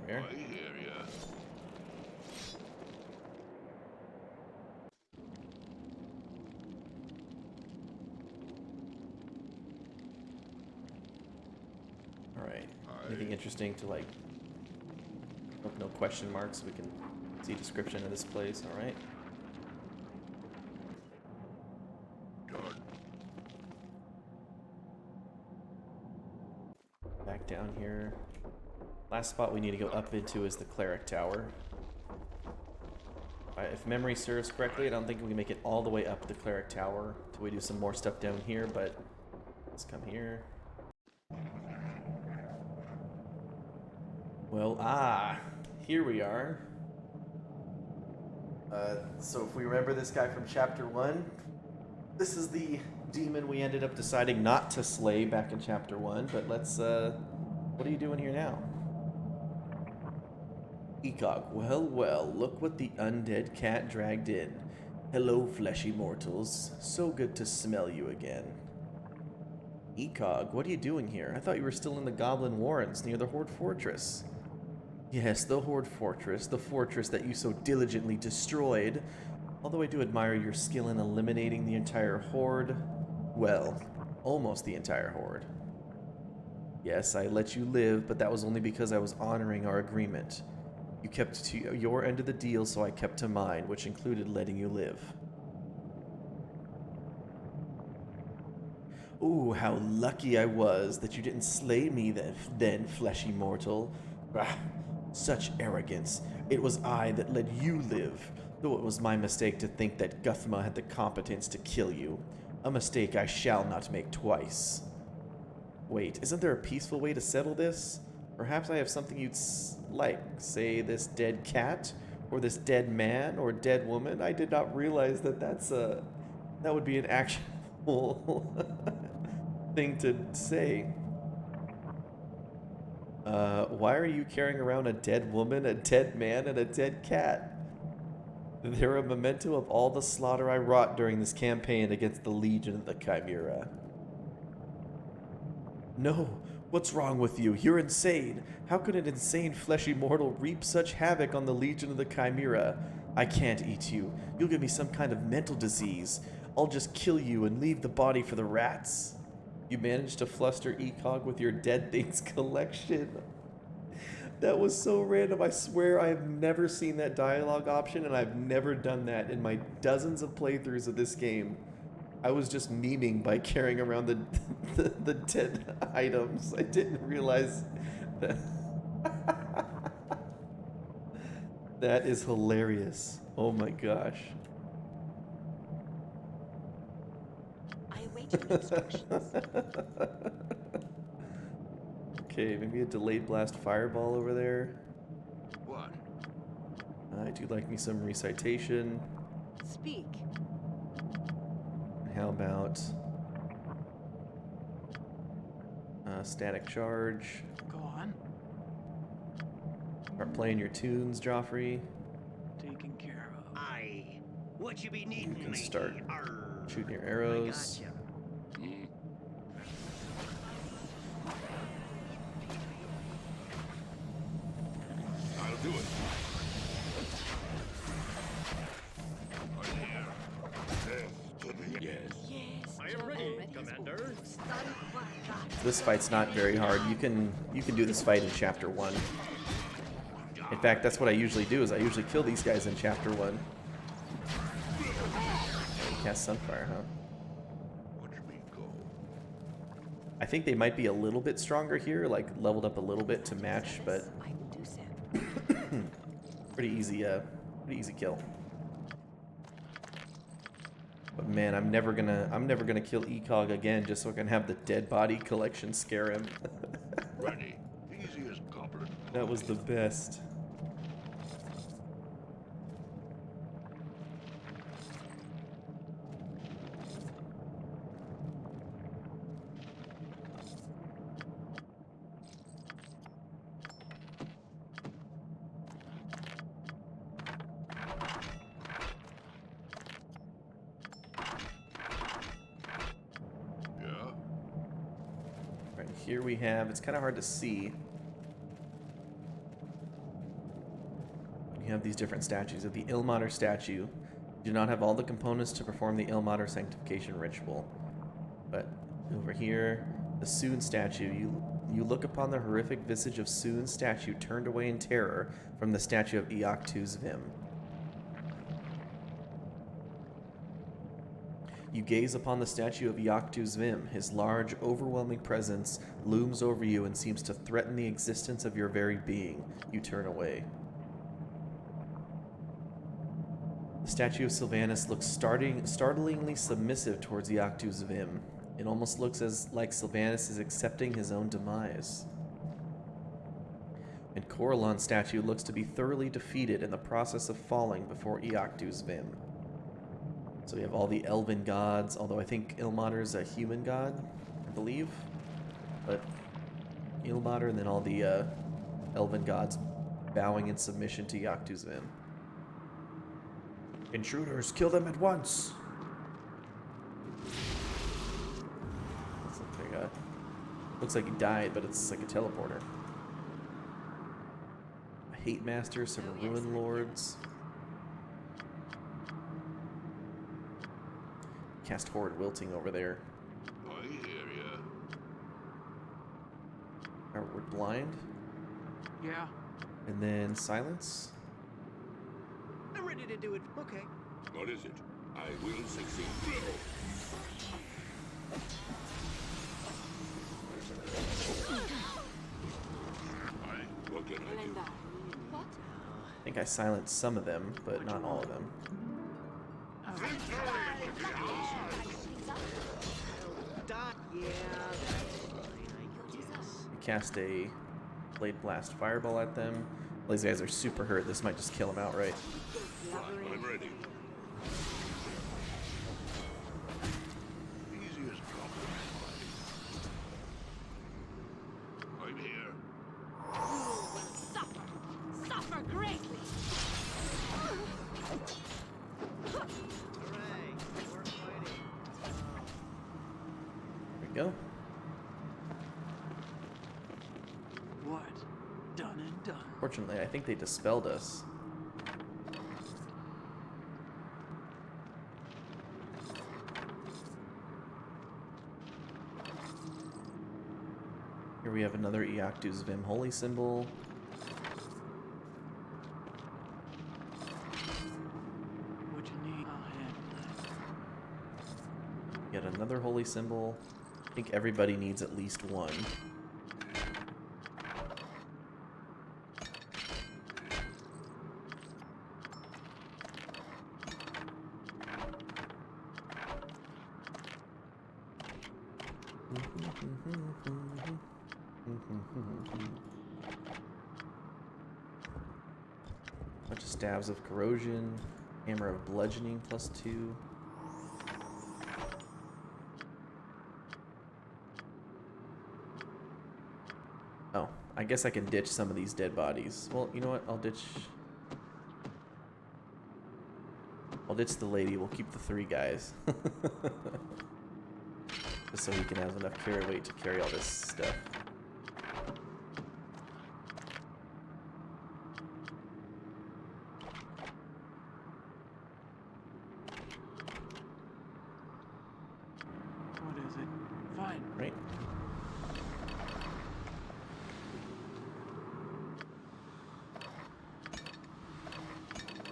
Speaker 2: Where?
Speaker 6: I hear ya.
Speaker 2: Alright. Anything interesting to like... Oh, no question marks, we can see description of this place, alright? Back down here. Last spot we need to go up into is the Cleric Tower. If memory serves correctly, I don't think we can make it all the way up the Cleric Tower till we do some more stuff down here, but let's come here. Well, here we are. So if we remember this guy from chapter 1, this is the demon we ended up deciding not to slay back in chapter 1, but let's, what are you doing here now? Eekog, well, look what the undead cat dragged in. Hello, fleshy mortals. So good to smell you again. Eekog, what are you doing here? I thought you were still in the Goblin Warrens near the Horde Fortress. Yes, the Horde Fortress, the fortress that you so diligently destroyed. Although I do admire your skill in eliminating the entire horde. Well, almost the entire horde. Yes, I let you live, but that was only because I was honoring our agreement. You kept to your end of the deal, so I kept to mine, which included letting you live. Ooh, how lucky I was that you didn't slay me then, fleshy mortal. Bah, such arrogance. It was I that let you live, though it was my mistake to think that Guthma had the competence to kill you. A mistake I shall not make twice. Wait, isn't there a peaceful way to settle this? Perhaps I have something you'd like, say this dead cat, or this dead man, or dead woman. I did not realize that that would be an actual thing to say. Why are you carrying around a dead woman, a dead man, and a dead cat? They're a memento of all the slaughter I wrought during this campaign against the Legion of the Chimera. No, what's wrong with you? You're insane. How could an insane fleshy mortal reap such havoc on the Legion of the Chimera? I can't eat you. You'll give me some kind of mental disease. I'll just kill you and leave the body for the rats. You managed to fluster ECOG with your dead things collection. That was so random. I swear I have never seen that dialogue option, and I've never done that in my dozens of playthroughs of this game. I was just memeing by carrying around the dead items. I didn't realize that. That is hilarious. Oh my gosh.
Speaker 4: I await your instructions.
Speaker 2: Okay, maybe a delayed blast fireball over there.
Speaker 6: What?
Speaker 2: I do like me some recitation.
Speaker 4: Speak.
Speaker 2: How about static charge?
Speaker 5: Go on.
Speaker 2: Start playing your tunes, Joffrey.
Speaker 5: Taken care of.
Speaker 3: Aye. What you be
Speaker 2: You
Speaker 3: needing,
Speaker 2: can
Speaker 3: matey?
Speaker 2: start
Speaker 3: Arr.
Speaker 2: shooting your
Speaker 3: I
Speaker 2: arrows.
Speaker 3: gotcha.
Speaker 6: I'll do it. I'm here. Death to the yes.
Speaker 4: Yes,
Speaker 3: I am ready, Commander.
Speaker 2: This fight's not very hard. You can do this fight in chapter 1. In fact, that's what I usually do. Is I usually kill these guys in chapter 1. Cast Sunfire, huh?
Speaker 6: Watch me go.
Speaker 2: I think they might be a little bit stronger here, like leveled up a little bit to match, but
Speaker 4: I will do so.
Speaker 2: pretty easy kill. But man, I'm never gonna kill ECOG again just so I can have the dead body collection scare him.
Speaker 6: Ready. Easy as goblin.
Speaker 2: That was the best.
Speaker 6: Yeah.
Speaker 2: Right here we have, it's kind of hard to see. You have these different statues. Of the Ilmater statue, you do not have all the components to perform the Ilmater sanctification ritual. But over here, the Soon statue, you look upon the horrific visage of Soon's statue turned away in terror from the statue of Iactu's Vim. You gaze upon the statue of Iactu's Vim. His large, overwhelming presence looms over you and seems to threaten the existence of your very being. You turn away. The statue of Sylvanas looks startlingly submissive towards Iactu's Vim. It almost looks like Sylvanas is accepting his own demise. And Corellon's statue looks to be thoroughly defeated in the process of falling before Iactu's Vim. So we have all the elven gods, although I think Ilmater is a human god, I believe. But Ilmater and then all the elven gods bowing in submission to Iactu's Vim. Intruders, kill them at once! Looks like he died, but it's like a teleporter. A Hate Master, some Ruin Lords. Cast Horrid Wilting over there.
Speaker 6: I hear ya.
Speaker 2: Outward Blind.
Speaker 5: Yeah.
Speaker 2: And then Silence.
Speaker 3: I'm ready to do it. Okay.
Speaker 6: What is it? I will succeed. What can I do?
Speaker 9: What?
Speaker 2: I think I silenced some of them, but not all of them.
Speaker 3: Dot. Yeah, that's fine. I guess.
Speaker 2: We cast a Blade Blast Fireball at them. Well, these guys are super hurt. This might just kill them outright.
Speaker 6: I'm ready. Easy as compliment. I'm here.
Speaker 4: Suffer! Suffer greatly!
Speaker 3: Alright, we're fighting.
Speaker 2: There we go.
Speaker 5: What? Done and done.
Speaker 2: Fortunately, I think they dispelled us. Here we have another Iactu's Vim Holy Symbol.
Speaker 5: What you need, I'll handle it.
Speaker 2: Yet another Holy Symbol. I think everybody needs at least one. Bunch of Staves of Corrosion, Hammer of Bludgeoning +2. Oh, I guess I can ditch some of these dead bodies. Well, you know what? I'll ditch the lady. We'll keep the 3 guys. Just so he can have enough carry weight to carry all this stuff.
Speaker 5: What is it? Fine.
Speaker 2: Right?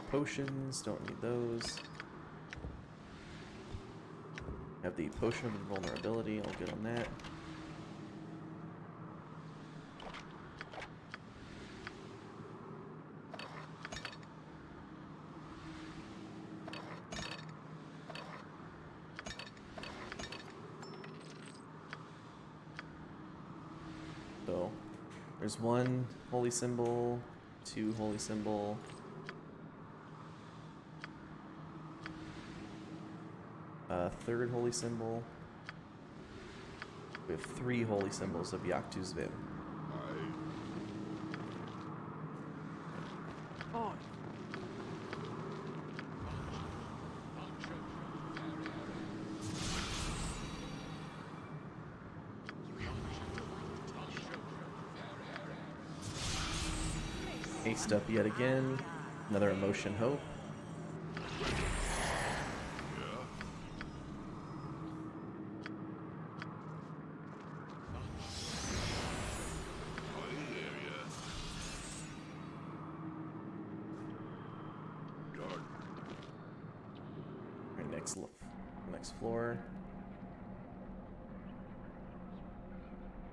Speaker 2: Potions, don't need those. Have the Potion of Invulnerability, I'll get on that. So, there's 1 Holy Symbol, 2 Holy Symbol. Third Holy Symbol. We have 3 Holy Symbols of Iactu's Vim.
Speaker 5: Oh,
Speaker 2: Aced up yet again. Another Emotion Hope. Next floor.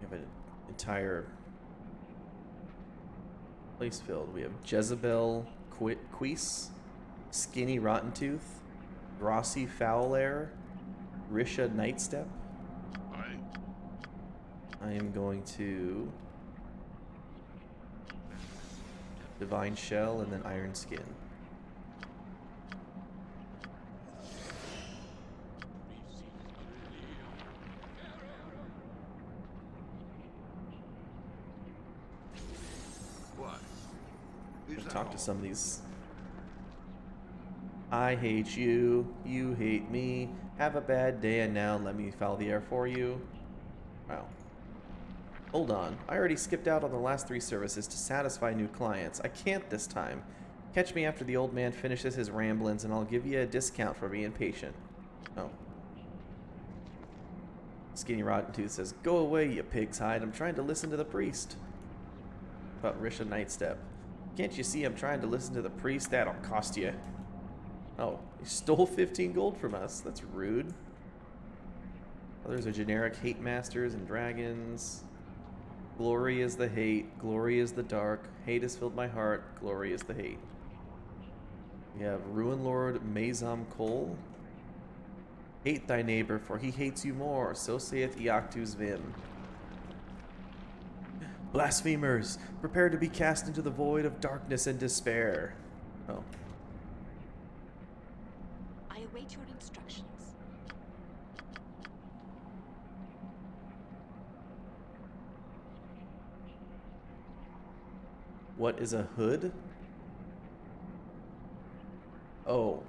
Speaker 2: We have an entire place filled. We have Jezebel Queese, Skinny Rotten Tooth, Grossi Foul Air, Risha Nightstep. I am going to Divine Shell and then Iron Skin. Talk to some of these. I hate you, you hate me, have a bad day and now let me foul the air for you. Wow. Hold on, I already skipped out on the last 3 services to satisfy new clients. I can't this time. Catch me after the old man finishes his ramblings and I'll give you a discount for being patient. Oh. Skinny Rotten Tooth says, "Go away, you pig's hide. I'm trying to listen to the priest." About Risha Nightstep. "Can't you see I'm trying to listen to the priest? That'll cost you." Oh, he stole 15 gold from us. That's rude. Others are generic hate masters and dragons. Glory is the hate. Glory is the dark. Hate has filled my heart. Glory is the hate. We have Ruin Lord Mazam Kol. "Hate thy neighbor, for he hates you more. So saith Iactus Vim." "Blasphemers, prepare to be cast into the void of darkness and despair." Oh.
Speaker 9: I await your instructions.
Speaker 2: What is a hood? Oh.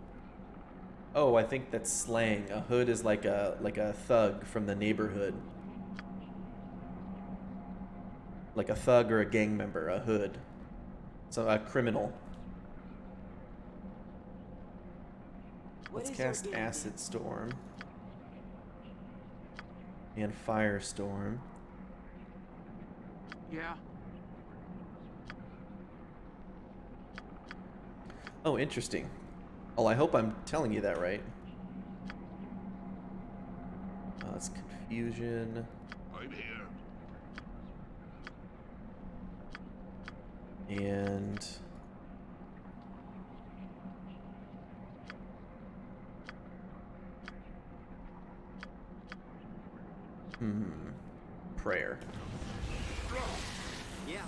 Speaker 2: Oh, I think that's slang. A hood is like a thug from the neighborhood. Like a thug or a gang member, a hood. So a criminal. Let's cast Acid Storm. And Firestorm.
Speaker 5: Yeah.
Speaker 2: Oh, interesting. Oh, I hope I'm telling you that right. That's confusion.
Speaker 6: I'm here.
Speaker 2: And prayer.
Speaker 3: Yeah.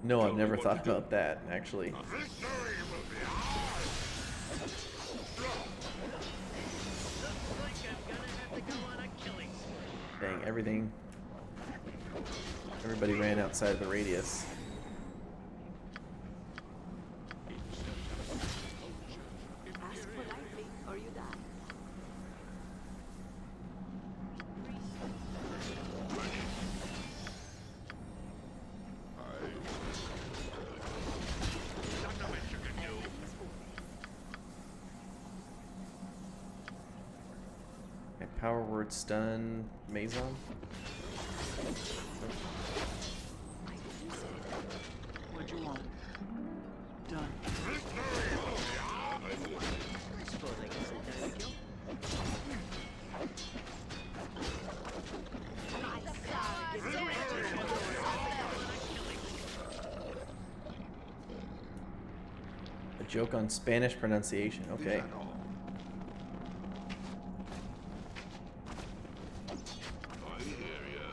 Speaker 2: No, I've never thought about that, actually.
Speaker 6: Victory will be ours.
Speaker 3: Looks like I'm gonna have to go on a killing spree.
Speaker 2: Dang, everything. Everybody ran outside the radius.
Speaker 4: Ask politely, or you die.
Speaker 1: Not much you can do.
Speaker 2: Okay, power word stun Mazon.
Speaker 5: What'd you want? Done.
Speaker 3: Suppose I can sit down and kill.
Speaker 2: A joke on Spanish pronunciation. Okay.
Speaker 6: I hear ya.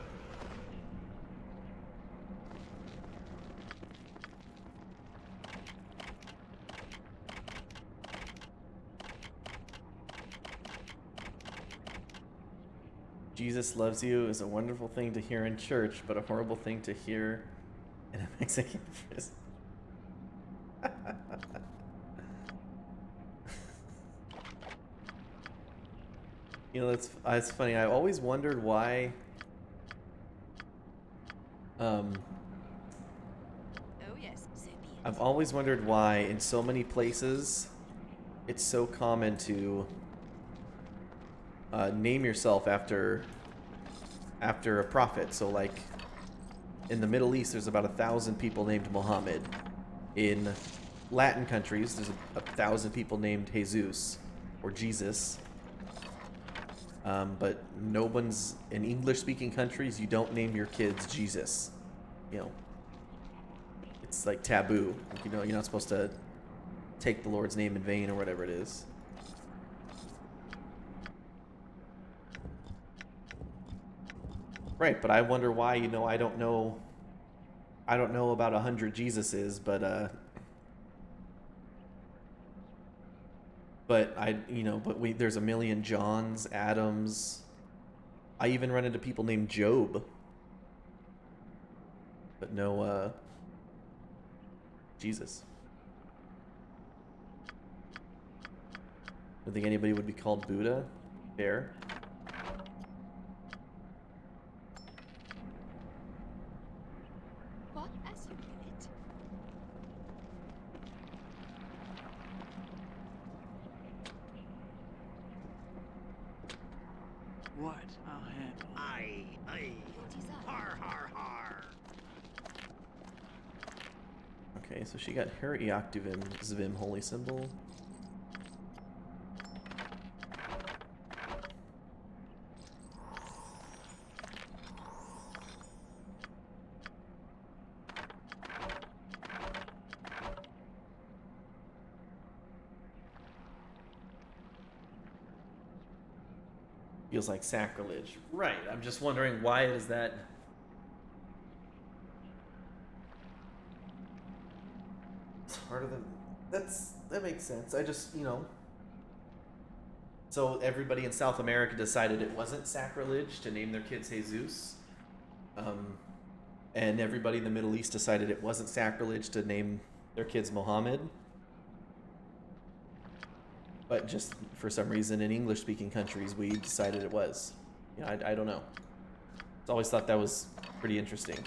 Speaker 2: Jesus loves you is a wonderful thing to hear in church, but a horrible thing to hear in a Mexican prison. You know, it's funny. I always wondered why.
Speaker 4: Oh yes, so be it.
Speaker 2: I've always wondered why in so many places it's so common to name yourself after a prophet. So like in the Middle East, there's about 1,000 people named Muhammad. In Latin countries, there's 1,000 people named Jesus or Jesus. But no one's in English-speaking countries. You don't name your kids Jesus. You know, it's like taboo. You know, you're not supposed to take the Lord's name in vain or whatever it is. Right, but I wonder why. You know, I don't know about 100 Jesuses, but there's a million Johns, Adams. I even run into people named Job, but no Jesus. I don't think anybody would be called Buddha. Fair.
Speaker 4: What as you will it?
Speaker 5: What? I'll handle.
Speaker 3: Aye. Har, har, har.
Speaker 2: Okay, so she got her Eoctuvim Zvim holy symbol. Feels like sacrilege. Right, I'm just wondering why is that... It's harder than... That makes sense. I just, you know... So everybody in South America decided it wasn't sacrilege to name their kids Jesus. And everybody in the Middle East decided it wasn't sacrilege to name their kids Mohammed. But just for some reason in English-speaking countries, we decided it was. Yeah, I don't know. I always thought that was pretty interesting.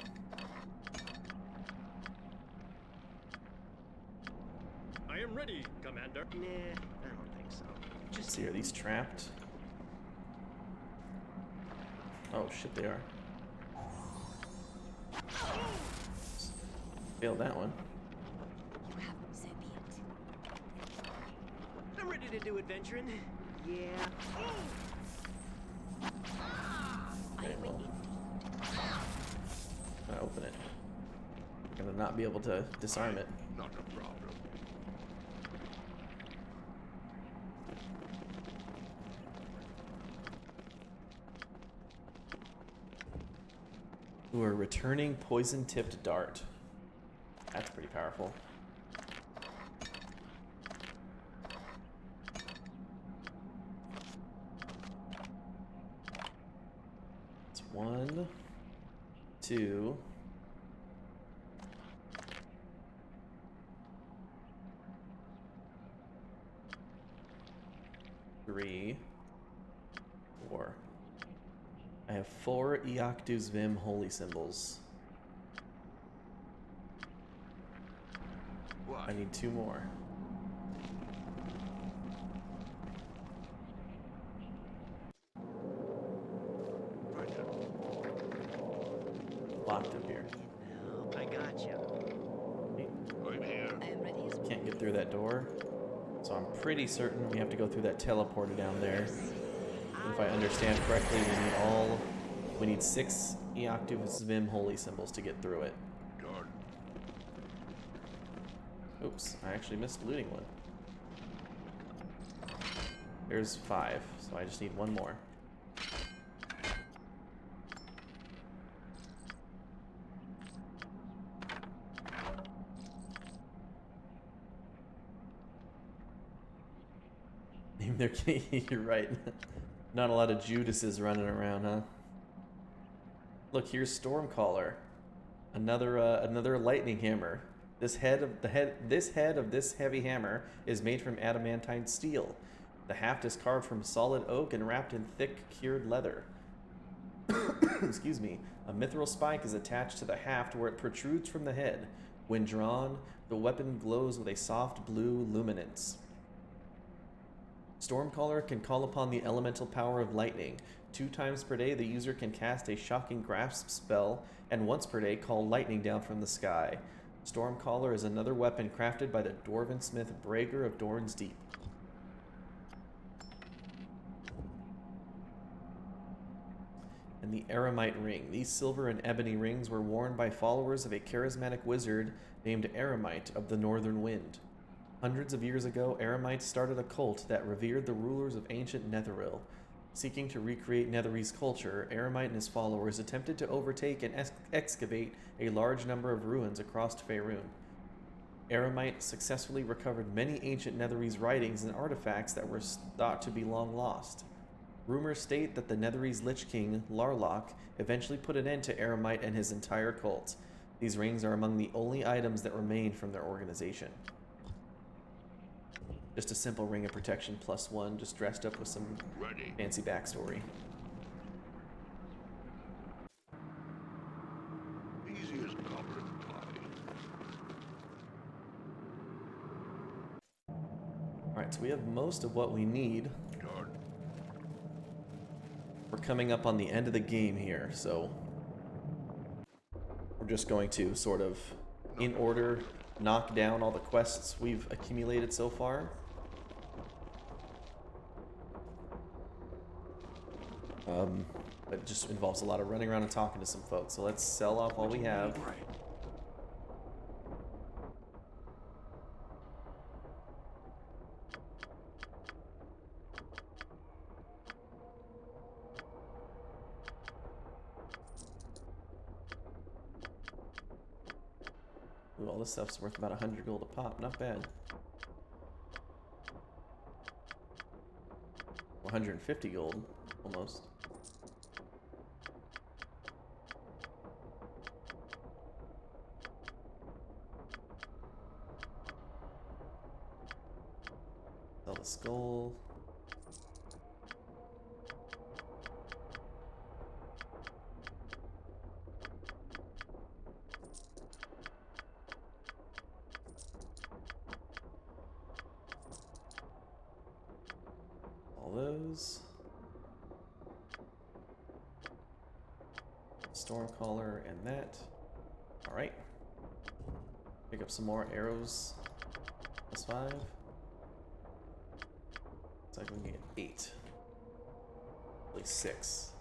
Speaker 3: I am ready, Commander. Nah, I don't think so.
Speaker 2: Let's see, are these trapped? Oh shit, they are. Failed that one.
Speaker 4: You have so be it.
Speaker 3: I'm ready to do adventuring. Yeah.
Speaker 2: Okay, well, I'm gonna open it. I'm gonna not be able to disarm it.
Speaker 6: Not a problem.
Speaker 2: Ooh, a returning poison-tipped dart. That's pretty powerful. It's 1, 2. 3, 4. I have 4 Eoctus Vim holy symbols.
Speaker 6: What?
Speaker 2: I need 2 more. Locked up here.
Speaker 3: I got you.
Speaker 6: I'm here.
Speaker 4: I am ready as well.
Speaker 2: Can't get through that door. So I'm pretty certain we have to go through that teleporter down there. If I understand correctly, we need 6 Eoctus Vim holy symbols to get through it.
Speaker 6: Done.
Speaker 2: Oops, I actually missed looting one. There's 5, so I just need 1 more. Name their kid. You're right. Not a lot of Judases running around, huh? Look, here's Stormcaller. Another lightning hammer. This head of this heavy hammer is made from adamantine steel. The haft is carved from solid oak and wrapped in thick cured leather. Excuse me. A mithril spike is attached to the haft where it protrudes from the head. When drawn, the weapon glows with a soft blue luminance. Stormcaller can call upon the elemental power of lightning. 2 times per day, the user can cast a shocking grasp spell, and once per day, call lightning down from the sky. Stormcaller is another weapon crafted by the dwarven smith Brager of Dorn's Deep. And the Eremite ring. These silver and ebony rings were worn by followers of a charismatic wizard named Eremite of the Northern Wind. Hundreds of years ago, Eremites started a cult that revered the rulers of ancient Netheril. Seeking to recreate Netherese culture, Eremite and his followers attempted to overtake and excavate a large number of ruins across Faerun. Eremite successfully recovered many ancient Netherese writings and artifacts that were thought to be long lost. Rumors state that the Netherese Lich King, Larlock, eventually put an end to Eremite and his entire cult. These rings are among the only items that remain from their organization. Just a simple ring of protection +1, just dressed up with some
Speaker 6: Ready.
Speaker 2: fancy backstory.
Speaker 6: Easy as common pie.
Speaker 2: Alright, so we have most of what we need.
Speaker 6: Done.
Speaker 2: we're coming up on the end of the game here, so we're just going to sort of, in order, knock down all the quests we've accumulated so far. It just involves a lot of running around and talking to some folks, so let's sell off all we have.
Speaker 5: Right.
Speaker 2: Ooh, all this stuff's worth about 100 gold a pop, not bad. 150 gold, almost. Sell the skull. All those. Stormcaller and that. Alright. Pick up some more arrows. +5. Looks like we can get 8. At least 6.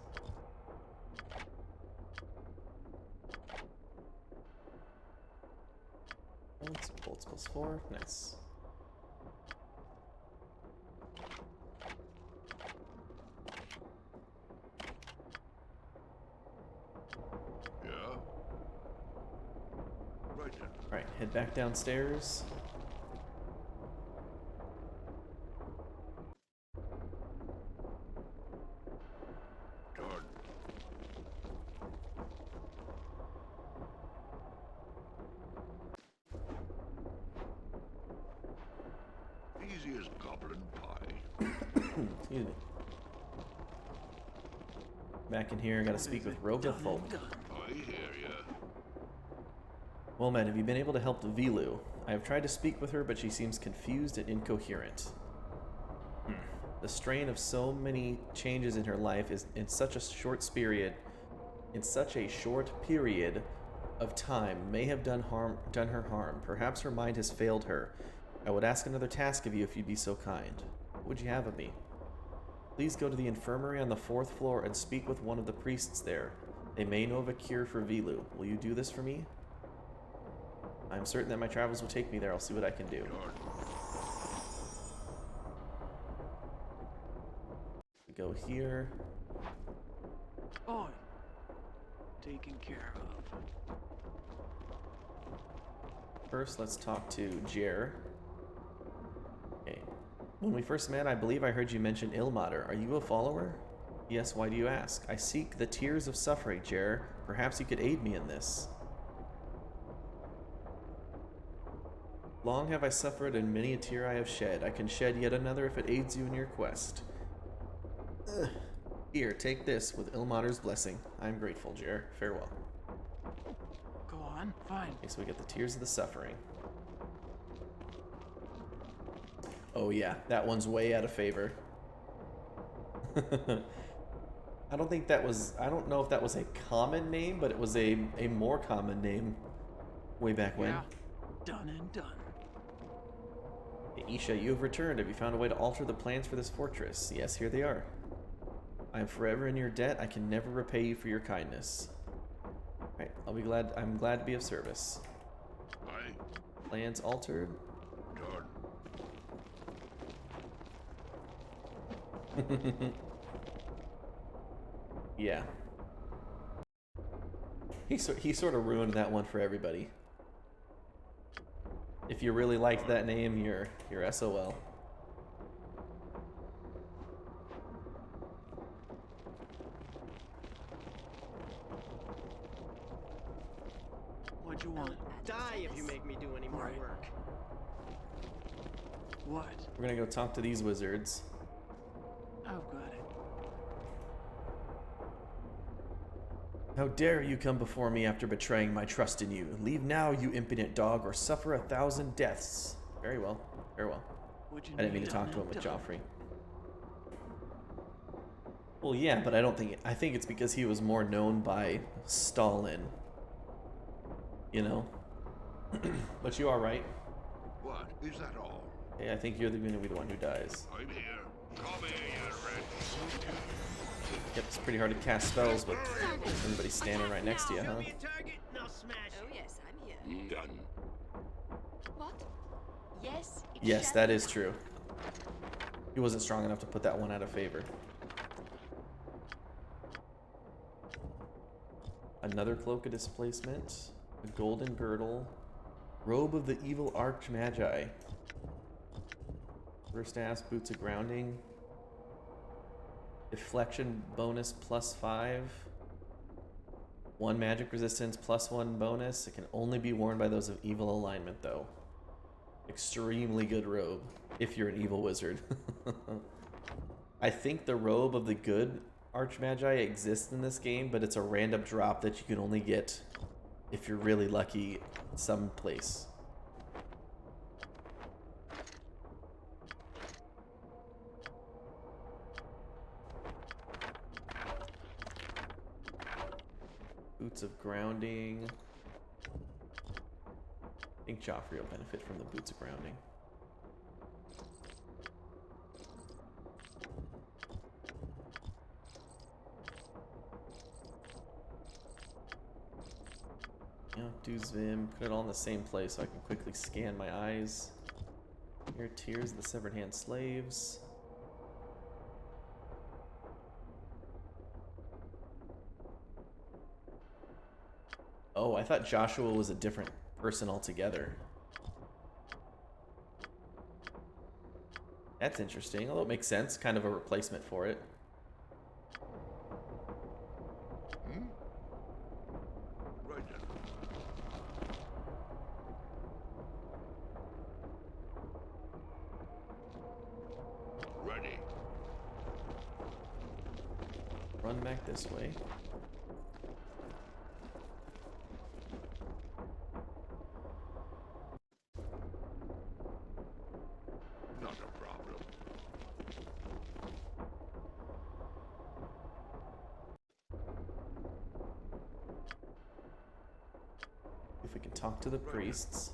Speaker 2: Bolts +4. Nice. Alright, head back downstairs.
Speaker 6: Done. Easy as goblin pie.
Speaker 2: Excuse me. Back in here, I gotta speak with Roga Folk.
Speaker 6: I hear ya.
Speaker 2: Well, man, have you been able to help Vilu? I have tried to speak with her, but she seems confused and incoherent. The strain of so many changes in her life is in such a short period of time may have done her harm. Perhaps her mind has failed her. I would ask another task of you if you'd be so kind. What would you have of me? Please go to the infirmary on the 4th floor and speak with one of the priests there. They may know of a cure for Vilu. Will you do this for me? I'm certain that my travels will take me there. I'll see what I can do. We go here.
Speaker 5: Oh, taken care of.
Speaker 2: First, let's talk to Jer. Okay. When we first met, I believe I heard you mention Ilmater. Are you a follower? Yes, why do you ask? I seek the tears of suffering, Jer. Perhaps you could aid me in this. Long have I suffered, and many a tear I have shed. I can shed yet another if it aids you in your quest. Here, take this with Ilmater's blessing. I am grateful, Jer. Farewell.
Speaker 5: Go on, fine.
Speaker 2: Okay, so we get the tears of the suffering. Oh yeah, that one's way out of favor. I don't know if that was a common name, but it was a more common name way back when.
Speaker 5: Yeah, done and done.
Speaker 2: Hey, Isha, you have returned. Have you found a way to alter the plans for this fortress? Yes, here they are. I am forever in your debt. I can never repay you for your kindness. Alright, I'm glad to be of service.
Speaker 6: Aye.
Speaker 2: Plans altered.
Speaker 6: Done.
Speaker 2: Yeah. He sort of ruined that one for everybody. If you really liked that name, you're SOL.
Speaker 5: What'd you want?
Speaker 3: Die if you make me do any more
Speaker 5: Right.
Speaker 3: work.
Speaker 5: What?
Speaker 2: We're gonna go talk to these wizards.
Speaker 5: I've got it.
Speaker 2: How dare you come before me after betraying my trust in you? Leave now, you impudent dog, or suffer 1,000 deaths. Very well. Very well.
Speaker 5: What'd you
Speaker 2: I didn't mean
Speaker 5: need
Speaker 2: to talk to
Speaker 5: done
Speaker 2: him with
Speaker 5: and done?
Speaker 2: Joffrey. Well, yeah, but I think it's because he was more known by Stalin. You know? But you are right.
Speaker 6: What? Is that all?
Speaker 2: Hey, I think you're gonna be the one who dies.
Speaker 6: I'm here. Come here, you wretch.
Speaker 2: Yep, it's pretty hard to cast spells with everybody standing right next to you,
Speaker 3: Show
Speaker 2: huh?
Speaker 3: me a target and I'll smash
Speaker 4: Oh
Speaker 3: it.
Speaker 4: yes, I'm here.
Speaker 6: Done.
Speaker 4: What? Yes, it
Speaker 2: Yes,
Speaker 4: shall
Speaker 2: that
Speaker 4: be
Speaker 2: is
Speaker 4: done.
Speaker 2: true. He wasn't strong enough to put that one out of favor. Another cloak of displacement, a golden girdle, robe of the evil archmagi, first ass, boots of grounding, deflection bonus +5, 1 magic resistance +1 bonus. It can only be worn by those of evil alignment, though. Extremely good robe if you're an evil wizard. I think the robe of the good archmagi exists in this game, but it's a random drop that you can only get if you're really lucky someplace. Boots of grounding. I think Joffrey will benefit from the boots of grounding. Yeah, do Zvim, put it all in the same place so I can quickly scan my eyes. Here, Tears of the Severed Hand Slaves. Oh, I thought Joshua was a different person altogether. That's interesting, although it makes sense, kind of a replacement for it.
Speaker 6: Right then. Ready.
Speaker 2: Run back this way.
Speaker 6: Not a problem.
Speaker 2: If we can talk to the priests.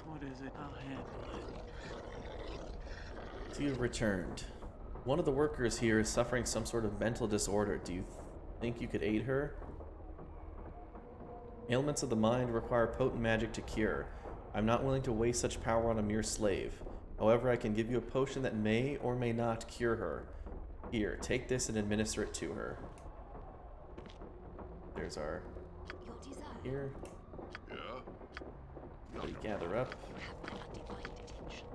Speaker 5: What is it? I'll handle it.
Speaker 2: So you've returned. One of the workers here is suffering some sort of mental disorder. Do you think you could aid her? Ailments of the mind require potent magic to cure. I'm not willing to waste such power on a mere slave. However, I can give you a potion that may or may not cure her. Here, take this and administer it to her. There's our...
Speaker 4: Your desire.
Speaker 2: Here.
Speaker 6: Yeah?
Speaker 2: We gather up.
Speaker 4: You have my undivided attention.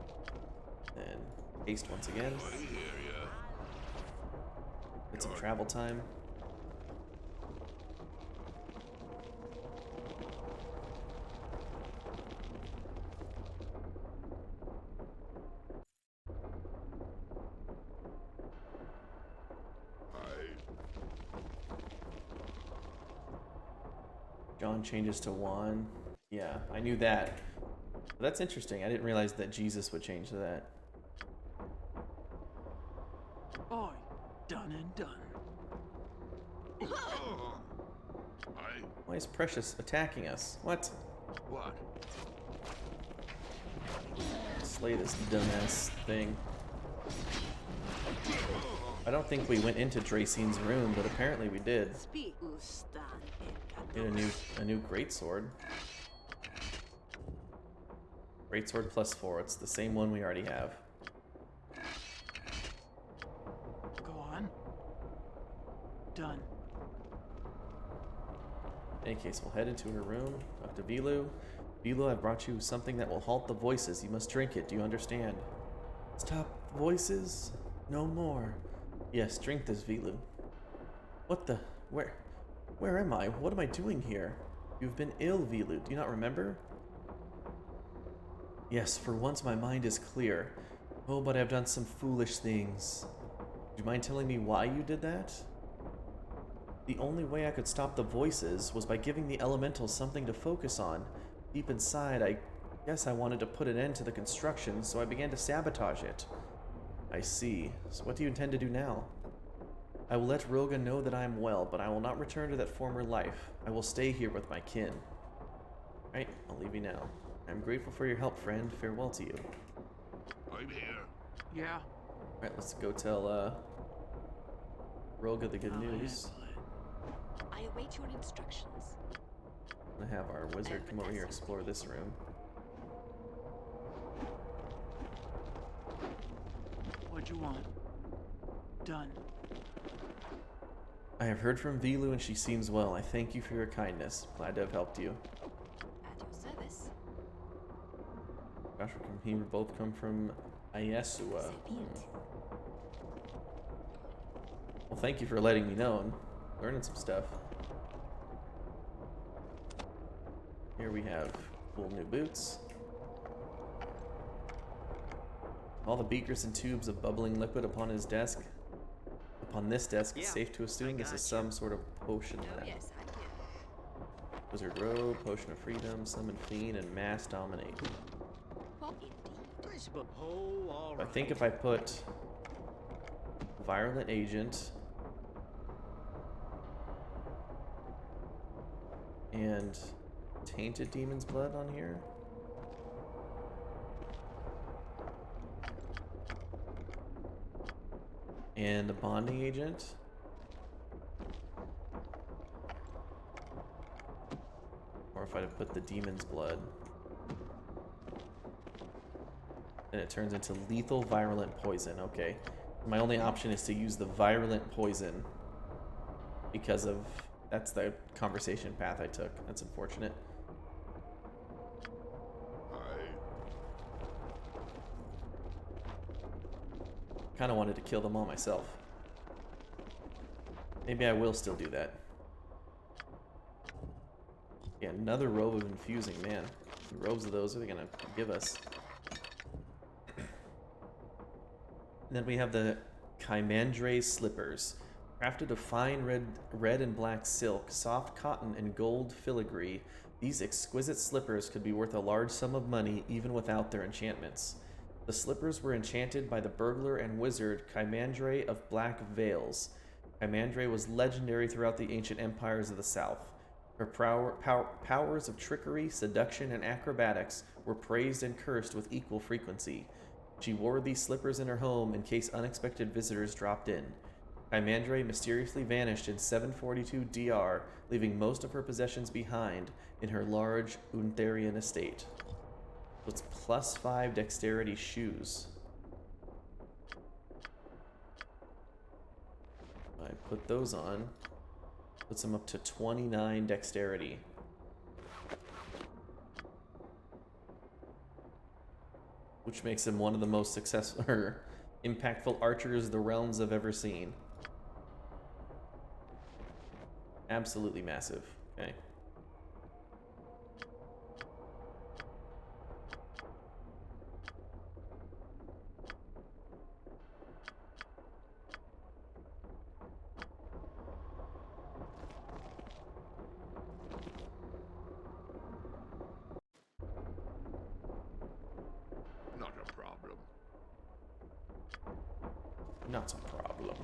Speaker 2: And haste once again.
Speaker 6: I hear ya.
Speaker 2: Get some travel time. John changes to Juan. Yeah, I knew that. But that's interesting. I didn't realize that Jesus would change to that.
Speaker 5: Oi, done and done.
Speaker 2: Why is Precious attacking us? What?
Speaker 6: What?
Speaker 2: Slay this dumbass thing. I don't think we went into Dracine's room, but apparently we did.
Speaker 4: Speak, Ustan.
Speaker 2: Get a new greatsword. Greatsword +4. It's the same one we already have.
Speaker 5: Go on. Done.
Speaker 2: In any case, we'll head into her room. Talk to Vilu. Vilu, I've brought you something that will halt the voices. You must drink it. Do you understand? Stop voices? No more. Yes, drink this, Vilu. What the? Where am I? What am I doing here? You've been ill, Vilu. Do you not remember? Yes, for once my mind is clear. Oh, but I've done some foolish things. Do you mind telling me why you did that? The only way I could stop the voices was by giving the elementals something to focus on. Deep inside, I Yes, I wanted to put an end to the construction, so I began to sabotage it. I see. So what do you intend to do now? I will let Roga know that I am well, but I will not return to that former life. I will stay here with my kin. Right, I'll leave you now. I'm grateful for your help, friend. Farewell to you.
Speaker 6: I'm here.
Speaker 5: Yeah.
Speaker 2: Alright, let's go tell, Roga the good
Speaker 5: I'll
Speaker 2: news.
Speaker 5: handle it.
Speaker 4: I await your instructions.
Speaker 2: I'm gonna have our wizard come over here and explore this room.
Speaker 5: What'd you want? Done.
Speaker 2: I have heard from Vilu and she seems well. I thank you for your kindness. Glad to have helped you.
Speaker 4: At your service.
Speaker 2: Gosh, we both come from Icewind.
Speaker 4: So be it.
Speaker 2: Well, thank you for letting me know. I'm learning some stuff. Here we have cool new boots. All the beakers and tubes of bubbling liquid upon his desk. Upon this desk, it's
Speaker 3: Yeah,
Speaker 2: safe to assume this is some sort of potion
Speaker 4: Oh
Speaker 2: lab.
Speaker 4: yes, I'm here.
Speaker 2: Wizard Robe, Potion of Freedom, Summon Fiend, and Mass Dominate.
Speaker 4: What indeed?
Speaker 3: Oh, all
Speaker 2: I
Speaker 3: right.
Speaker 2: think if I put Virulent Agent and Tainted Demon's Blood on here. And a Bonding Agent. Or if I put the Demon's Blood. And it turns into Lethal Virulent Poison. Okay. My only option is to use the Virulent Poison. Because of... That's the conversation path I took. That's unfortunate. Kind of wanted to kill them all myself. Maybe I will still do that. Yeah, another robe of infusing, man. The robes of those are they gonna give us? And then we have the Chimandre slippers. Crafted of fine red and black silk, soft cotton, and gold filigree, these exquisite slippers could be worth a large sum of money even without their enchantments. The slippers were enchanted by the burglar and wizard Chimandre of Black Veils. Chimandre was legendary throughout the ancient empires of the south. Her powers of trickery, seduction, and acrobatics were praised and cursed with equal frequency. She wore these slippers in her home in case unexpected visitors dropped in. Chimandre mysteriously vanished in 742 DR, leaving most of her possessions behind in her large Untherian estate. So it's +5 dexterity shoes. I put those on. Puts them up to 29 dexterity. Which makes him one of the most successful or impactful archers the realms have ever seen. Absolutely massive. Okay.
Speaker 6: Not a problem.
Speaker 2: Not a problem.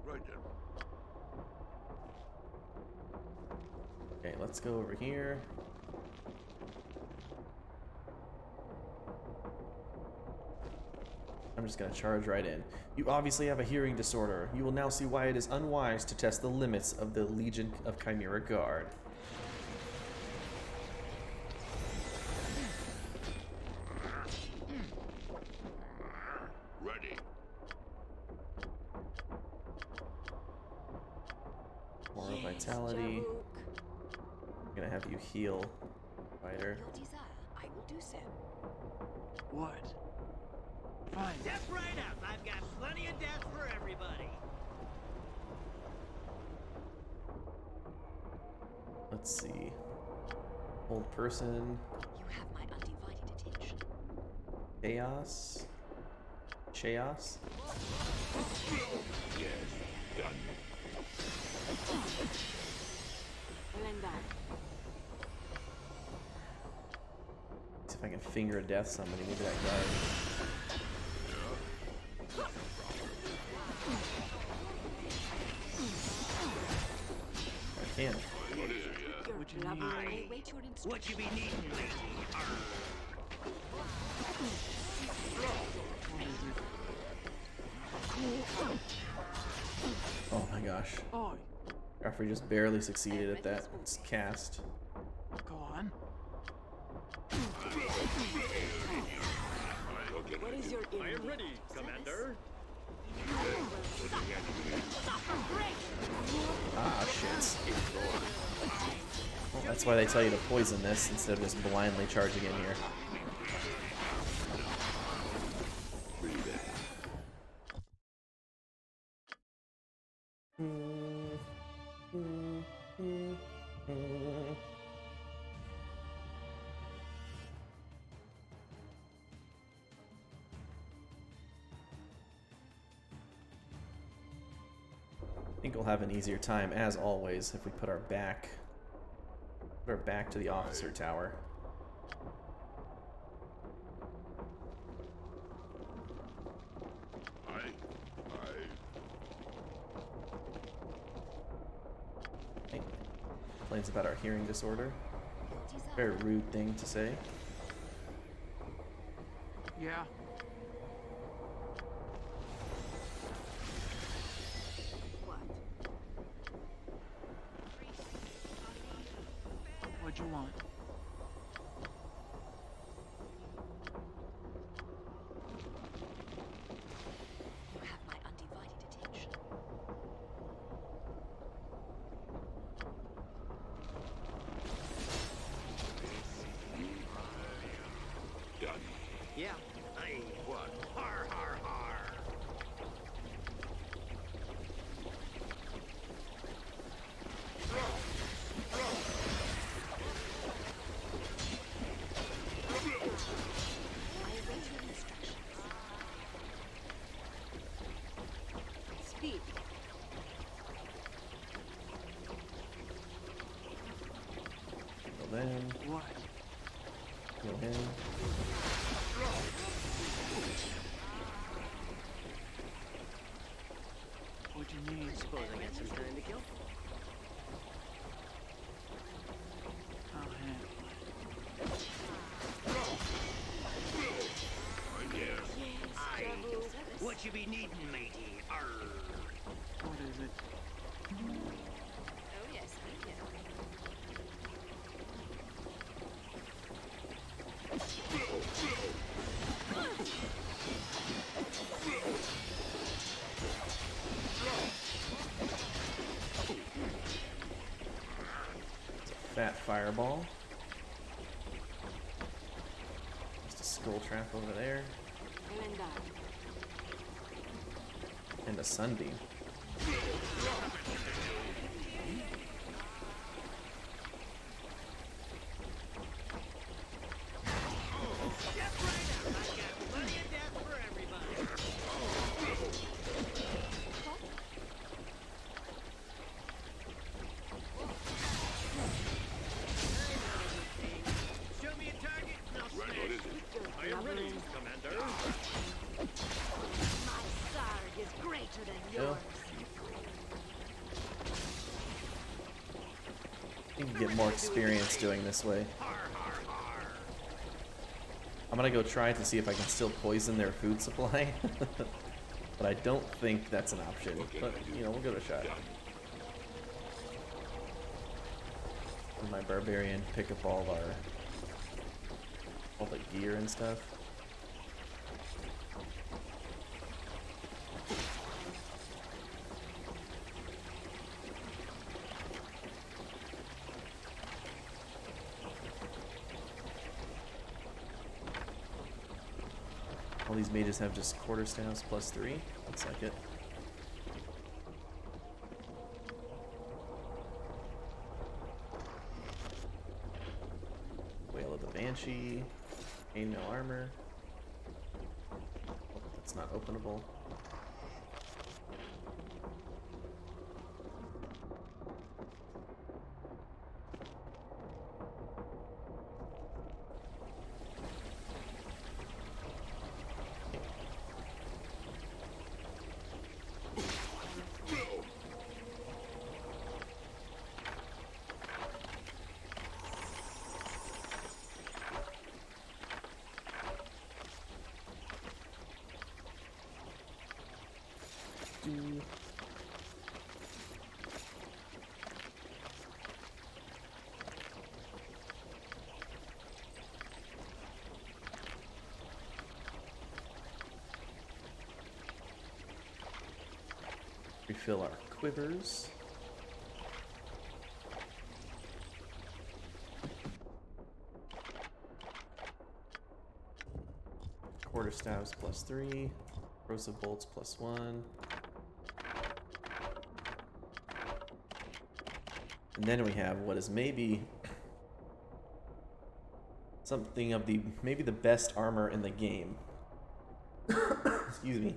Speaker 6: Right then.
Speaker 2: Okay, let's go over here. I'm just gonna charge right in. You obviously have a hearing disorder. You will now see why it is unwise to test the limits of the Legion of Chimera Guard.
Speaker 6: Ready.
Speaker 2: More vitality. I'm gonna have you heal, fighter.
Speaker 4: Your desire, I will do so.
Speaker 5: What? Fine.
Speaker 3: Step right up. I've got plenty of death for everybody.
Speaker 2: Let's see. Old person.
Speaker 4: You have my undivided attention.
Speaker 2: Chaos. Chaos. See if I can finger a death somebody. Maybe that guy. I can't.
Speaker 5: What you need?
Speaker 3: What you be needing, matey?
Speaker 2: Oh my gosh.
Speaker 5: Oh,
Speaker 2: After just barely succeeded at that cast.
Speaker 5: go on.
Speaker 4: What is your
Speaker 11: I am ready, Commander.
Speaker 2: Ah, shit. Well, that's why they tell you to poison this instead of just blindly charging in here. I think we'll have an easier time, as always, if we put our back to the officer tower. Complains about our hearing disorder. Very rude thing to say.
Speaker 5: Yeah. What'd you want?
Speaker 4: You have my undivided attention.
Speaker 3: Yeah. Aye. What? Har har har.
Speaker 4: I await your instructions. Speak.
Speaker 2: Kill them.
Speaker 5: What?
Speaker 2: Kill him.
Speaker 5: What'd you need?
Speaker 3: Suppose I got some time to kill.
Speaker 5: I'll handle it.
Speaker 3: Aye. What you be needing, matey? Arr.
Speaker 5: What is it?
Speaker 4: Oh yes, thank you.
Speaker 2: Fat fireball. Just a skull trap over there. And a sunbeam.
Speaker 3: Step right up. I got plenty of death for everybody. Show me a target and I'll smash it.
Speaker 11: I am ready, Commander.
Speaker 4: My sarg is greater than
Speaker 2: Yeah.
Speaker 4: yours.
Speaker 2: You can get more experience doing this way.
Speaker 3: Har har har.
Speaker 2: I'm gonna go try to see if I can still poison their food supply. But I don't think that's an option. But, you know, we'll give it a shot. And my barbarian pick up all the gear and stuff. All these mages have just quarterstaffs +3. Looks like it. Whale of the Banshee. Gain no armor. Oh, that's not openable. Refill our quivers. Quarterstaves +3. Corrosive bolts +1. And then we have what is maybe something of the maybe the best armor in the game. Excuse me.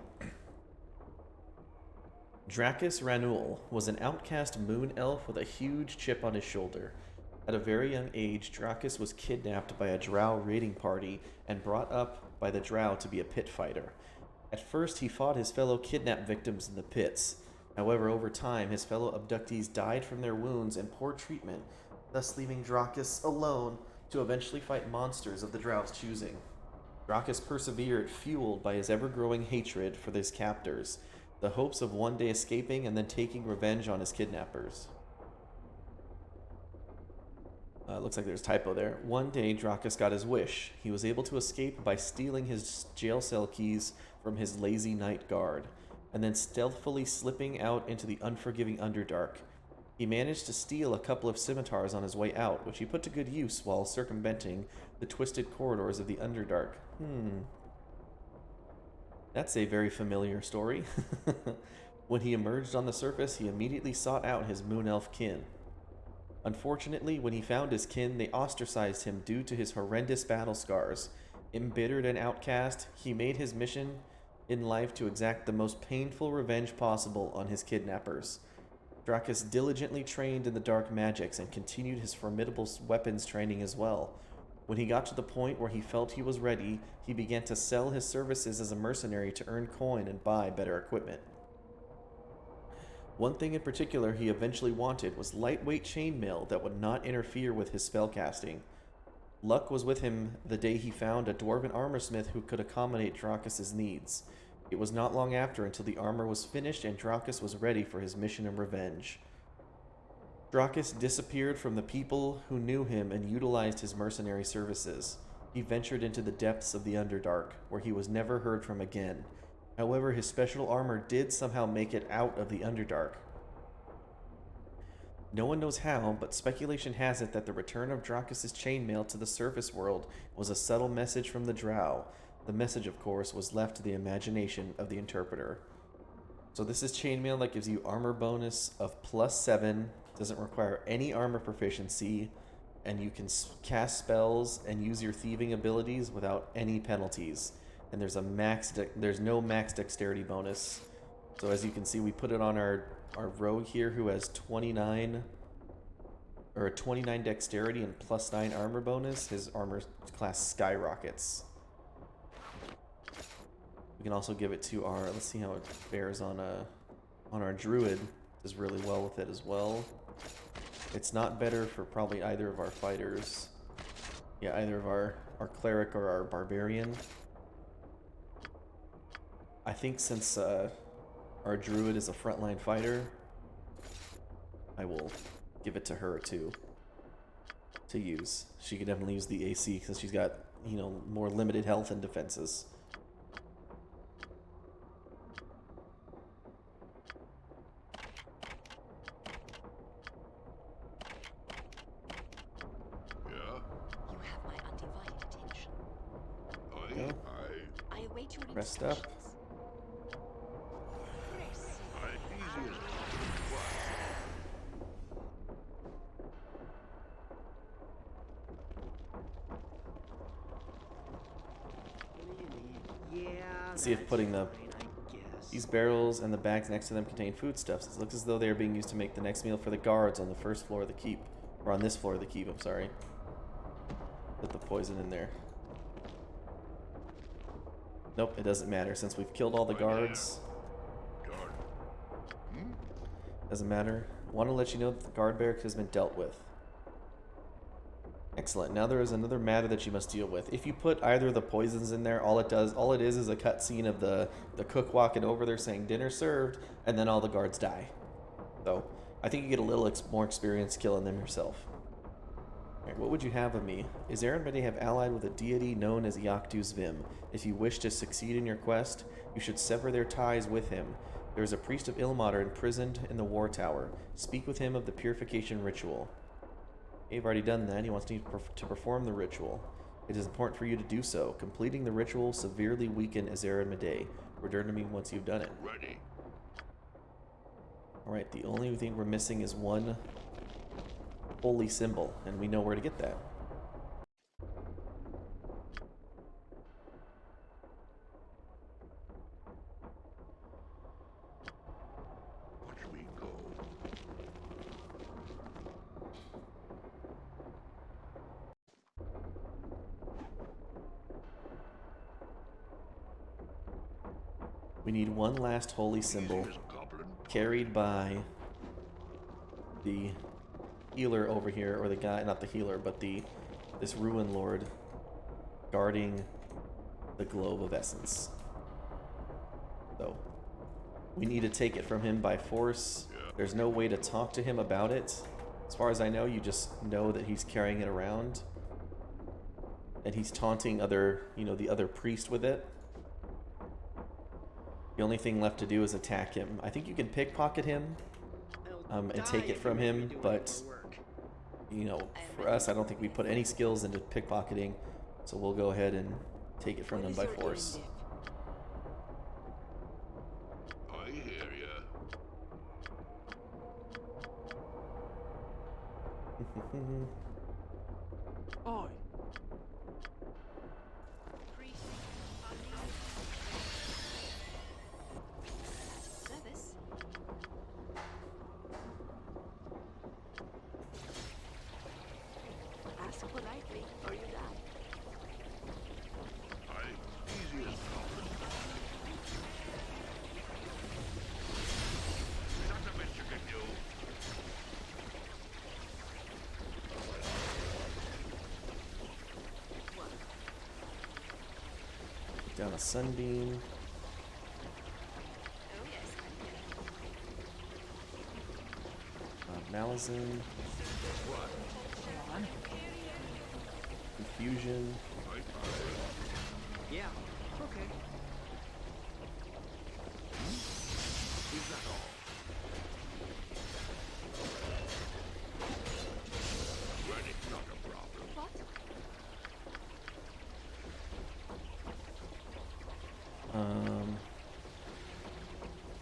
Speaker 2: Dracus Ranul was an outcast moon elf with a huge chip on his shoulder. At a very young age, Dracus was kidnapped by a drow raiding party and brought up by the drow to be a pit fighter. At first, he fought his fellow kidnapped victims in the pits. However, over time, his fellow abductees died from their wounds and poor treatment, thus leaving Dracus alone to eventually fight monsters of the drow's choosing. Dracus persevered, fueled by his ever-growing hatred for his captors, the hopes of one day escaping and then taking revenge on his kidnappers. Looks like there's a typo there. One day, Dracus got his wish. He was able to escape by stealing his jail cell keys from his lazy night guard, and then stealthily slipping out into the unforgiving Underdark. He managed to steal a couple of scimitars on his way out, which he put to good use while circumventing the twisted corridors of the Underdark. That's a very familiar story. When he emerged on the surface, he immediately sought out his moon elf kin. Unfortunately, when he found his kin, they ostracized him due to his horrendous battle scars. Embittered and outcast, he made his mission in life to exact the most painful revenge possible on his kidnappers. Dracus diligently trained in the dark magics and continued his formidable weapons training as well. When he got to the point where he felt he was ready, he began to sell his services as a mercenary to earn coin and buy better equipment. One thing in particular he eventually wanted was lightweight chainmail that would not interfere with his spellcasting. Luck was with him the day he found a dwarven armorsmith who could accommodate Dracus's needs. It was not long after until the armor was finished and Dracus was ready for his mission of revenge. Dracus disappeared from the people who knew him and utilized his mercenary services. He ventured into the depths of the Underdark, where he was never heard from again. However, his special armor did somehow make it out of the Underdark. No one knows how, but speculation has it that the return of Dracus's chainmail to the surface world was a subtle message from the drow. The message, of course, was left to the imagination of the interpreter. So this is chainmail that gives you armor bonus of +7, doesn't require any armor proficiency, and you can cast spells and use your thieving abilities without any penalties. And there's no max dexterity bonus. So as you can see, we put it on our rogue here who has 29 dexterity and +9 armor bonus. His armor class skyrockets. We can also give it to our, let's see how it fares on our druid. Does really well with it as well. It's not better for probably either of our fighters. Yeah, either of our cleric or our barbarian. I think since our druid is a frontline fighter, I will give it to her to use. She could definitely use the AC because she's got, more limited health and defenses.
Speaker 6: Yeah?
Speaker 4: You have my undivided attention.
Speaker 2: Go.
Speaker 4: I await your
Speaker 2: Rest up.
Speaker 4: instructions.
Speaker 6: Easy as
Speaker 3: Yeah.
Speaker 2: See if putting
Speaker 3: that's fine, I guess.
Speaker 2: these barrels and the bags next to them contain foodstuffs. It looks as though they are being used to make the next meal for the guards on the first floor of the keep. Or on this floor of the keep, I'm sorry. Put the poison in there. Nope, it doesn't matter since we've killed all the guards.
Speaker 6: Guard.
Speaker 2: Doesn't matter. Want to let you know that the guard barracks has been dealt with. Excellent. Now there is another matter that you must deal with. If you put either of the poisons in there, all it is a cutscene of the cook walking over there saying dinner served, and then all the guards die. So I think you get a little more experience killing them yourself. Alright, what would you have of me? Izaran may have allied with a deity known as Yaktu's Vim. If you wish to succeed in your quest, you should sever their ties with him. There is a priest of Ilmater imprisoned in the War Tower. Speak with him of the purification ritual. You've already done that. He wants me to perform the ritual. It is important for you to do so. Completing the ritual will severely weaken Izaran Medei. Return to me once you've done it.
Speaker 6: Ready.
Speaker 2: Alright, the only thing we're missing is one holy symbol, and we know where to get that.
Speaker 6: Watch me go.
Speaker 2: We need one last holy symbol
Speaker 6: Easy as a goblin.
Speaker 2: carried by the healer over here, or the guy, not the healer, but this ruin lord guarding the globe of essence. So we need to take it from him by force. There's no way to talk to him about it. As far as I know, you just know that he's carrying it around, and he's taunting the other priest with it. The only thing left to do is attack him. I think you can pickpocket him and take it from him, but for us, I don't think we put any skills into pickpocketing, so we'll go ahead and take it from him by force.
Speaker 6: I hear ya.
Speaker 5: Oi.
Speaker 4: Service. Ask politely, or you die.
Speaker 6: Easy as goblin.
Speaker 1: Is that the best you can do?
Speaker 2: Down a sunbeam.
Speaker 4: Oh yes.
Speaker 2: Malazan. Confusion.
Speaker 3: Yeah. Okay.
Speaker 6: Is that all? Ready, not a problem.
Speaker 4: What?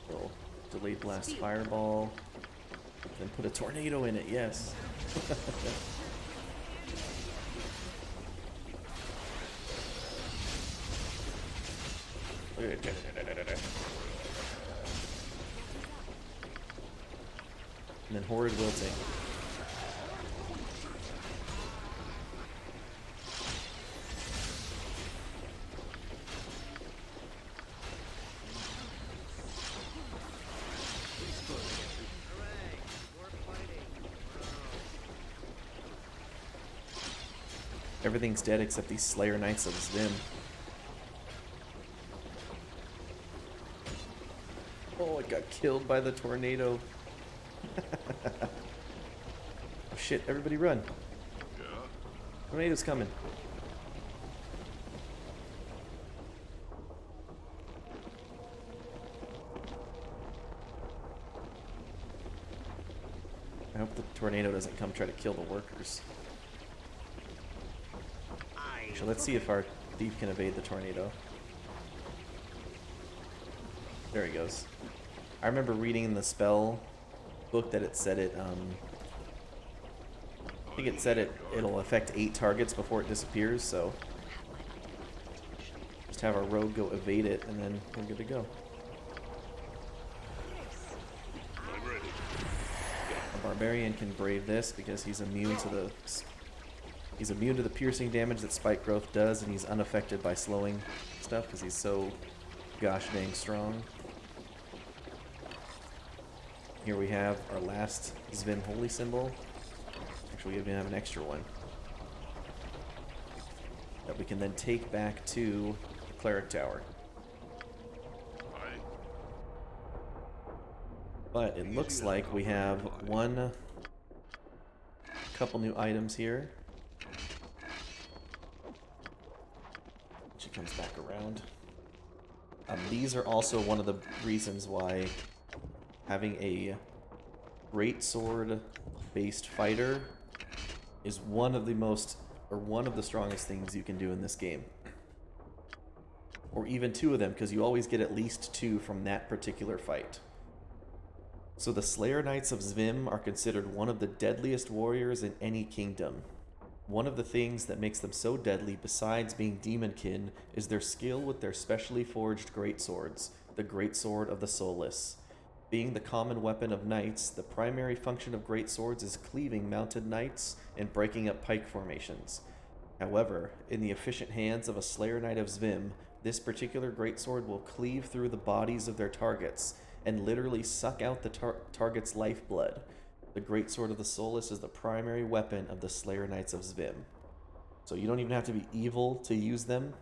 Speaker 2: Little delayed blast fireball. Then put a tornado in it, yes. And then horrid wilting.
Speaker 3: Hooray. More fighting.
Speaker 2: Everything's dead except these Slayer Knights of Zvim. Oh, it got killed by the tornado. Oh shit, everybody run.
Speaker 6: Yeah.
Speaker 2: Tornado's coming. I hope the tornado doesn't come try to kill the workers. So let's see if our thief can evade the tornado. There he goes. I remember reading in the spell book that it said it, I think it said it'll affect 8 targets before it disappears, so just have our rogue go evade it and then we're good to go.
Speaker 6: I'm ready.
Speaker 2: A barbarian can brave this because he's immune to the piercing damage that spike growth does, and he's unaffected by slowing stuff because he's so gosh dang strong. Here we have our last Zvin holy symbol. Actually, we even have an extra one. that we can then take back to the cleric tower.
Speaker 6: Aye.
Speaker 2: But it looks like we have couple new items here. She comes back around. These are also one of the reasons why having a greatsword based fighter is one of the strongest things you can do in this game. Or even two of them, because you always get at least two from that particular fight. So the Slayer Knights of Zvim are considered one of the deadliest warriors in any kingdom. One of the things that makes them so deadly, besides being demonkin, is their skill with their specially forged greatswords, the Greatsword of the Soulless. Being the common weapon of knights, the primary function of greatswords is cleaving mounted knights and breaking up pike formations. However, in the efficient hands of a Slayer Knight of Zvim, this particular greatsword will cleave through the bodies of their targets and literally suck out the target's lifeblood. The Greatsword of the Soulless is the primary weapon of the Slayer Knights of Zvim. So you don't even have to be evil to use them.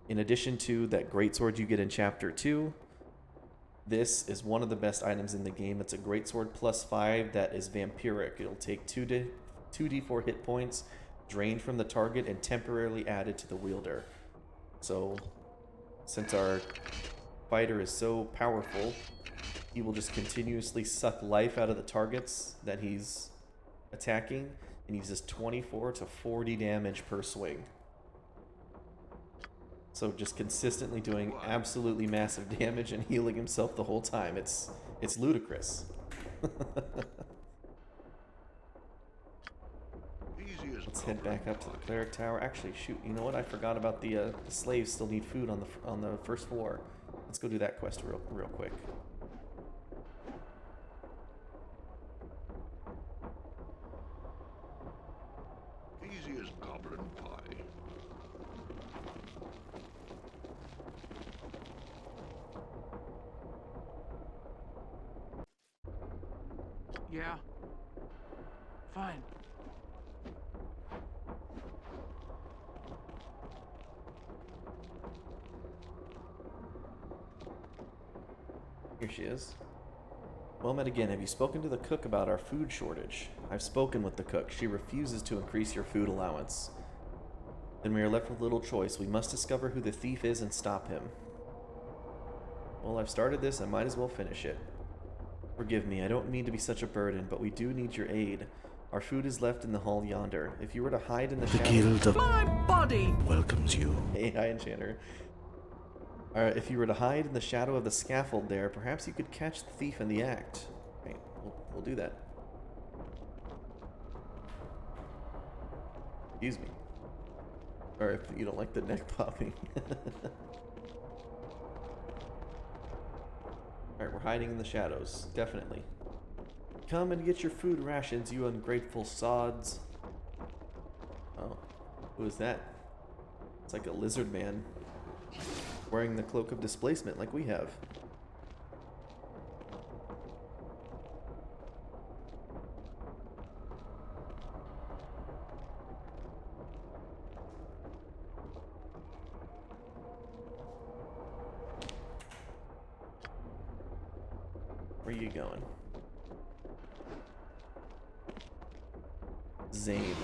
Speaker 2: In addition to that greatsword you get in Chapter 2, this is one of the best items in the game. It's a greatsword +5 that is vampiric. It'll take 2d4 hit points drained from the target and temporarily added to the wielder. So since our fighter is so powerful, he will just continuously suck life out of the targets that he's attacking, and he does 24 to 40 damage per swing. So just consistently doing absolutely massive damage and healing himself the whole time. It's ludicrous. Let's head back up to the cleric tower. Actually, shoot, you know what? I forgot about the slaves still need food on the first floor. Let's go do that quest real quick.
Speaker 6: Easy as goblin pie.
Speaker 5: Yeah. Fine.
Speaker 2: Here she is. Well met again. Have you spoken to the cook about our food shortage? I've spoken with the cook. She refuses to increase your food allowance. Then we are left with little choice. We must discover who the thief is and stop him. Well, I've started this. I might as well finish it. Forgive me. I don't mean to be such a burden, but we do need your aid. Our food is left in the hall yonder. If you were to hide in the shadow...
Speaker 8: guild of my body welcomes you.
Speaker 2: Hey, hi, enchanter. If you were to hide in the shadow of the scaffold there, perhaps you could catch the thief in the act. Right, we'll do that. Excuse me. Or if you don't like the neck popping. Alright, we're hiding in the shadows. Definitely. Come and get your food rations, you ungrateful sods. Oh, who is that? It's like a lizard man. Wearing the cloak of displacement like we have. Where are you going? Zane.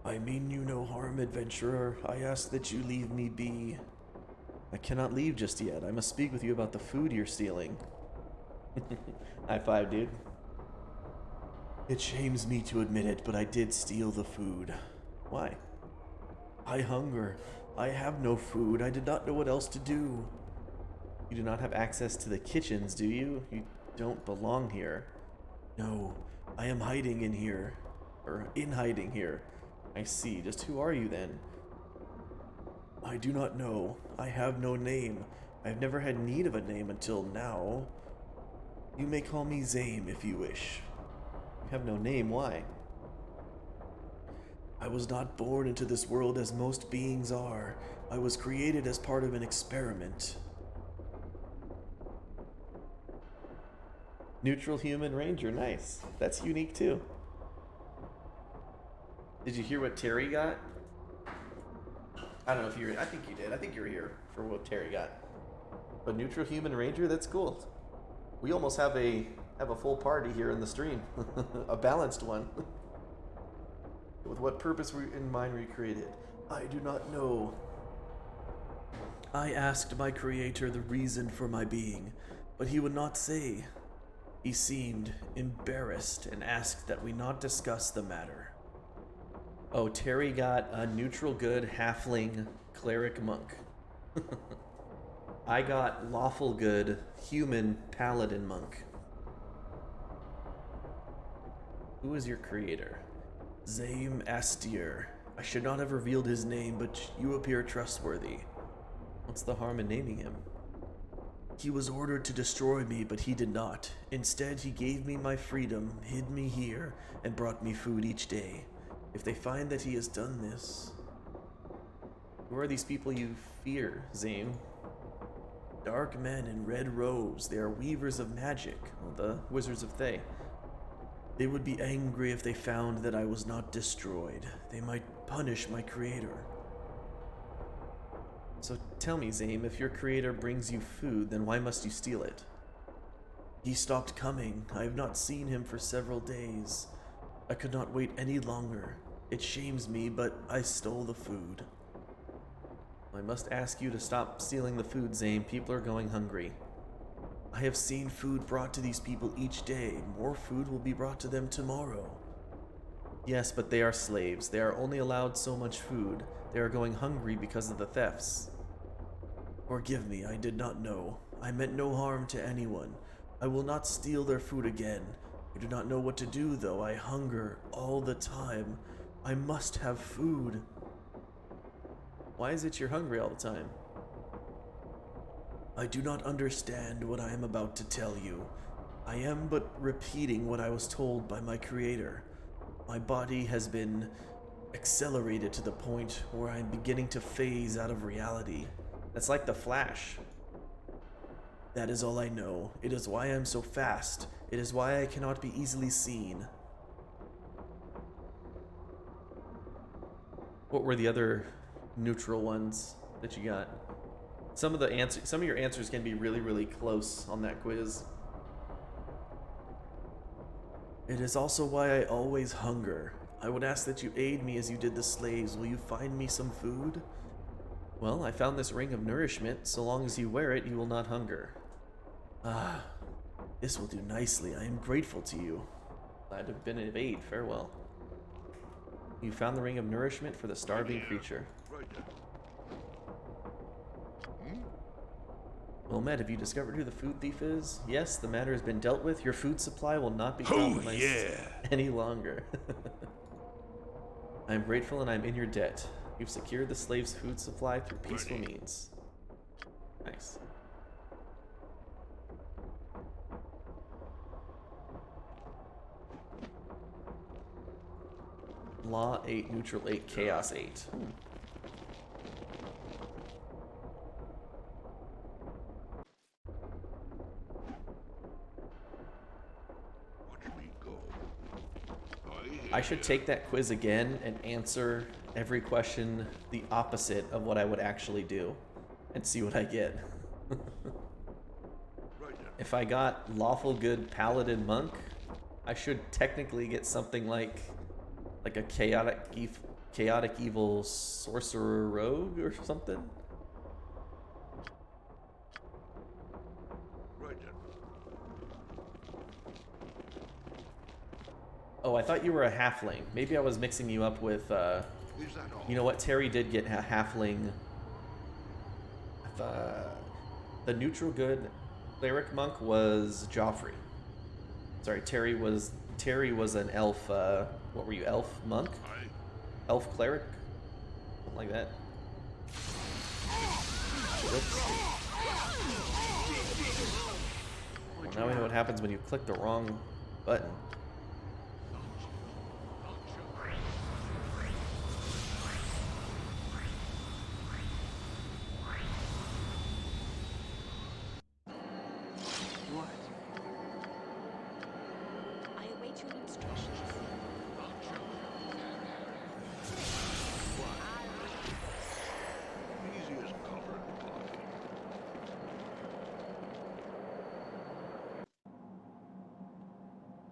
Speaker 10: I mean you no harm, adventurer. I ask that you leave me be.
Speaker 2: I cannot leave just yet. I must speak with you about the food you're stealing. High five, dude.
Speaker 10: It shames me to admit it, but I did steal the food.
Speaker 2: Why?
Speaker 10: I hunger. I have no food. I did not know what else to do.
Speaker 2: You do not have access to the kitchens, do you? You don't belong here.
Speaker 10: No, I am hiding in here.
Speaker 2: Or in hiding here. I see. Just who are you then?
Speaker 10: I do not know. I have no name. I have never had need of a name until now. You may call me Zame if you wish.
Speaker 2: You have no name. Why?
Speaker 10: I was not born into this world as most beings are. I was created as part of an experiment.
Speaker 2: Neutral human ranger. Nice. That's unique too. Did you hear what Terry got? I don't know if you were. I think you did. I think you were here for what Terry got. But neutral human ranger, that's cool. We almost have a full party here in the stream, a balanced one. With what purpose in mind were you created? I do not know. I asked my creator the reason for my being, but he would not say. He seemed embarrassed and asked that we not discuss the matter. Oh, Terry got a neutral good halfling cleric monk. I got lawful good human paladin monk. Who is your creator? Zaim Astier. I should not have revealed his name, but you appear trustworthy. What's the harm in naming him? He was ordered to destroy me, but he did not. Instead, he gave me my freedom, hid me here, and brought me food each day. If they find that he has done this... Who are these people you fear, Zaim? Dark men in red robes. They are weavers of magic, well, the wizards of Thay. They would be angry if they found that I was not destroyed. They might punish my creator. So tell me, Zaim, if your creator brings you food, then why must you steal it? He stopped coming. I have not seen him for several days. I could not wait any longer. It shames me, but I stole the food. I must ask you to stop stealing the food, Zaim. People are going hungry. I have seen food brought to these people each day. More food will be brought to them tomorrow. Yes, but they are slaves. They are only allowed so much food. They are going hungry because of the thefts. Forgive me, I did not know. I meant no harm to anyone. I will not steal their food again. I do not know what to do, though. I hunger all the time. I must have food. Why is it you're hungry all the time? I do not understand what I am about to tell you. I am but repeating what I was told by my creator. My body has been accelerated to the point where I am beginning to phase out of reality. That's like the Flash. That is all I know. It is why I am so fast. It is why I cannot be easily seen. What were the other neutral ones that you got? Some of your answers can be really, really close on that quiz. It is also why I always hunger. I would ask that you aid me as you did the slaves. Will you find me some food? Well, I found this ring of nourishment. So long as you wear it, you will not hunger. Ah, this will do nicely. I am grateful to you. Glad to have been of aid. Farewell. You found the ring of nourishment for the starving creature. Well met, have you discovered who the food thief is? Yes, the matter has been dealt with. Your food supply will not be compromised any longer. I am grateful and I am in your debt. You've secured the slave's food supply through peaceful means. Nice. Law 8, neutral 8, chaos 8. I should take that quiz again and answer every question the opposite of what I would actually do and see what I get. If I got lawful good paladin monk, I should technically get something like a chaotic evil sorcerer rogue or something. Oh, I thought you were a halfling. Maybe I was mixing you up with, you know what? Terry did get a halfling. The neutral good cleric monk was Joffrey. Sorry, Terry was an elf, what were you, elf monk? Elf cleric? Something like that. Whoops. Well, now we know what happens when you click the wrong button.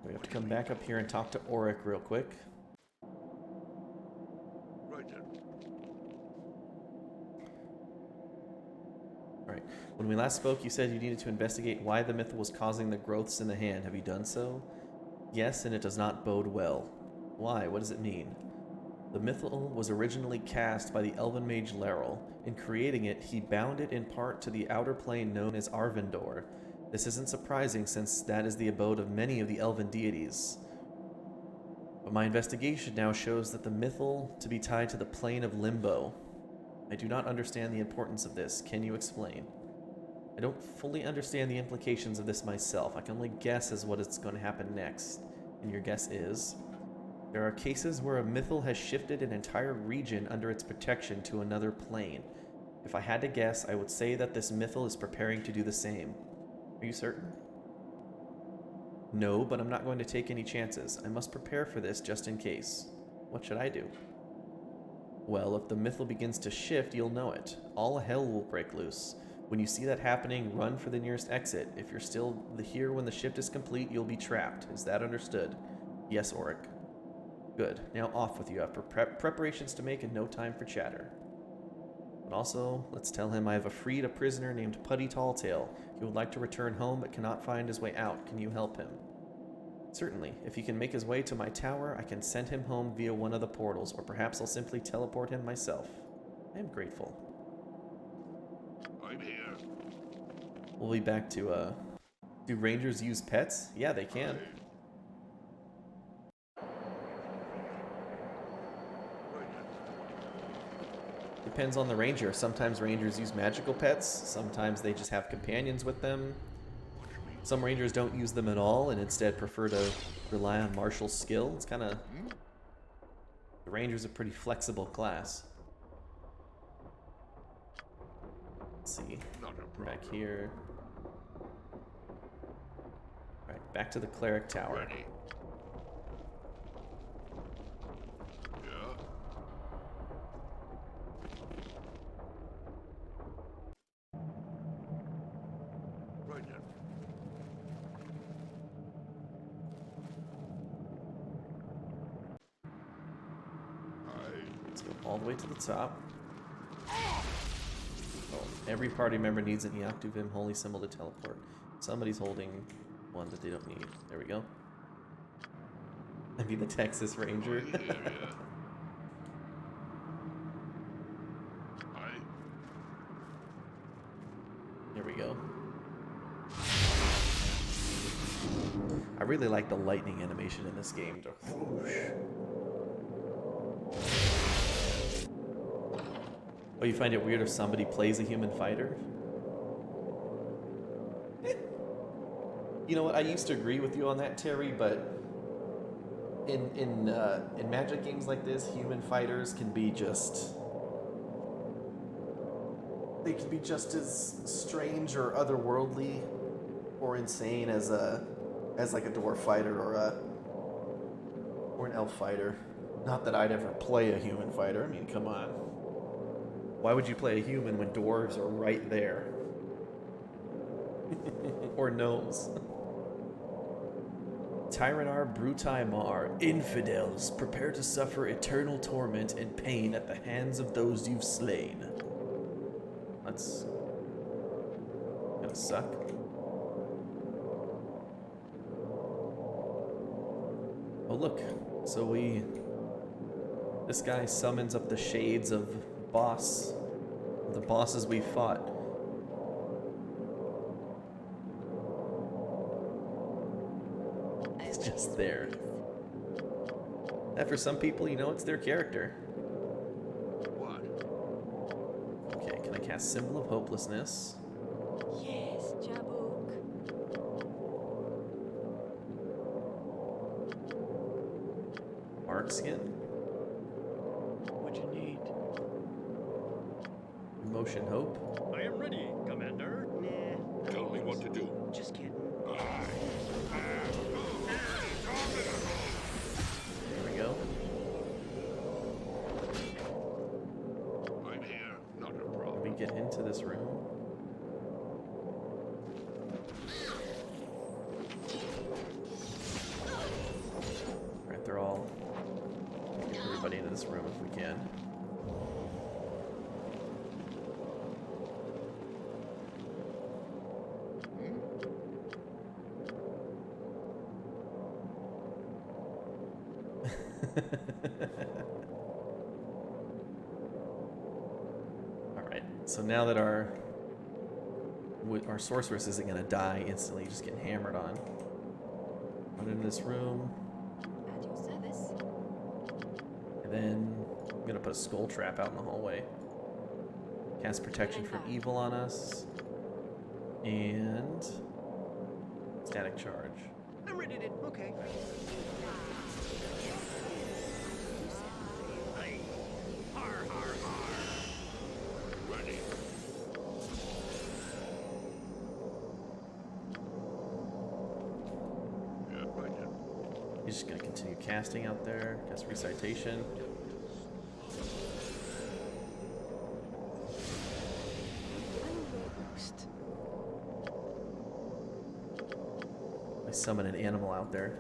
Speaker 2: We have to come back up here and talk to Auric real quick.
Speaker 6: Right then.
Speaker 2: Alright. When we last spoke, you said you needed to investigate why the myth was causing the growths in the hand. Have you done so? Yes, and it does not bode well. Why? What does it mean? The mythal was originally cast by the elven mage Laryl. In creating it, he bound it in part to the outer plane known as Arvindor. This isn't surprising since that is the abode of many of the elven deities. But my investigation now shows that the mythal to be tied to the plane of Limbo. I do not understand the importance of this. Can you explain? I don't fully understand the implications of this myself. I can only guess as what is going to happen next. And your guess is? There are cases where a mythal has shifted an entire region under its protection to another plane. If I had to guess, I would say that this mythal is preparing to do the same. Are you certain? No, but I'm not going to take any chances. I must prepare for this just in case. What should I do? Well, if the mythal begins to shift, you'll know it. All hell will break loose. When you see that happening, run for the nearest exit. If you're still here when the shift is complete, you'll be trapped. Is that understood? Yes, Auric. Good. Now off with you. I have preparations to make and no time for chatter. But also, let's tell him I have freed a prisoner named Putty Talltail. He would like to return home but cannot find his way out. Can you help him? Certainly. If he can make his way to my tower, I can send him home via one of the portals, or perhaps I'll simply teleport him myself. I am grateful.
Speaker 6: I'm here.
Speaker 2: We'll be back to, do rangers use pets? Yeah, they can. Depends on the ranger. Sometimes rangers use magical pets. Sometimes they just have companions with them. Some rangers don't use them at all and instead prefer to rely on martial skill. It's kind of... The ranger's a pretty flexible class. Let's see. Back here. Alright, back to the cleric tower.
Speaker 6: Ready.
Speaker 2: Let's go all the way to the top. Oh, every party member needs an Iactuvim holy symbol to teleport. Somebody's holding one that they don't need. There we go. I mean the Texas Ranger. There we go. I really like the lightning animation in this game. Oh, you find it weird if somebody plays a human fighter? You know what? I used to agree with you on that, Terry, but in Magic games like this, human fighters can be just... They can be just as strange or otherworldly or insane as like a dwarf fighter or an elf fighter. Not that I'd ever play a human fighter. I mean, come on. Why would you play a human when dwarves are right there? Or gnomes. Tyranar Brutai Mar. Infidels, prepare to suffer eternal torment and pain at the hands of those you've slain. That's gonna suck. Oh look, so this guy summons up the shades of the bosses we fought. It's just there. That for some people, you know, it's their character. Okay, can I cast Symbol of Hopelessness?
Speaker 4: Yes, Jabuk.
Speaker 2: Mark Skin?
Speaker 3: What you need?
Speaker 2: Emotion Hope?
Speaker 11: I am ready, Commander.
Speaker 3: Nah.
Speaker 6: Tell me what to do.
Speaker 3: Just kidding.
Speaker 2: There we go.
Speaker 6: I'm here. Not a
Speaker 2: Let
Speaker 6: problem.
Speaker 2: me get into this room. again. Alright, so now that our sorceress isn't going to die instantly, just getting hammered on. Run into this room.
Speaker 4: At your service.
Speaker 2: And then I'm going to put a skull trap out in the hallway. Cast protection from evil on us. And static charge.
Speaker 3: I'm ready to. Okay.
Speaker 1: Hey. Har, har, har. Ready.
Speaker 6: Yeah, right then.
Speaker 2: He's just going to continue casting out there. Cast recitation. I summon an animal out there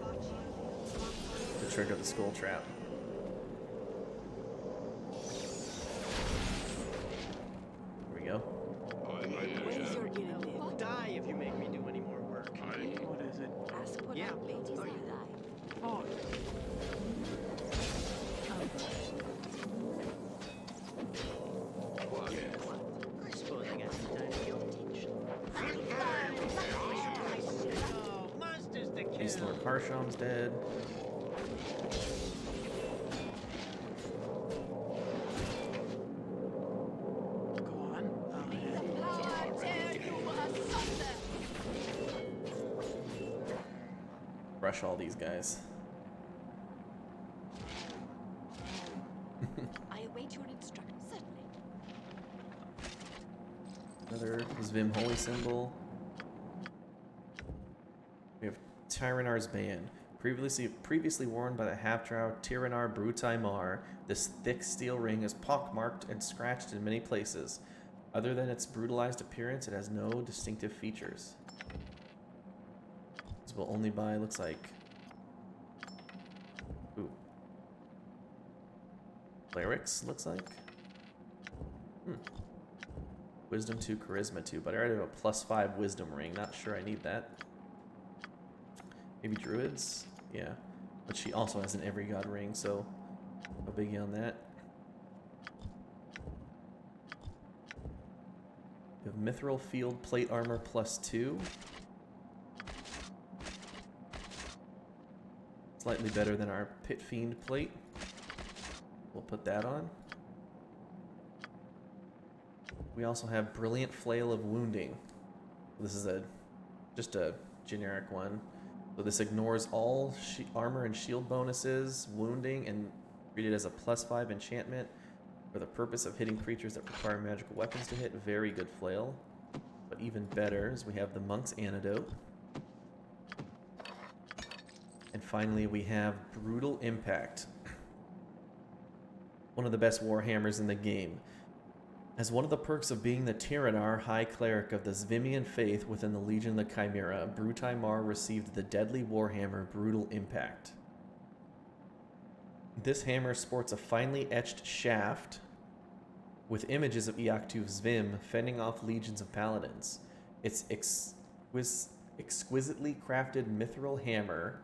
Speaker 2: to trigger the skull trap. There we go.
Speaker 3: When's your undead? Die if you make me do any more work.
Speaker 5: What is it?
Speaker 4: Ask what
Speaker 3: Yeah.
Speaker 4: may desire.
Speaker 5: Oh,
Speaker 3: I suppose I got some time to kill. Oh, monsters to kill.
Speaker 2: East Lord Harsham's dead.
Speaker 5: go on.
Speaker 4: Power tear you asunder.
Speaker 2: Rush all these guys.
Speaker 4: I await your instructions. Certainly.
Speaker 2: Another Zvim holy symbol. We have Tyranar's band. Previously worn by the half-drow Tyranar Brutai Mar, this thick steel ring is pockmarked and scratched in many places. Other than its brutalized appearance, it has no distinctive features. This will only buy, looks like... Ooh. Clerics, looks like? Wisdom 2, Charisma 2, but I already have a +5 Wisdom ring. Not sure I need that. Maybe Druids? Yeah. But she also has an Every God ring, so no biggie on that. We have Mithril Field Plate Armor +2. Slightly better than our Pit Fiend plate. We'll put that on. We also have Brilliant Flail of Wounding. This is just a generic one. So this ignores all armor and shield bonuses, wounding, and treat it as a +5 enchantment for the purpose of hitting creatures that require magical weapons to hit. Very good flail. But even better is we have the Monk's Antidote. And finally we have Brutal Impact. One of the best warhammers in the game. As one of the perks of being the Tyranar High Cleric of the Zvimian faith within the Legion of the Chimera, Brutai Mar received the deadly warhammer Brutal Impact. This hammer sports a finely etched shaft with images of Iaktu Zvim fending off legions of paladins. Its exquisitely crafted mithril hammer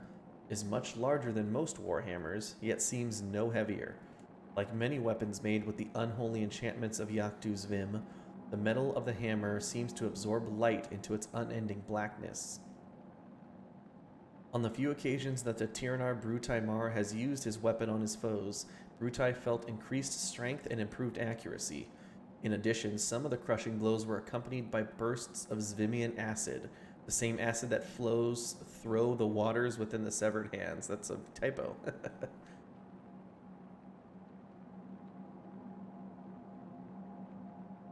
Speaker 2: is much larger than most warhammers, yet seems no heavier. Like many weapons made with the unholy enchantments of Iaktu Zvim, the metal of the hammer seems to absorb light into its unending blackness. On the few occasions that the Tyranar Brutai Mar has used his weapon on his foes, Brutai felt increased strength and improved accuracy. In addition, some of the crushing blows were accompanied by bursts of Zvimian acid, the same acid that flows through the waters within the severed hands. That's a typo.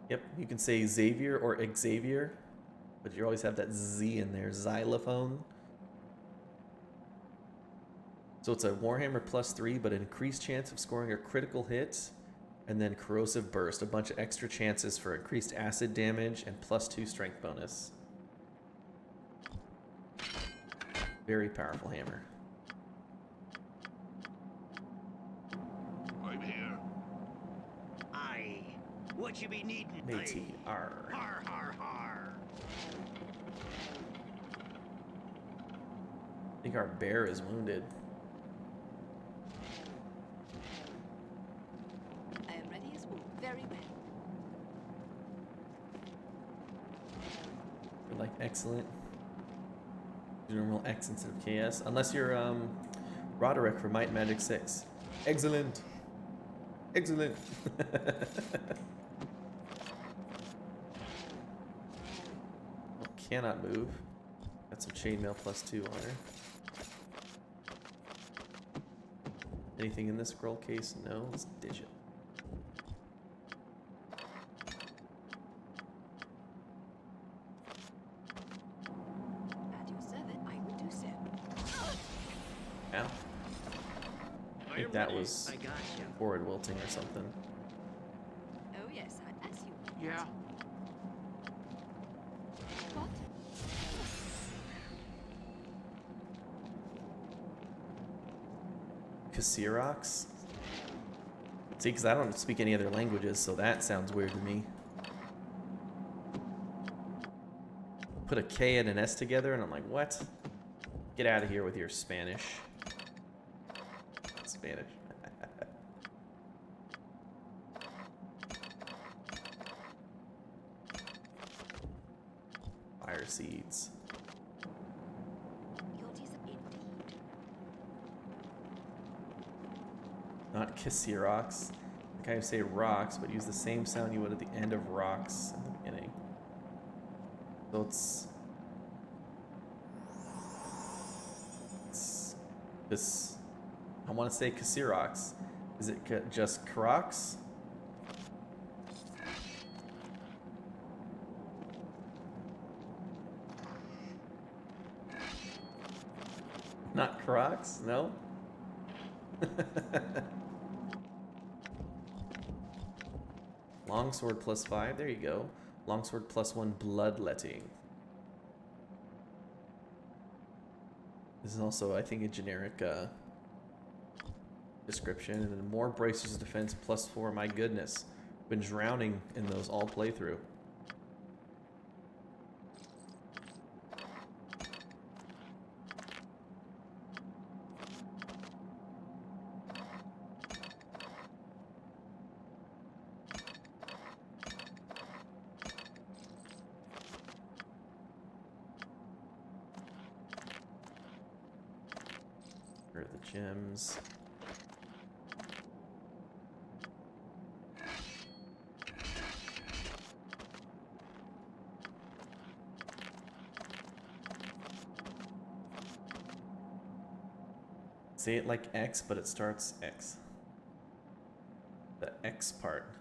Speaker 2: Yep, you can say Xavier or Xavier, but you always have that Z in there, xylophone. So it's a Warhammer +3, but an increased chance of scoring a critical hit, and then Corrosive Burst, a bunch of extra chances for increased acid damage and +2 strength bonus. Very powerful hammer.
Speaker 6: I'm here.
Speaker 3: be needing
Speaker 2: Matey,
Speaker 3: pay.
Speaker 2: arr.
Speaker 3: Har har har.
Speaker 2: I think our bear is wounded.
Speaker 4: I am ready as wool. Very well.
Speaker 2: You're like excellent. Numeral X instead of KS. Unless you're Roderick from Might and Magic 6. Excellent. Excellent. Oh, cannot move. Got some chainmail +2 on her. Anything in this scroll case? No. Let's ditch it.
Speaker 4: At your service, I will do so.
Speaker 2: Ow. I think that was
Speaker 3: I got you.
Speaker 2: forward wilting or something.
Speaker 4: Oh yes, as you want.
Speaker 5: Yeah.
Speaker 4: What?
Speaker 2: Kasirox? See, because I don't speak any other languages, so that sounds weird to me. Put a K and an S together, and I'm like, what? Get out of here with your Spanish. Spanish. Fire seeds.
Speaker 4: Indeed.
Speaker 2: Not Kasirox. Like I would say rocks, but use the same sound you would at the end of rocks in the beginning. So it's this. I want to say Kasirox. Is it just Karox? Not Karox? No? Longsword +5, there you go. Longsword +1 bloodletting. This is also, I think, a generic description. And then more bracers of defense +4. My goodness. Been drowning in those all playthrough. Here are the gems. Say it like X, but it starts X. The X part.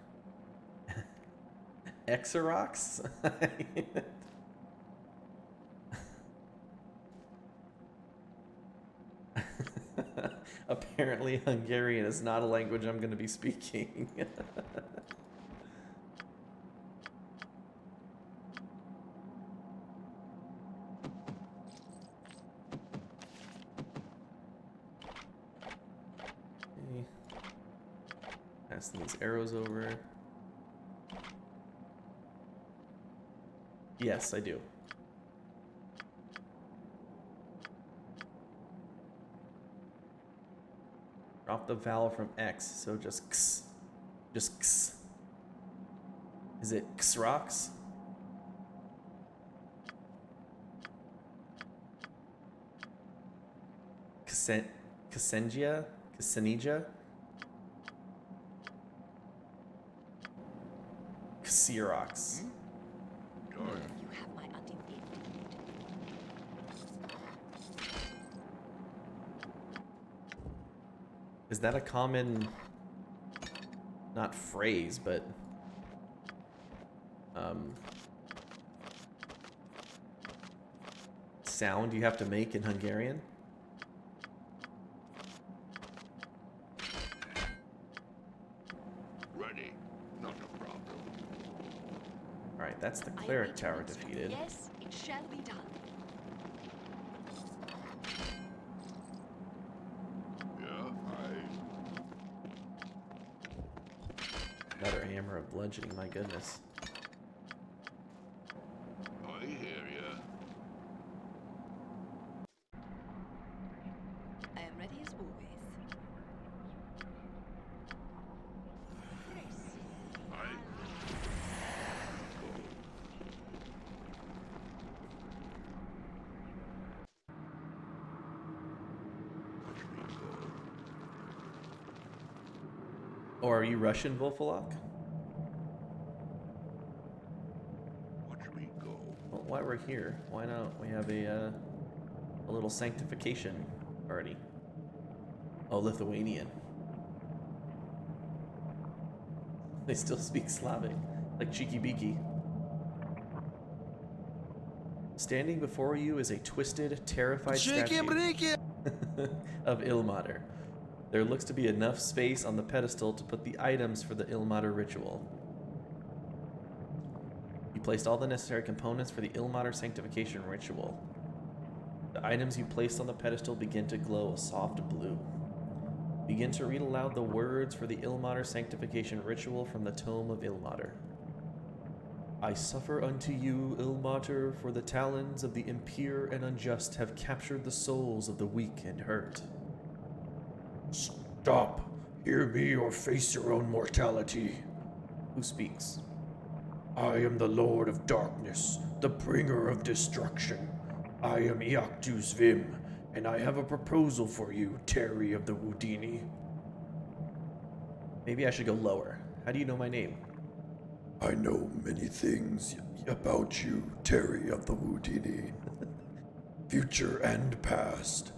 Speaker 2: Xerox? Apparently Hungarian is not a language I'm going to be speaking. Okay. Passing these arrows over. Yes, I do. Drop the vowel from X, so just X. Just X. Is it Xrox? Cassengia? Cassenija? Xerox.
Speaker 4: You have my undead.
Speaker 2: Is that a common, not phrase, but sound you have to make in Hungarian?
Speaker 6: Ready. Not a problem.
Speaker 2: Alright, that's the
Speaker 4: I
Speaker 2: cleric
Speaker 4: await
Speaker 2: tower
Speaker 4: your instruction.
Speaker 2: defeated.
Speaker 4: Yes, it shall be done.
Speaker 6: Yeah,
Speaker 2: Another hammer of bludgeoning, my goodness.
Speaker 6: I hear ya.
Speaker 9: I am ready as always.
Speaker 6: I
Speaker 2: Or are you Russian, Volfolok?
Speaker 6: watch me go.
Speaker 2: Well, while we're here, why not we have a little sanctification party? Oh, Lithuanian. They still speak Slavic, like Cheeky Beaky. Standing before you is a twisted, terrified statue of Ilmater. There looks to be enough space on the pedestal to put the items for the Ilmater ritual. You placed all the necessary components for the Ilmater sanctification ritual. The items you placed on the pedestal begin to glow a soft blue. Begin to read aloud the words for the Ilmater sanctification ritual from the Tome of Ilmater. I suffer unto you, Ilmater, for the talons of the impure and unjust have captured the souls of the weak and hurt.
Speaker 10: Stop. Hear me or face your own mortality.
Speaker 2: Who speaks?
Speaker 10: I am the Lord of Darkness, the bringer of destruction. I am Iactus Vim, and I have a proposal for you, Terry of the Wudini.
Speaker 2: Maybe I should go lower. How do you know my name?
Speaker 10: I know many things about you, Terry of the Wudini. Future and past.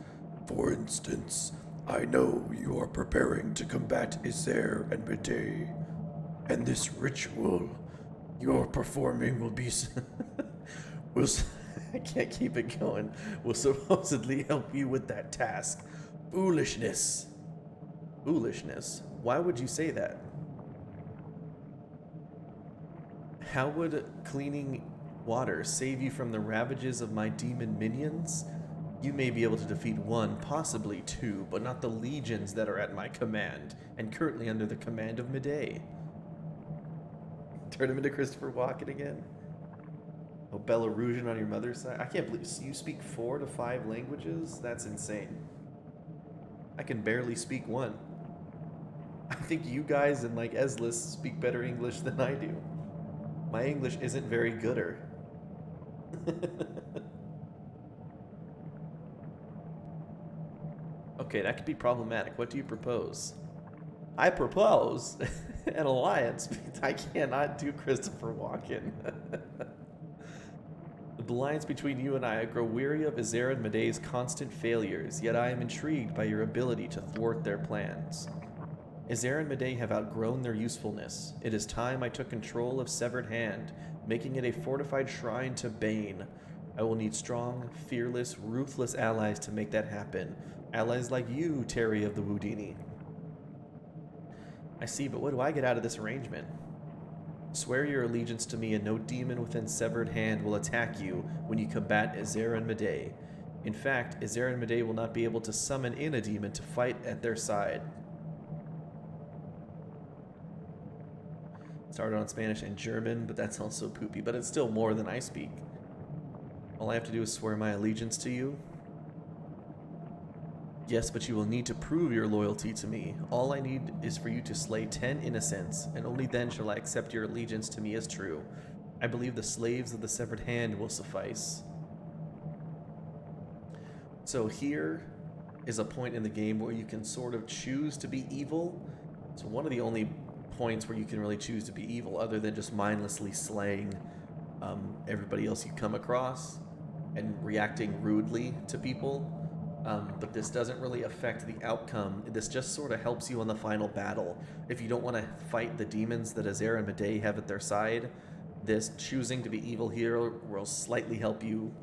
Speaker 10: For instance, I know you are preparing to combat Iser and Medei, and this ritual you're performing will be I can't keep it going. Will supposedly help you with that task. Foolishness.
Speaker 2: Foolishness? Why would you say that? How would cleaning water save you from the ravages of my demon minions? You may be able to defeat one, possibly two, but not the legions that are at my command, and currently under the command of Medei. Turn him into Christopher Walken again? Oh, Belarusian on your mother's side? I can't believe you speak 4 to 5 languages? That's insane. I can barely speak one. I think you guys and like Eslis speak better English than I do. My English isn't very gooder. Okay, that could be problematic. What do you propose? I propose an alliance because I cannot do Christopher Walken. The alliance between you and I grow weary of Iser and Medei's constant failures, yet I am intrigued by your ability to thwart their plans. Iser and Medei have outgrown their usefulness. It is time I took control of Severed Hand, making it a fortified shrine to Bane. I will need strong, fearless, ruthless allies to make that happen. Allies like you, Terry of the Wudini. I see, but what do I get out of this arrangement? Swear your allegiance to me and no demon within Severed Hand will attack you when you combat Iser and Medei. In fact, Iser and Medei will not be able to summon in a demon to fight at their side. Started on Spanish and German, but that's also poopy, but it's still more than I speak. All I have to do is swear my allegiance to you. Yes, but you will need to prove your loyalty to me. All I need is for you to slay 10 innocents, and only then shall I accept your allegiance to me as true. I believe the slaves of the Severed Hand will suffice. So here is a point in the game where you can sort of choose to be evil. So one of the only points where you can really choose to be evil, other than just mindlessly slaying everybody else you come across and reacting rudely to people. But this doesn't really affect the outcome. This just sort of helps you on the final battle. If you don't want to fight the demons that Iser and Medei have at their side, this choosing to be evil here will slightly help you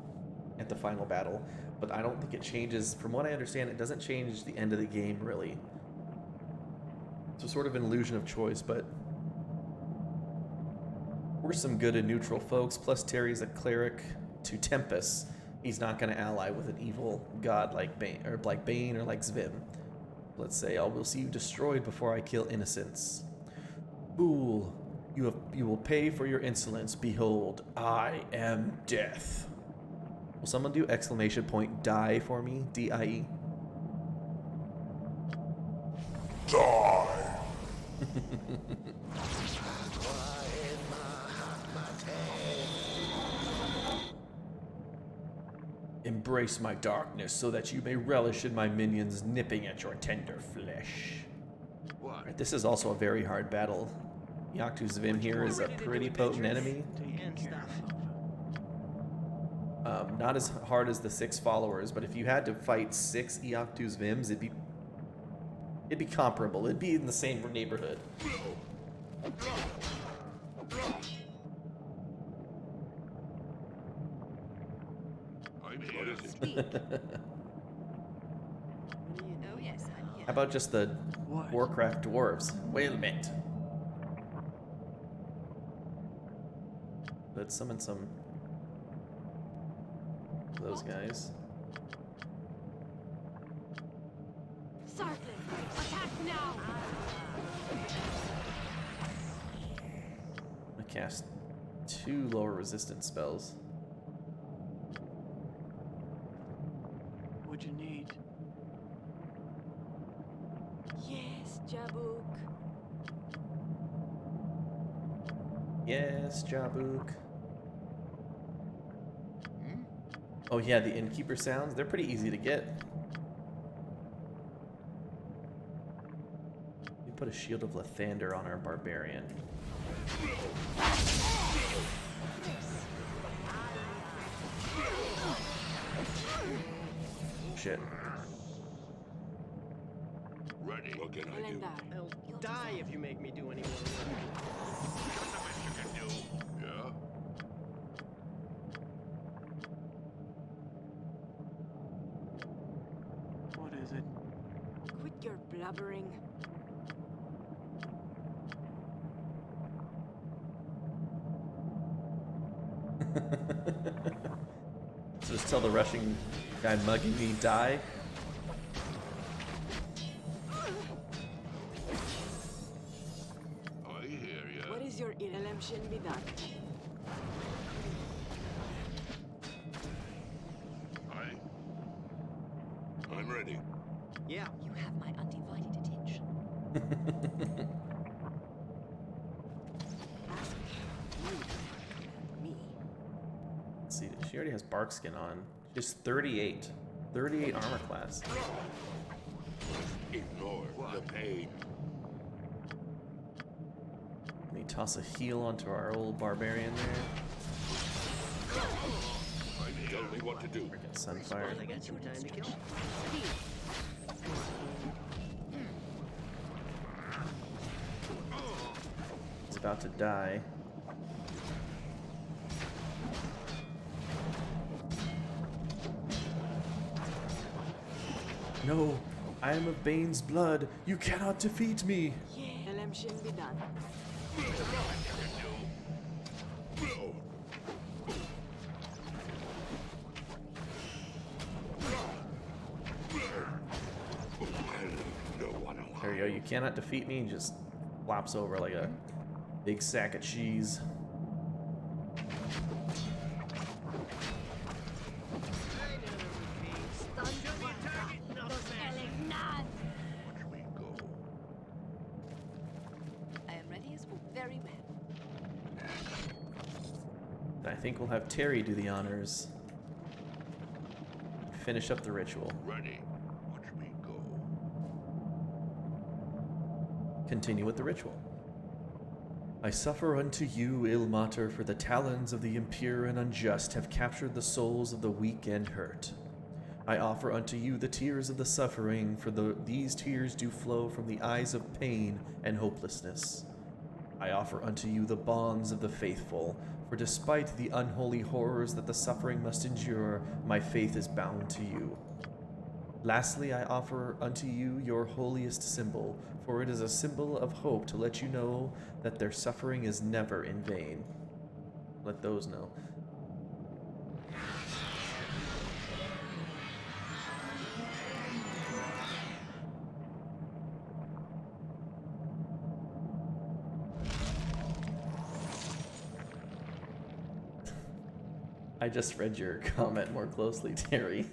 Speaker 2: at the final battle. But I don't think it changes, from what I understand, it doesn't change the end of the game, really. So sort of an illusion of choice, but we're some good and neutral folks, plus Terry's a cleric to Tempest. He's not going to ally with an evil god like Bane or like Zvim. Let's say, I will see you destroyed before I kill innocents. Fool, you will pay for your insolence. Behold, I am death. Will someone do exclamation point die for me? D-I-E.
Speaker 6: Die!
Speaker 2: Embrace my darkness so that you may relish in my minions nipping at your tender flesh. Alright, this is also a very hard battle. Yoctu's Vim here is a pretty potent enemy.
Speaker 3: And stuff.
Speaker 2: Not as hard as the 6 followers, but if you had to fight 6 Yoctu's Vims, it'd be comparable. It'd be in the same neighborhood.
Speaker 6: I'm here.
Speaker 4: Oh yes, I'm here.
Speaker 2: How about just the
Speaker 5: What?
Speaker 2: Warcraft dwarves? Wait a minute. Let's summon some of those guys.
Speaker 4: Sarkhan, attack now!
Speaker 2: I'm gonna cast 2 lower resistance spells.
Speaker 5: What'd you need?
Speaker 4: Yes, Jabuk.
Speaker 2: Yes, Jabuk. Oh yeah, the innkeeper sounds, they're pretty easy to get. We put a Shield of Lathander on our barbarian. Shit.
Speaker 6: Ready. What can I do?
Speaker 3: I'll die if you make me do any more work.
Speaker 1: That's the best you can do.
Speaker 6: Yeah?
Speaker 5: What is it?
Speaker 4: Quit your blubbering.
Speaker 2: So just tell the rushing guy mugging me, die.
Speaker 6: I hear ya.
Speaker 4: What is your election be done?
Speaker 6: I'm ready.
Speaker 3: Yeah.
Speaker 4: You have my undivided attention. Ask me.
Speaker 2: Let's see, she already has bark skin on. She's 38. 38 armor class.
Speaker 6: Ignore the pain.
Speaker 2: Let me toss a heal onto our old barbarian there.
Speaker 6: Tell me what to do.
Speaker 2: Freaking Sunfire.
Speaker 3: I got some time to kill.
Speaker 2: He's about to die. No, I am of Bane's blood. You cannot defeat me.
Speaker 4: Yeah. Election be done.
Speaker 2: There you go. You cannot defeat me. He just flops over like a big sack of cheese.
Speaker 6: Watch me go.
Speaker 4: I am ready as well. Very well.
Speaker 2: I think we'll have Terry do the honors. Finish up the ritual.
Speaker 6: Ready. Watch me go.
Speaker 2: Continue with the ritual. I suffer unto you, ill mater, for the talons of the impure and unjust have captured the souls of the weak and hurt. I offer unto you the tears of the suffering, for these tears do flow from the eyes of pain and hopelessness. I offer unto you the bonds of the faithful, for despite the unholy horrors that the suffering must endure, my faith is bound to you. Lastly, I offer unto you your holiest symbol, for it is a symbol of hope to let you know that their suffering is never in vain. Let those know. just read your comment more closely, Terry.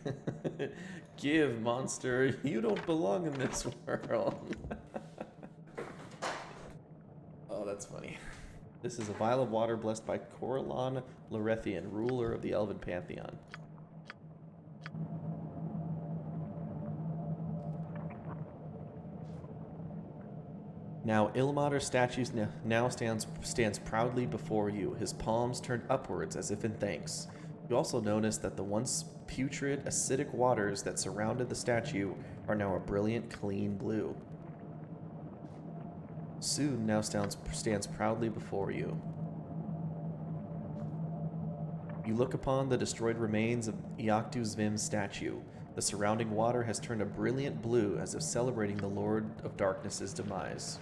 Speaker 2: Give, monster. You don't belong in this world. Oh, that's funny. This is a vial of water blessed by Corellon Lorethian, ruler of the Elven Pantheon. Now Ilmater's statue now stands proudly before you, his palms turned upwards as if in thanks. You also notice that the once putrid, acidic waters that surrounded the statue are now a brilliant, clean blue. Soon now stands proudly before you. You look upon the destroyed remains of Iactu Zvim's statue. The surrounding water has turned a brilliant blue as if celebrating the Lord of Darkness's demise.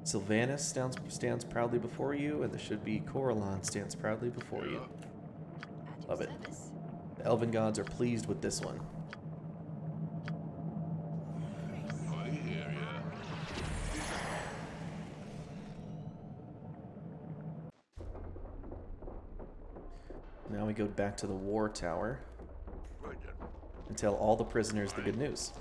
Speaker 2: Sylvanus stands proudly before you, and there should be Corellon stands proudly before you. Love it. The elven gods are pleased with this one.
Speaker 6: I hear ya.
Speaker 2: Now we go back to the war tower
Speaker 6: Right then.
Speaker 2: and tell all the prisoners the good news.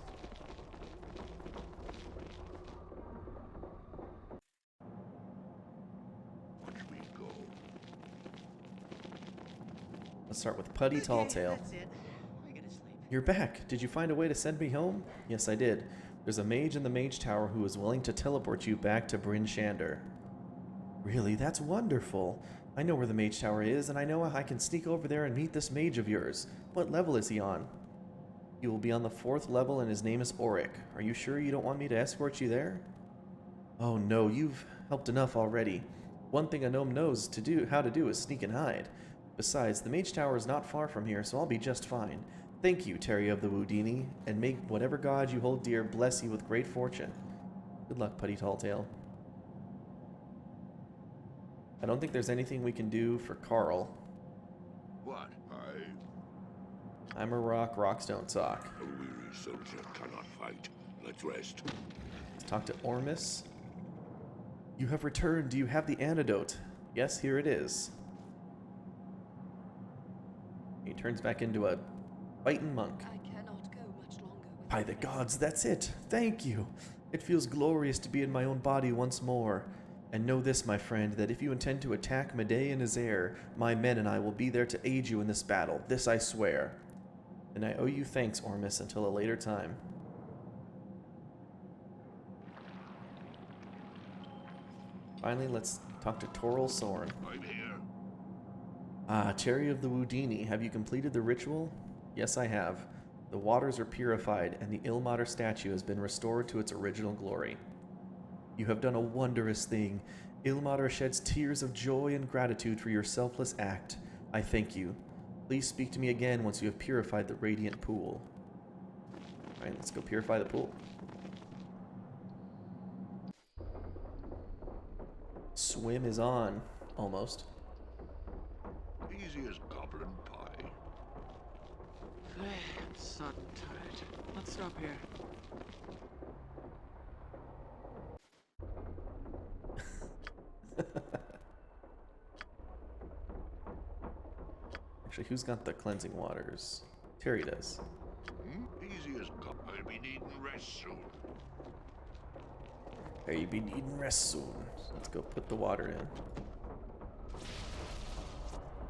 Speaker 6: Watch me go.
Speaker 2: Let's start with Putty Talltail.
Speaker 3: That's it. I gotta sleep.
Speaker 2: You're back. Did you find a way to send me home? Yes, I did. There's a mage in the mage tower who is willing to teleport you back to Bryn Shander. Really? That's wonderful. I know where the mage tower is, and I know I can sneak over there and meet this mage of yours. What level is he on? He will be on the 4th level, and his name is Auric. Are you sure you don't want me to escort you there? Oh no, you've helped enough already. One thing a gnome knows how to do is sneak and hide. Besides, the mage tower is not far from here, so I'll be just fine. Thank you, Terry of the Wudini, and may whatever god you hold dear bless you with great fortune. Good luck, Putty Talltail. I don't think there's anything we can do for Carl.
Speaker 6: What?
Speaker 2: I'm a rock, rocks don't talk.
Speaker 6: A weary soldier cannot fight. Let's rest.
Speaker 2: Let's talk to Ormus. You have returned. Do you have the antidote? Yes, here it is. He turns back into a fighting monk.
Speaker 9: I cannot go much longer
Speaker 2: By the gods, that's it. Thank you. It feels glorious to be in my own body once more. And know this, my friend, that if you intend to attack Medea and Azair, my men and I will be there to aid you in this battle. This I swear. And I owe you thanks, Ormus, until a later time. Finally, let's talk to Toril Sorn.
Speaker 6: I'm here.
Speaker 2: Ah, Cherry of the Wudini, have you completed the ritual? Yes, I have. The waters are purified, and the Ilmater statue has been restored to its original glory. You have done a wondrous thing. Ilmater sheds tears of joy and gratitude for your selfless act. I thank you. Please speak to me again once you have purified the radiant pool. Alright, let's go purify the pool. Swim is on. Almost.
Speaker 6: Easy as goblin pie.
Speaker 5: I'm so tired. Let's stop here.
Speaker 2: Actually, who's got the cleansing waters? Terry does.
Speaker 6: Easy as I'll be needing rest soon.
Speaker 2: Hey, you be needing rest soon. Let's go put the water in.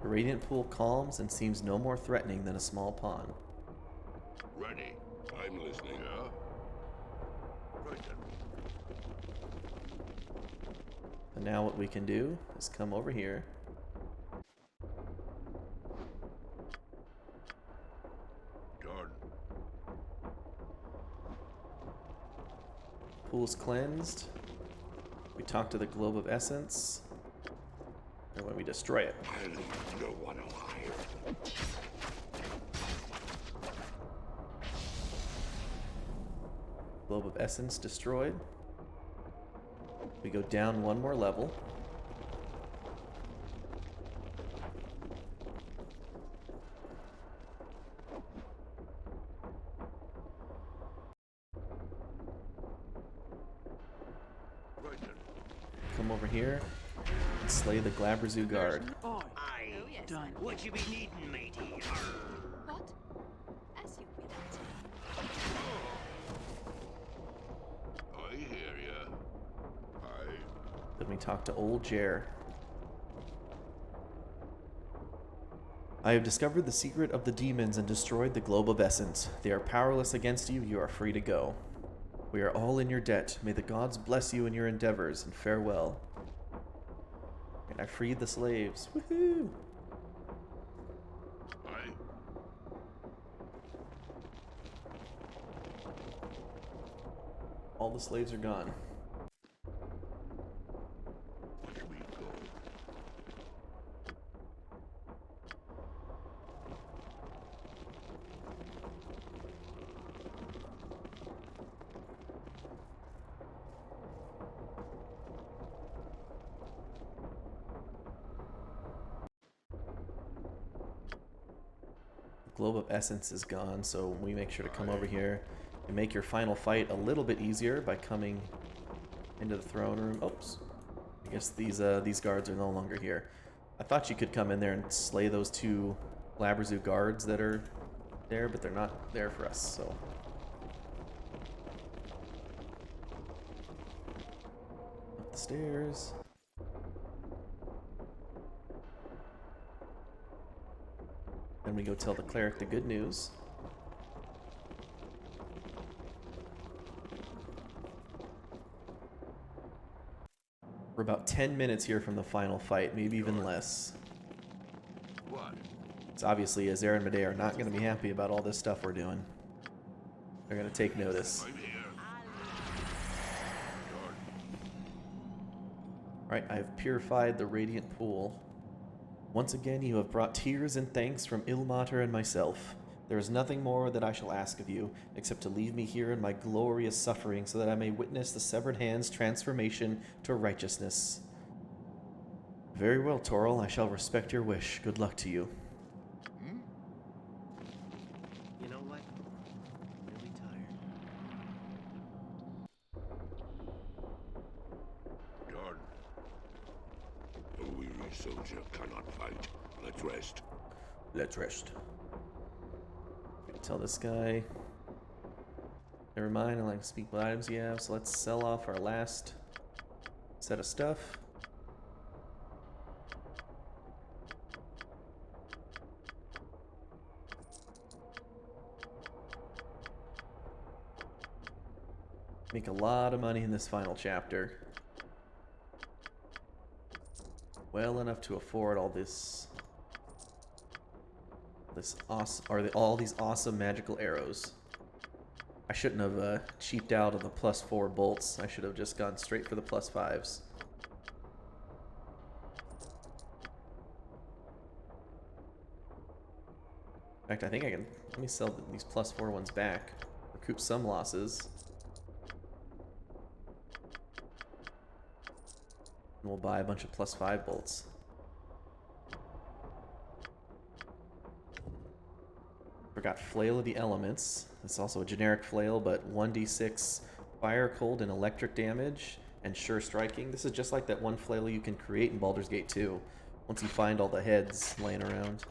Speaker 2: The radiant pool calms and seems no more threatening than a small pond.
Speaker 6: Ready. I'm listening. Yeah? Right then.
Speaker 2: And now what we can do is come over here.
Speaker 6: Done.
Speaker 2: Pool's cleansed. We talk to the globe of essence. And when we destroy it.
Speaker 6: I'll leave no one alive.
Speaker 2: Globe of essence destroyed. We go down one more level.
Speaker 6: Right then.
Speaker 2: Come over here and slay the Glabrazu guard.
Speaker 5: Oh,
Speaker 3: I
Speaker 5: done.
Speaker 3: What you be needing, matey?
Speaker 9: What? As you will.
Speaker 6: I hear ya.
Speaker 2: Let me talk to old Jer. I have discovered the secret of the demons and destroyed the globe of essence. They are powerless against you. You are free to go. We are all in your debt. May the gods bless you in your endeavors, and farewell. And I freed the slaves. Woohoo!
Speaker 6: Aye.
Speaker 2: All the slaves are gone.
Speaker 6: Here we go.
Speaker 2: The globe of essence is gone, so we make sure to come over here and make your final fight a little bit easier by coming into the throne room. Oops. I guess these guards are no longer here. I thought you could come in there and slay those two Labrazu guards that are there, but they're not there for us, so. Up the stairs. Then we go tell the cleric the good news. We're about 10 minutes here from the final fight, maybe even less.
Speaker 6: What?
Speaker 2: It's obviously Azera and Medea are not going to be happy about all this stuff we're doing. They're going to take notice.
Speaker 6: I'm here.
Speaker 2: Alright, I have purified the radiant pool. Once again, you have brought tears and thanks from Ilmater and myself. There is nothing more that I shall ask of you, except to leave me here in my glorious suffering so that I may witness the severed hand's transformation to righteousness. Very well, Toril, I shall respect your wish. Good luck to you.
Speaker 3: You know what? I'm really tired.
Speaker 6: Jordan. A weary soldier cannot fight. Let's rest.
Speaker 2: Let's rest. Tell this guy. Never mind, I like to speak what items you have, so let's sell off our last set of stuff. Make a lot of money in this final chapter. Well enough to afford all this awesome, or all these awesome magical arrows. I shouldn't have cheaped out on the +4 bolts. I should have just gone straight for the +5s. In fact, I think I can. Let me sell these +4 ones back, recoup some losses, and we'll buy a bunch of +5 bolts. Forgot Flail of the Elements. It's also a generic flail, but 1d6 fire, cold, and electric damage, and sure striking. This is just like that one flail you can create in Baldur's Gate 2, once you find all the heads laying around.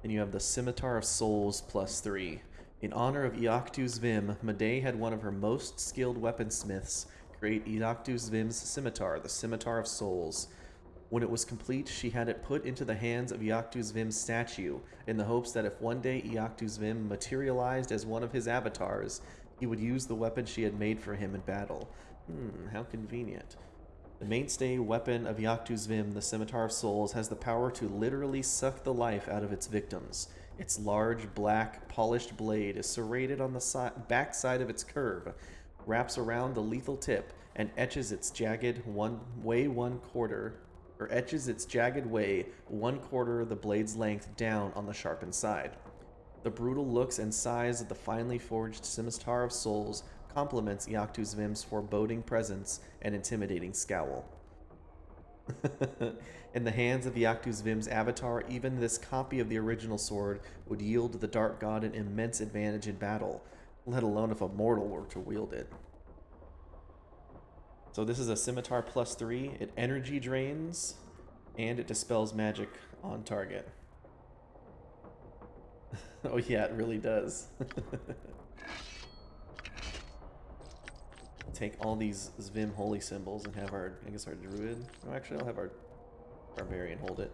Speaker 2: And you have the Scimitar of Souls +3. In honor of Iactu's Vim, Medea had one of her most skilled weaponsmiths create Iactu's Vim's scimitar, the Scimitar of Souls. When it was complete, she had it put into the hands of Iactu's Vim's statue, in the hopes that if one day Iactu's Vim materialized as one of his avatars, he would use the weapon she had made for him in battle. How convenient. The mainstay weapon of Iactu's Vim, the Scimitar of Souls, has the power to literally suck the life out of its victims. Its large, black, polished blade is serrated on the back side of its curve, wraps around the lethal tip, and etches its jagged way 1/4 the blade's length down on the sharpened side. The brutal looks and size of the finely forged Scimitar of Souls complements Iactu's Vim's foreboding presence and intimidating scowl. In the hands of Iactu's Vim's avatar, even this copy of the original sword would yield the Dark God an immense advantage in battle, let alone if a mortal were to wield it. So this is a scimitar +3. It energy drains, and it dispels magic on target. Oh yeah, it really does. Take all these Zvim holy symbols and have our, I guess our druid. Oh, actually, I'll have our barbarian hold it.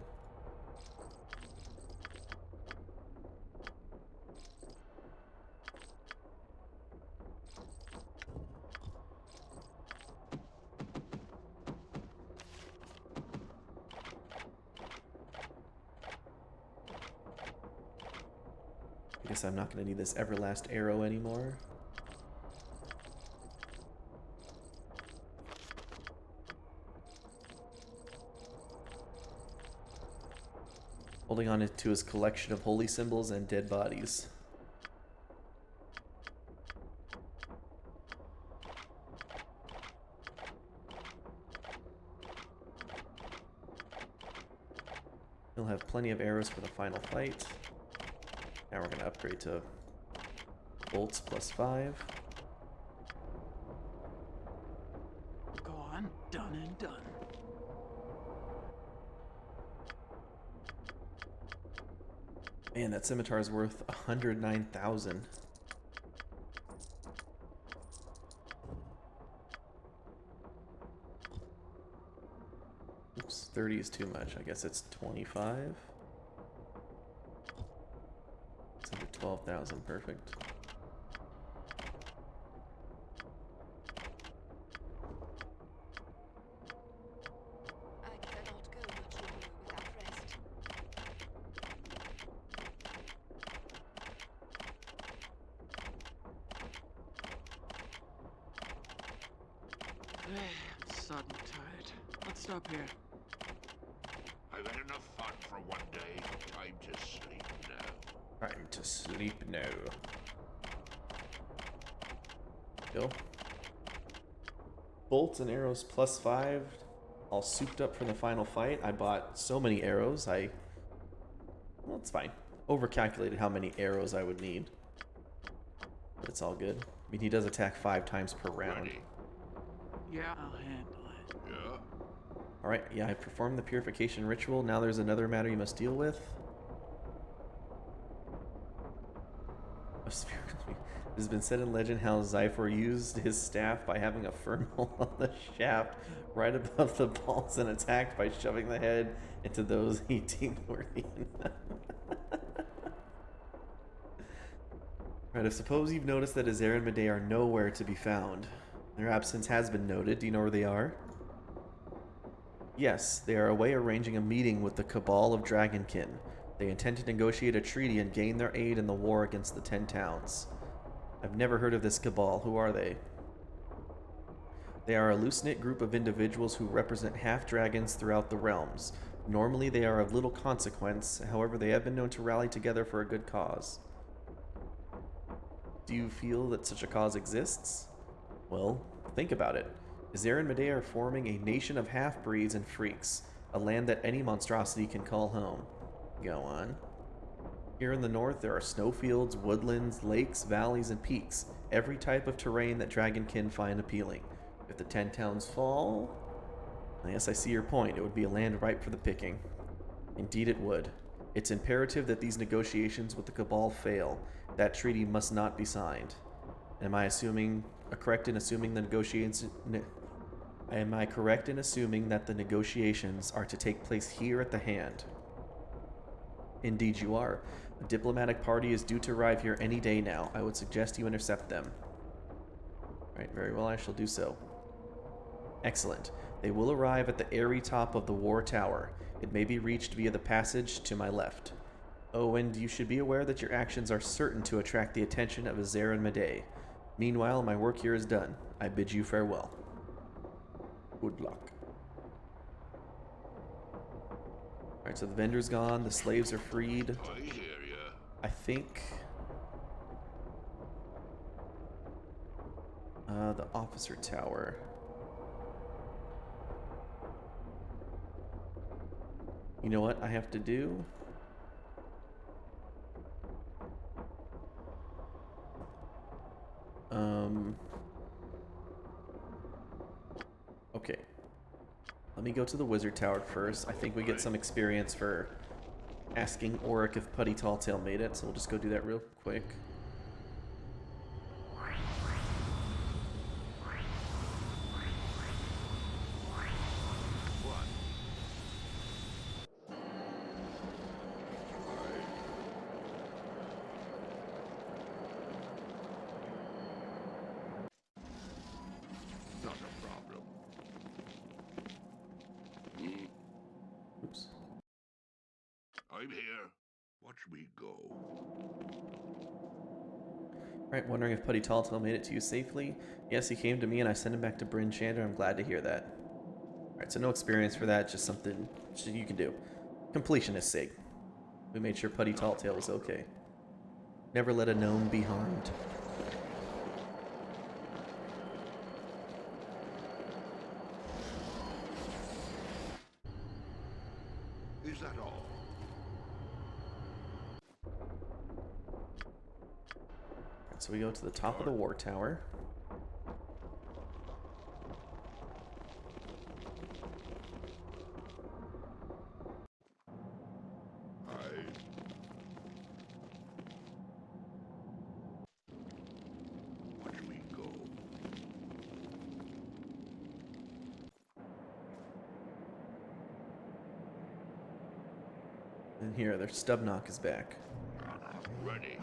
Speaker 2: I guess I'm not going to need this Everlast arrow anymore. Holding on to his collection of holy symbols and dead bodies. He'll have plenty of arrows for the final fight. Now we're going to upgrade to bolts +5.
Speaker 5: Go on, done and done.
Speaker 2: Man, that scimitar is worth 109,000. Oops, 30 is too much. I guess it's 25. It's under 12,000. Perfect.
Speaker 4: I cannot go much longer without rest.
Speaker 5: I'm sodden tired. Let's stop here.
Speaker 6: I've had enough fun for one day. Time to sleep now.
Speaker 2: Time to sleep now. Go. Bolts and arrows +5. All souped up for the final fight. I bought so many arrows. Well, it's fine. Overcalculated how many arrows I would need. But it's all good. I mean, he does attack 5 times per round.
Speaker 6: Ready?
Speaker 5: Yeah, I'll handle it.
Speaker 6: Yeah?
Speaker 2: Alright, yeah, I performed the purification ritual. Now there's another matter you must deal with. It has been said in legend how Zyphor used his staff by having a firm hold on the shaft right above the balls and attacked by shoving the head into those he deemed worthy enough. Right, I suppose you've noticed that Azer and Medei are nowhere to be found. Their absence has been noted. Do you know where they are? Yes, they are away arranging a meeting with the Cabal of Dragonkin. They intend to negotiate a treaty and gain their aid in the war against the 10 towns. I've never heard of this Cabal. Who are they? They are a loose-knit group of individuals who represent half-dragons throughout the realms. Normally they are of little consequence, however they have been known to rally together for a good cause. Do you feel that such a cause exists? Well, think about it. Azer and Medei are forming a nation of half-breeds and freaks, a land that any monstrosity can call home. Go on. Here in the north, there are snowfields, woodlands, lakes, valleys, and peaks. Every type of terrain that Dragonkin find appealing. If the 10 towns fall... Yes, I see your point. It would be a land ripe for the picking. Indeed it would. It's imperative that these negotiations with the Cabal fail. That treaty must not be signed. Am I correct in assuming the negotiations... Am I correct in assuming that the negotiations are to take place here at the Hand? Indeed you are. A diplomatic party is due to arrive here any day now. I would suggest you intercept them. Right, very well, I shall do so. Excellent. They will arrive at the airy top of the War Tower. It may be reached via the passage to my left. Oh, and you should be aware that your actions are certain to attract the attention of Azer and Medei. Meanwhile, my work here is done. I bid you farewell. Good luck. Alright, so the vendor's gone, the slaves are freed.
Speaker 6: I hear ya.
Speaker 2: I think... the officer tower. You know what I have to do? Let me go to the wizard tower first. I think we get some experience for asking Auric if Putty Talltail made it, so we'll just go do that real quick.
Speaker 6: Not a problem.
Speaker 2: Oops.
Speaker 6: I'm here. Watch me go.
Speaker 2: Alright, wondering if Putty Talltail made it to you safely. Yes, he came to me and I sent him back to Bryn Shander. I'm glad to hear that. Alright, so no experience for that, just something you can do. Completionist's sake. We made sure Putty Talltail was okay. Never let a gnome be harmed.
Speaker 6: Is that all?
Speaker 2: So we go to the top of the war tower.
Speaker 6: Watch me go.
Speaker 2: And here, their Stubknock is back.
Speaker 6: Ready.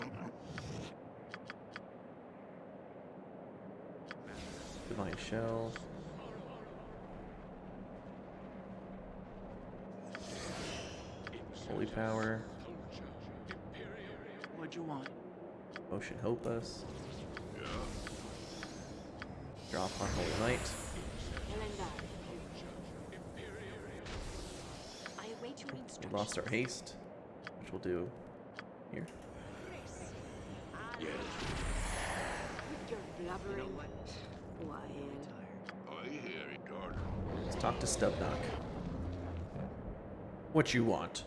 Speaker 2: Divine Shell. Holy Power.
Speaker 5: What'd you want?
Speaker 2: Motion Hopus. Drop on Holy Light.
Speaker 4: I await your
Speaker 2: We
Speaker 4: instructions.
Speaker 2: lost our haste, which we'll do here.
Speaker 6: Yes.
Speaker 4: You're blubbering. Why?
Speaker 6: I hear it, Targos.
Speaker 2: Let's talk to Stubknock. What you want?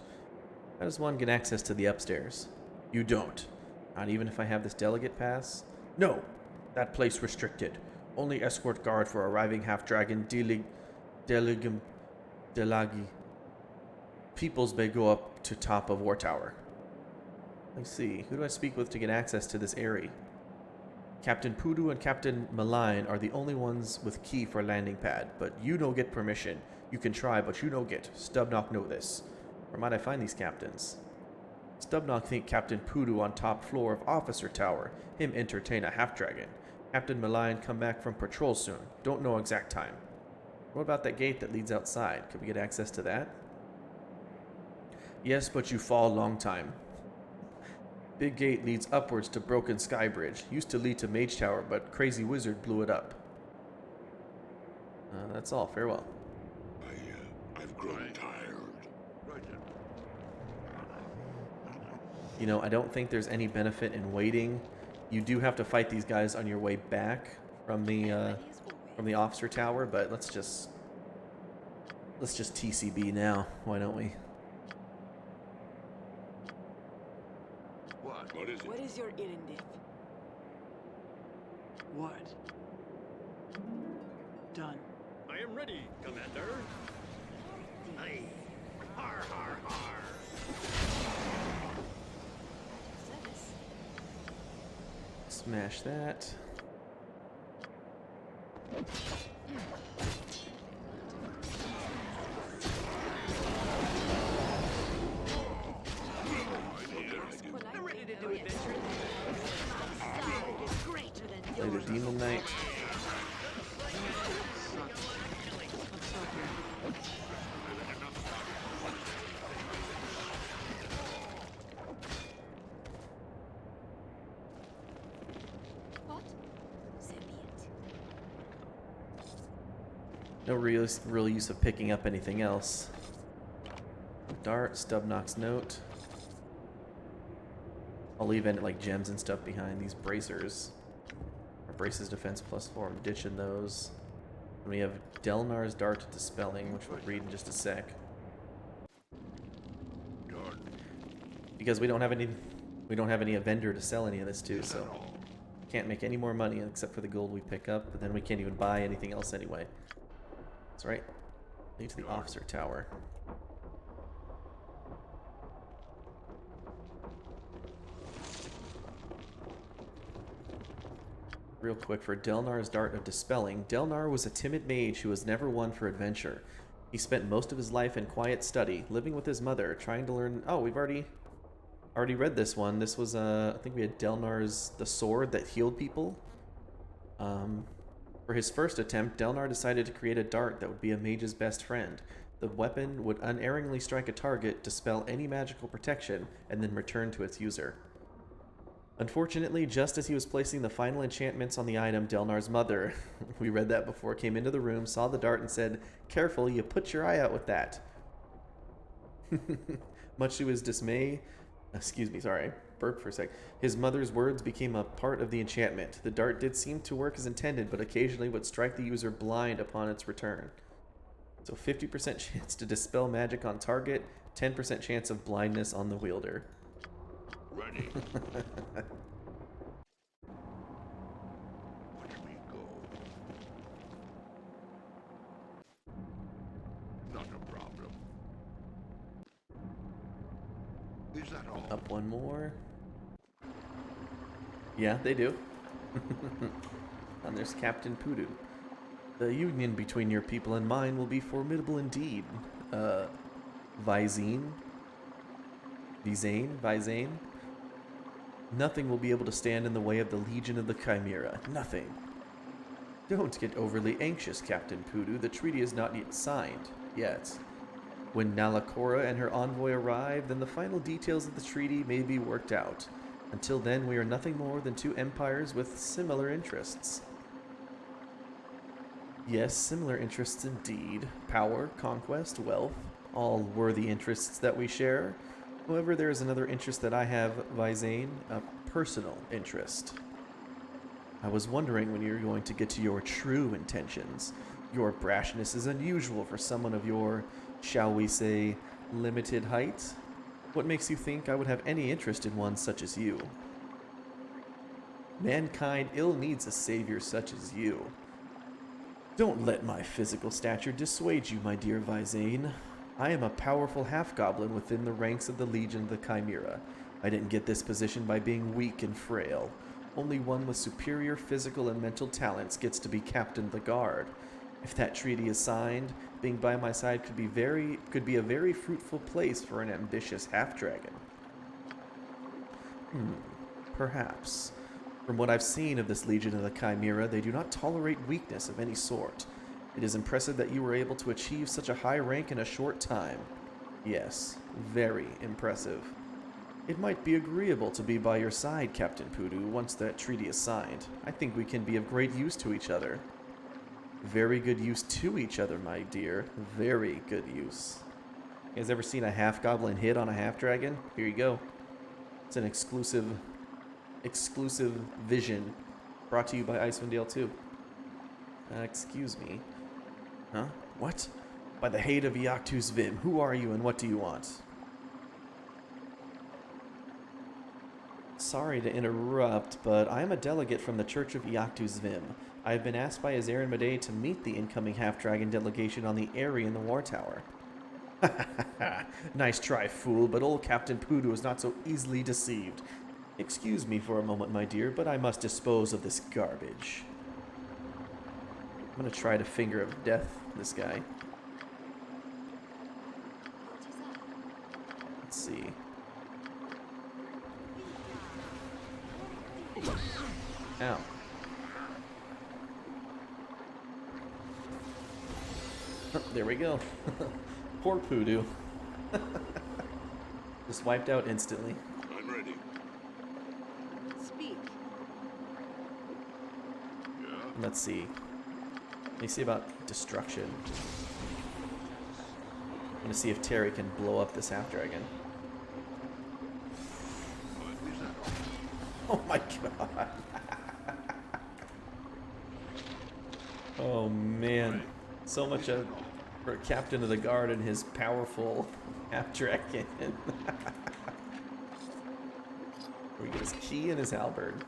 Speaker 2: How does one get access to the upstairs? You don't. Not even if I have this delegate pass? No. That place restricted. Only escort guard for arriving half-dragon Delagi. Peoples may go up to top of War Tower. I see. Who do I speak with to get access to this area? Captain Pudu and Captain Malign are the only ones with key for landing pad, but you no get permission. You can try, but you no get. Stubknock know this. Where might I find these captains? Stubknock think Captain Pudu on top floor of Officer Tower. Him entertain a half-dragon. Captain Malign come back from patrol soon. Don't know exact time. What about that gate that leads outside? Could we get access to that? Yes, but you fall long time. Big gate leads upwards to Broken Sky Bridge. Used to lead to Mage Tower, but Crazy Wizard blew it up. That's all. Farewell.
Speaker 6: I've grown tired. Right then.
Speaker 2: You know, I don't think there's any benefit in waiting. You do have to fight these guys on your way back from the officer tower, but let's just TCB now. Why don't we?
Speaker 6: What is it?
Speaker 4: What is your errand?
Speaker 5: What? Done.
Speaker 11: I am ready, Commander. Aye. Har, har, har.
Speaker 4: Service.
Speaker 2: Smash that.
Speaker 4: I'm ready to do adventure. My side is greater than
Speaker 2: Play
Speaker 4: yours.
Speaker 2: the Demon Knight.
Speaker 4: What? So be it.
Speaker 2: No real use of picking up anything else. Dart, Stubknock's note. I'll leave any like gems and stuff behind. These bracers. Our braces defense +4. I'm ditching those. And we have Delnar's Dart Dispelling, which we'll read in just a sec. Because we don't have any vendor to sell any of this to, so can't make any more money except for the gold we pick up, but then we can't even buy anything else anyway. That's right. Lead to the officer tower. Real quick, for Delnar's Dart of Dispelling, Delnar was a timid mage who was never one for adventure. He spent most of his life in quiet study, living with his mother, trying to learn... Oh, we've already read this one. This was, I think we had Delnar's The Sword that healed people. For his first attempt, Delnar decided to create a dart that would be a mage's best friend. The weapon would unerringly strike a target, dispel any magical protection, and then return to its user. Unfortunately, just as he was placing the final enchantments on the item, Delnar's mother, we read that before, came into the room, saw the dart, and said, "Careful, you put your eye out with that." Much to his dismay, excuse me, sorry, burped for a sec, his mother's words became a part of the enchantment. The dart did seem to work as intended, but occasionally would strike the user blind upon its return. So 50% chance to dispel magic on target, 10% chance of blindness on the wielder.
Speaker 6: Ready. Watch me go. Not a problem. Is that all?
Speaker 2: Up one more. Yeah, they do. And there's Captain Poodoo. The union between your people and mine will be formidable indeed. Visine? Nothing will be able to stand in the way of the Legion of the Chimera. Nothing. Don't get overly anxious, Captain Poodoo. The treaty is not yet signed. Yet. When Nalakora and her envoy arrive, then the final details of the treaty may be worked out. Until then, we are nothing more than two empires with similar interests. Yes, similar interests indeed. Power, conquest, wealth, all worthy interests that we share. However, there is another interest that I have, Visane, a personal interest. I was wondering when you were going to get to your true intentions. Your brashness is unusual for someone of your, shall we say, limited height. What makes you think I would have any interest in one such as you? Mankind ill needs a savior such as you. Don't let my physical stature dissuade you, my dear Visane. I am a powerful half-goblin within the ranks of the Legion of the Chimera. I didn't get this position by being weak and frail. Only one with superior physical and mental talents gets to be captain of the guard. If that treaty is signed, being by my side could be a very fruitful place for an ambitious half-dragon. Perhaps. From what I've seen of this Legion of the Chimera, they do not tolerate weakness of any sort. It is impressive that you were able to achieve such a high rank in a short time. Yes, very impressive. It might be agreeable to be by your side, Captain Poodoo, once that treaty is signed. I think we can be of great use to each other. Very good use to each other, my dear. Very good use. You guys ever seen a half-goblin hit on a half-dragon? Here you go. It's an exclusive vision brought to you by Icewind Dale 2. Excuse me. Huh? What? By the hate of Iactus Vim, who are you and what do you want? Sorry to interrupt, but I am a delegate from the Church of Iactus Vim. I have been asked by Azarin Madei to meet the incoming half-dragon delegation on the Eyrie in the War Tower. Nice try, fool, but old Captain Poodoo is not so easily deceived. Excuse me for a moment, my dear, but I must dispose of this garbage. I'm gonna try to finger of death this guy. Let's see. Ow. There we go. Poor Poodoo. Just wiped out instantly.
Speaker 6: I'm ready.
Speaker 4: Speak.
Speaker 6: Yeah?
Speaker 2: Let's see. Let me see about destruction. I'm gonna see if Terry can blow up this half-dragon.
Speaker 6: Is that all?
Speaker 2: Oh my god. Oh man. So much for Captain of the Guard and his powerful half-dragon. Where he get his key and his halberd.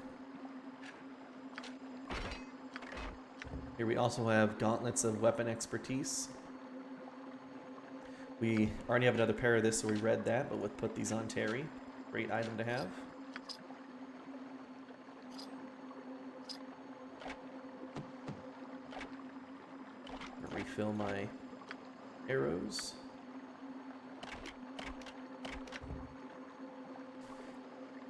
Speaker 2: Here we also have gauntlets of weapon expertise. We already have another pair of this, so we read that, but we'll put these on Terry. Great item to have. Refill my arrows.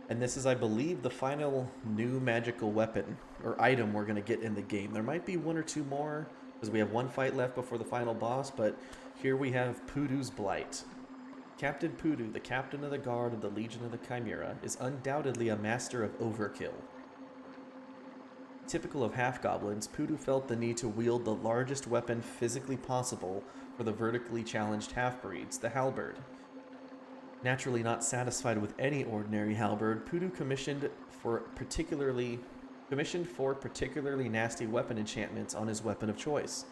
Speaker 2: And this is, I believe, the final new magical weapon or item we're going to get in the game. There might be one or two more because we have one fight left before the final boss, but here we have Pudu's Blight. Captain Pudu, the captain of the guard of the Legion of the Chimera, is undoubtedly a master of overkill. Typical of half-goblins, Pudu felt the need to wield the largest weapon physically possible for the vertically challenged half-breeds, the halberd. Naturally not satisfied with any ordinary halberd, Pudu commissioned for particularly nasty weapon enchantments on his weapon of choice.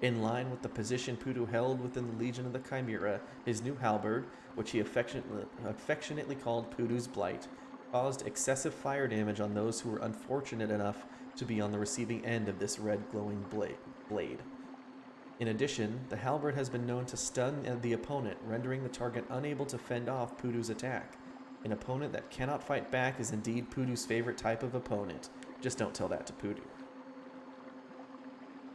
Speaker 2: In line with the position Pudu held within the Legion of the Chimera, his new halberd, which he affectionately called Pudu's Blight, caused excessive fire damage on those who were unfortunate enough to be on the receiving end of this red glowing blade. In addition, the halberd has been known to stun the opponent, rendering the target unable to fend off Pudu's attack. An opponent that cannot fight back is indeed Pudu's favorite type of opponent. Just don't tell that to Pudu.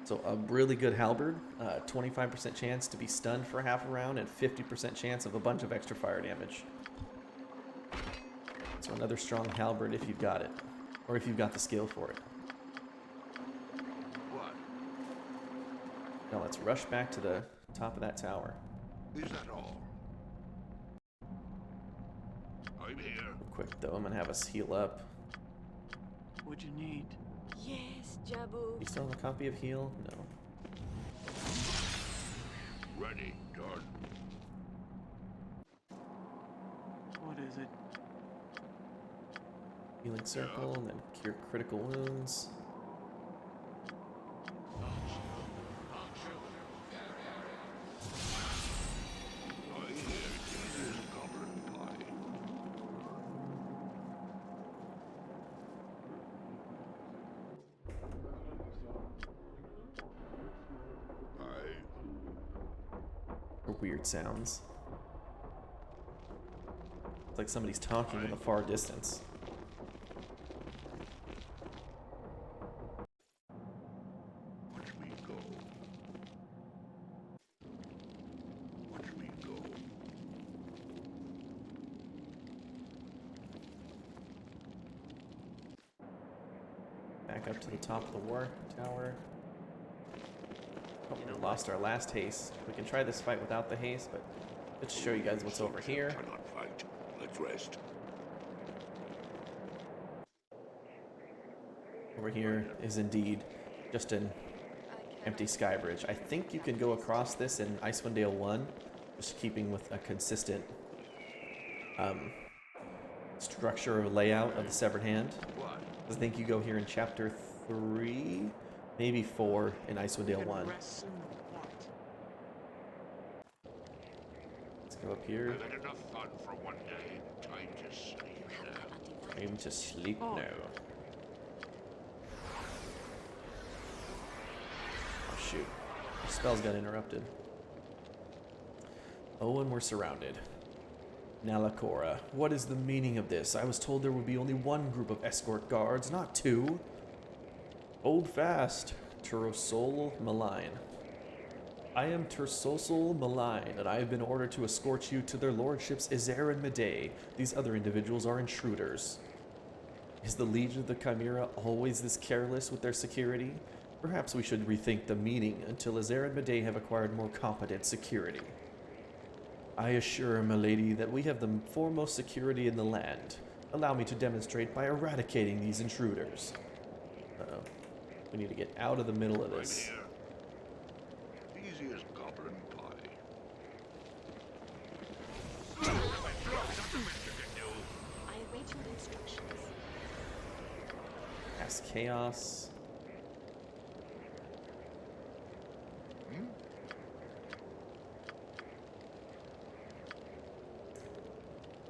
Speaker 2: So a really good halberd, 25% chance to be stunned for half a round, and 50% chance of a bunch of extra fire damage. So another strong halberd if you've got it, or if you've got the skill for it. Now let's rush back to the top of that tower.
Speaker 6: Is that all? I'm here.
Speaker 2: Real quick though, I'm gonna have us heal up.
Speaker 5: What'd you need?
Speaker 4: Yes, Jabu.
Speaker 2: You still have a copy of heal? No.
Speaker 6: Ready, done.
Speaker 5: What is it?
Speaker 2: Healing circle, and then cure critical wounds. Weird sounds. It's like somebody's talking in the far distance.
Speaker 6: Watch me go. Watch me go.
Speaker 2: Back up to the top of the war tower. Oh, we lost our last haste. We can try this fight without the haste, but let's show you guys what's over here.
Speaker 6: Cannot fight. Let's rest.
Speaker 2: Over here is indeed just an empty sky bridge. I think you can go across this in Icewind Dale 1, just keeping with a consistent structure or layout of the Severed Hand. I think you go here in Chapter 3, maybe 4 in Icewind Dale 1. Let's go up here.
Speaker 6: I've had enough fun for one day. Time to sleep now.
Speaker 2: Time to sleep now. Oh shoot. Our spells got interrupted. Oh, and we're surrounded. Nalakora, what is the meaning of this? I was told there would be only one group of escort guards, not two. Hold fast, Tursol Malign. I am Tursol Malign, and I have been ordered to escort you to their lordships Izair and Medei. These other individuals are intruders. Is the Legion of the Chimera always this careless with their security? Perhaps we should rethink the meaning until Izair and Medei have acquired more competent security. I assure milady that we have the foremost security in the land. Allow me to demonstrate by eradicating these intruders. Uh-oh. We need to get out of the middle of this.
Speaker 6: Easy as goblin pie.
Speaker 4: I await your instructions.
Speaker 2: Cast Chaos.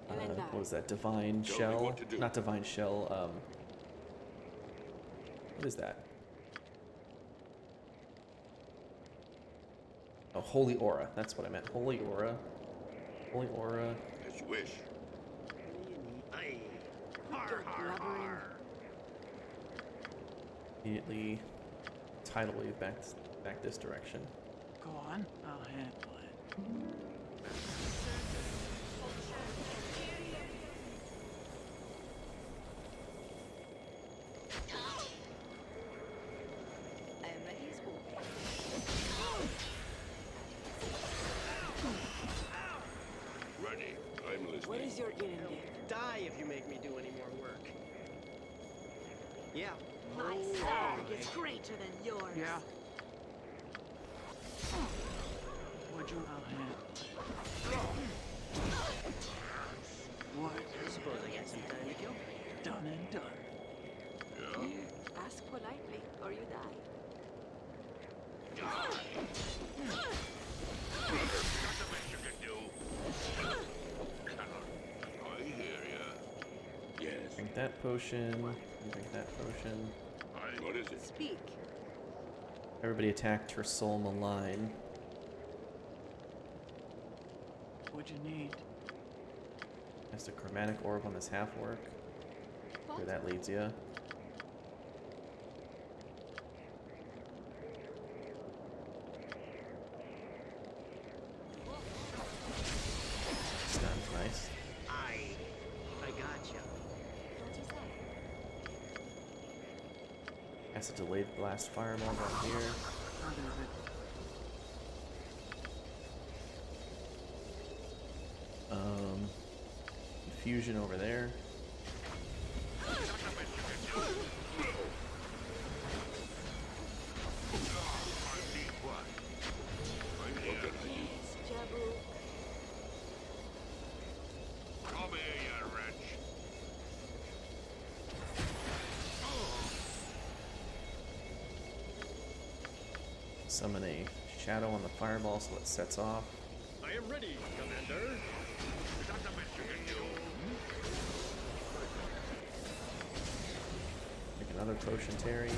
Speaker 2: What was that? Divine Shell? Not Divine Shell, what is that? Oh, holy aura. That's what I meant. Holy aura. Holy aura.
Speaker 6: As you wish.
Speaker 11: Aye. Har, har, har.
Speaker 2: Immediately tidal wave back this direction.
Speaker 5: Go on, I'll handle it.
Speaker 4: I am ready as always.
Speaker 6: Ready. I'm listening.
Speaker 3: What is your inundator? Die if you make me do any more work. Yeah.
Speaker 4: My sword is greater than yours.
Speaker 5: Yeah. Would you? I'll handle it. What?
Speaker 3: I suppose I got some time to kill.
Speaker 5: Done and done.
Speaker 6: Yeah?
Speaker 4: Ask politely, or you die.
Speaker 1: Is that the best you can do?
Speaker 6: I hear ya. Yes.
Speaker 2: Drink that potion. Drink that potion.
Speaker 6: What is it?
Speaker 4: Speak.
Speaker 2: Everybody attacked her soul malign.
Speaker 5: What'd you need?
Speaker 2: Cast a chromatic orb on this half orc. Where that leads you. Stunned, nice.
Speaker 3: I gotcha.
Speaker 2: Cast a delayed blast fireball down here.
Speaker 5: How does it?
Speaker 2: Infusion over there.
Speaker 4: Yes, Jabu.
Speaker 6: Come here, you wretch.
Speaker 2: Summon a shadow on the fireball so it sets off.
Speaker 11: I am ready, Commander.
Speaker 1: Is that the best you can do?
Speaker 2: Make another potion, Terry.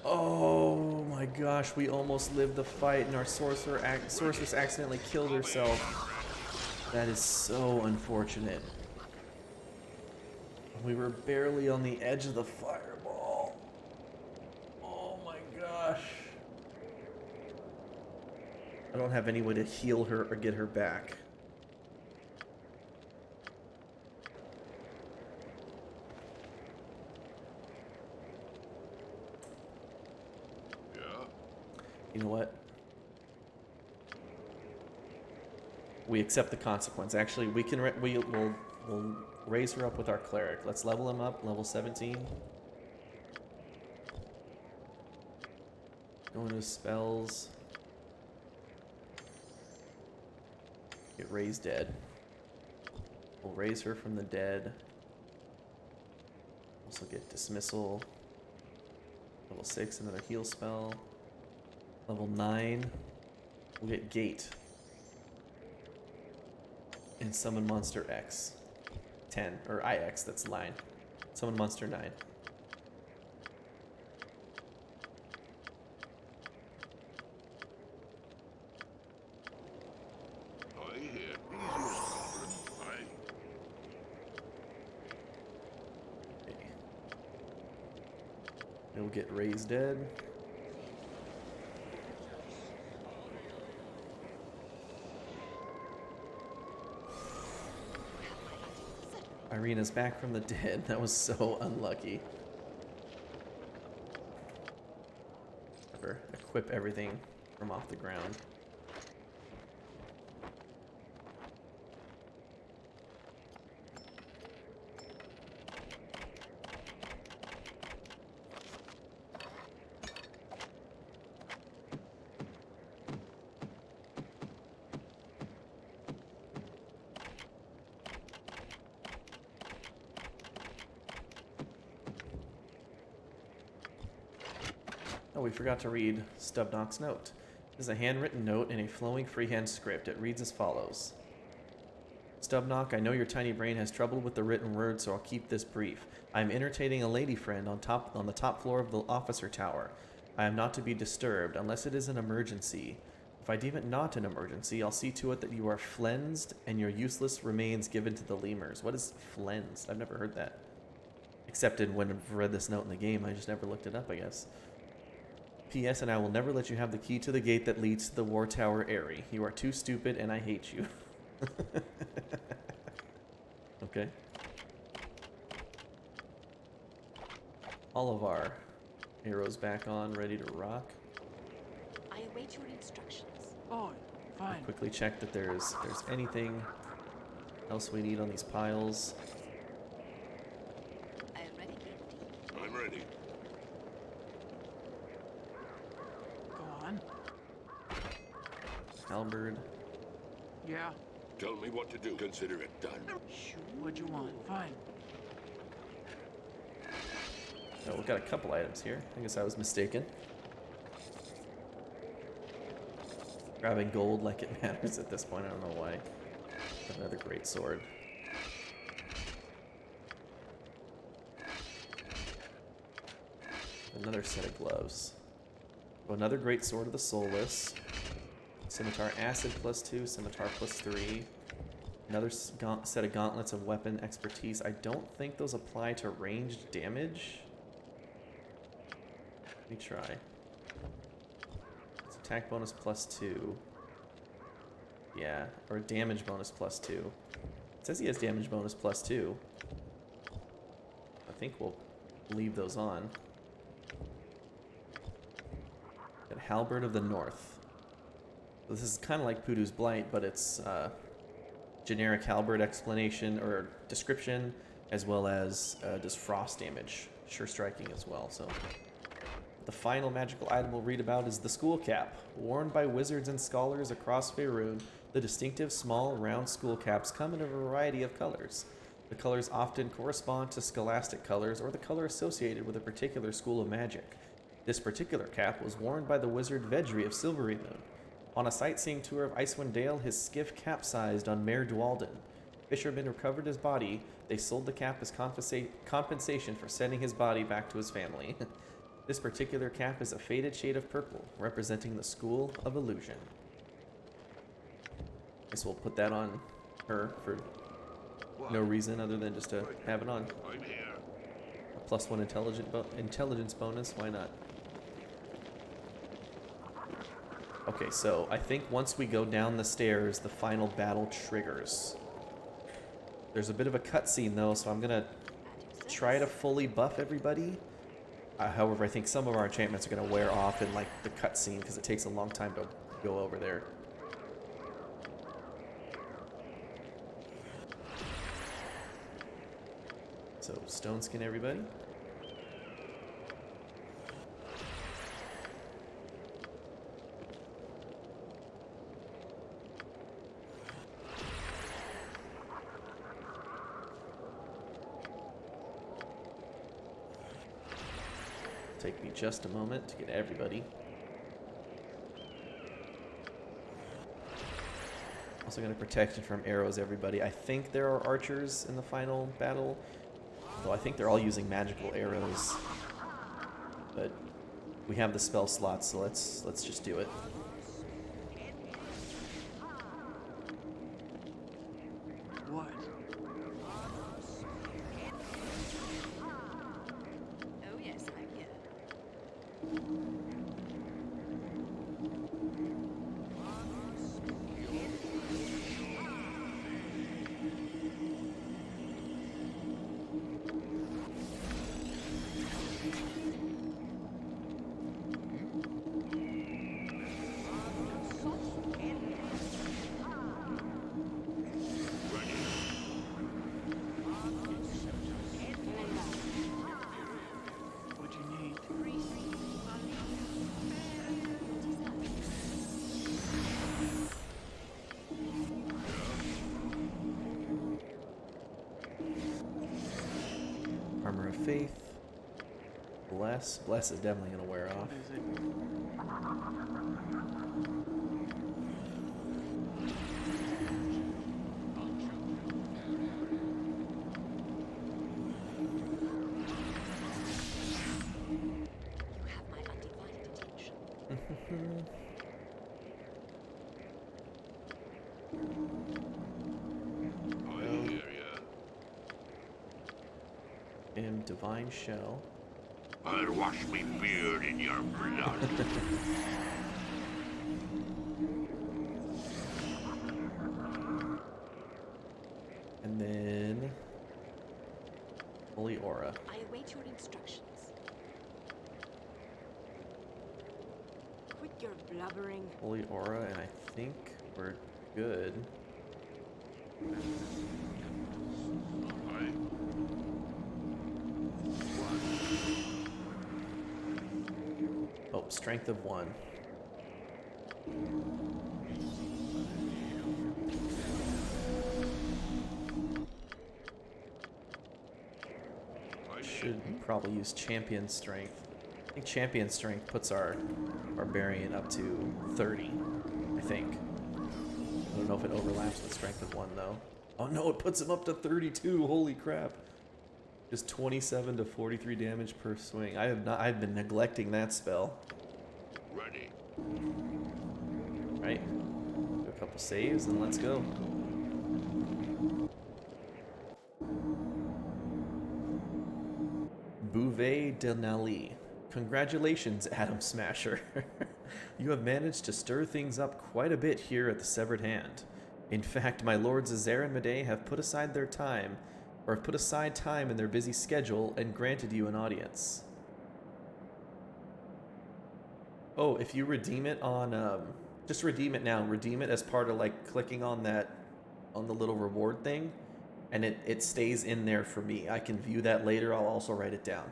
Speaker 2: Oh my gosh, we almost lived the fight and our sorceress accidentally killed herself. That is so unfortunate. We were barely on the edge of the fireball. Oh my gosh. I don't have any way to heal her or get her back.
Speaker 6: Yeah?
Speaker 2: You know what? We accept the consequence. Actually, we can we'll raise her up with our cleric. Let's level him up, level 17. Go into spells. Get raised dead. We'll raise her from the dead. Also get dismissal. Level 6, another heal spell. Level 9, we'll get gate. And summon monster X. 10, or IX, that's 9. Summon monster 9.
Speaker 6: I hear. I.
Speaker 2: Okay. It'll get raised dead. Irina's back from the dead. That was so unlucky. Ever equip everything from off the ground. Oh, we forgot to read Stubnock's note. It is a handwritten note in a flowing freehand script. It reads as follows. Stubnock, I know your tiny brain has trouble with the written word, so I'll keep this brief. I am entertaining a lady friend on the top floor of the officer tower. I am not to be disturbed unless it is an emergency. If I deem it not an emergency, I'll see to it that you are flensed and your useless remains given to the lemurs. What is flensed? I've never heard that. Except when I've read this note in the game, I just never looked it up, I guess. P.S. And I will never let you have the key to the gate that leads to the War Tower Airy. You are too stupid and I hate you. Okay. All of our arrows back on, ready to rock.
Speaker 9: I await your instructions.
Speaker 5: Oh, fine.
Speaker 2: Quickly check that there's anything else we need on these piles.
Speaker 9: I am ready, Captain.
Speaker 6: I'm ready.
Speaker 5: Go on.
Speaker 2: Halberd.
Speaker 5: Yeah.
Speaker 6: Tell me what to do. Consider it done.
Speaker 5: Shoot what you want. Fine.
Speaker 2: Oh, we've got a couple items here. I guess I was mistaken. Grabbing gold like it matters at this point. I don't know why. Another great sword. Another set of gloves. Oh, another great sword of the soulless. Scimitar acid +2, scimitar +3. Another set of gauntlets of weapon expertise. I don't think those apply to ranged damage. Let me try. It's attack bonus +2. Yeah, or damage bonus +2. It says he has damage bonus +2. I think we'll leave those on. Got Halberd of the North. This is kind of like Pudu's Blight, but it's generic halberd explanation or description, as well as does frost damage, sure striking as well. So the final magical item we'll read about is the school cap. Worn by wizards and scholars across Faerun, the distinctive small round school caps come in a variety of colors. The colors often correspond to scholastic colors or the color associated with a particular school of magic. This particular cap was worn by the wizard Vedri of Silvery Moon. On a sightseeing tour of Icewind Dale, his skiff capsized on Mare Dualden. Fishermen recovered his body. They sold the cap as compensation for sending his body back to his family. This particular cap is a faded shade of purple, representing the School of Illusion. Guess we'll put that on her for no reason other than just to have it on.
Speaker 6: I'm here.
Speaker 2: A +1 intelligence bonus, why not? Okay, so I think once we go down the stairs, the final battle triggers. There's a bit of a cutscene though, so I'm gonna try to fully buff everybody. However, I think some of our enchantments are gonna wear off in like the cutscene because it takes a long time to go over there. So stone skin everybody. Take me just a moment to get everybody. Also going to protect you from arrows, everybody. I think there are archers in the final battle, though I think they're all using magical arrows. But we have the spell slots, so let's just do it.
Speaker 5: What?
Speaker 9: Oh yes, I'm here.
Speaker 5: What you need?
Speaker 2: Armor of Faith. Bless. Bless is definitely going to wear off.
Speaker 5: What is it?
Speaker 9: You have my undivided
Speaker 2: him Divine Shell.
Speaker 6: I'll wash me beard in your blood.
Speaker 2: And then Holy Aura.
Speaker 4: I await your instructions. Quit your blubbering.
Speaker 2: Holy Aura, and I think we're good. Oh, strength of 1. Should probably use champion strength. I think champion strength puts our barbarian up to 30, I think. I don't know if it overlaps with strength of 1 though. Oh no, it puts him up to 32. Holy crap. Just 27 to 43 damage per swing. I've been neglecting that spell.
Speaker 6: Ready.
Speaker 2: Right. Do a couple saves and let's go. Bouvet de Nali. Congratulations, Atom Smasher. You have managed to stir things up quite a bit here at the Severed Hand. In fact, my lords Azair and Medei have put aside time in their busy schedule and granted you an audience. Oh, if you redeem it on, just redeem it now. Redeem it as part of like clicking on the little reward thing, and it stays in there for me. I can view that later. I'll also write it down.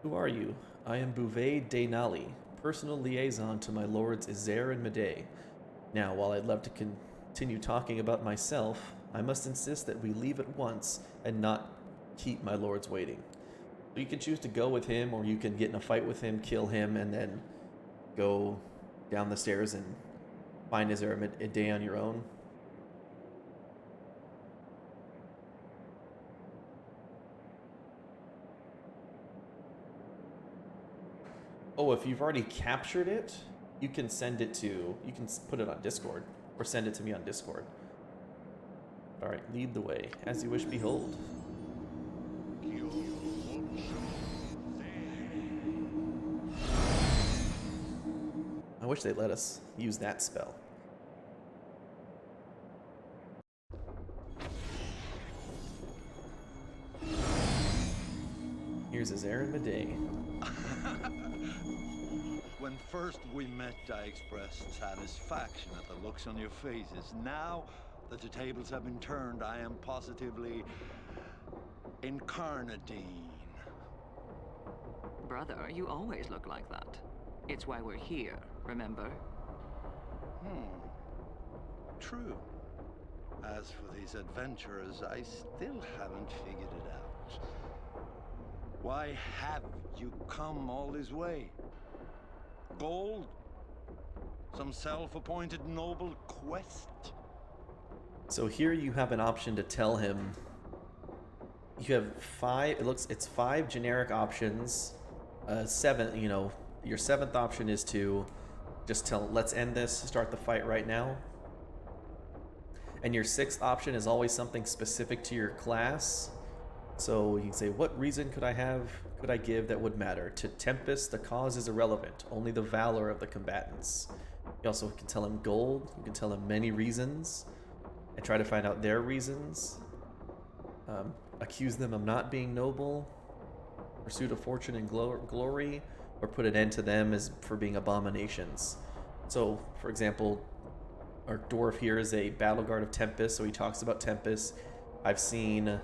Speaker 2: Who are you? I am Bouvet de Nali, personal liaison to my lords Azair and Medei. Now, while I'd love to continue talking about myself, I must insist that we leave at once and not keep my lords waiting. So you can choose to go with him, or you can get in a fight with him, kill him, and then go down the stairs and find Azair and Medei on your own. Oh, if you've already captured it, you can send it to, you can put it on Discord, or send it to me on Discord. Alright, lead the way. As you wish, behold. I wish they'd let us use that spell. Here's Azair and Medei.
Speaker 12: When first we met, I expressed satisfaction at the looks on your faces. Now that the tables have been turned, I am positively incarnadine.
Speaker 5: Brother, you always look like that. It's why we're here, remember?
Speaker 12: True. As for these adventurers, I still haven't figured it out. Why have you come all this way? Gold? Some self-appointed noble quest?
Speaker 2: So here you have an option to tell him. You have 5, it's 5 generic options. 7, you know, your 7th option is to just tell, let's end this, start the fight right now. And your 6th option is always something specific to your class. So you can say, what reason could I give that would matter? To Tempest, the cause is irrelevant, only the valor of the combatants. You also can tell him gold, you can tell him many reasons, and try to find out their reasons. Accuse them of not being noble, pursuit of fortune and glory, or put an end to them as for being abominations. So, for example, our dwarf here is a battle guard of Tempest, so he talks about Tempest. I've seen,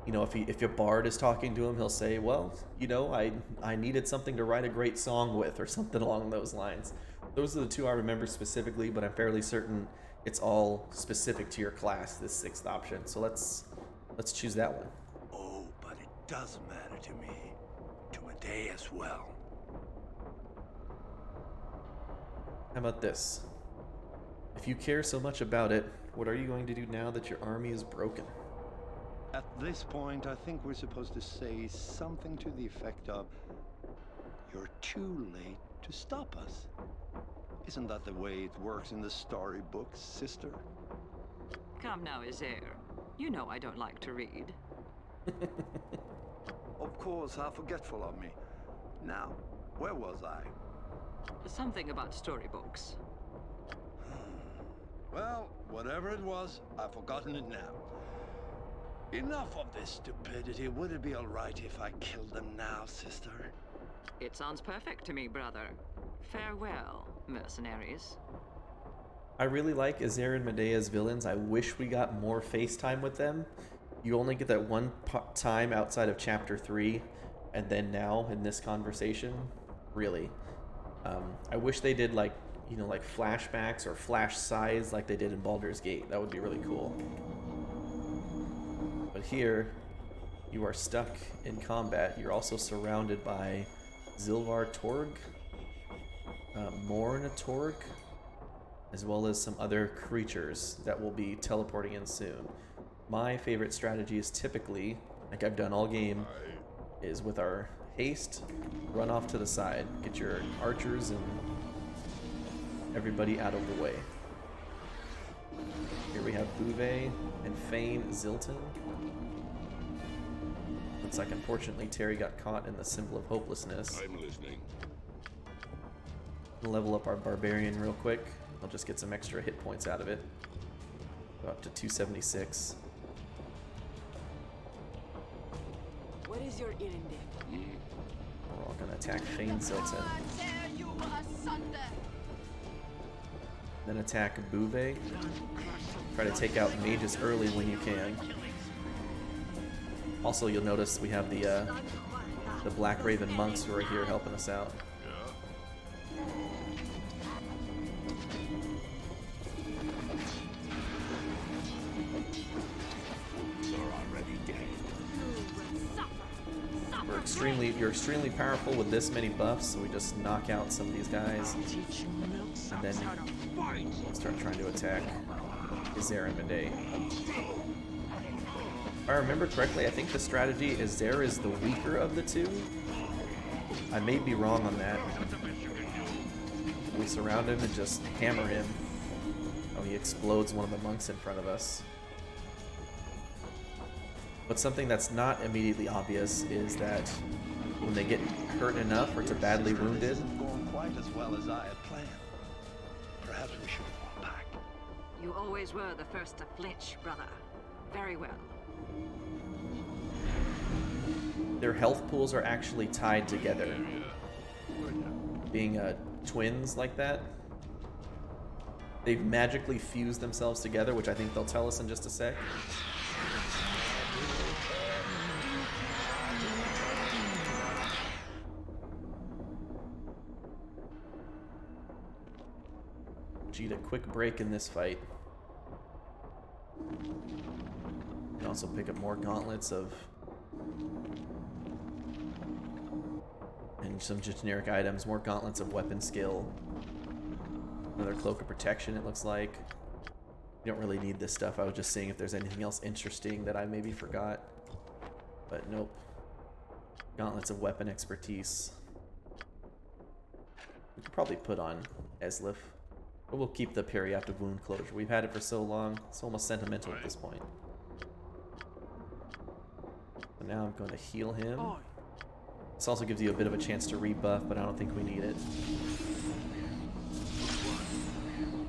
Speaker 2: you know, if your bard is talking to him, he'll say, well, you know, I needed something to write a great song with, or something along those lines. Those are the 2 I remember specifically, but I'm fairly certain it's all specific to your class, this 6th option. So let's choose that one.
Speaker 12: Oh, but it does matter to me. To Medei as well.
Speaker 2: How about this? If you care so much about it, what are you going to do now that your army is broken?
Speaker 12: At this point, I think we're supposed to say something to the effect of, you're too late to stop us. Isn't that the way it works in the storybooks, sister?
Speaker 5: Come now, Azair. You know I don't like to read.
Speaker 12: Of course, how forgetful of me. Now, where was I?
Speaker 5: Something about storybooks.
Speaker 12: Well, whatever it was, I've forgotten it now. Enough of this stupidity. Would it be all right if I killed them now, sister?
Speaker 5: It sounds perfect to me, brother. Farewell, mercenaries.
Speaker 2: I really like Azair and Medea's villains. I wish we got more FaceTime with them. You only get that one time outside of Chapter 3, and then now in this conversation. Really. I wish they did like, you know, like flashbacks or flash size like they did in Baldur's Gate. That would be really cool. But here, you are stuck in combat. You're also surrounded by Zilvar Torg, Morn Torg, as well as some other creatures that will be teleporting in soon. My favorite strategy is typically, like I've done all game, is with our haste, run off to the side, get your archers and everybody out of the way. Here we have Bouvet and Fane Zilton. Looks like unfortunately Terry got caught in the symbol of hopelessness.
Speaker 6: I'm listening.
Speaker 2: Level up our barbarian real quick. I'll just get some extra hit points out of it. Go up to 276.
Speaker 4: What is your errand?
Speaker 2: We're all gonna attack Fane Zilton. Then attack Bouvet. Try to take out mages early when you can. Also, you'll notice we have the Black Raven monks who are here helping us out. You're extremely powerful with this many buffs, so we just knock out some of these guys, and then start trying to attack Azair and Medea. If I remember correctly, I think the strategy is Azair is the weaker of the two. I may be wrong on that. We surround him and just hammer him. Oh, he explodes one of the monks in front of us. But something that's not immediately obvious is that when they get hurt enough or to badly wounded,
Speaker 12: This isn't going quite as well as I had planned. Perhaps we should fall back.
Speaker 5: You always were the first to flinch, brother. Very well.
Speaker 2: their health pools are actually tied together. Being twins like that, they've magically fused themselves together, which I think they'll tell us in just a sec. Need a quick break in this fight. You can also pick up more gauntlets of and some generic items, more gauntlets of weapon skill. Another cloak of protection, it looks like. You don't really need this stuff. I was just seeing if there's anything else interesting that I maybe forgot. But nope. Gauntlets of weapon expertise. We could probably put on Eslif. But we'll keep the periaptive wound closure. We've had it for so long, it's almost sentimental at this point. So now I'm going to heal him. This also gives you a bit of a chance to rebuff, but I don't think we need it.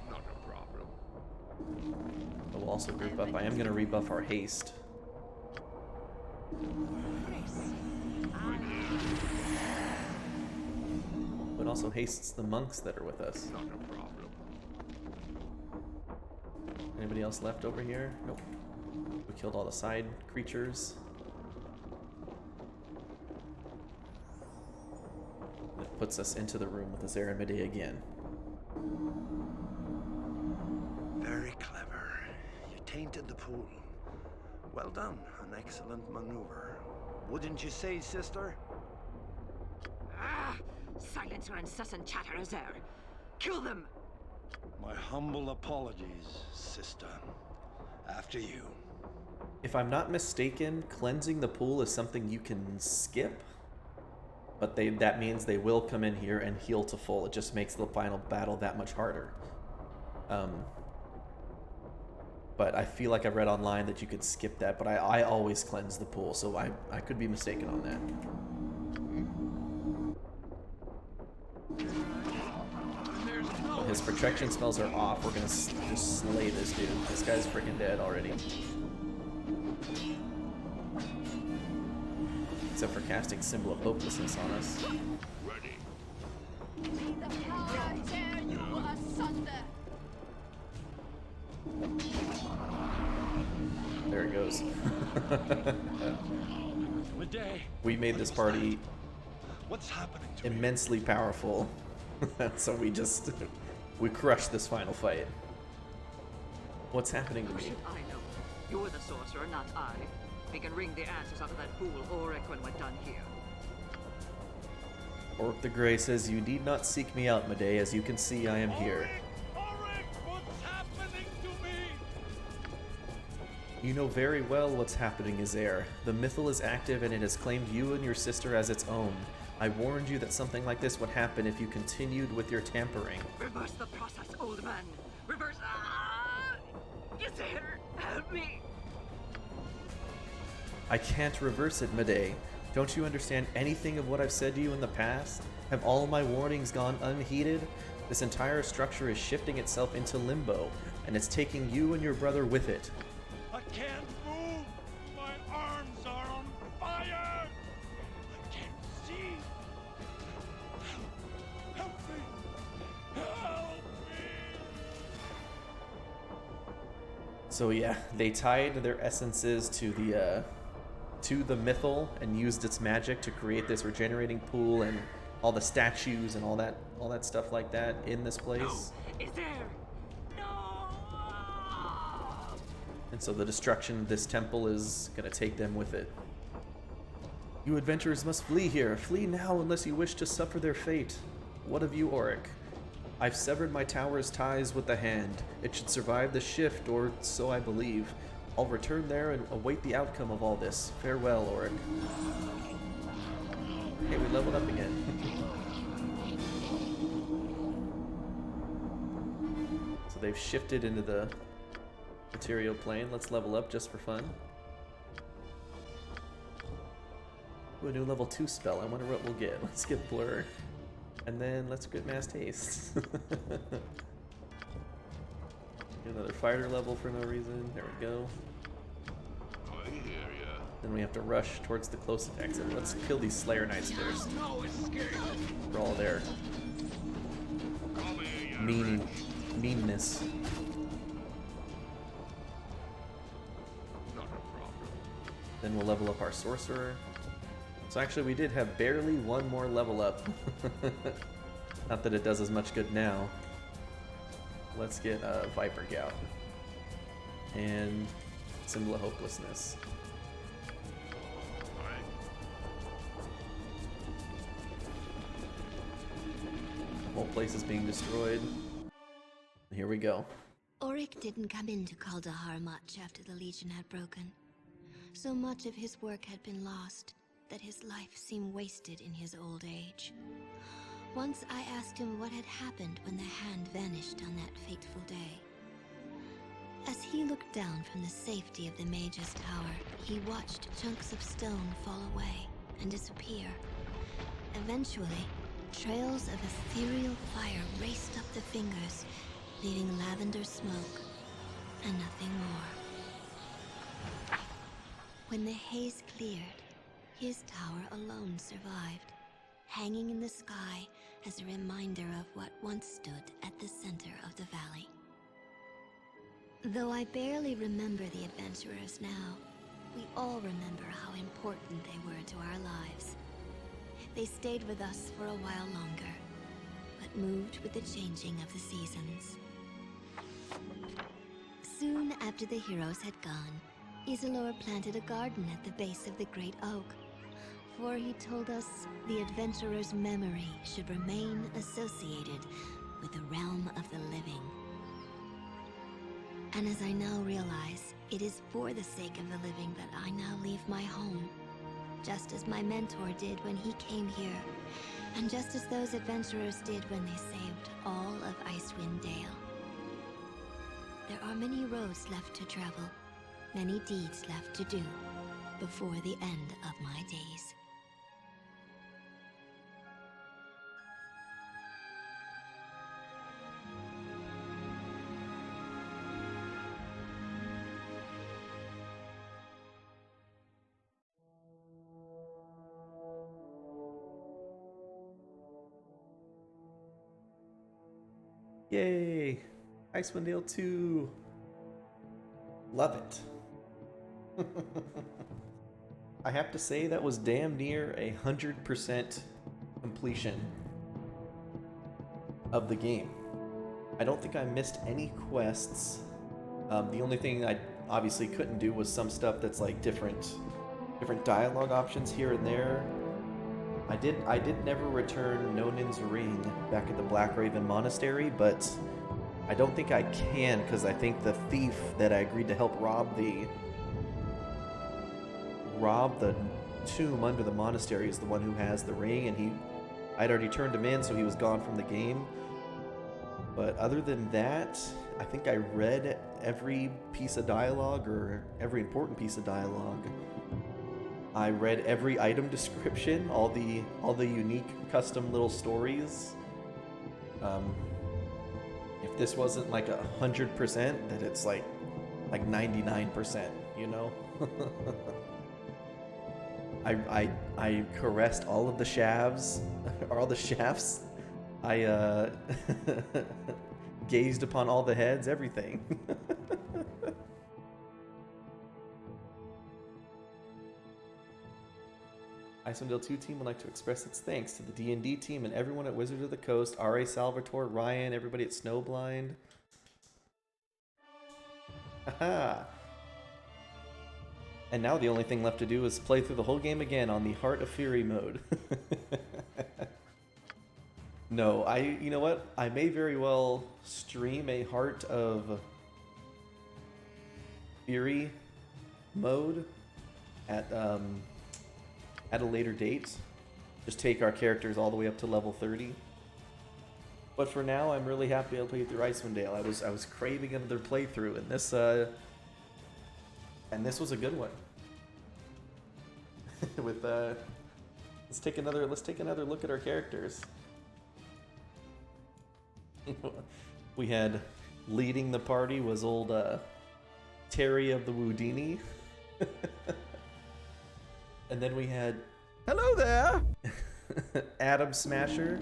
Speaker 6: Not a problem.
Speaker 2: But we'll also group up. I am going to rebuff our haste. But also hastes the monks that are with us.
Speaker 6: Not a problem.
Speaker 2: Anybody else left over here? Nope. We killed all the side creatures. That puts us into the room with the Zeramide again.
Speaker 12: Very clever. You tainted the pool. Well done. An excellent maneuver. Wouldn't you say, sister?
Speaker 5: Ah! Silence your incessant chatter, Azair. Kill them!
Speaker 12: My humble apologies, sister. After you.
Speaker 2: If I'm not mistaken, cleansing the pool is something you can skip. But that means they will come in here and heal to full. It just makes the final battle that much harder. But I feel like I read online that you could skip that, but I always cleanse the pool, so I could be mistaken on that. Well, his protection spells are off. We're gonna just slay this dude. This guy's freaking dead already. Except for casting Symbol of Hopelessness on us.
Speaker 6: Ready.
Speaker 4: May the power tear you asunder.
Speaker 2: There it goes.
Speaker 12: Midday.
Speaker 2: We made this party
Speaker 12: What's happening to me?
Speaker 2: immensely powerful. So we crushed this final fight. What's happening to
Speaker 5: How
Speaker 2: me?
Speaker 5: should I know? You're the sorcerer, not I. We can wring the answers out of that fool Ulrich when we're done here.
Speaker 2: Orc the Grey says, "You need not seek me out, Medei. As you can see, I am here."
Speaker 11: Ulrich, what's happening to me?
Speaker 2: You know very well what's happening, Izair. The Mythal is active and it has claimed you and your sister as its own. I warned you that something like this would happen if you continued with your tampering.
Speaker 5: Reverse the process, old man. Reverse. Ah! Izair, help me.
Speaker 2: I can't reverse it, Medei. Don't you understand anything of what I've said to you in the past? Have all my warnings gone unheeded? This entire structure is shifting itself into limbo, and it's taking you and your brother with it.
Speaker 11: I can't move. My arms are on fire. I can't see. Help me. Help me.
Speaker 2: So yeah, they tied their essences to the Mythal and used its magic to create this regenerating pool and all the statues and all that stuff like that in this place.
Speaker 5: Izair, no.
Speaker 2: And so the destruction of this temple is gonna take them with it. You adventurers must flee here. Flee now unless you wish to suffer their fate. What of you, Auric? I've severed my tower's ties with the hand. It should survive the shift, or so I believe. I'll return there and await the outcome of all this. Farewell, Auric. Hey, we leveled up again. So they've shifted into the material plane. Let's level up just for fun. Ooh, a new level 2 spell. I wonder what we'll get. Let's get Blur. And then let's get Mass Haste. Another fighter level for no reason. There we go.
Speaker 6: I hear ya.
Speaker 2: Then we have to rush towards the closest exit. Let's kill these Slayer Knights first. For all their
Speaker 6: Come here, you
Speaker 2: meanness.
Speaker 6: Not a problem.
Speaker 2: Then we'll level up our Sorcerer. So actually we did have barely one more level up. Not that it does as much good now. Let's get Viper Gout. And Symbol of Hopelessness. The whole place is being destroyed. Here we go.
Speaker 9: Auric didn't come into Kaldahar much after the Legion had broken. So much of his work had been lost that his life seemed wasted in his old age. Once I asked him what had happened when the hand vanished on that fateful day. As he looked down from the safety of the Mage's Tower, he watched chunks of stone fall away and disappear. Eventually, trails of ethereal fire raced up the fingers, leaving lavender smoke and nothing more. When the haze cleared, his tower alone survived, hanging in the sky as a reminder of what once stood at the center of the valley. Though I barely remember the adventurers now, we all remember how important they were to our lives. They stayed with us for a while longer, but moved with the changing of the seasons. Soon after the heroes had gone, Isilor planted a garden at the base of the great oak, for he told us the adventurer's memory should remain associated with the realm of the living. And as I now realize, it is for the sake of the living that I now leave my home, just as my mentor did when he came here, and just as those adventurers did when they saved all of Icewind Dale. There are many roads left to travel, many deeds left to do, before the end of my days.
Speaker 2: Yay! Icewind Dale 2. Love it. I have to say that was damn near 100% completion of the game. I don't think I missed any quests. The only thing I obviously couldn't do was some stuff that's like different dialogue options here and there. I did never return Nonin's ring back at the Black Raven Monastery, but I don't think I can because I think the thief that I agreed to help rob the tomb under the monastery is the one who has the ring, and I'd already turned him in, so he was gone from the game. But other than that, I think I read every piece of dialogue, or every important piece of dialogue. I read every item description, all the unique custom little stories. If this wasn't like 100%, then it's like 99%, you know? I caressed all of the shafts, or all the shafts. I gazed upon all the heads, everything. Icewind Dale 2 team would like to express its thanks to the D&D team and everyone at Wizards of the Coast, R.A. Salvatore, Ryan, everybody at Snowblind. Haha! And now the only thing left to do is play through the whole game again on the Heart of Fury mode. No, you know what? I may very well stream a Heart of Fury mode at a later date. Just take our characters all the way up to level 30. But for now, I'm really happy I played through Icewind Dale. I was craving another playthrough, and this was a good one. With let's take another look at our characters. We had leading the party was old Terry of the Woodini. And then we had, hello there, Adam Smasher,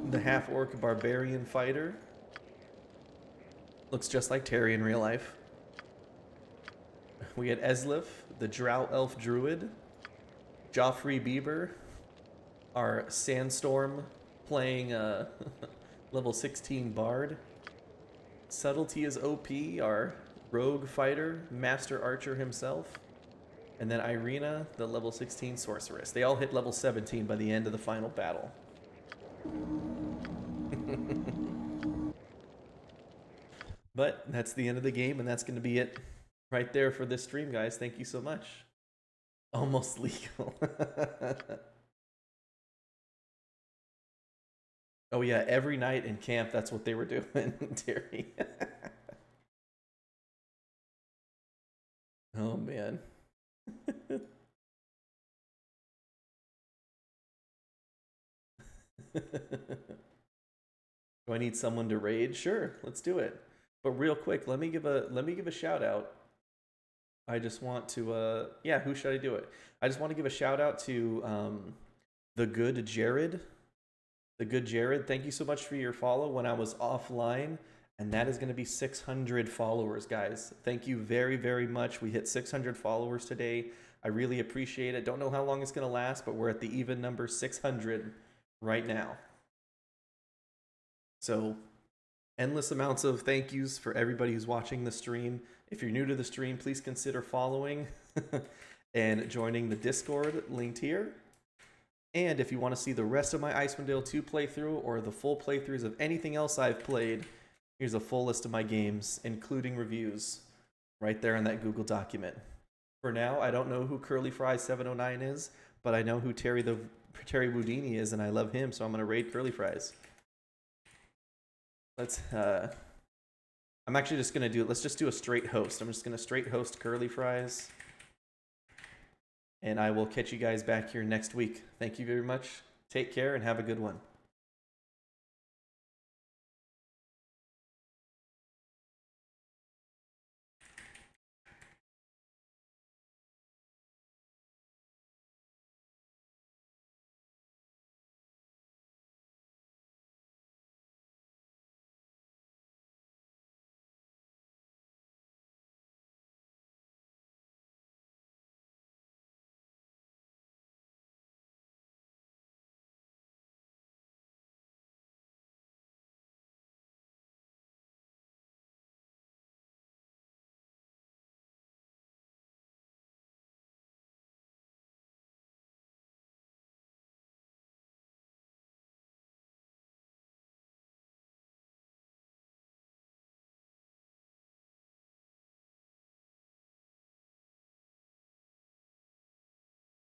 Speaker 2: the half-orc barbarian fighter. Looks just like Terry in real life. We had Eslif, the drow elf druid, Joffrey Bieber, our Sandstorm playing level 16 bard. Subtlety is OP, our rogue fighter, master archer himself. And then Irina, the level 16 sorceress. They all hit level 17 by the end of the final battle. But that's the end of the game, and that's going to be it right there for this stream, guys. Thank you so much. Almost legal. Oh yeah, every night in camp, that's what they were doing, Terry. Oh man. Do I need someone to raid? Sure, let's do it. But real quick, let me give a shout out. I just want to yeah, who should I do it? I just want to give a shout out to the good Jared. The good Jared, thank you so much for your follow when I was offline. And that is going to be 600 followers, guys. Thank you very, very much. We hit 600 followers today. I really appreciate it. Don't know how long it's going to last, but we're at the even number 600 right now. So, endless amounts of thank yous for everybody who's watching the stream. If you're new to the stream, please consider following and joining the Discord linked here. And if you want to see the rest of my Icewind Dale 2 playthrough or the full playthroughs of anything else I've played, here's a full list of my games, including reviews, right there in that Google document. For now, I don't know who Curly Fries 709 is, but I know who Terry Woodini is, and I love him, so I'm going to raid Curly Fries. Let's I'm actually just going to do it. Let's just do a straight host. I'm just going to straight host curly fries. And I will catch you guys back here next week. Thank you very much. Take care and have a good one.